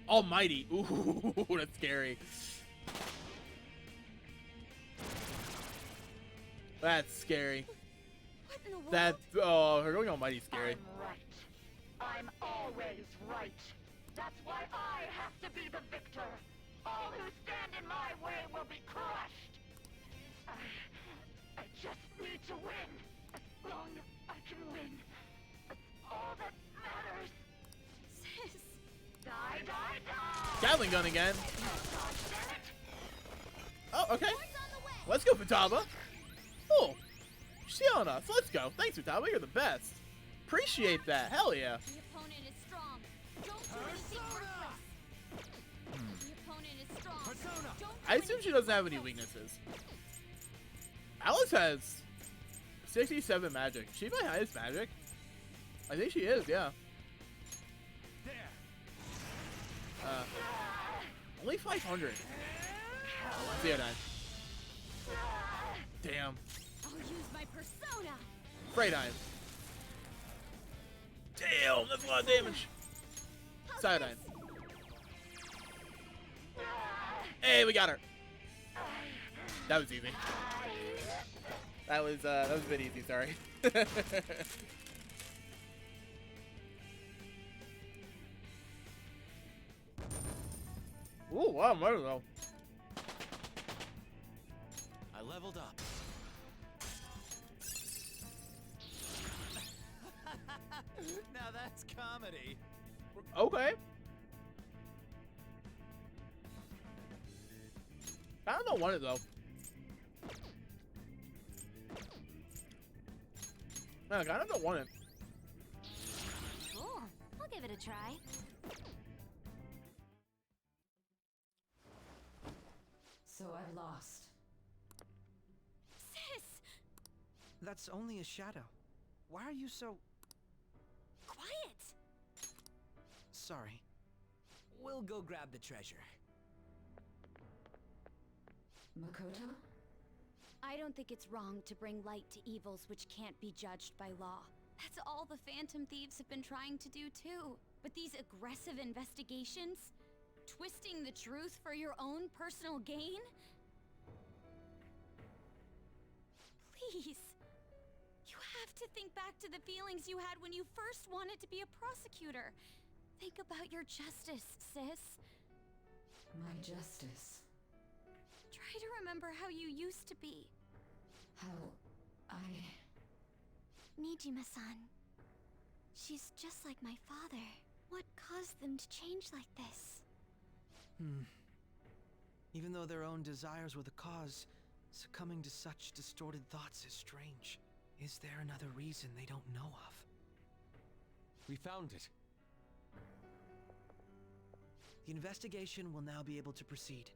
Almighty. Ooh, that's scary. That's scary. What in the world? That's her going Almighty scary. I'm right. I'm always right. That's why I have to be the victor. All who stand in my way will be crushed. I just need to win. As long as I can win. That's all that matters. Sis. Die, die, die! Gatling gun again. Oh, okay. Let's go, Futaba. Oh, she's on us. Let's go. Thanks, Futaba. You're the best. Appreciate that. Hell yeah. The opponent is strong. Don't do anything reckless. The opponent is strong. Don't do I assume she doesn't have any weaknesses. Alice has 67 magic. Is she my highest magic? I think she is, yeah. Only 500. Zeodyne. Damn. I'll use my persona. Freydyne. Damn, that's a lot of damage. Cyodyne. Hey, we got her. That was easy. That was a bit easy, sorry. Ooh, wow, I don't know. I leveled up. Now that's comedy. Okay. I don't want it though. Man, I kind of don't want it. Cool. I'll give it a try. So I've lost. Sis! That's only a shadow. Why are you so... Quiet! Sorry. We'll go grab the treasure. Makoto? I don't think it's wrong to bring light to evils which can't be judged by law. That's all the Phantom Thieves have been trying to do too. But these aggressive investigations? Twisting the truth for your own personal gain? Please. You have to think back to the feelings you had when you first wanted to be a prosecutor. Think about your justice, sis. My justice. Try to remember how you used to be. How I... Nijima-san. She's just like my father. What caused them to change like this? Even though their own desires were the cause, succumbing to such distorted thoughts is strange. Is there another reason they don't know of? We found it. The investigation will now be able to proceed.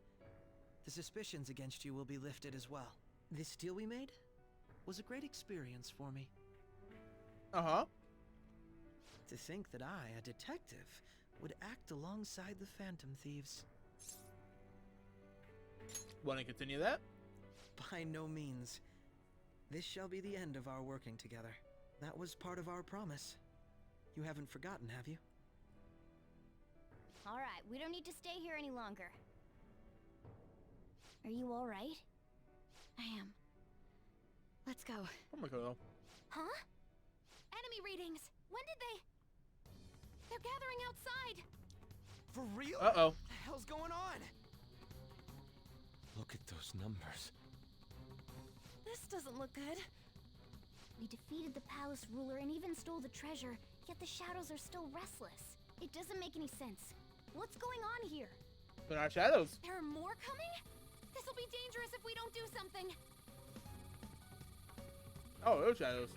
The suspicions against you will be lifted as well. This deal we made was a great experience for me. Uh-huh. To think that I, a detective, would act alongside the Phantom Thieves. Want to continue that? By no means. This shall be the end of our working together. That was part of our promise. You haven't forgotten, have you? Alright, we don't need to stay here any longer. Are you alright? I am. Let's go. Oh my god. Huh? Enemy readings! When did they... They're gathering outside! For real? Uh-oh. What the hell's going on? Look at those numbers. This doesn't look good. We defeated the palace ruler and even stole the treasure, yet the shadows are still restless. It doesn't make any sense. What's going on here? They're not shadows. There are more coming? This'll be dangerous if we don't do something. Oh, those shadows.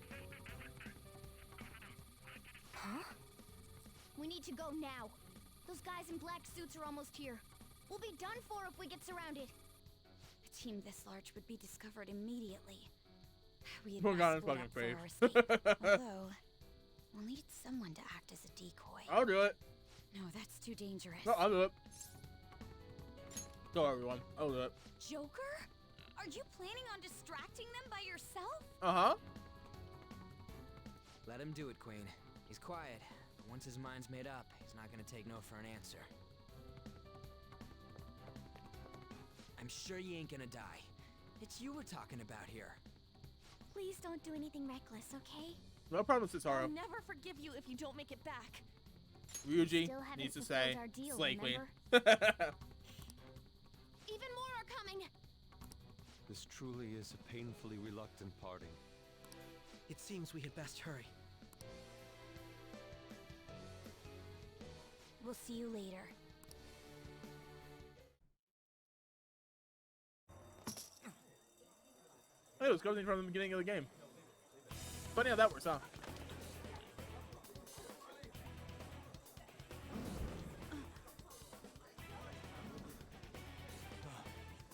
Huh? We need to go now. Those guys in black suits are almost here. We'll be done for if we get surrounded. A team this large would be discovered immediately. We had Oh god, best it's split fucking up for fake. our escape. Although, we'll need someone to act as a decoy. I'll do it. No, that's too dangerous. No, I'll do it. Go, everyone. I'll do it. Joker? Are you planning on distracting them by yourself? Uh-huh. Let him do it, Queen. He's quiet. But once his mind's made up, he's not gonna take no for an answer. I'm sure you ain't gonna die. It's you we're talking about here. Please don't do anything reckless, okay? No promises, Haru. I'll never forgive you if you don't make it back. Ryuji Still haven't needs to fulfilled say, our deal, Slay Queen. remember? Even more are coming. This truly is a painfully reluctant parting. It seems we had best hurry. We'll see you later. Hey, it was coming from the beginning of the game. Funny how that works, huh?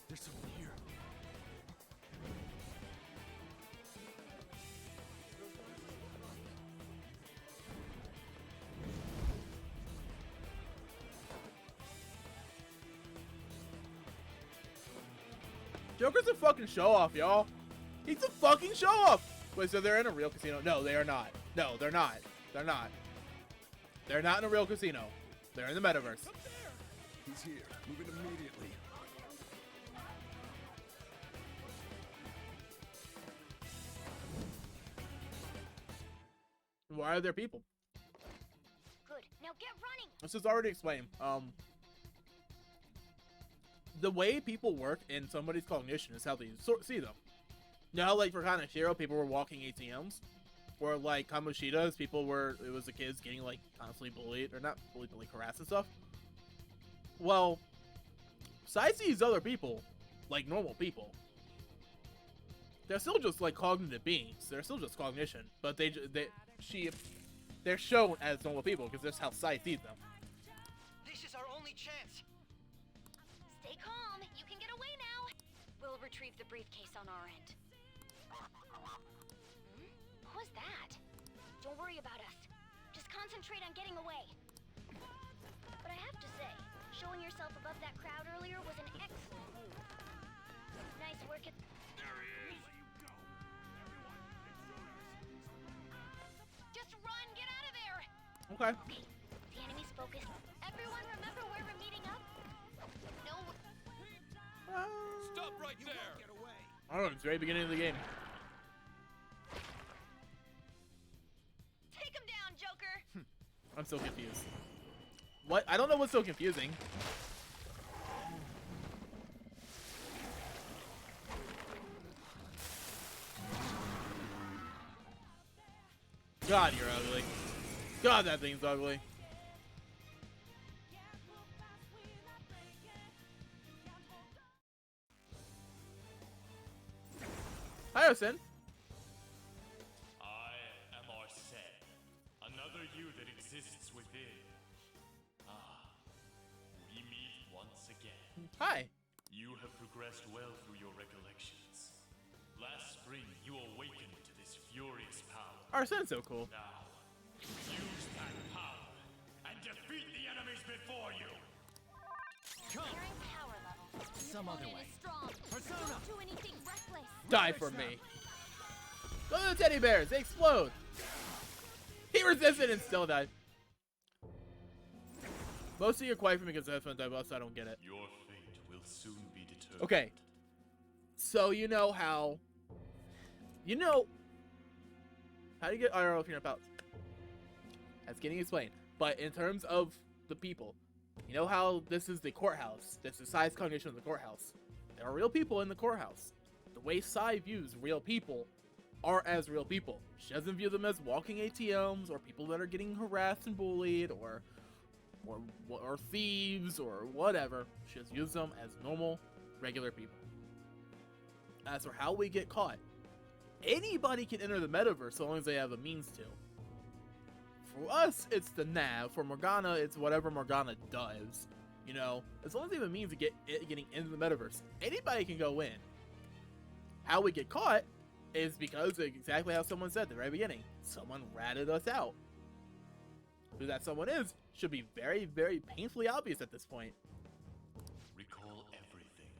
There's someone here. Joker's a fucking show-off, y'all. He's a fucking show-off. Wait, so they're in a real casino? No, they are not. No, they're not. They're not. They're not in a real casino. They're in the metaverse. He's here. Moving immediately. Why are there people? Good. Now get running. This is already explained. The way people work in somebody's cognition is how they see them. You know how, like, for Kaneshiro, people were walking ATMs? Or, like, Kamoshida's, people were, it was the kids getting, like, constantly bullied, or not bullied, but, like, harassed and stuff. Well, Sai sees other people, like normal people. They're still just, like, cognitive beings. They're still just cognition. But they're shown as normal people, because that's how Sai sees them. This is our only chance. Stay calm. You can get away now. We'll retrieve the briefcase on our end. What was that? Don't worry about us. Just concentrate on getting away. But I have to say, showing yourself above that crowd earlier was an excellent move. Nice work at... There he is! Just run! Get out of there! Okay. Okay, the enemy's focused. Everyone remember where we're meeting up? No... Stop right there! Get away. I don't know, it's the very beginning of the game. Take him down, Joker! I'm so confused. What? I don't know what's so confusing. God, you're ugly. God, that thing's ugly. Hi, Osen. I am Arsene, another you that exists within. Ah, we again. Hi. You have progressed well through your recollections. Last spring, you awakened to this furious power. Arsene's so cool. Now, use that power and defeat the enemies before you. Comparing power level. Some other way. Strong. Persona. Don't do anything reckless. Die for me. Look at the teddy bears. They explode. He resisted and still died. Mostly you're quiet for me because that's when I don't get it. Your fate will soon be determined. Okay. So you know how do you get IRL if you're not about? That's getting explained. But in terms of the people, you know how this is the courthouse. This is Sai's cognition of the courthouse. There are real people in the courthouse. The way Sai views real people are as real people. She doesn't view them as walking ATMs or people that are getting harassed and bullied or thieves or whatever. She just views them as normal, regular people. As for how we get caught, anybody can enter the metaverse so long as they have a means to. For us, it's the nav. For Morgana, it's whatever Morgana does. You know, as long as they have a means of getting into the metaverse, anybody can go in. How we get caught is because exactly how someone said at the very beginning. Someone ratted us out. Who that someone is should be very, very painfully obvious at this point. Recall everything.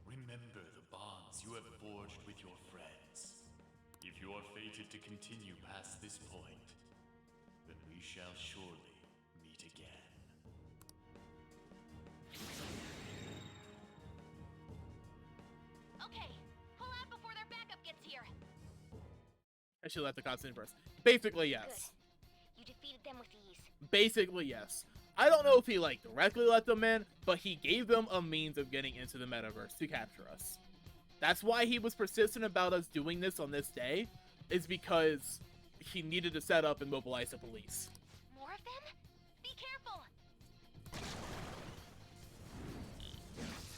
Remember the bonds you have forged with your friends. If you are fated to continue past this point, then we shall surely meet again. Okay, pull out before their backup gets here. I should let the cops in first. Basically, yes. Good. You defeated them with ease. Basically, yes. I don't know if he, directly let them in, but he gave them a means of getting into the metaverse to capture us. That's why he was persistent about us doing this on this day, is because he needed to set up and mobilize the police. More of them? Be careful!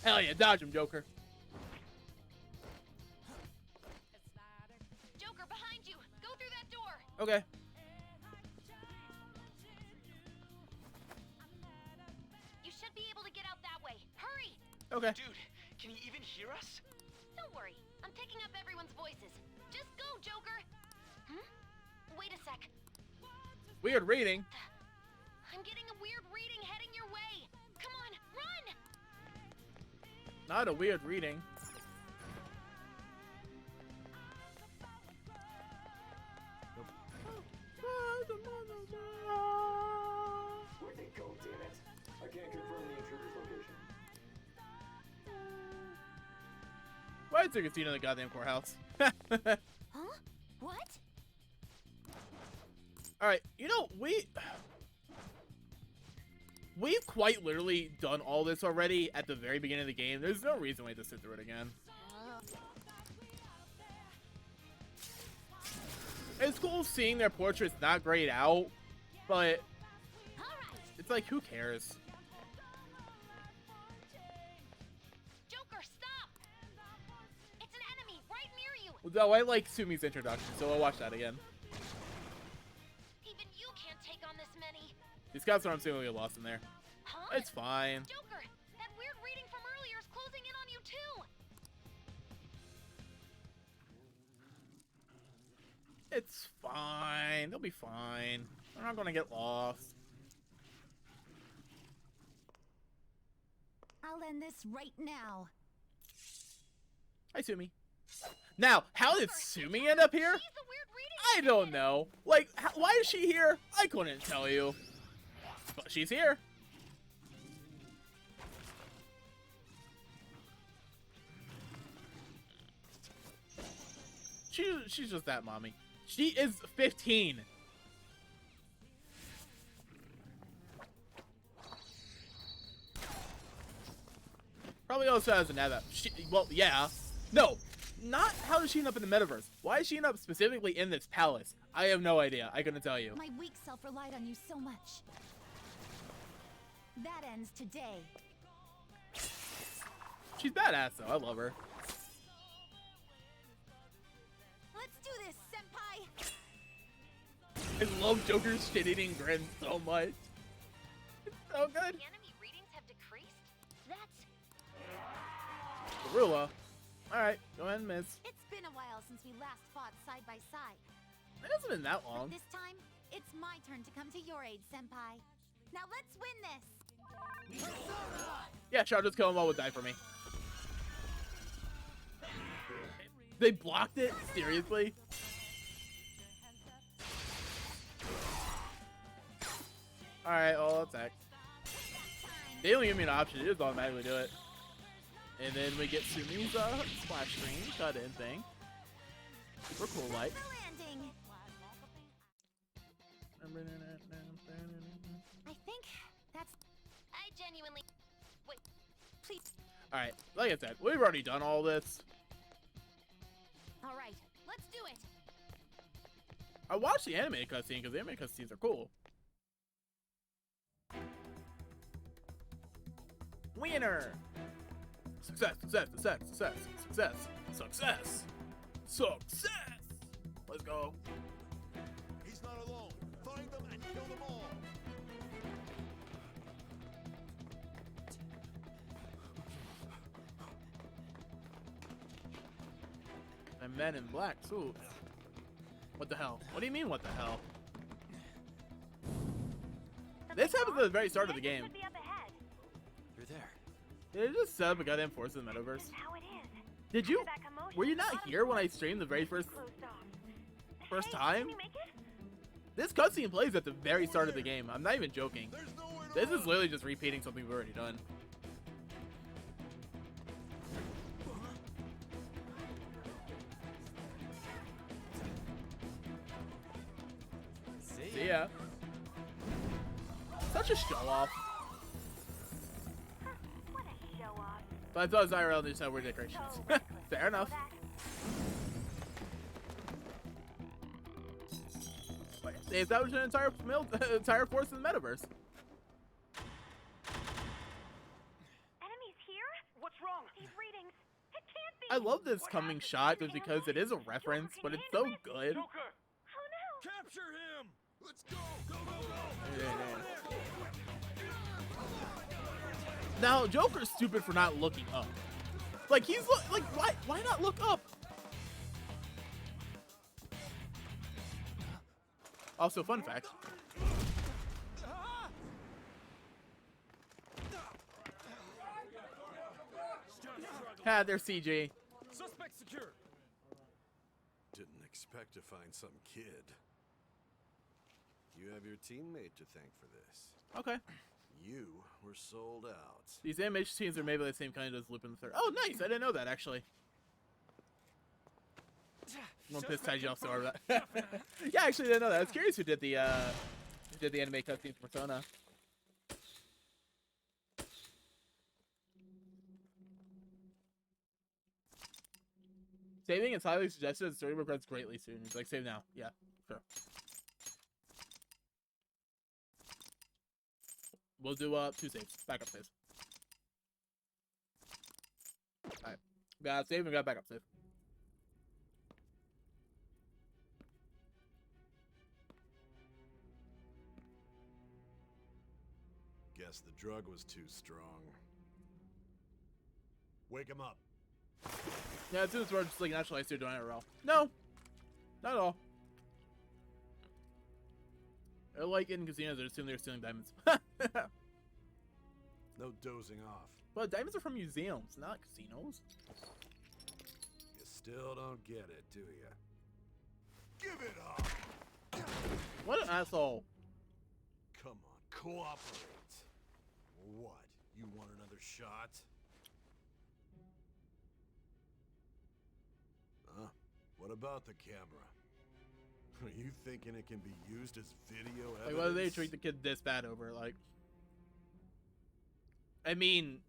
Hell yeah, dodge him, Joker. Joker, behind you! Go through that door! Okay. You should be able to get out that way. Hurry! Okay. Dude, can you even hear us? Don't worry. I'm picking up everyone's voices. Just go, Joker! Wait a sec. Weird reading. I'm getting a weird reading heading your way. Come on, run! Not a weird reading. Where'd they go, damn it? I can't confirm the intruder's location. Why is there a casino in the goddamn courthouse? Huh? What? Alright, you know, we've quite literally done all this already at the very beginning of the game. There's no reason we have to sit through it again. It's cool seeing their portraits not grayed out, but it's like, who cares? Joker, stop! It's an enemy right near you. Though I like Sumi's introduction, so I'll watch that again. Even you can't take on this many. These scouts are I'm seeing we get lost in there. Huh? It's fine. Joker, that weird reading from earlier is closing in on you too. It's fine. They'll be fine. They're not gonna get lost. I'll end this right now. Hi, Sumi. Now, how did Sumi end up here? I don't know. Like, why is she here? I couldn't tell you. But she's here. She's just that mommy. She is 15. Probably also has an app. Well, yeah. No. Not how does she end up in the metaverse? Why is she end up specifically in this palace? I have no idea. I couldn't tell you. My weak self relied on you so much. That ends today. She's badass though. I love her. Let's do this, senpai. I love Joker's shit-eating grin so much. It's so good. The enemy readings have decreased? That's Rua. Alright, go ahead and miss. It's been a while since we last fought side by side. It hasn't been that long. But this time, it's my turn to come to your aid, Senpai. Now let's win this! Yeah, sure, I'll just kill them all with die for me. They blocked it? Seriously? Alright, all attack. They don't give me an option, they just automatically do it. And then we get Sumi's splash screen, cut in thing. Super cool light. I think that's... I genuinely... Wait, please. Alright, like I said, we've already done all this. Alright, let's do it! I watched the anime cutscene because the anime cutscenes are cool. Winner! Success, success, success, success, success, success, success! Let's go. He's not alone. Find them and kill them all. And men in black suits. What the hell? What do you mean, what the hell? This happens at the very start of the game. You're there. Did it just set up a goddamn force in the metaverse? Did you? Were you not here when I streamed the very first time? This cutscene plays at the very start of the game. I'm not even joking. This is literally just repeating something we've already done. See ya. Such a show off. But I thought it was IRL, they just had weird decorations. Fair enough. They established an entire force in the metaverse. Enemies here? What's wrong? These readings. It can't be. I love this coming shot just because it is a reference, but it's so good. Oh no! Capture him! Let's go! Go, go, go! Now, Joker's stupid for not looking up. Like, he's like, why not look up? Also, fun fact. Ah, there's CG. Suspect secure. Didn't expect to find some kid. You have your teammate to thank for this. Okay. You were sold out. These animation scenes are maybe the same kind as Lupin the Third. Oh, nice! I didn't know that, actually. I'm gonna piss Taiji off so hard about that. Yeah, actually, I didn't know that. I was curious who did the anime cutscene for Persona. Saving is highly suggested. The story regrets greatly soon. He's like, save now. Yeah, sure. We'll do 2 saves. Backup saves. Alright. Got save and got backup save. Guess the drug was too strong. Wake him up. Yeah, as soon as we're just like natural ice, you're doing IRL. No! Not at all. They're like in casinos, I assume they're stealing diamonds. No dozing off. Well, diamonds are from museums, not casinos. You still don't get it, do you? Give it up! What an asshole. Come on, cooperate. What? You want another shot? Huh? What about the camera? Are you thinking it can be used as video evidence? Like, why do they treat the kid this bad over? Like, I mean,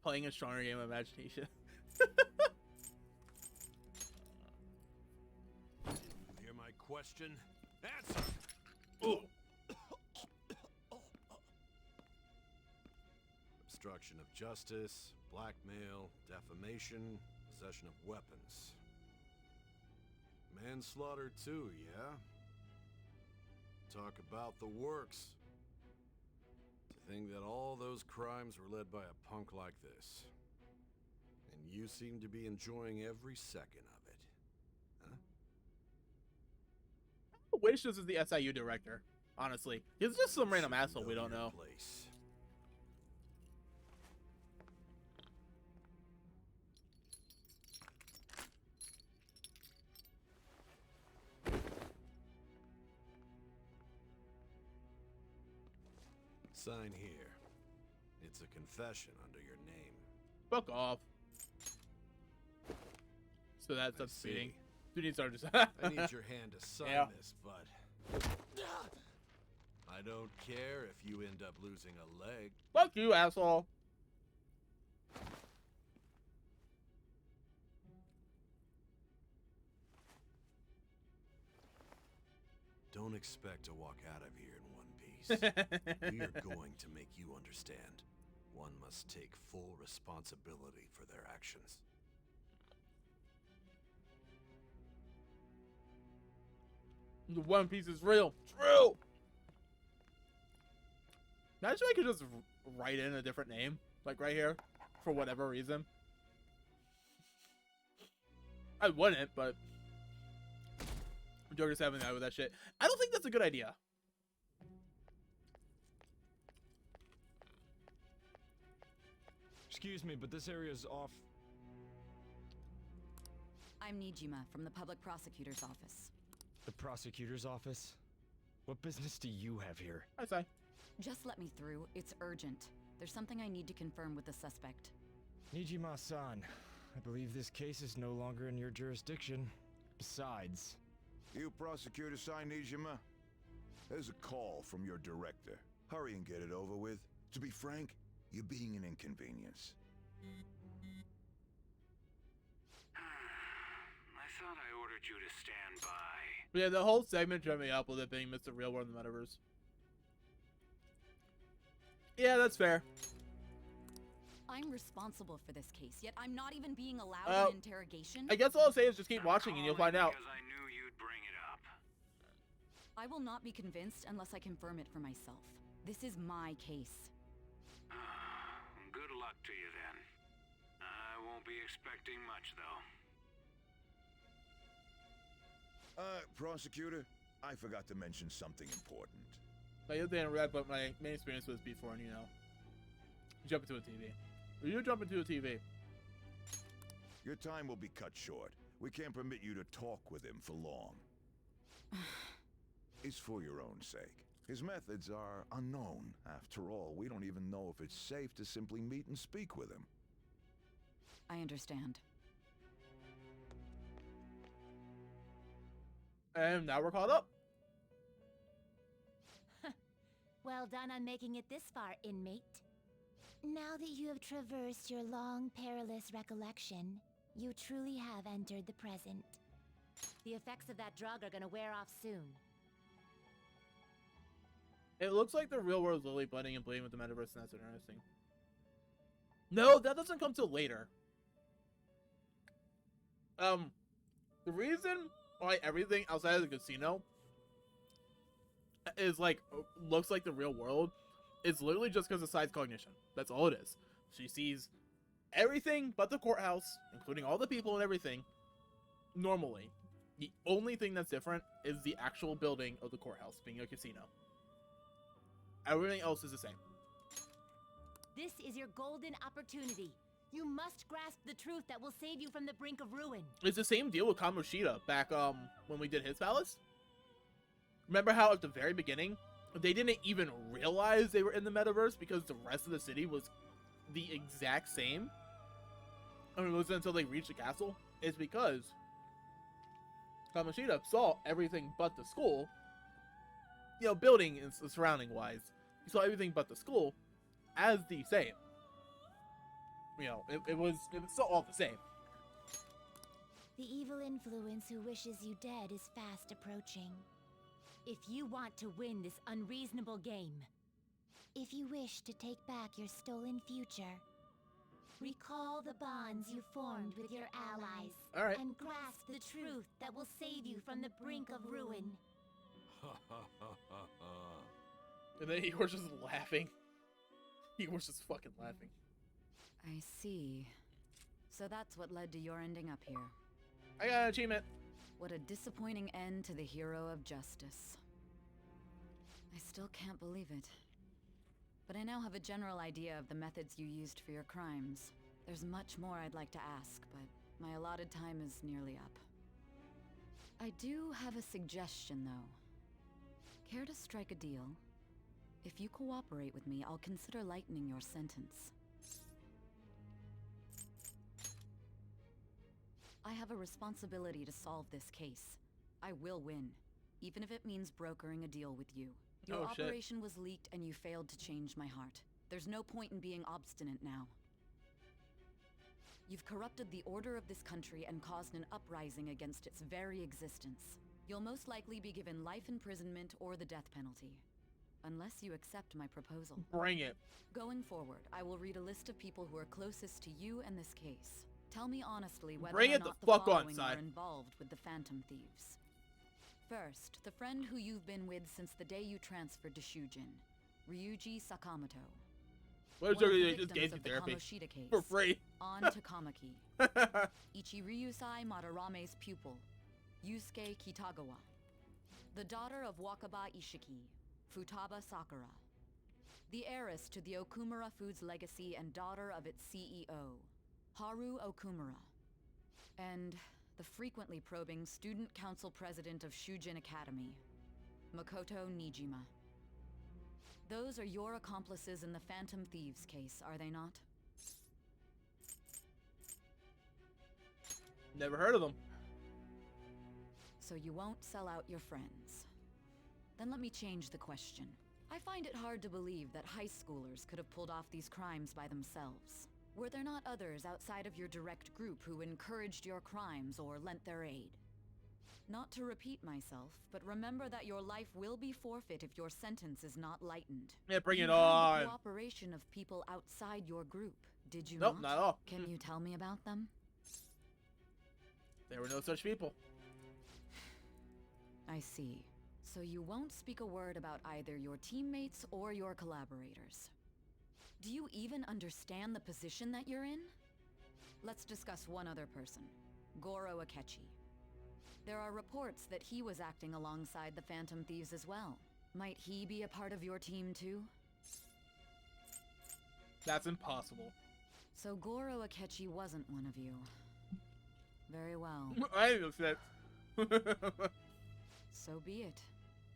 playing a stronger game of imagination. You hear my question? Answer! Ooh. Obstruction of justice, blackmail, defamation, possession of weapons. Manslaughter too, yeah? Talk about the works. To think that all those crimes were led by a punk like this. And you seem to be enjoying every second of it. Huh? I wish this is the SIU director, honestly. He's just some random asshole we don't know. Place. Sign here. It's a confession under your name. Fuck off. So that's up speeding. Dude needs to just. I need your hand to sign Yeah. this, bud. I don't care if you end up losing a leg. Fuck you, asshole. Don't expect to walk out of here in one piece. We are going to make you understand. One must take full responsibility for their actions. The One Piece is real. True. Imagine I could just write in a different name, like right here, for whatever reason. I wouldn't, but Joker's having that with that shit. I don't think that's a good idea. Excuse me, but this area is off. I'm Nijima from the public prosecutor's office. The prosecutor's office? What business do you have here? I say. Just let me through. It's urgent. There's something I need to confirm with the suspect. Nijima-san, I believe this case is no longer in your jurisdiction. Besides... You prosecutor sign Nijima? There's a call from your director. Hurry and get it over with. To be frank, you're being an inconvenience. I thought I ordered you to stand by. But yeah, the whole segment drew me up with it being Mr. Real World in the Metaverse. Yeah, that's fair. I'm responsible for this case, yet I'm not even being allowed an interrogation. I guess all I'll say is just keep watching and you'll find out. Because I knew you'd bring it up. I will not be convinced unless I confirm it for myself. This is my case. Good luck to you then. I won't be expecting much, though. Prosecutor, I forgot to mention something important. Like, you didn't read what my main experience was before, and you know, jump into a TV. Or you jump into a TV. Your time will be cut short. We can't permit you to talk with him for long. It's for your own sake. His methods are unknown. After all, we don't even know if it's safe to simply meet and speak with him. I understand. And now we're caught up. Well done on making it this far, inmate. Now that you have traversed your long, perilous recollection, you truly have entered the present. The effects of that drug are gonna wear off soon. It looks like the real world is literally blending and bleeding with the metaverse, and that's interesting. No, that doesn't come till later. The reason why everything outside of the casino is like looks like the real world is literally just because of Sai's cognition. That's all it is. She sees everything but the courthouse, including all the people and everything, normally. The only thing that's different is the actual building of the courthouse being a casino. Everything else is the same. This is your golden opportunity. You must grasp the truth that will save you from the brink of ruin. It's the same deal with Kamoshida back when we did his palace. Remember how at the very beginning they didn't even realize they were in the metaverse because the rest of the city was the exact same? I mean, it wasn't until they reached the castle. It's because Kamoshida saw everything but the school. You know, building and surrounding wise, he saw everything but the school as the same. You know, it was still all the same. The evil influence who wishes you dead is fast approaching. If you want to win this unreasonable game, if you wish to take back your stolen future, recall the bonds you formed with your allies, all right, and grasp the truth that will save you from the brink of ruin. And then Igor's just laughing. He was just fucking laughing. I see. So that's what led to your ending up here. I got an achievement. What a disappointing end to the hero of justice. I still can't believe it. But I now have a general idea of the methods you used for your crimes. There's much more I'd like to ask, but my allotted time is nearly up. I do have a suggestion, though. Care to strike a deal? If you cooperate with me, I'll consider lightening your sentence. I have a responsibility to solve this case. I will win, even if it means brokering a deal with you. Your operation was leaked and you failed to change my heart. There's no point in being obstinate now. You've corrupted the order of this country and caused an uprising against its very existence. You'll most likely be given life imprisonment or the death penalty. Unless you accept my proposal. Bring it. Going forward, I will read a list of people who are closest to you and this case. Tell me honestly whether or not the following are involved with the Phantom Thieves. First, the friend who you've been with since the day you transferred to Shujin, Ryuji Sakamoto. What is it? Just gave you therapy case. For free. On to Kamaki. Ichiryusai Madarame's pupil, Yusuke Kitagawa. The daughter of Wakaba Ishiki, Futaba Sakura. The heiress to the Okumura Foods legacy and daughter of its CEO, Haru Okumura. And the frequently probing student council president of Shujin Academy, Makoto Nijima. Those are your accomplices in the Phantom Thieves case, are they not? Never heard of them. So you won't sell out your friends. Then let me change the question. I find it hard to believe that high schoolers could have pulled off these crimes by themselves. Were there not others outside of your direct group who encouraged your crimes or lent their aid? Not to repeat myself, but remember that your life will be forfeit if your sentence is not lightened. Yeah, bring it You had on. the cooperation of people outside your group, did you Nope, not? not at all. Can you tell me about them? There were no such people. I see. So you won't speak a word about either your teammates or your collaborators. Do you even understand the position that you're in? Let's discuss one other person, Goro Akechi. There are reports that he was acting alongside the Phantom Thieves as well. Might he be a part of your team too? That's impossible. So Goro Akechi wasn't one of you. Very well. I ain't no snitch. So be it.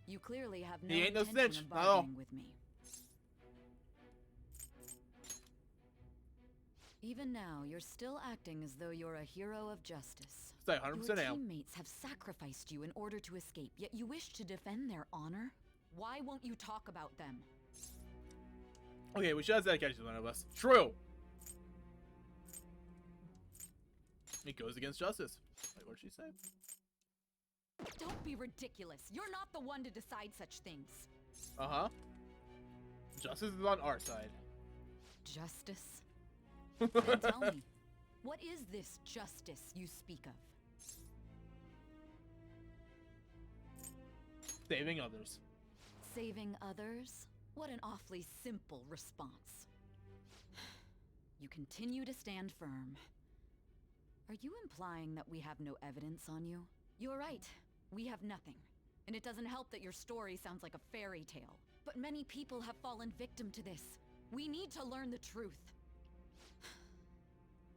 You clearly have no He ain't no intention snitch. of Not at all. bargaining with me. Even now, you're still acting as though you're a hero of justice. Say 100% Your am. teammates have sacrificed you in order to escape, yet you wish to defend their honor? Why won't you talk about them? Okay, we should have said catch one of us. True. It goes against justice. Wait, what'd she say? Don't be ridiculous. You're not the one to decide such things. Uh-huh. Justice is on our side. Justice? Then tell me, what is this justice you speak of? Saving others. Saving others? What an awfully simple response. You continue to stand firm. Are you implying that we have no evidence on you? You're right. We have nothing. And it doesn't help that your story sounds like a fairy tale. But many people have fallen victim to this. We need to learn the truth.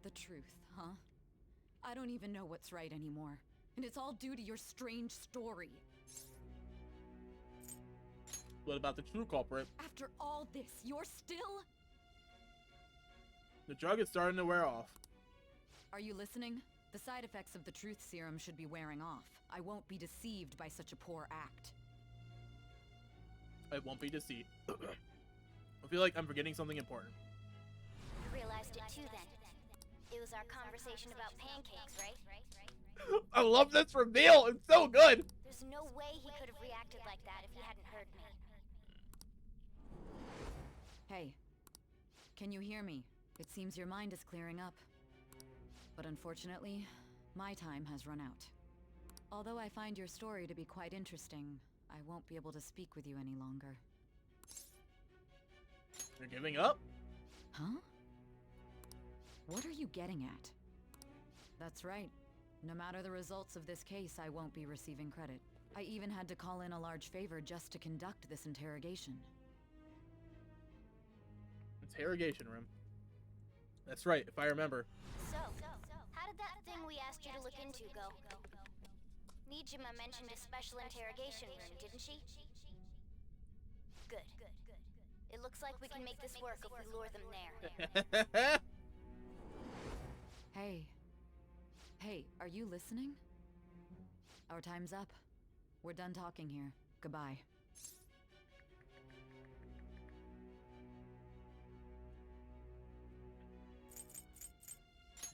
The truth, huh? I don't even know what's right anymore. And it's all due to your strange story. What about the true culprit? After all this, you're still... The drug is starting to wear off. Are you listening? The side effects of the truth serum should be wearing off. I won't be deceived by such a poor act. I won't be deceived. I feel like I'm forgetting something important. You realized it too then. It was our conversation about pancakes, right? I love this reveal. It's so good. There's no way he could have reacted like that if he hadn't heard me. Hey, can you hear me? It seems your mind is clearing up. But unfortunately, my time has run out. Although I find your story to be quite interesting, I won't be able to speak with you any longer. You're giving up? Huh? What are you getting at? That's right. No matter the results of this case, I won't be receiving credit. I even had to call in a large favor just to conduct this interrogation. Interrogation room. That's right, if I remember. So, how did that thing we asked you to look into go? Nijima mentioned a special interrogation room, didn't she? Good. It looks like we can make this work if we lure them there. Hey. Hey, are you listening? Our time's up. We're done talking here. Goodbye.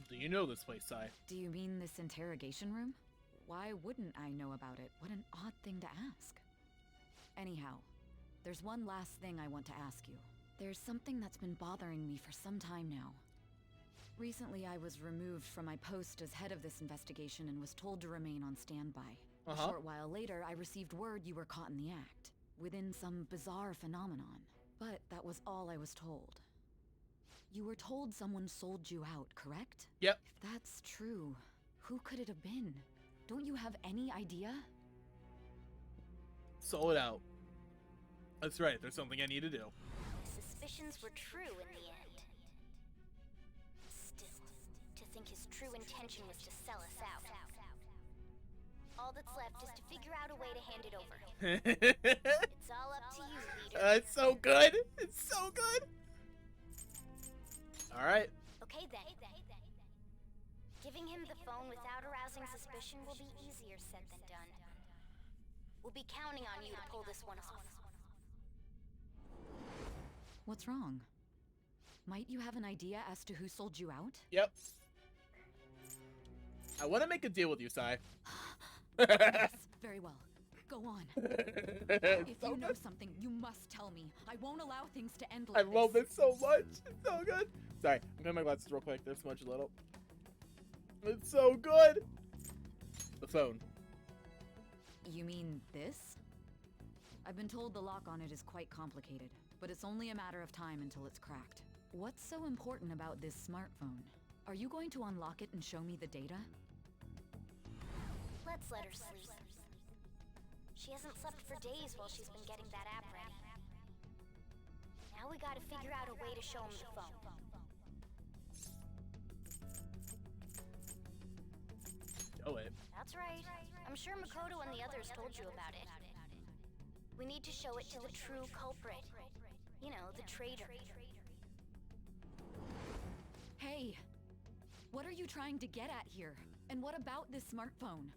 Do you know this place, Sai? Do you mean this interrogation room? Why wouldn't I know about it? What an odd thing to ask. Anyhow, there's one last thing I want to ask you. There's something that's been bothering me for some time now. Recently, I was removed from my post as head of this investigation and was told to remain on standby. A short while later, I received word you were caught in the act, within some bizarre phenomenon. But that was all I was told. You were told someone sold you out, correct? Yep. If that's true, who could it have been? Don't you have any idea? Sold out. That's right, there's something I need to do. My suspicions were true in the end. Still, to think his true intention was to sell us out. All that's left is to figure out a way to hand it over. It's all up to you, leader. It's so good! It's so good! Alright. Okay then. Giving him the phone without arousing suspicion will be easier said than done. We'll be counting on you to pull this one off. What's wrong? Might you have an idea as to who sold you out? Yep. I want to make a deal with you, Sai. Yes, very well. Go on. If you know something, you must tell me. I won't allow things to end like I love this so much. It's so good. Sorry, I'm getting my glasses real quick. They're smudged a little. It's so good. The phone. You mean this? I've been told the lock on it is quite complicated, but it's only a matter of time until it's cracked. What's so important about this smartphone? Are you going to unlock it and show me the data? Let's let her sleep. She hasn't slept for days while she's been getting that app ready. Now we gotta figure out a way to show him the phone. Show it. That's right. I'm sure Makoto and the others told you about it. We need to show it to the true culprit. You know, the traitor. Hey! What are you trying to get at here? And what about this smartphone?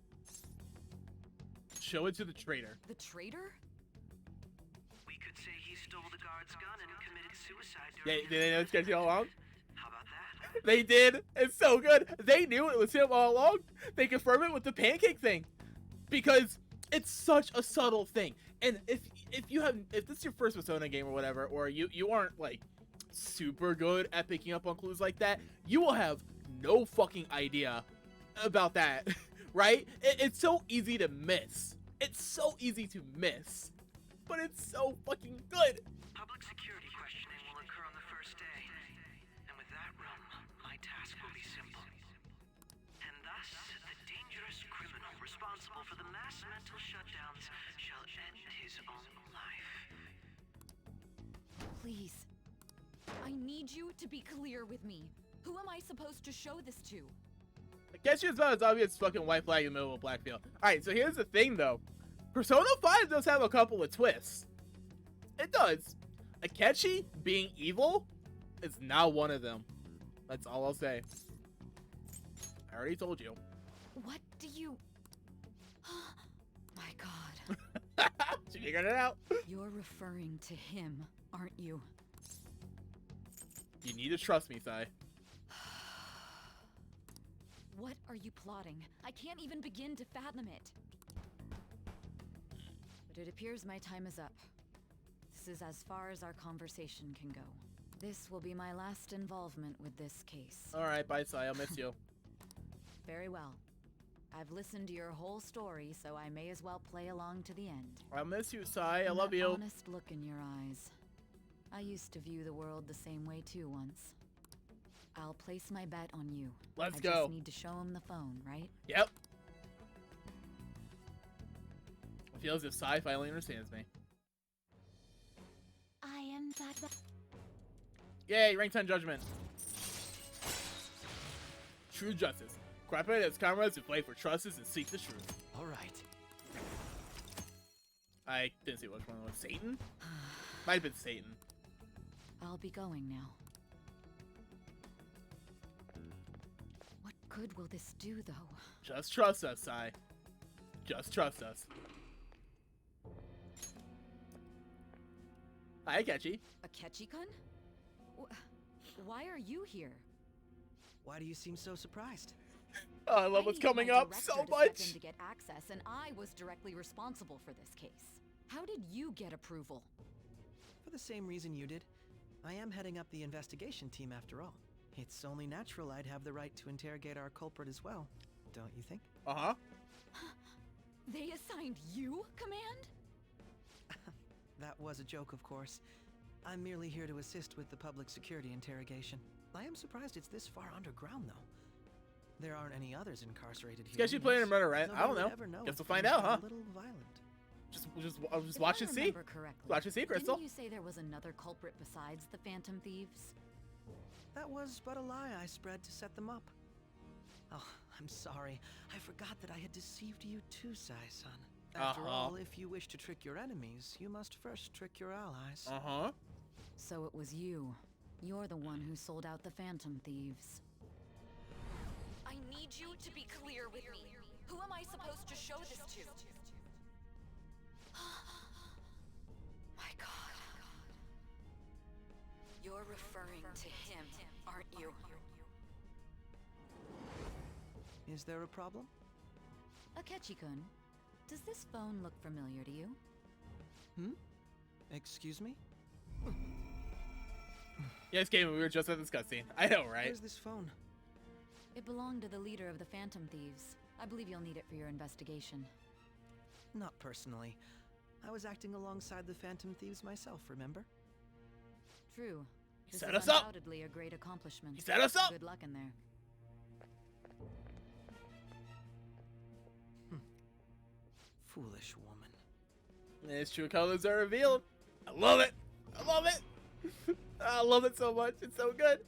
Show it to the traitor. The traitor? We could say he stole the guard's gun and committed suicide Did they know it's gonna be all along? How about that? They did. It's so good. They knew it was him all along. They confirmed it with the pancake thing, because it's such a subtle thing. And if this is your first Persona game or whatever, or you aren't like super good at picking up on clues like that, you will have no fucking idea about that, right? It's so easy to miss. It's so easy to miss, but it's so fucking good. Public security questioning will occur on the first day. And with that room, my task will be simple. And thus, the dangerous criminal responsible for the mass mental shutdowns shall end his own life. Please. I need you to be clear with me. Who am I supposed to show this to? I guess it's about as obvious fucking white flag in the middle of a black field. Alright, so here's the thing though. Persona 5 does have a couple of twists. It does. Akechi being evil is not one of them. That's all I'll say. I already told you. What do you... My god. She figured it out. You're referring to him, aren't you? You need to trust me, Sai. What are you plotting? I can't even begin to fathom it. But it appears my time is up. This is as far as our conversation can go. This will be my last involvement with this case. Alright, bye, Sai. I'll miss you. Very well. I've listened to your whole story, so I may as well play along to the end. I'll miss you, Sai. I love you. Honest look in your eyes. I used to view the world the same way too once. I'll place my bet on you. Let's I go. just need to show him the phone, right? Yep. I feel as if Sai finally understands me. I am that. Yay, rank 10 judgment. True justice. Cooperate as comrades who fight for justice and seek the truth. All right. I didn't see which one it was. Satan? Might have been Satan. I'll be going now. What good will this do, though? Just trust us, Sai. Just trust us. Hi, Akechi. Akechi-kun? Why are you here? Why do you seem so surprised? Oh, I love what's needed coming my up director so to step much. in to get access, and I was directly responsible for this case. How did you get approval? For the same reason you did. I am heading up the investigation team after all. It's only natural I'd have the right to interrogate our culprit as well, don't you think? Uh-huh. They assigned you command? That was a joke, of course. I'm merely here to assist with the public security interrogation. I am surprised it's this far underground, though. There aren't any others incarcerated here. Guess you playing a murder, right? I don't know. Guess we'll find out, huh? A little violent. Just watch and see. Watch and see, Crystal. Didn't you say there was another culprit besides the Phantom Thieves? That was but a lie I spread to set them up. Oh, I'm sorry. I forgot that I had deceived you too, Sai-san. After all, if you wish to trick your enemies, you must first trick your allies. Uh-huh. So it was you. You're the one who sold out the Phantom Thieves. I need you to be clear with me. Who am I supposed to show this to? My God. You're referring to him, aren't you? Is there a problem? Akechi-kun, does this phone look familiar to you? Excuse me? Yes, Game, we were just at this cutscene. I know, right? Where's this phone? It belonged to the leader of the Phantom Thieves. I believe you'll need it for your investigation. Not personally. I was acting alongside the Phantom Thieves myself, remember? True. This set is us up. undoubtedly a great accomplishment. He set us up. Good luck in there. Foolish woman. His true colors are revealed. I love it. I love it. I love it so much. It's so good.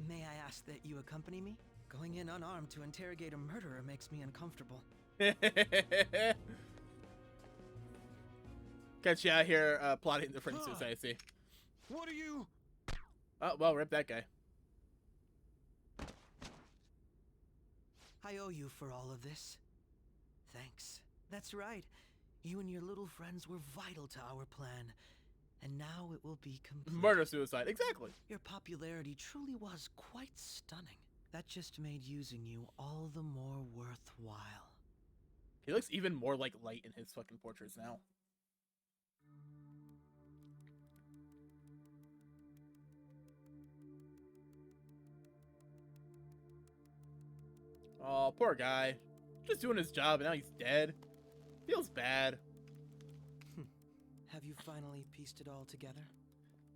May I ask that you accompany me? Going in unarmed to interrogate a murderer makes me uncomfortable. Catch you out here plotting the French suicide, I see. What are you? Oh, well, rip that guy. I owe you for all of this. Thanks. That's right. You and your little friends were vital to our plan. And now it will be complete. Murder-suicide, exactly. Your popularity truly was quite stunning. That just made using you all the more worthwhile. He looks even more like light in his fucking portraits now. Oh, poor guy. Just doing his job and now he's dead. Feels bad. Have you finally pieced it all together?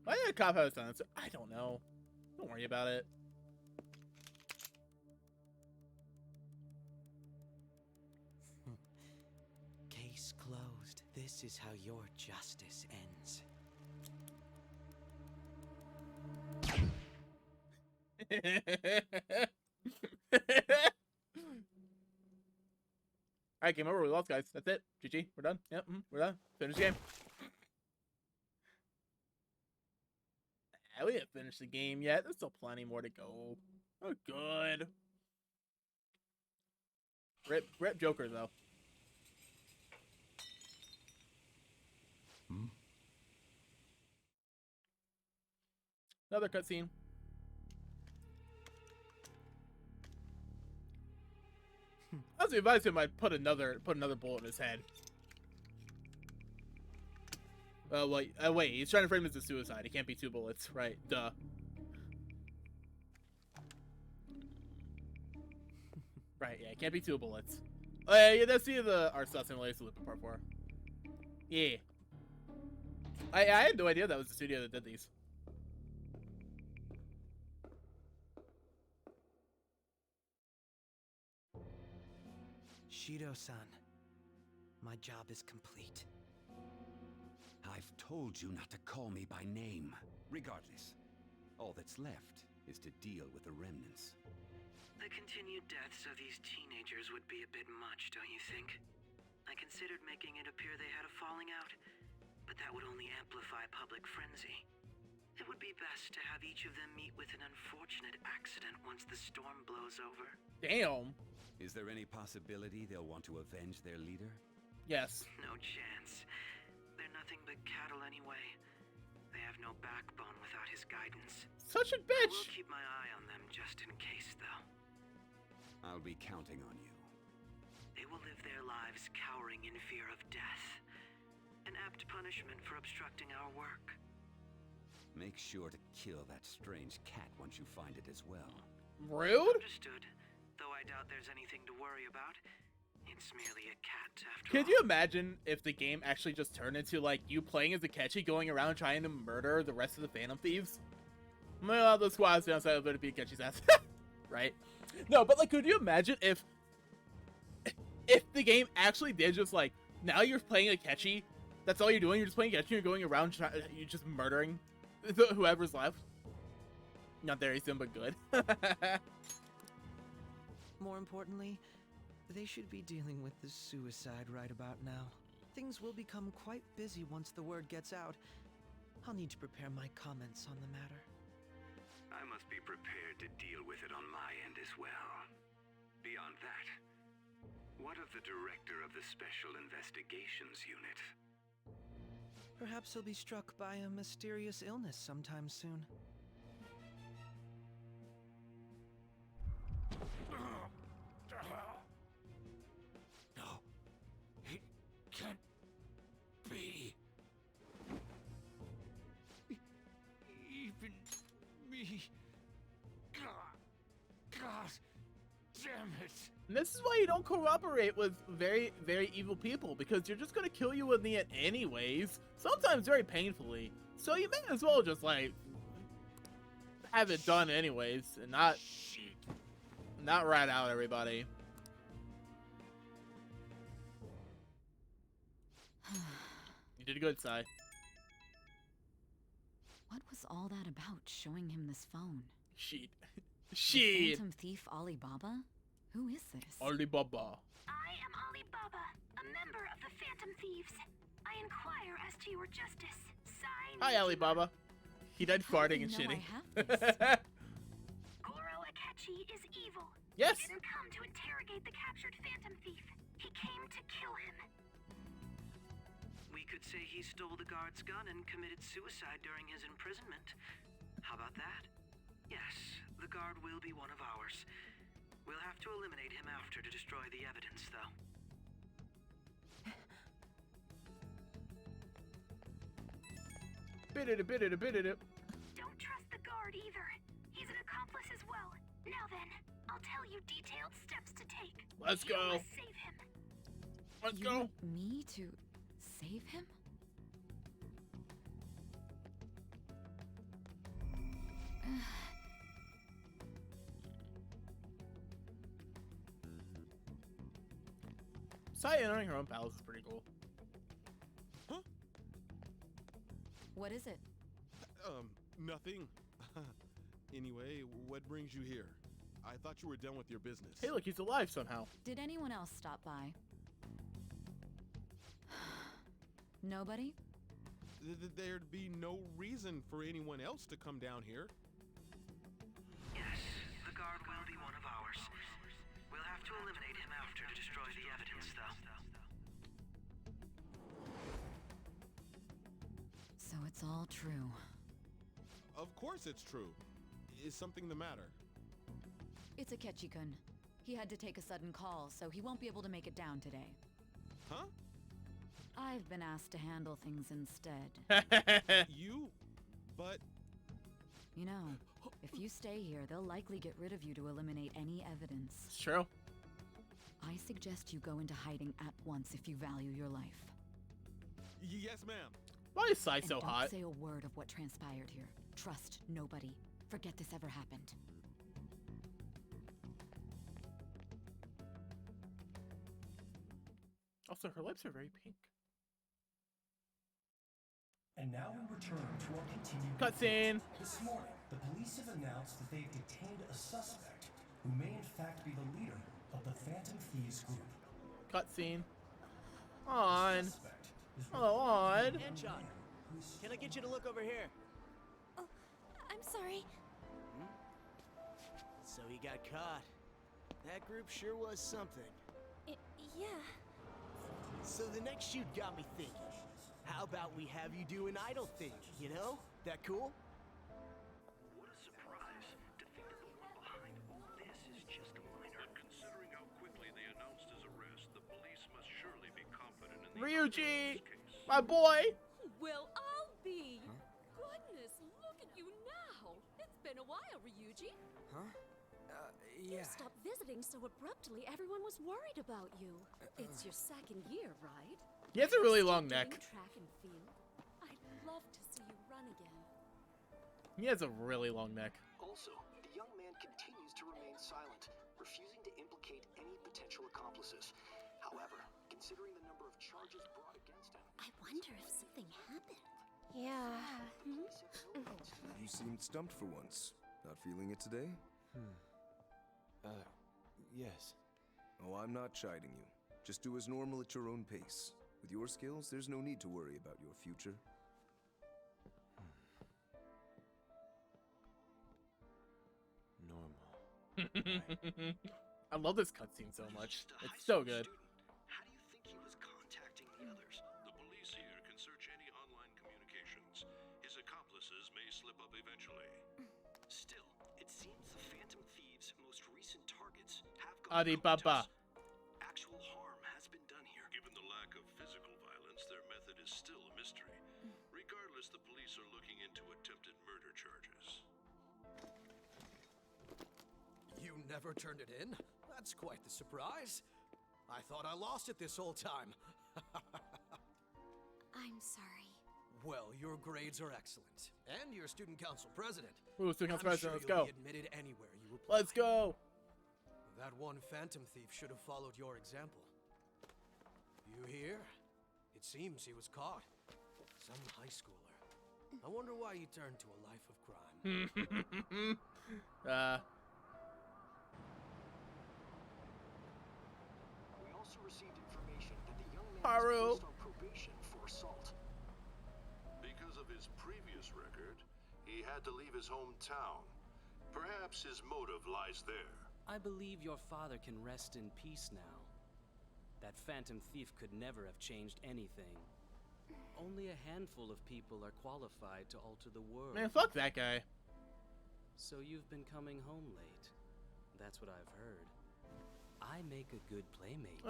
Why did a cop have a silencer? I don't know. Don't worry about it. Case closed. This is how your justice ends. Alright, game over. We lost, guys. That's it. GG. We're done. Yep, we're done. Finish the game. We didn't finish the game yet. There's still plenty more to go. Oh, good. Rip Joker, though. Another cutscene. I was advised him I'd put another bullet in his head. Wait, he's trying to frame it as a suicide. It can't be 2 bullets, right? Duh. Right, yeah, it can't be 2 bullets. Yeah, that's the art style simulation loop in part 4. Yeah. I had no idea that was the studio that did these. Shido-san, my job is complete. I've told you not to call me by name. Regardless, all that's left is to deal with the remnants. The continued deaths of these teenagers would be a bit much, don't you think? I considered making it appear they had a falling out, but that would only amplify public frenzy. It would be best to have each of them meet with an unfortunate accident once the storm blows over. Damn. Is there any possibility they'll want to avenge their leader? Yes. No chance. They're nothing but cattle anyway. They have no backbone without his guidance. Such a bitch! I will keep my eye on them just in case, though. I'll be counting on you. They will live their lives cowering in fear of death. An apt punishment for obstructing our work. Make sure to kill that strange cat once you find it as well. Rude? Understood. Though I doubt there's anything to worry about. It's merely a cat after all. Could you imagine if the game actually just turned into, like, you playing as Akechi going around trying to murder the rest of the Phantom Thieves? Well, the squad's downside of it to beat Akechi's ass. Right? No, but, like, could you imagine if the game actually did just, like, now you're playing Akechi, that's all you're doing, you're just playing Akechi, you're going around, you're just murdering whoever's left? Not very soon, but good. More importantly, they should be dealing with the suicide right about now. Things will become quite busy once the word gets out. I'll need to prepare my comments on the matter. I must be prepared to deal with it on my end as well. Beyond that, what of the director of the Special Investigations Unit? Perhaps he'll be struck by a mysterious illness sometime soon. No, it can't be. Even me. God damn it. And this is why you don't cooperate with very, very evil people, because you're just gonna kill you in the end anyways, sometimes very painfully. So you may as well just, like, have it done anyways, and not rat out everybody. You did good, Sai. What was all that about, showing him this phone? Shit. The Shit. Phantom thief Alibaba? Who is this? Alibaba. I am Alibaba, a member of the Phantom Thieves. I inquire as to your justice. Sign. Hi, Alibaba. He died farting and shitting. Goro Akechi is evil. Yes. He didn't come to interrogate the captured Phantom Thief. He came to kill him. We could say he stole the guard's gun and committed suicide during his imprisonment. How about that? Yes, the guard will be one of ours. We'll have to eliminate him after to destroy the evidence, though. Don't trust the guard either. He's an accomplice as well. Now then, I'll tell you detailed steps to take. Let's You go. must save him. Let's You go. want me to save him? Sai entering her own palace is pretty cool. What is it? Nothing. Anyway, what brings you here? I thought you were done with your business. Hey, look, he's alive somehow. Did anyone else stop by? Nobody? There'd be no reason for anyone else to come down here. Yes, the guard will be one of ours. We'll have to eliminate him after to destroy the evidence, though. So it's all true. Of course it's true. Is something the matter? It's Akechi-kun. He had to take a sudden call, so he won't be able to make it down today. Huh? I've been asked to handle things instead. You? But... You know, if you stay here, they'll likely get rid of you to eliminate any evidence. It's true. I suggest you go into hiding at once if you value your life. Yes, ma'am. Why is Sai so And don't hot? say a word of what transpired here. Trust nobody. Forget this ever happened. Also, her lips are very pink. And now we return to our continued Cutscene. This morning, the police have announced that they've detained a suspect who may in fact be the leader of the Phantom Thieves group. Cutscene. On. Hello, on. John, can I get you to look over here? Oh, I'm sorry. So he got caught. That group sure was something. Yeah. So the next shoot got me thinking. How about we have you do an idol thing, you know? That cool? What a surprise to think that the one behind all this is just a minor. But considering how quickly they announced his arrest, the police must surely be confident in the Ryuji, my boy. Well, I'll be. Goodness, look at you now. It's been a while, Ryuji. Huh? You Yeah. stopped visiting so abruptly, everyone was worried about you. It's your second year, right? He has a really long Still neck. doing track and field? I'd love to see you run again. He has a really long neck. Also, the young man continues to remain silent, refusing to implicate any potential accomplices. However, considering the number of charges brought against him, I wonder if something happened. Yeah. You seemed stumped for once. Not feeling it today? Yes. Oh, I'm not chiding you. Just do as normal at your own pace. With your skills, there's no need to worry about your future. Normal. I love this cutscene so much. It's so good. How do you think he was contacting the others? The police here can search any online communications. His accomplices may slip up eventually. Still, it seems the Phantom Thieves' most recent targets have gone Alibaba. Actual harm has been done here. Given the lack of physical violence, their method is still a mystery. Regardless, the police are looking into attempted murder charges. You never turned it in? That's quite the surprise. I thought I lost it this whole time. I'm sorry. Well, your grades are excellent. And you're student council president. Ooh, student council I'm president, sure let's you'll go. be admitted anywhere you apply. Let's go. That one phantom thief should have followed your example. You hear? It seems he was caught. Some high schooler. I wonder why he turned to a life of crime. we also received information that the young man Haru. is placed on probation for assault. Because of his previous record, he had to leave his hometown. Perhaps his motive lies there. I believe your father can rest in peace now. That phantom thief could never have changed anything. Only a handful of people are qualified to alter the world. Man, fuck that guy. So you've been coming home late. That's what I've heard. I make a good playmate.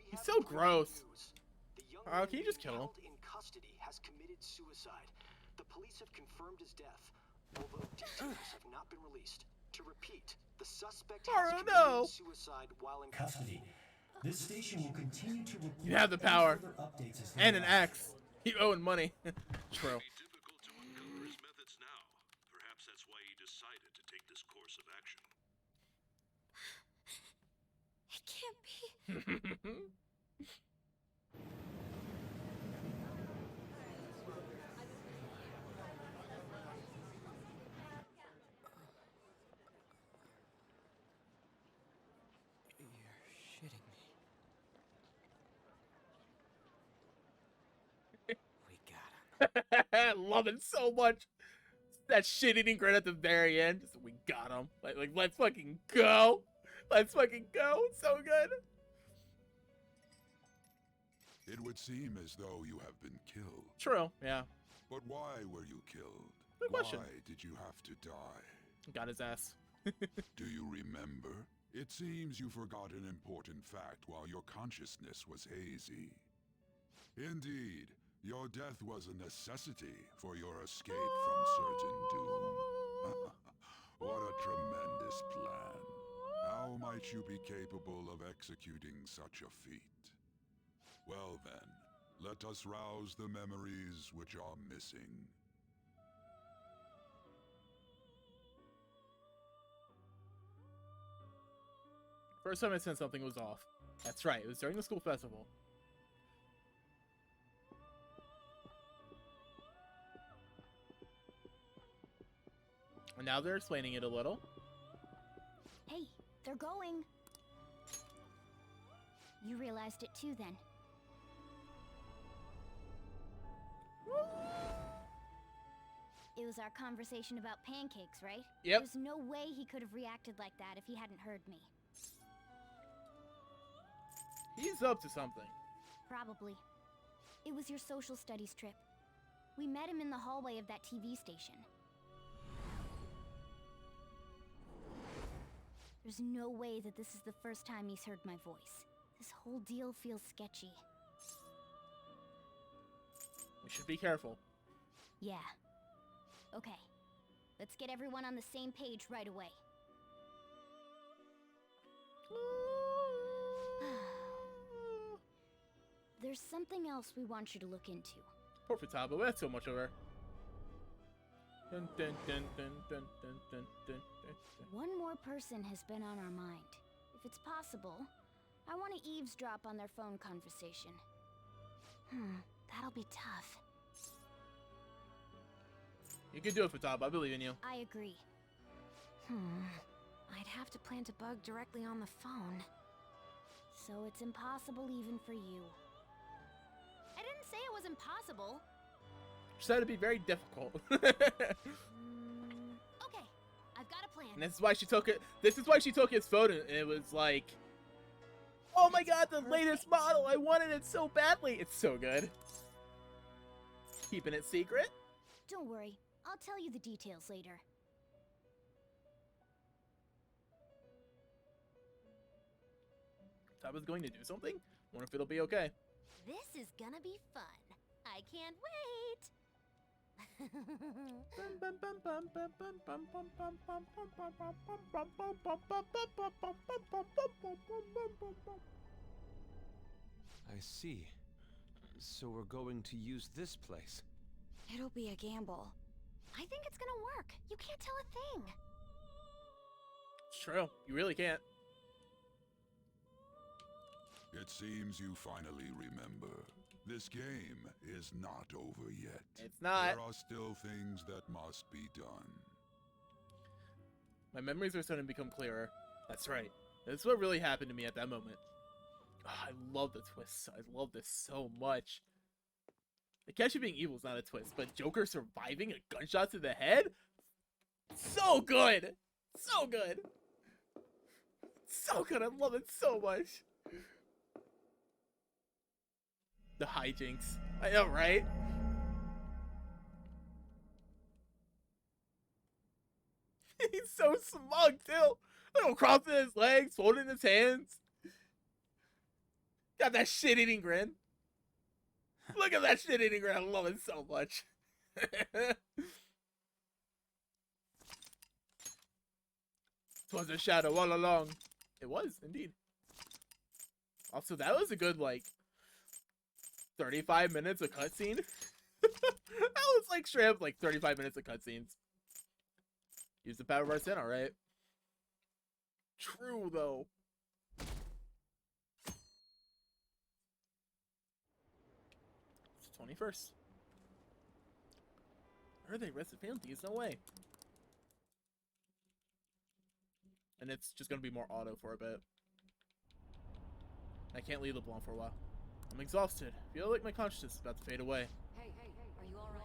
He's so gross. The young Can man you just kill him? held in custody has committed suicide. The police have confirmed his death, although details have not been released. To repeat, the suspect has committed suicide while in Custody. This station will continue to report You have the any power. further updates as they And an arrive. axe. You owing money. True. Difficult to uncover his methods now. Perhaps that's why he decided to take this course of action. It can't be. You're shitting me. We got him. Love it so much. That shit eating grin at the very end. Just, we got him. Like, let's fucking go. Let's fucking go. It's so good. It would seem as though you have been killed. True, yeah. But why were you killed? Good question. Why did you have to die? Got his ass. Do you remember? It seems you forgot an important fact while your consciousness was hazy. Indeed, your death was a necessity for your escape from certain doom. What a tremendous plan. How might you be capable of executing such a feat? Well then, let us rouse the memories which are missing. First time I sensed something was off. That's right, it was during the school festival. And now they're explaining it a little. Hey, they're going. You realized it too then. It was our conversation about pancakes, right? Yep. There's no way he could have reacted like that if he hadn't heard me. He's up to something. Probably. It was your social studies trip. We met him in the hallway of that TV station. There's no way that this is the first time he's heard my voice. This whole deal feels sketchy. We should be careful. Yeah. Okay. Let's get everyone on the same page right away. There's something else we want you to look into. Poor VTUBER, we had so much of her. Dun, dun, dun, dun, dun, dun, dun, dun, dun. One more person has been on our mind. If it's possible, I want to eavesdrop on their phone conversation. That'll be tough. You can do it, VTUBER, I believe in you. I agree. I'd have to plant a bug directly on the phone. So it's impossible even for you. I didn't say it was impossible. Just had to be very difficult. Okay, I've got a plan. And this is why she took it. This is why she took his photo, and it was like, oh my god, the latest model! I wanted it so badly. It's so good. Keeping it secret. Don't worry, I'll tell you the details later. I was going to do something. Wonder if it'll be okay. This is gonna be fun. I can't wait. I see. So we're going to use this place. It'll be a gamble. I think it's gonna work. You can't tell a thing. It's true. You really can't. It seems you finally remember. This game is not over yet. It's not. There are still things that must be done. My memories are starting to become clearer. That's right. This is what really happened to me at that moment. Oh, I love the twists. I love this so much. The catch of being evil is not a twist, but Joker surviving a gunshot to the head? So good! So good! So good! I love it so much! The hijinks. I know, right? He's so smug, too! Little crossing his legs, folding his hands. Got that shit-eating grin. Look at that shit-eating grin. I love it so much. Twas a shadow all along. It was, indeed. Also, that was a good, like, 35 minutes of cutscene. That was, like, straight up, like, 35 minutes of cutscenes. Use the power of our sin, alright. True, though. It's the 21st. Are they arrested penalties? No way. And it's just gonna be more auto for a bit. I can't leave the blonde for a while. I'm exhausted. Feel like my consciousness is about to fade away. Hey, are you alright?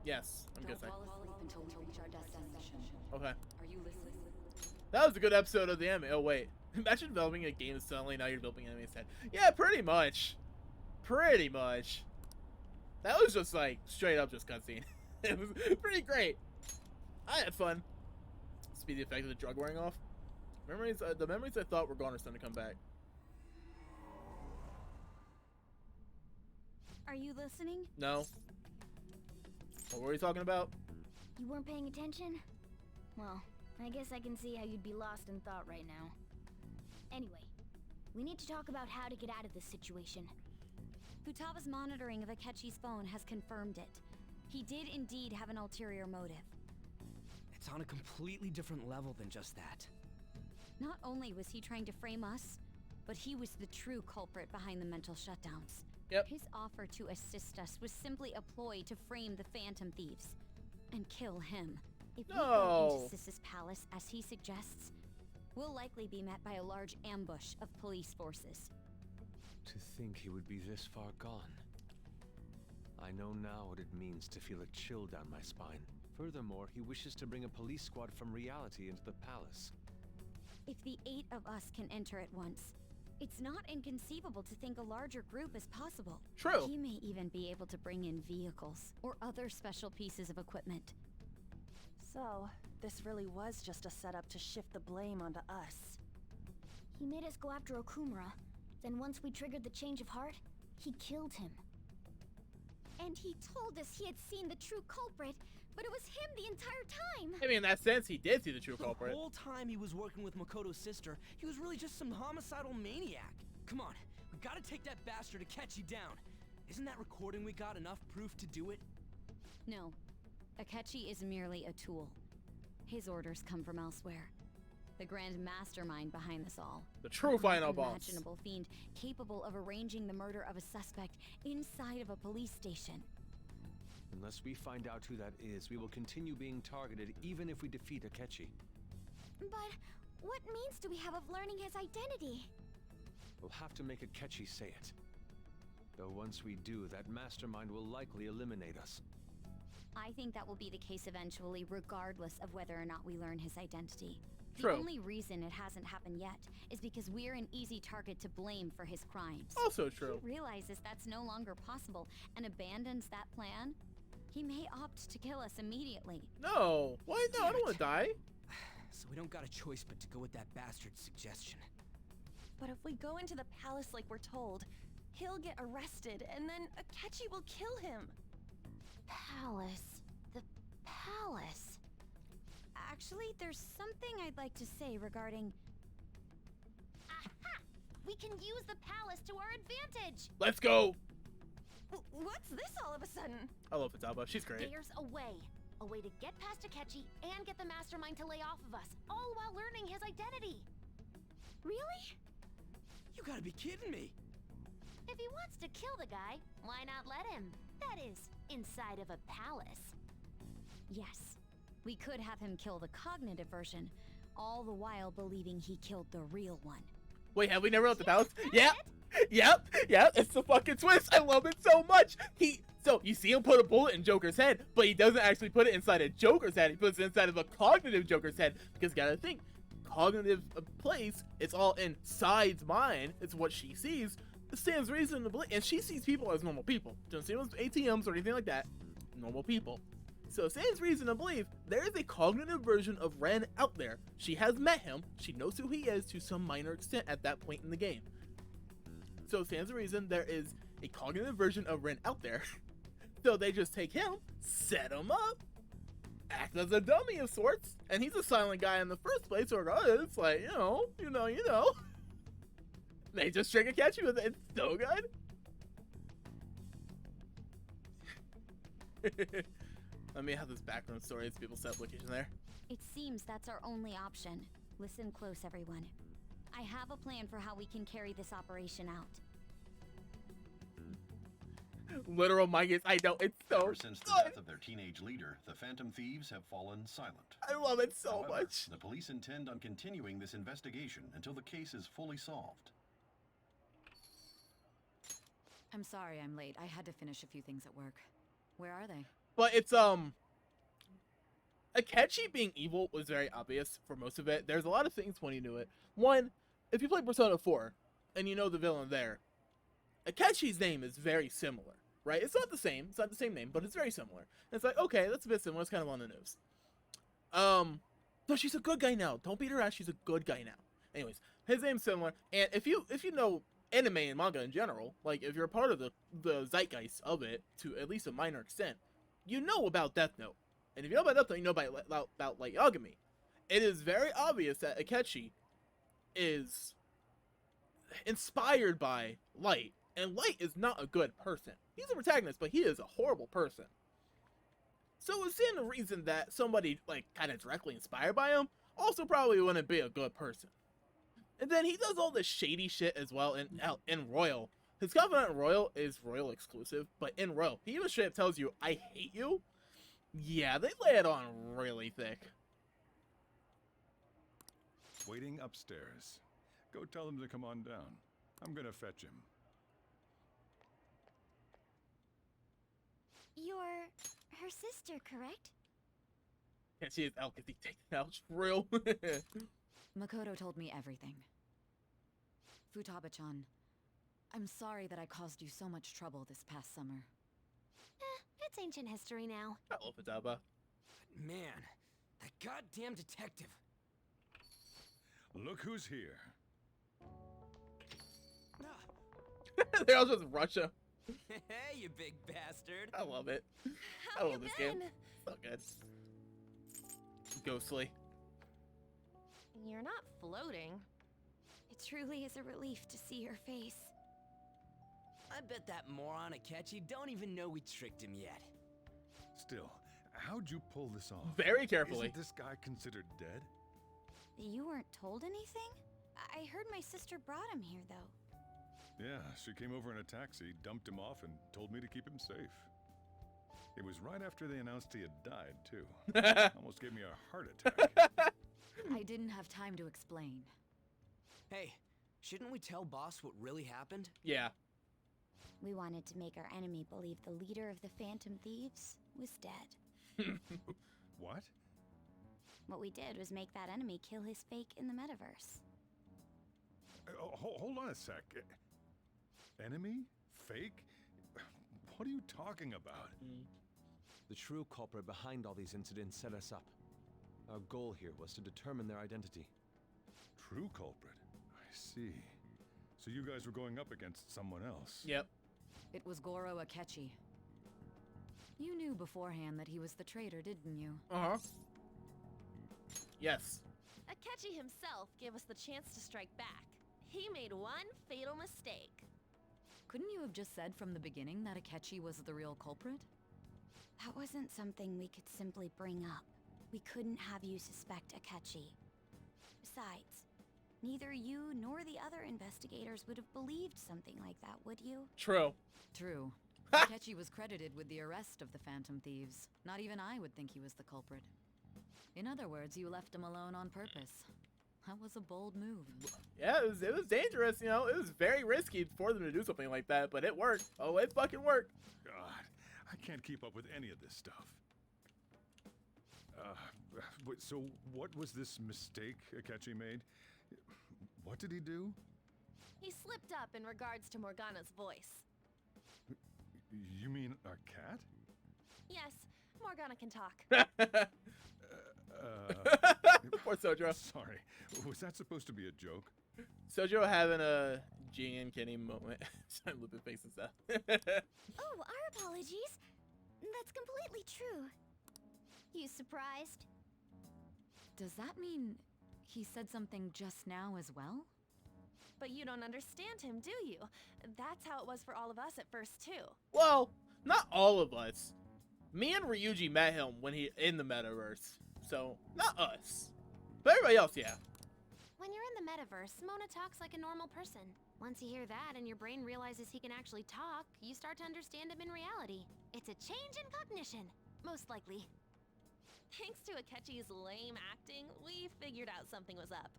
Yes, I'm good. Don't fall asleep until we reach our destination. Okay. Are you listening? That was a good episode of the anime. Oh wait, imagine developing a game suddenly now you're developing anime instead. Yeah, pretty much. Pretty much. That was just like straight up just cutscene. It was pretty great. I had fun. Speed the effect of the drug wearing off. Memories, the memories I thought were gone are starting to come back. Are you listening? No. What were we talking about? You weren't paying attention? Well, I guess I can see how you'd be lost in thought right now. Anyway, we need to talk about how to get out of this situation. Futaba's monitoring of Akechi's phone has confirmed it. He did indeed have an ulterior motive. It's on a completely different level than just that. Not only was he trying to frame us, but he was the true culprit behind the mental shutdowns. Yep. His offer to assist us was simply a ploy to frame the Phantom Thieves and kill him. If we go into Sis's palace as he suggests, we'll likely be met by a large ambush of police forces. To think he would be this far gone. I know now what it means to feel a chill down my spine. Furthermore, he wishes to bring a police squad from reality into the palace. If the 8 of us can enter at once, it's not inconceivable to think a larger group is possible. True. He may even be able to bring in vehicles or other special pieces of equipment. So, this really was just a setup to shift the blame onto us. He made us go after Okumura. Then once we triggered the change of heart, he killed him. And he told us he had seen the true culprit, but it was him the entire time! I mean, in that sense, he did see the true culprit. The whole time he was working with Makoto's sister, he was really just some homicidal maniac. Come on, we gotta take that bastard Akechi down. Isn't that recording we got enough proof to do it? No. Akechi is merely a tool. His orders come from elsewhere. The grand mastermind behind this all. The true final boss. Imaginable fiend capable of arranging the murder of a suspect inside of a police station. Unless we find out who that is, we will continue being targeted even if we defeat Akechi. But what means do we have of learning his identity? We'll have to make Akechi say it. Though once we do, that mastermind will likely eliminate us. I think that will be the case eventually, regardless of whether or not we learn his identity. True. The only reason it hasn't happened yet is because we're an easy target to blame for his crimes. Also true. If he realizes that's no longer possible and abandons that plan, he may opt to kill us immediately. No! Why? No, I don't want to die. So we don't got a choice but to go with that bastard's suggestion. But if we go into the palace like we're told, he'll get arrested and then Akechi will kill him. Palace. The palace. Actually, there's something I'd like to say regarding... Aha! We can use the palace to our advantage! Let's go! What's this all of a sudden? I love Futaba. She's great. There's a way. A way to get past Akechi and get the mastermind to lay off of us, all while learning his identity. Really? You gotta be kidding me. If he wants to kill the guy, why not let him? That is, inside of a palace. Yes. We could have him kill the cognitive version, all the while believing he killed the real one. Wait, have we never left the palace? Yep. Yep. It's the fucking twist. I love it so much. So you see him put a bullet in Joker's head, but he doesn't actually put it inside of Joker's head. He puts it inside of a cognitive Joker's head. Because you gotta think, cognitive place, it's all inside's mind. It's what she sees. It stands reason to believe, and she sees people as normal people. Don't see them as ATMs or anything like that. Normal people. So it stands reason to believe there is a cognitive version of Ren out there. She has met him. She knows who he is to some minor extent at that point in the game. So it stands to reason there is a cognitive version of Ren out there. So they just take him, set him up, act as a dummy of sorts, and he's a silent guy in the first place, so it's like, you know. They just try to catch you with it. It's so good. Let me have this background story as people set location there. It seems that's our only option. Listen close, everyone. I have a plan for how we can carry this operation out. Literal Mike, I know, it's so Ever since the death of their teenage leader, the Phantom Thieves have fallen silent. I love it so However, much. The police intend on continuing this investigation until the case is fully solved. I'm sorry I'm late. I had to finish a few things at work. Where are they? But it's, Akechi being evil was very obvious for most of it. There's a lot of things pointing to it. One, if you play Persona 4, and you know the villain there, Akechi's name is very similar, right? It's not the same name, but it's very similar. And it's like, okay, that's a bit similar, it's kind of on the news. So she's a good guy now. Don't beat her ass, she's a good guy now. Anyways, his name's similar, and if you know anime and manga in general, like, if you're a part of the zeitgeist of it, to at least a minor extent, you know about Death Note. And if you know about Death Note, you know about Light Yagami. It is very obvious that Akechi is inspired by Light, and Light is not a good person. He's a protagonist, but he is a horrible person. So it's in the reason that somebody, like, kind of directly inspired by him also probably wouldn't be a good person. And then he does all this shady shit as well in Royal. His confidant in Royal is Royal exclusive, but in Royal, he even straight up tells you, I hate you. Yeah, they lay it on really thick. Waiting upstairs. Go tell him to come on down. I'm gonna fetch him. You're her sister, correct? Can't see his elk if he takes it out. It's real. Makoto told me everything. Futaba-chan, I'm sorry that I caused you so much trouble this past summer. It's ancient history now. Hello, Futaba. Man, that goddamn detective. Look who's here. They all just rush him. Hey, you big bastard. I love it. How I love this game. So good. Ghostly. You're not floating. It truly is a relief to see your face. I bet that moron Akechi don't even know we tricked him yet. Still, how'd you pull this off? Very carefully. Isn't this guy considered dead? You weren't told anything? I heard my sister brought him here, though. Yeah, she came over in a taxi, dumped him off, and told me to keep him safe. It was right after they announced he had died, too. Almost gave me a heart attack. I didn't have time to explain. Hey, shouldn't we tell boss what really happened? Yeah. We wanted to make our enemy believe the leader of the Phantom Thieves was dead. What? What we did was make that enemy kill his fake in the metaverse. Hold on a sec. Enemy? Fake? What are you talking about? The true culprit behind all these incidents set us up. Our goal here was to determine their identity. True culprit? I see. So you guys were going up against someone else? Yep. It was Goro Akechi. You knew beforehand that he was the traitor, didn't you? Uh-huh. Yes. Akechi himself gave us the chance to strike back. He made one fatal mistake. Couldn't you have just said from the beginning that Akechi was the real culprit? That wasn't something we could simply bring up. We couldn't have you suspect Akechi. Besides, neither you nor the other investigators would have believed something like that, would you? True. True. Akechi was credited with the arrest of the Phantom Thieves. Not even I would think he was the culprit. In other words, you left him alone on purpose. That was a bold move. Yeah, it was dangerous, you know. It was very risky for them to do something like that, but it worked. Oh, it fucking worked. God, I can't keep up with any of this stuff. So what was this mistake Akechi made? What did he do? He slipped up in regards to Morgana's voice. You mean a cat? Yes, Morgana can talk. Poor Sojiro. Sorry, was that supposed to be a joke? Sojiro having a Jing and Kenny moment. I'm looping face and stuff. Oh, our apologies. That's completely true. You surprised? Does that mean he said something just now as well? But you don't understand him, do you? That's how it was for all of us at first, too. Well, not all of us. Me and Ryuji met him when he in the metaverse. So, not us. But everybody else, yeah. When you're in the metaverse, Mona talks like a normal person. Once you hear that and your brain realizes he can actually talk, you start to understand him in reality. It's a change in cognition, most likely. Thanks to Akechi's lame acting, we figured out something was up.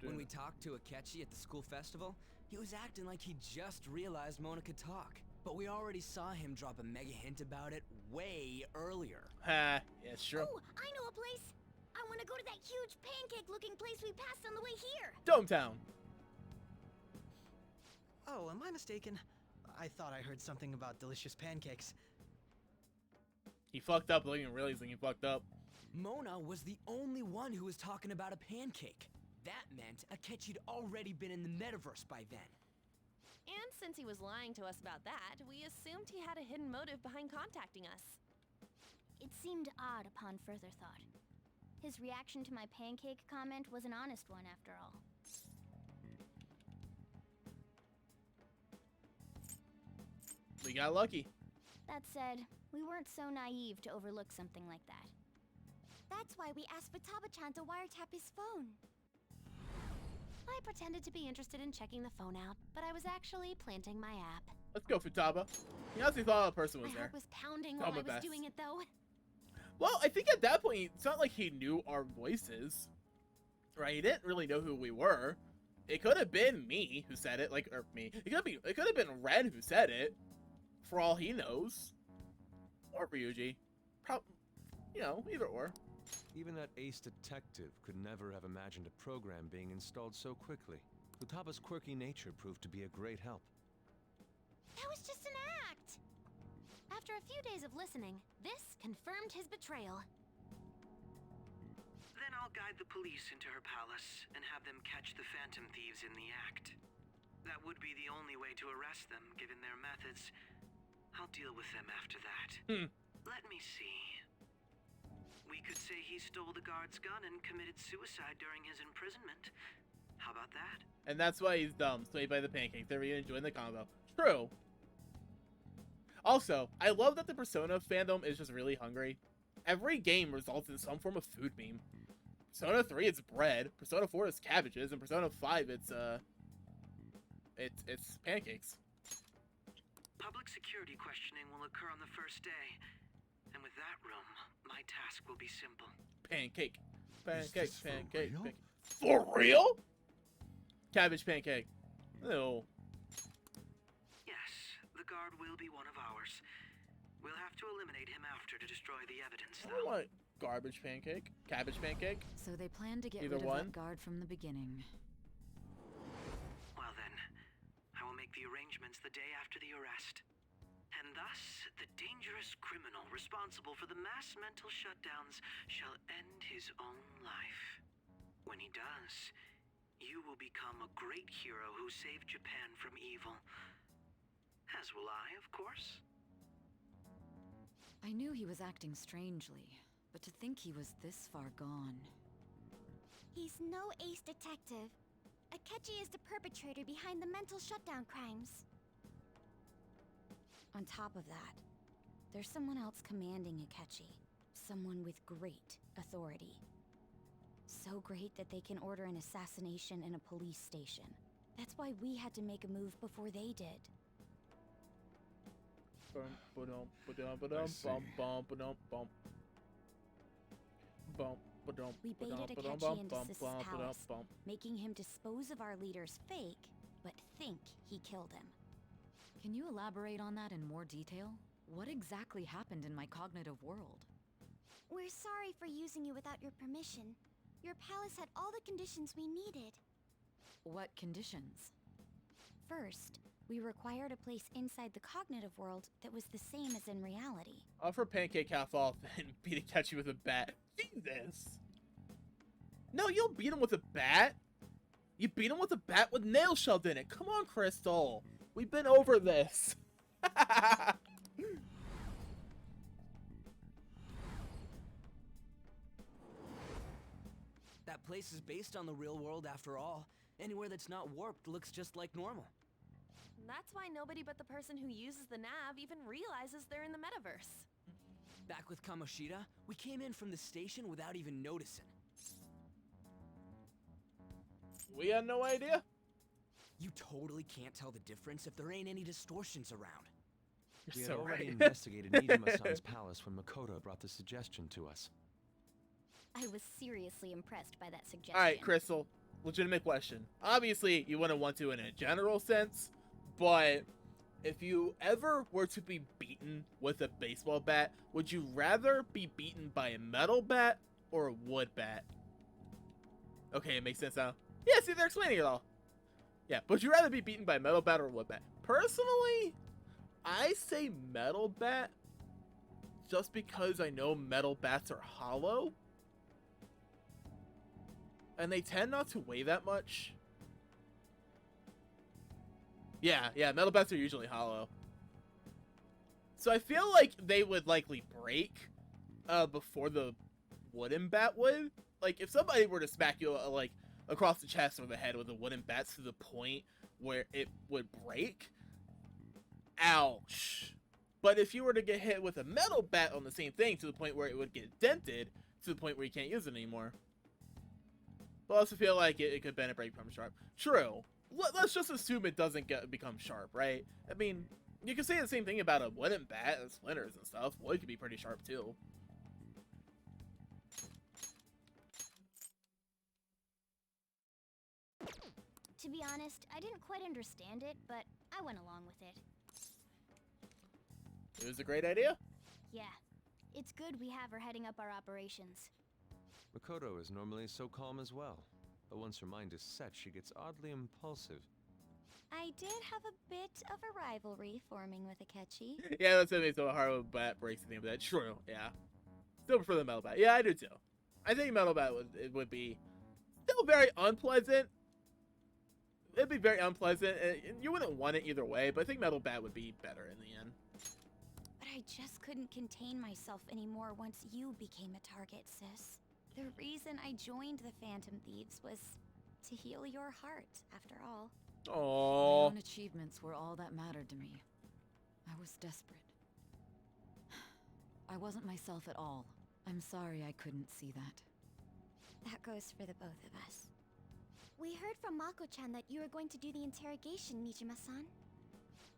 When we talked to Akechi at the school festival, he was acting like he just realized Mona could talk. But we already saw him drop a mega hint about it way earlier. Ha, yeah, sure. Oh, I know a place. I want to go to that huge pancake-looking place we passed on the way here. Dometown. Oh, am I mistaken? I thought I heard something about delicious pancakes. He fucked up, looking realizing he fucked up. Mona was the only one who was talking about a pancake. That meant Akechi'd already been in the metaverse by then. And since he was lying to us about that, we assumed he had a hidden motive behind contacting us. It seemed odd upon further thought. His reaction to my pancake comment was an honest one, after all. We got lucky. That said, we weren't so naive to overlook something like that. That's why we asked Futaba-chan to wiretap his phone. I pretended to be interested in checking the phone out, but I was actually planting my app. Let's go, Futaba. He honestly thought a person was My there. heart was pounding while I was doing it, though. Well, I think at that point, it's not like he knew our voices, right? He didn't really know who we were. It could have been me who said it, or me. It could have been Ren who said it, for all he knows, or Ryuji. Either or. Even that ace detective could never have imagined a program being installed so quickly. Futaba's quirky nature proved to be a great help. That was just an act! After a few days of listening, this confirmed his betrayal. Then I'll guide the police into her palace and have them catch the phantom thieves in the act. That would be the only way to arrest them, given their methods. I'll deal with them after that. Let me see. We could say he stole the guard's gun and committed suicide during his imprisonment. How about that? And that's why he's dumb, swayed by the pancake. They're really enjoying the combo. True. Also, I love that the Persona fandom is just really hungry. Every game results in some form of food meme. Persona 3, it's bread. Persona 4 is cabbages, and Persona 5, it's pancakes. Public security questioning will occur on the first day. And with that room, my task will be simple. Pancake. Pancake, pancake, real? pancake. For real? Cabbage pancake. Ew. Yes, the guard will be one of ours. We'll have to eliminate him after to destroy the evidence, I don't want garbage pancake. Cabbage pancake. So they plan to get Either rid of one? that guard from the beginning. Well then, I will make the arrangements the day after the arrest. And thus, the dangerous criminal responsible for the mass mental shutdowns shall end his own life. When he does, you will become a great hero who saved Japan from evil. As will I, of course. I knew he was acting strangely, but to think he was this far gone. He's no ace detective. Akechi is the perpetrator behind the mental shutdown crimes. On top of that, there's someone else commanding Akechi. Someone with great authority. So great that they can order an assassination in a police station. That's why we had to make a move before they did. We baited Akechi into Sis's palace, making him dispose of our leader's fake, but think he killed him. Can you elaborate on that in more detail? What exactly happened in my cognitive world? We're sorry for using you without your permission. Your palace had all the conditions we needed. What conditions? First, we required a place inside the cognitive world that was the same as in reality. Offer pancake half off and beat Akechi with a bat. Jesus. No, you don't beat him with a bat. You beat him with a bat with nails shoved in it. Come on, Crystal. We've been over this. That place is based on the real world after all. Anywhere that's not warped looks just like normal. That's why nobody but the person who uses the nav even realizes they're in the metaverse. Back with Kamoshida, we came in from the station without even noticing. We had no idea. You totally can't tell the difference if there ain't any distortions around. We had so already right. investigated Nijima-san's palace when Makoto brought the suggestion to us. I was seriously impressed by that suggestion. Alright, Crystal. Legitimate question. Obviously, you wouldn't want to in a general sense, but if you ever were to be beaten with a baseball bat, would you rather be beaten by a metal bat or a wood bat? Okay, it makes sense now. Yeah, see, they're explaining it all. Yeah, would you rather be beaten by a metal bat or a wood bat? Personally, I say metal bat just because I know metal bats are hollow. And they tend not to weigh that much. Yeah, metal bats are usually hollow. So I feel like they would likely break before the wooden bat would. Like, if somebody were to smack you, like, across the chest or the head with a wooden bat to the point where it would break, ouch. But if you were to get hit with a metal bat on the same thing to the point where it would get dented to the point where you can't use it anymore. But I also feel like it could bend and break from sharp. True. Let's just assume it doesn't become sharp, right? I mean, you can say the same thing about a wooden bat and splinters and stuff. Wood could be pretty sharp too. To be honest, I didn't quite understand it, but I went along with it. It was a great idea. Yeah. It's good we have her heading up our operations. Makoto is normally so calm as well, but once her mind is set, she gets oddly impulsive. I did have a bit of a rivalry forming with Akechi. Yeah, that's what makes a hard bat breaks the thing of that. True, yeah. Still prefer the metal bat. Yeah, I do too. I think metal bat would be still very unpleasant. It'd be very unpleasant, and you wouldn't want it either way, but I think metal bat would be better in the end. But I just couldn't contain myself anymore once you became a target, sis. The reason I joined the Phantom Thieves was to heal your heart, after all. Aww. My own achievements were all that mattered to me. I was desperate. I wasn't myself at all. I'm sorry I couldn't see that. That goes for the both of us. We heard from Mako-chan that you were going to do the interrogation, Nijima-san.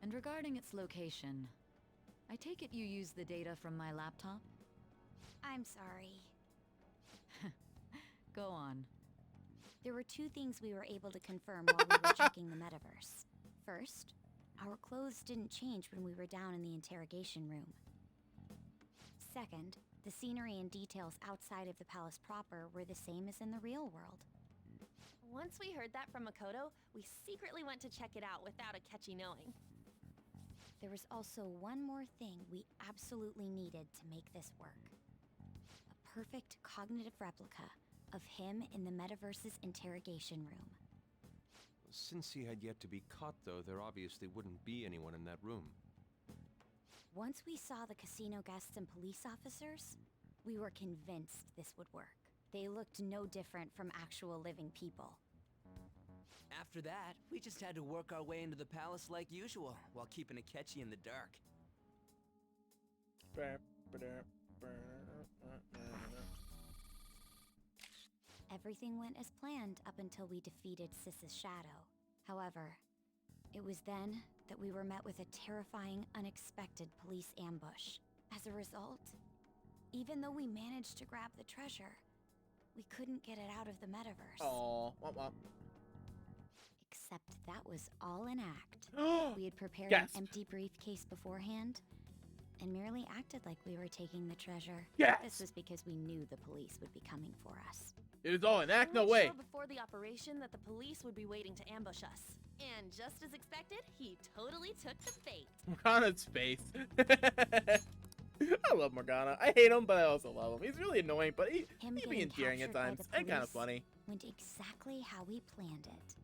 And regarding its location, I take it you used the data from my laptop? I'm sorry. Go on. There were two things we were able to confirm while we were checking the metaverse. First, our clothes didn't change when we were down in the interrogation room. Second, the scenery and details outside of the palace proper were the same as in the real world. Once we heard that from Makoto, we secretly went to check it out without Akechi knowing. There was also one more thing we absolutely needed to make this work. A perfect cognitive replica of him in the metaverse's interrogation room. Since he had yet to be caught, though, there obviously wouldn't be anyone in that room. Once we saw the casino guests and police officers, we were convinced this would work. They looked no different from actual living people. After that, we just had to work our way into the palace like usual, while keeping Akechi in the dark. Everything went as planned up until we defeated Sis's shadow. However, it was then that we were met with a terrifying, unexpected police ambush. As a result, even though we managed to grab the treasure, we couldn't get it out of the metaverse. Aww, womp womp. Except that was all an act. We had prepared Gasp. an empty briefcase beforehand, and merely acted like we were taking the treasure. Yes. This was because we knew the police would be coming for us. It was all an act, no We were way. sure before the operation that the police would be waiting to ambush us. And just as expected, he totally took the bait. Morgana's face. I love Morgana. I hate him, but I also love him. He's really annoying, but he'd be getting endearing at captured by times the and kind of police funny. Went exactly how we planned it.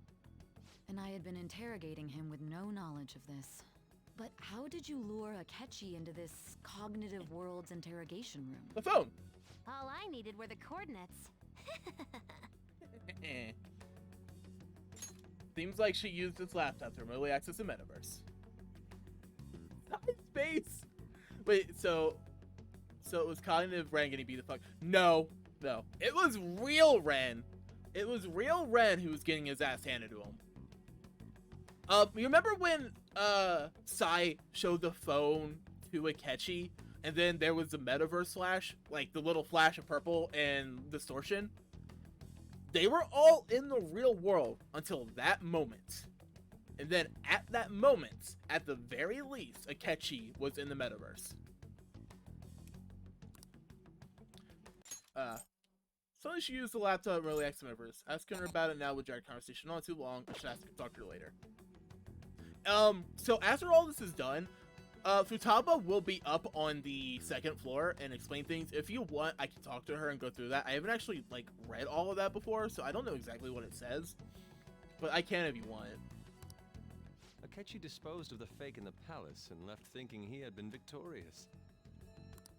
And I had been interrogating him with no knowledge of this. But how did you lure Akechi into this cognitive world's interrogation room? The phone. All I needed were the coordinates. Seems like she used his laptop to remotely access the metaverse. Nice face. Wait, so it was cognitive Ren getting beat the fuck? No. It was real Ren. It was real Ren who was getting his ass handed to him. You remember when Sai showed the phone to Akechi, and then there was the metaverse flash, like the little flash of purple and distortion? They were all in the real world until that moment. And then at that moment, at the very least, Akechi was in the metaverse. So she used the laptop and really asked the metaverse. Asking her about it now would drag conversation on too long. I should ask her, talk to her later. So after all this is done, Futaba will be up on the second floor and explain things. If you want, I can talk to her and go through that. I haven't actually, like, read all of that before, so I don't know exactly what it says. But I can if you want. Akechi disposed of the fake in the palace and left thinking he had been victorious.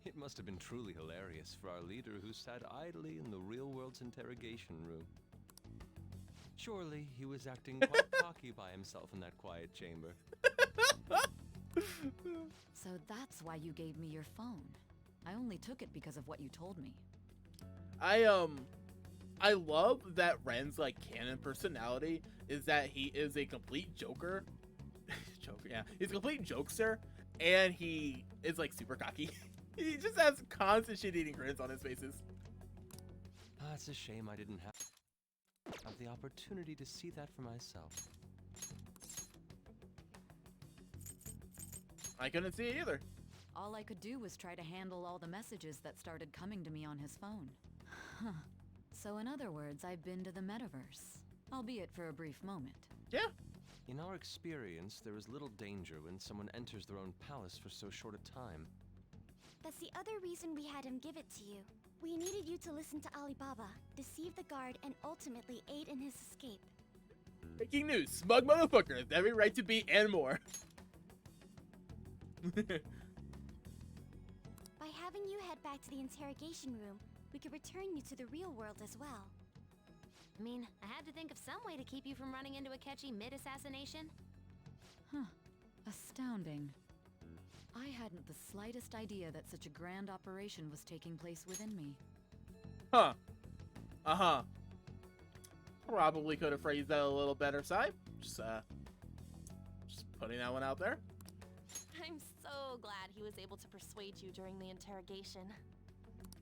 It must have been truly hilarious for our leader who sat idly in the real world's interrogation room. Surely he was acting quite cocky by himself in that quiet chamber. So that's why you gave me your phone. I only took it because of what you told me. I love that Ren's like canon personality is that he is a complete joker. Yeah. He's a complete jokester, and he is like super cocky. He just has constant shit-eating grins on his faces. It's a shame I didn't have the opportunity to see that for myself. I couldn't see it either. All I could do was try to handle all the messages that started coming to me on his phone. Huh. So in other words, I've been to the metaverse, albeit for a brief moment. Yeah. In our experience, there is little danger when someone enters their own palace for so short a time. That's the other reason we had him give it to you. We needed you to listen to Alibaba, deceive the guard, and ultimately aid in his escape. Breaking news, smug motherfucker has every right to be and more. By having you head back to the interrogation room, we could return you to the real world as well. I mean, I had to think of some way to keep you from running into Akechi mid-assassination. Huh. Astounding. I hadn't the slightest idea that such a grand operation was taking place within me. Huh. Uh-huh. Probably could have phrased that a little better, Sai. Just putting that one out there. I'm so glad he was able to persuade you during the interrogation.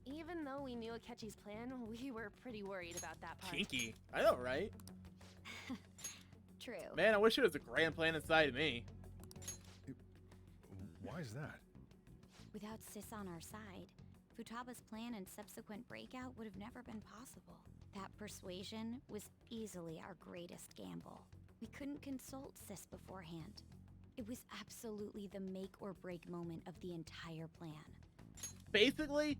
Even though we knew Akechi's plan, we were pretty worried about that part. Kinky. I know, right? True. Man, I wish it was a grand plan inside of me. Why is that? Without Sis on our side, Futaba's plan and subsequent breakout would have never been possible. That persuasion was easily our greatest gamble. We couldn't consult Sis beforehand. It was absolutely the make or break moment of the entire plan. Basically,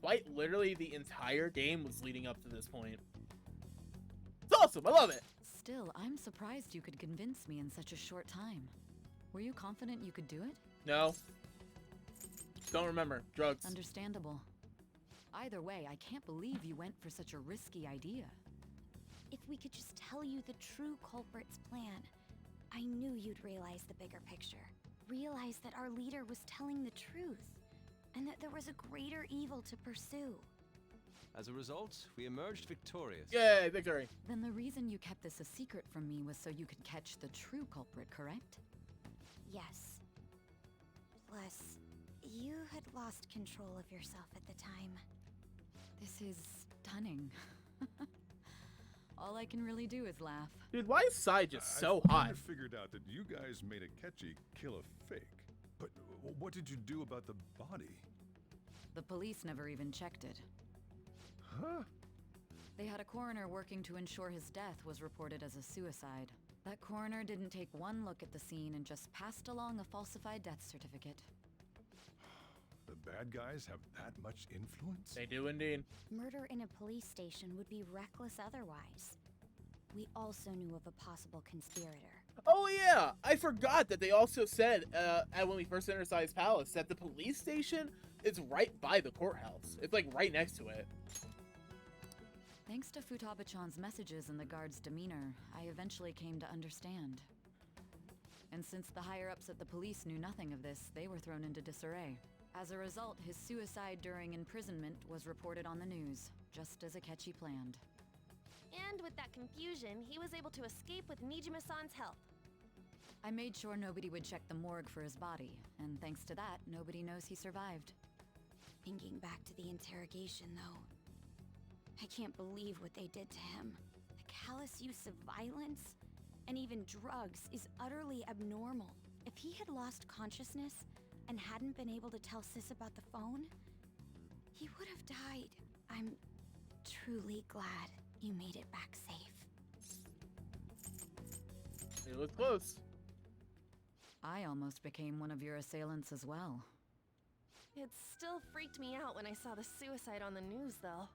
quite literally the entire game was leading up to this point. It's awesome, I love it! Still, I'm surprised you could convince me in such a short time. Were you confident you could do it? No. Don't remember. Drugs. Understandable. Either way, I can't believe you went for such a risky idea. If we could just tell you the true culprit's plan, I knew you'd realize the bigger picture. Realize that our leader was telling the truth, and that there was a greater evil to pursue. As a result, we emerged victorious. Yay, victory! Then the reason you kept this a secret from me was so you could catch the true culprit, correct? Yes. Plus, you had lost control of yourself at the time. This is stunning. All I can really do is laugh. Dude, why is Sai just so hot? I figured out that you guys made Akechi kill a fake. But what did you do about the body? The police never even checked it. Huh? They had a coroner working to ensure his death was reported as a suicide. That coroner didn't take one look at the scene and just passed along a falsified death certificate. The bad guys have that much influence? They do indeed. Murder in a police station would be reckless otherwise. We also knew of a possible conspirator. Oh yeah! I forgot that they also said, when we first entered Sai's palace, that the police station is right by the courthouse. It's like right next to it. Thanks to Futaba-chan's messages and the guard's demeanor, I eventually came to understand. And since the higher-ups at the police knew nothing of this, they were thrown into disarray. As a result, his suicide during imprisonment was reported on the news, just as Akechi planned. And with that confusion, he was able to escape with Nijima-san's help. I made sure nobody would check the morgue for his body, and thanks to that, nobody knows he survived. Thinking back to the interrogation, though, I can't believe what they did to him. The callous use of violence, and even drugs, is utterly abnormal. If he had lost consciousness and hadn't been able to tell Sis about the phone, he would have died. I'm truly glad you made it back safe. It was close. I almost became one of your assailants as well. It still freaked me out when I saw the suicide on the news, though.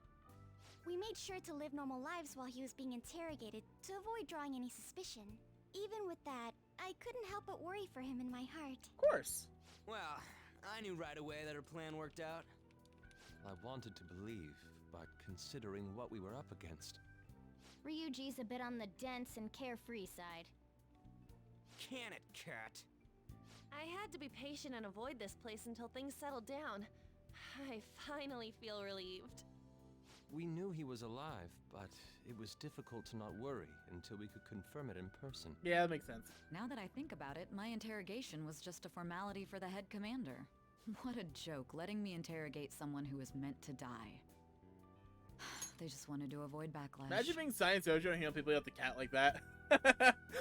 We made sure to live normal lives while he was being interrogated to avoid drawing any suspicion. Even with that, I couldn't help but worry for him in my heart. Of course. Well, I knew right away that her plan worked out. I wanted to believe, but considering what we were up against... Ryuji's a bit on the dense and carefree side. Can it, cat? I had to be patient and avoid this place until things settled down. I finally feel relieved. We knew he was alive, but it was difficult to not worry until we could confirm it in person. Yeah, that makes sense. Now that I think about it, my interrogation was just a formality for the head commander. What a joke, letting me interrogate someone who was meant to die. They just wanted to avoid backlash. Imagine being Science Dojo and handling people out the cat like that.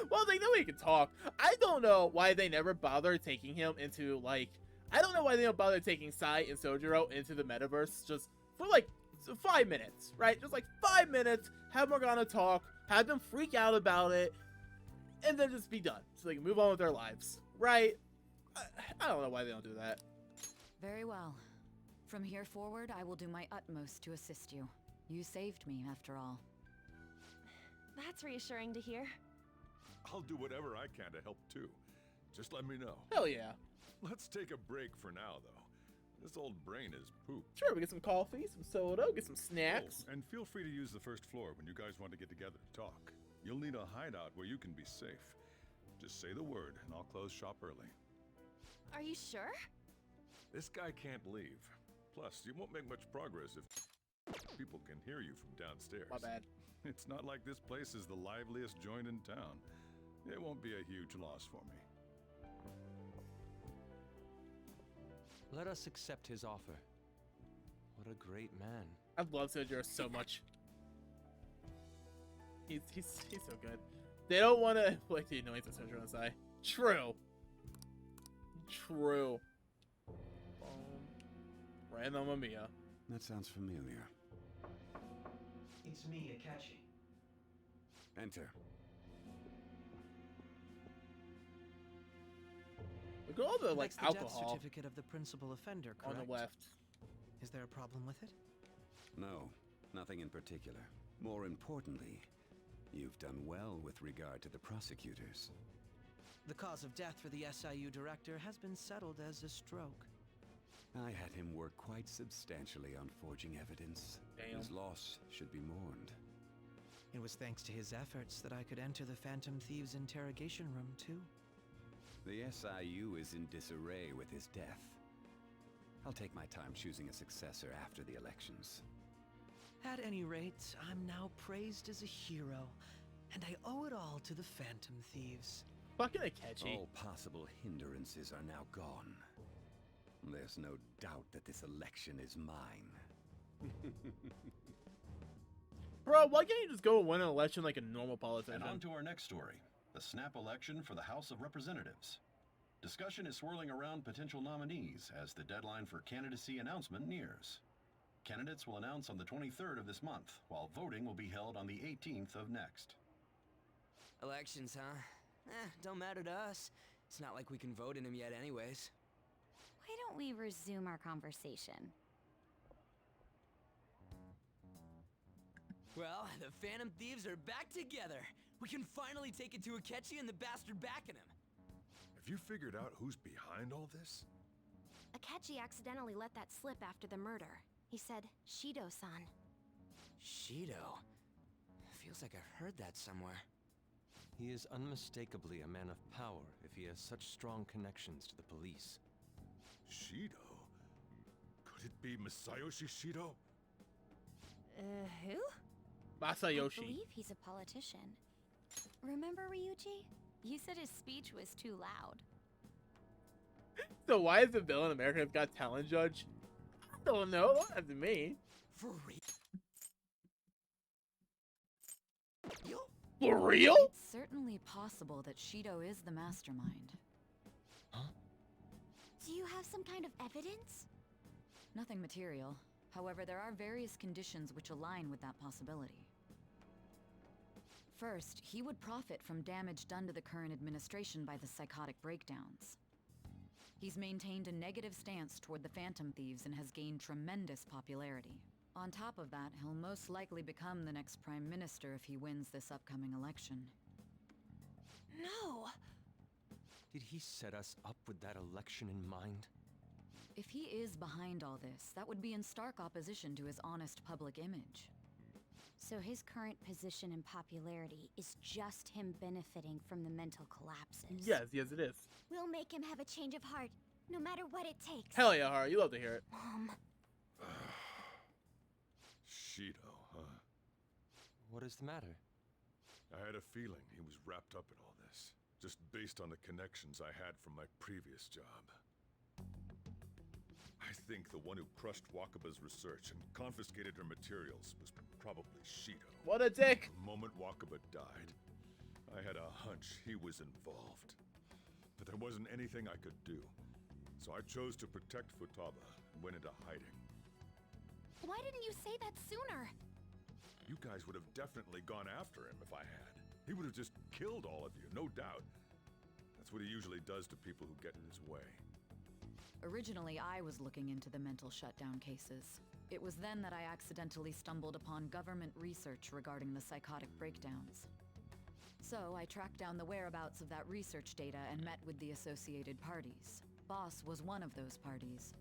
Well, they know he can talk. I don't know why they never bothered taking him into, like... I don't know why they don't bother taking Sai and Sojiro into the metaverse just for, like, 5 minutes, right? Just, like, 5 minutes, have Morgana talk, have them freak out about it, and then just be done. So they can move on with their lives, right? I don't know why they don't do that. Very well. From here forward, I will do my utmost to assist you. You saved me, after all. That's reassuring to hear. I'll do whatever I can to help too. Just let me know. Hell yeah. Let's take a break for now, though. This old brain is pooped. Sure, we get some coffee, some soda, get some snacks. Oh, and feel free to use the first floor when you guys want to get together to talk. You'll need a hideout where you can be safe. Just say the word, and I'll close shop early. Are you sure? This guy can't leave. Plus, you won't make much progress if people can hear you from downstairs. My bad. It's not like this place is the liveliest joint in town. It won't be a huge loss for me. Let us accept his offer. What a great man. I love Sojiro so much. He's so good. They don't want to inflict the annoyance of Sojiro and Sai. True. True. Random Mamiya. That sounds familiar. It's me, Akechi. Enter. Look at all the, like, That's the alcohol death certificate of the principal offender, correct? on the left. Is there a problem with it? No, nothing in particular. More importantly, you've done well with regard to the prosecutors. The cause of death for the SIU director has been settled as a stroke. I had him work quite substantially on forging evidence. Damn. His loss should be mourned. It was thanks to his efforts that I could enter the Phantom Thieves' interrogation room, too. The SIU is in disarray with his death. I'll take my time choosing a successor after the elections. At any rate, I'm now praised as a hero, and I owe it all to the Phantom Thieves. Fucking Akechi. All possible hindrances are now gone. There's no doubt that this election is mine. Bro, why can't you just go and win an election like a normal politician? And on to our next story. The snap election for the House of Representatives. Discussion is swirling around potential nominees as the deadline for candidacy announcement nears. Candidates will announce on the 23rd of this month, while voting will be held on the 18th of next. Elections, huh? Don't matter to us. It's not like we can vote in them yet anyways. Why don't we resume our conversation? Well, the Phantom Thieves are back together. We can finally take it to Akechi and the bastard backing him. Have you figured out who's behind all this? Akechi accidentally let that slip after the murder. He said, Shido-san. Shido? Feels like I've heard that somewhere. He is unmistakably a man of power if he has such strong connections to the police. Shido? Could it be Masayoshi Shido? Who? Masayoshi. I believe he's a politician. Remember, Ryuji? You said his speech was too loud. So why is the villain America's Got Talent judge? I don't know. Don't have to me. For real? For real? It's certainly possible that Shido is the mastermind. Do you have some kind of evidence? Nothing material. However, there are various conditions which align with that possibility. First, he would profit from damage done to the current administration by the psychotic breakdowns. He's maintained a negative stance toward the Phantom Thieves and has gained tremendous popularity. On top of that, he'll most likely become the next Prime Minister if he wins this upcoming election. No! Did he set us up with that election in mind? If he is behind all this, that would be in stark opposition to his honest public image. So his current position and popularity is just him benefiting from the mental collapses. Yes, it is. We'll make him have a change of heart, no matter what it takes. Hell yeah, Haru, you love to hear it. Mom. Shido, huh? What is the matter? I had a feeling he was wrapped up in all this, just based on the connections I had from my previous job. I think the one who crushed Wakaba's research and confiscated her materials was probably Shido. What a dick! The moment Wakaba died, I had a hunch he was involved. But there wasn't anything I could do. So I chose to protect Futaba and went into hiding. Why didn't you say that sooner? You guys would have definitely gone after him if I had. He would have just killed all of you, no doubt. That's what he usually does to people who get in his way. Originally, I was looking into the mental shutdown cases. It was then that I accidentally stumbled upon government research regarding the psychotic breakdowns. So I tracked down the whereabouts of that research data and met with the associated parties. Boss was one of those parties.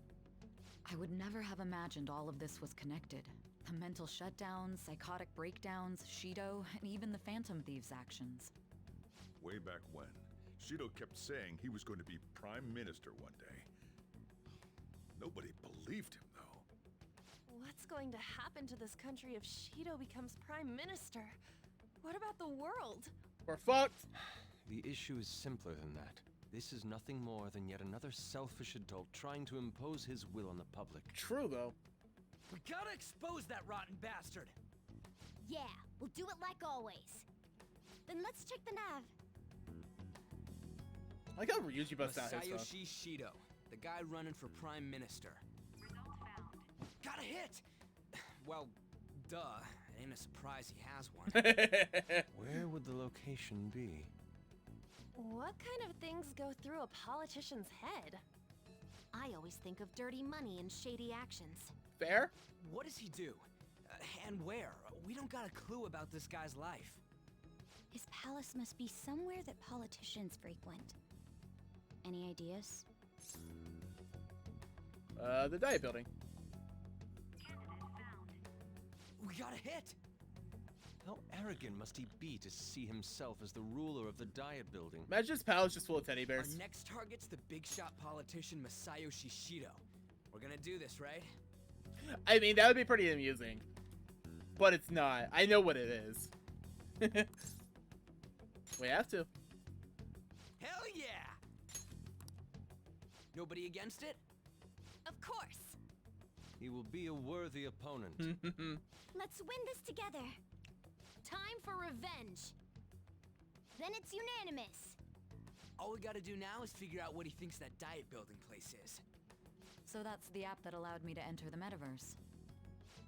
I would never have imagined all of this was connected. The mental shutdowns, psychotic breakdowns, Shido, and even the Phantom Thieves' actions. Way back when, Shido kept saying he was going to be Prime Minister one day. Nobody believed him, though. What's going to happen to this country if Shido becomes Prime Minister? What about the world? We're fucked! The issue is simpler than that. This is nothing more than yet another selfish adult trying to impose his will on the public. True, though. We gotta expose that rotten bastard! Yeah, we'll do it like always. Then let's check the nav. I like how Ryuji busts out his phone. Masayoshi Shido, the guy running for Prime Minister. Result found. Got a hit! Well, duh. It ain't a surprise he has one. Where would the location be? What kind of things go through a politician's head? I always think of dirty money and shady actions. Fair? What does he do? And where? We don't got a clue about this guy's life. His palace must be somewhere that politicians frequent. Any ideas? The diet building. We got a hit! How arrogant must he be to see himself as the ruler of the diet building? Imagine his palace just full of teddy bears. Our next target's the big shot politician Masayoshi Shido. We're gonna do this, right? I mean, that would be pretty amusing. But it's not. I know what it is. We have to. Hell yeah! Nobody against it? Of course. He will be a worthy opponent. Let's win this together. Time for revenge. Then it's unanimous. All we gotta do now is figure out what he thinks that diet building place is. So that's the app that allowed me to enter the metaverse.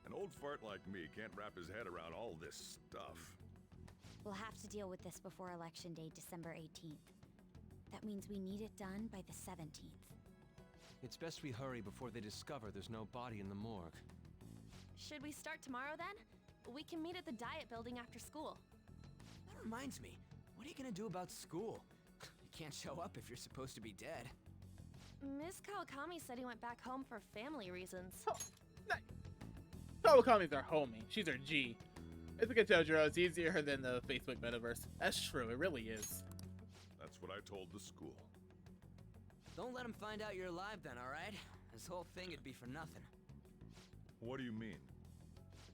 An old fart like me can't wrap his head around all this stuff. We'll have to deal with this before Election Day, December 18th. That means we need it done by the 17th. It's best we hurry before they discover there's no body in the morgue. Should we start tomorrow then? We can meet at the diet building after school. That reminds me, what are you gonna do about school? You can't show up if you're supposed to be dead. Miss Kawakami said he went back home for family reasons. Oh, Kawakami's our homie. She's our G. It's like a Tojiro, it's easier than the Facebook metaverse. That's true, it really is. That's what I told the school. Don't let him find out you're alive then, alright? This whole thing would be for nothing. What do you mean?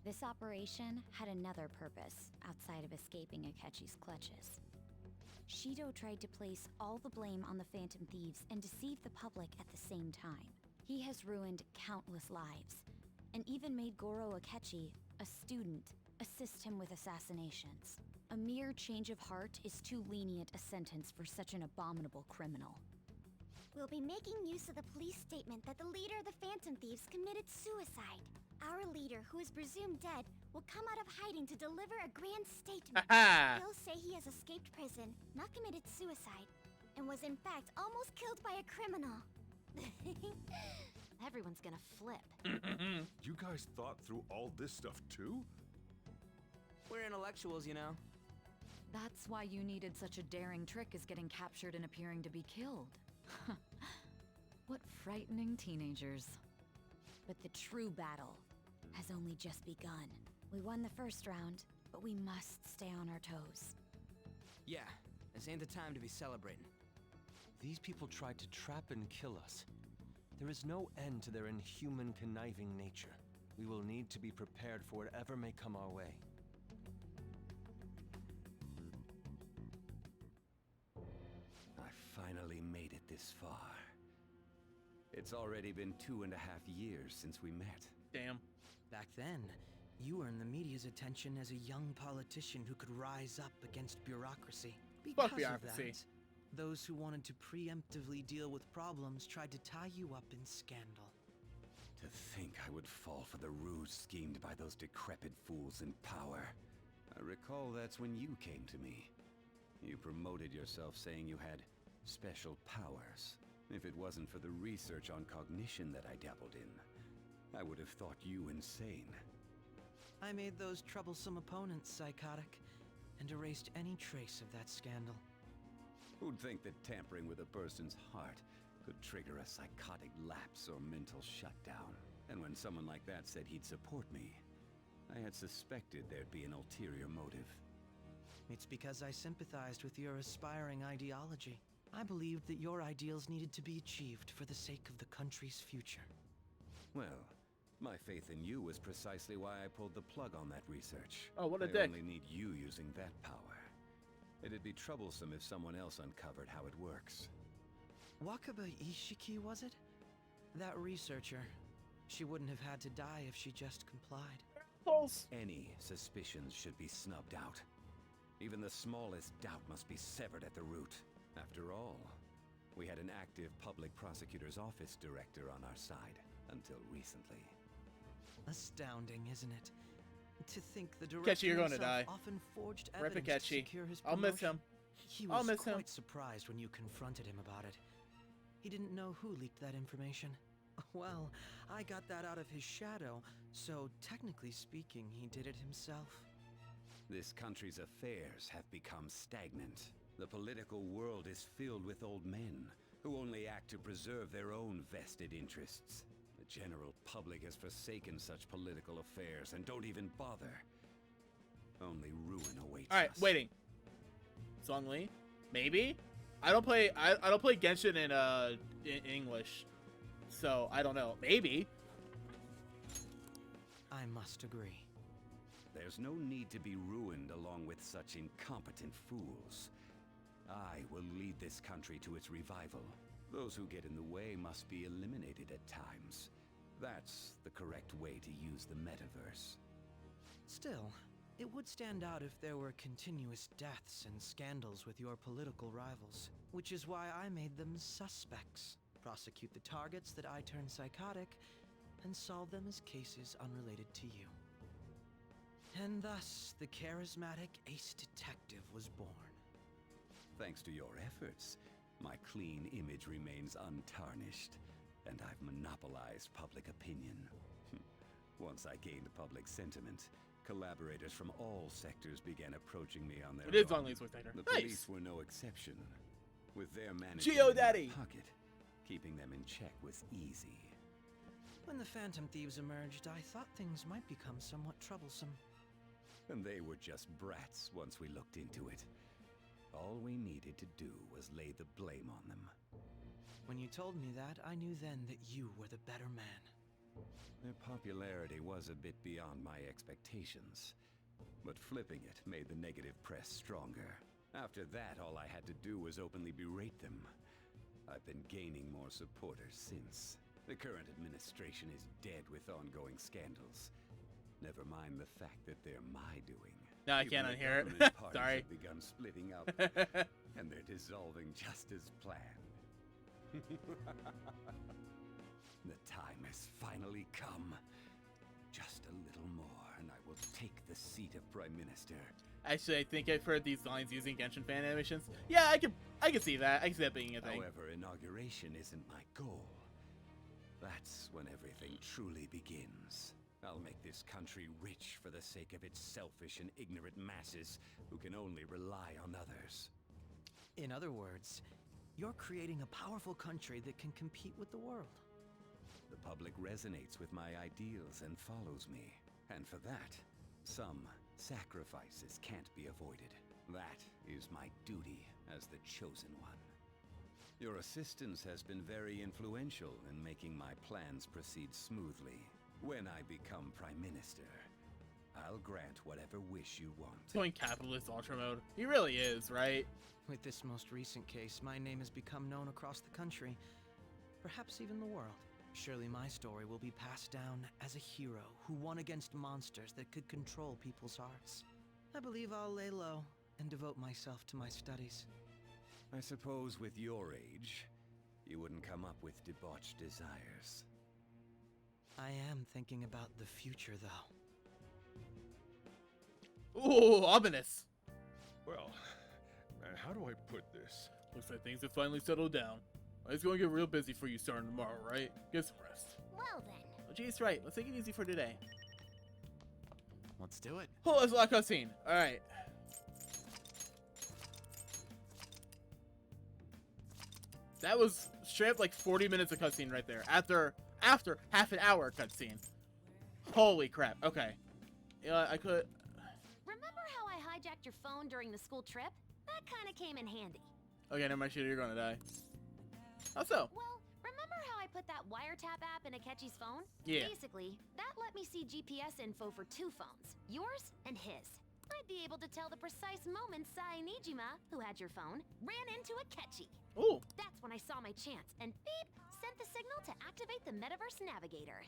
This operation had another purpose outside of escaping Akechi's clutches. Shido tried to place all the blame on the Phantom Thieves and deceive the public at the same time. He has ruined countless lives, and even made Goro Akechi, a student, assist him with assassinations. A mere change of heart is too lenient a sentence for such an abominable criminal. We'll be making use of the police statement that the leader of the Phantom Thieves committed suicide. Our leader, who is presumed dead, will come out of hiding to deliver a grand statement. He'll say he has escaped prison, not committed suicide, and was in fact almost killed by a criminal. Everyone's gonna flip. You guys thought through all this stuff too? We're intellectuals, you know. That's why you needed such a daring trick as getting captured and appearing to be killed. What frightening teenagers. But the true battle has only just begun. We won the first round, but we must stay on our toes. Yeah, this ain't the time to be celebrating. These people tried to trap and kill us. There is no end to their inhuman, conniving nature. We will need to be prepared for whatever may come our way. I finally made it this far. It's already been 2.5 years since we met. Damn. Back then, you earned the media's attention as a young politician who could rise up against bureaucracy. Fuck Because bureaucracy. of that, those who wanted to preemptively deal with problems tried to tie you up in scandal. To think I would fall for the ruse schemed by those decrepit fools in power. I recall that's when you came to me. You promoted yourself saying you had special powers. If it wasn't for the research on cognition that I dabbled in, I would have thought you insane. I made those troublesome opponents psychotic, and erased any trace of that scandal. Who'd think that tampering with a person's heart could trigger a psychotic lapse or mental shutdown? And when someone like that said he'd support me, I had suspected there'd be an ulterior motive. It's because I sympathized with your aspiring ideology. I believed that your ideals needed to be achieved for the sake of the country's future. Well, my faith in you was precisely why I pulled the plug on that research. Oh, what a I dick. only need you using that power. It'd be troublesome if someone else uncovered how it works. Wakaba Ishiki, was it? That researcher. She wouldn't have had to die if she just complied. False. Any suspicions should be snubbed out. Even the smallest doubt must be severed at the root. After all, we had an active public prosecutor's office director on our side until recently. Astounding, isn't it? To think the Ketchy, director you're going to himself die. often forged Rip it, evidence to Ketchy. secure his I'll miss promotion. him. He I'll was miss him. quite surprised when you confronted him about it. He didn't know who leaked that information. Well, I got that out of his shadow, so technically speaking, he did it himself. This country's affairs have become stagnant. The political world is filled with old men who only act to preserve their own vested interests. The general public has forsaken such political affairs and don't even bother. Only ruin awaits All right, us. waiting. Zhongli, maybe. I don't play Genshin in English, so I don't know. Maybe. I must agree. There's no need to be ruined along with such incompetent fools. I will lead this country to its revival. Those who get in the way must be eliminated at times. That's the correct way to use the metaverse. Still, it would stand out if there were continuous deaths and scandals with your political rivals, which is why I made them suspects. Prosecute the targets that I turn psychotic, and solve them as cases unrelated to you. And thus, the charismatic ace detective was born. Thanks to your efforts, my clean image remains untarnished, and I've monopolized public opinion. Once I gained public sentiment, collaborators from all sectors began approaching me on their It is own. Zhongli's voice actor. The Nice. police were no exception. With their management Geo in their Daddy. pocket, keeping them in check was easy. When the Phantom Thieves emerged, I thought things might become somewhat troublesome. And they were just brats once we looked into it. All we needed to do was lay the blame on them. When you told me that, I knew then that you were the better man. Their popularity was a bit beyond my expectations, but flipping it made the negative press stronger. After that, all I had to do was openly berate them. I've been gaining more supporters since. The current administration is dead with ongoing scandals. Never mind the fact that they're my doing. No, I Even can't the unhear it. government parties Sorry. have begun splitting up, and they're dissolving just as planned. The time has finally come. Just a little more, and I will take the seat of Prime Minister. Actually, I think I've heard these lines using Genshin fan animations. Yeah, I can see that. I can see that being a thing. However, inauguration isn't my goal. That's when everything truly begins. I'll make this country rich for the sake of its selfish and ignorant masses who can only rely on others. In other words, You're creating a powerful country that can compete with the world. The public resonates with my ideals and follows me. And for that, some sacrifices can't be avoided. That is my duty as the chosen one. Your assistance has been very influential in making my plans proceed smoothly. When I become Prime Minister, I'll grant whatever wish you want. Going capitalist ultra mode. He really is, right? With this most recent case, my name has become known across the country, perhaps even the world. Surely my story will be passed down as a hero who won against monsters that could control people's hearts. I believe I'll lay low and devote myself to my studies. I suppose with your age, you wouldn't come up with debauched desires. I am thinking about the future, though. Ooh, ominous. Well, how do I put this? Looks like things have finally settled down. It's going to get real busy for you starting tomorrow, right? Get some rest. Well then. Oh, geez, right. Let's take it easy for today. Let's do it. Oh, let's lock cutscene. All right. That was straight up like 40 minutes of cutscene right there. After half an hour cutscene. Holy crap. Okay. Yeah, I could. Remember how I hijacked your phone during the school trip? That kind of came in handy. Okay, never mind, shit, you're gonna die. How so? Well, remember how I put that wiretap app in Akechi's phone? Yeah. Basically, that let me see GPS info for 2 phones, yours and his. I'd be able to tell the precise moment Sae Nijima, who had your phone, ran into Akechi. Ooh. That's when I saw my chance, and beep, sent the signal to activate the Metaverse Navigator.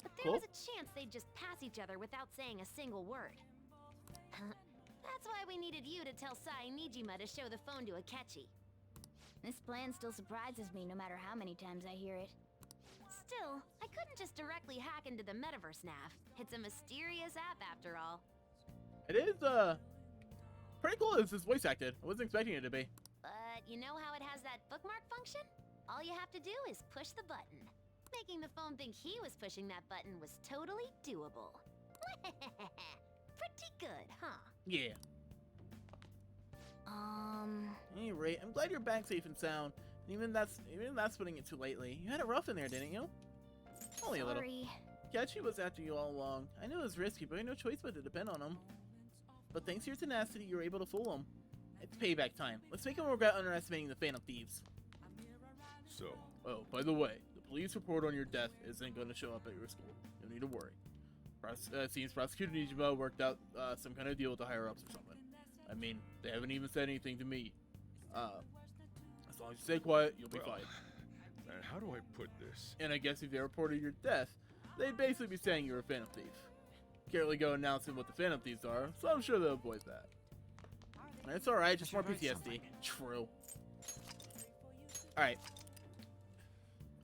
But there was a chance they'd just pass each other without saying a single word. That's why we needed you to tell Sae Nijima to show the phone to Akechi. This plan still surprises me no matter how many times I hear it. Still, I couldn't just directly hack into the Metaverse Nav. It's a mysterious app after all. It is, pretty cool it's voice acted. I wasn't expecting it to be. But you know how it has that bookmark function? All you have to do is push the button. Making the phone think he was pushing that button was totally doable. Pretty good, huh? Yeah. Anyway, I'm glad you're back safe and sound. Even that's putting it too lately. You had it rough in there, didn't you? Only a little. Kechi was after you all along. I knew it was risky, but I had no choice but to depend on him. But thanks to your tenacity, you were able to fool him. It's payback time. Let's make him regret underestimating the Phantom Thieves. So. Oh, by the way, the police report on your death isn't going to show up at your school. No need to worry. Seems Prosecutor Nijima worked out some kind of deal with the higher-ups or something. I mean, they haven't even said anything to me. As long as you stay quiet, you'll be fine. And how do I put this? And I guess if they reported your death, they'd basically be saying you're a Phantom Thief. Can't really go announcing what the Phantom Thieves are, so I'm sure they'll avoid that. It's alright, just more PTSD. True. Alright.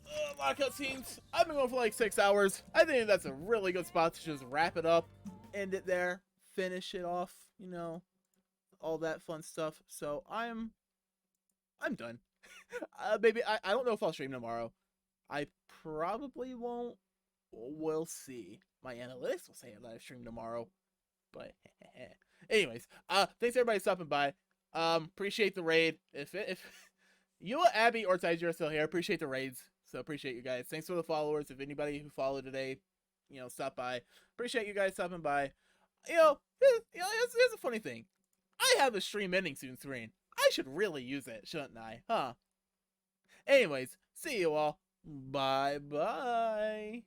A lot of cutscenes. I've been going for like 6 hours. I think that's a really good spot to just wrap it up, end it there, finish it off, you know, all that fun stuff. So I'm done. Maybe I don't know if I'll stream tomorrow. I probably won't. We'll see. My analytics will say I live stream tomorrow, but anyways, thanks everybody stopping by. Appreciate the raid. If you, Abby, or Tiger are still here, appreciate the raids. So appreciate you guys. Thanks for the followers. If anybody who followed today, you know, stop by. Appreciate you guys stopping by. Here's a funny thing. I have a stream ending soon screen. I should really use it, shouldn't I? Huh? Anyways, see you all. Bye-bye.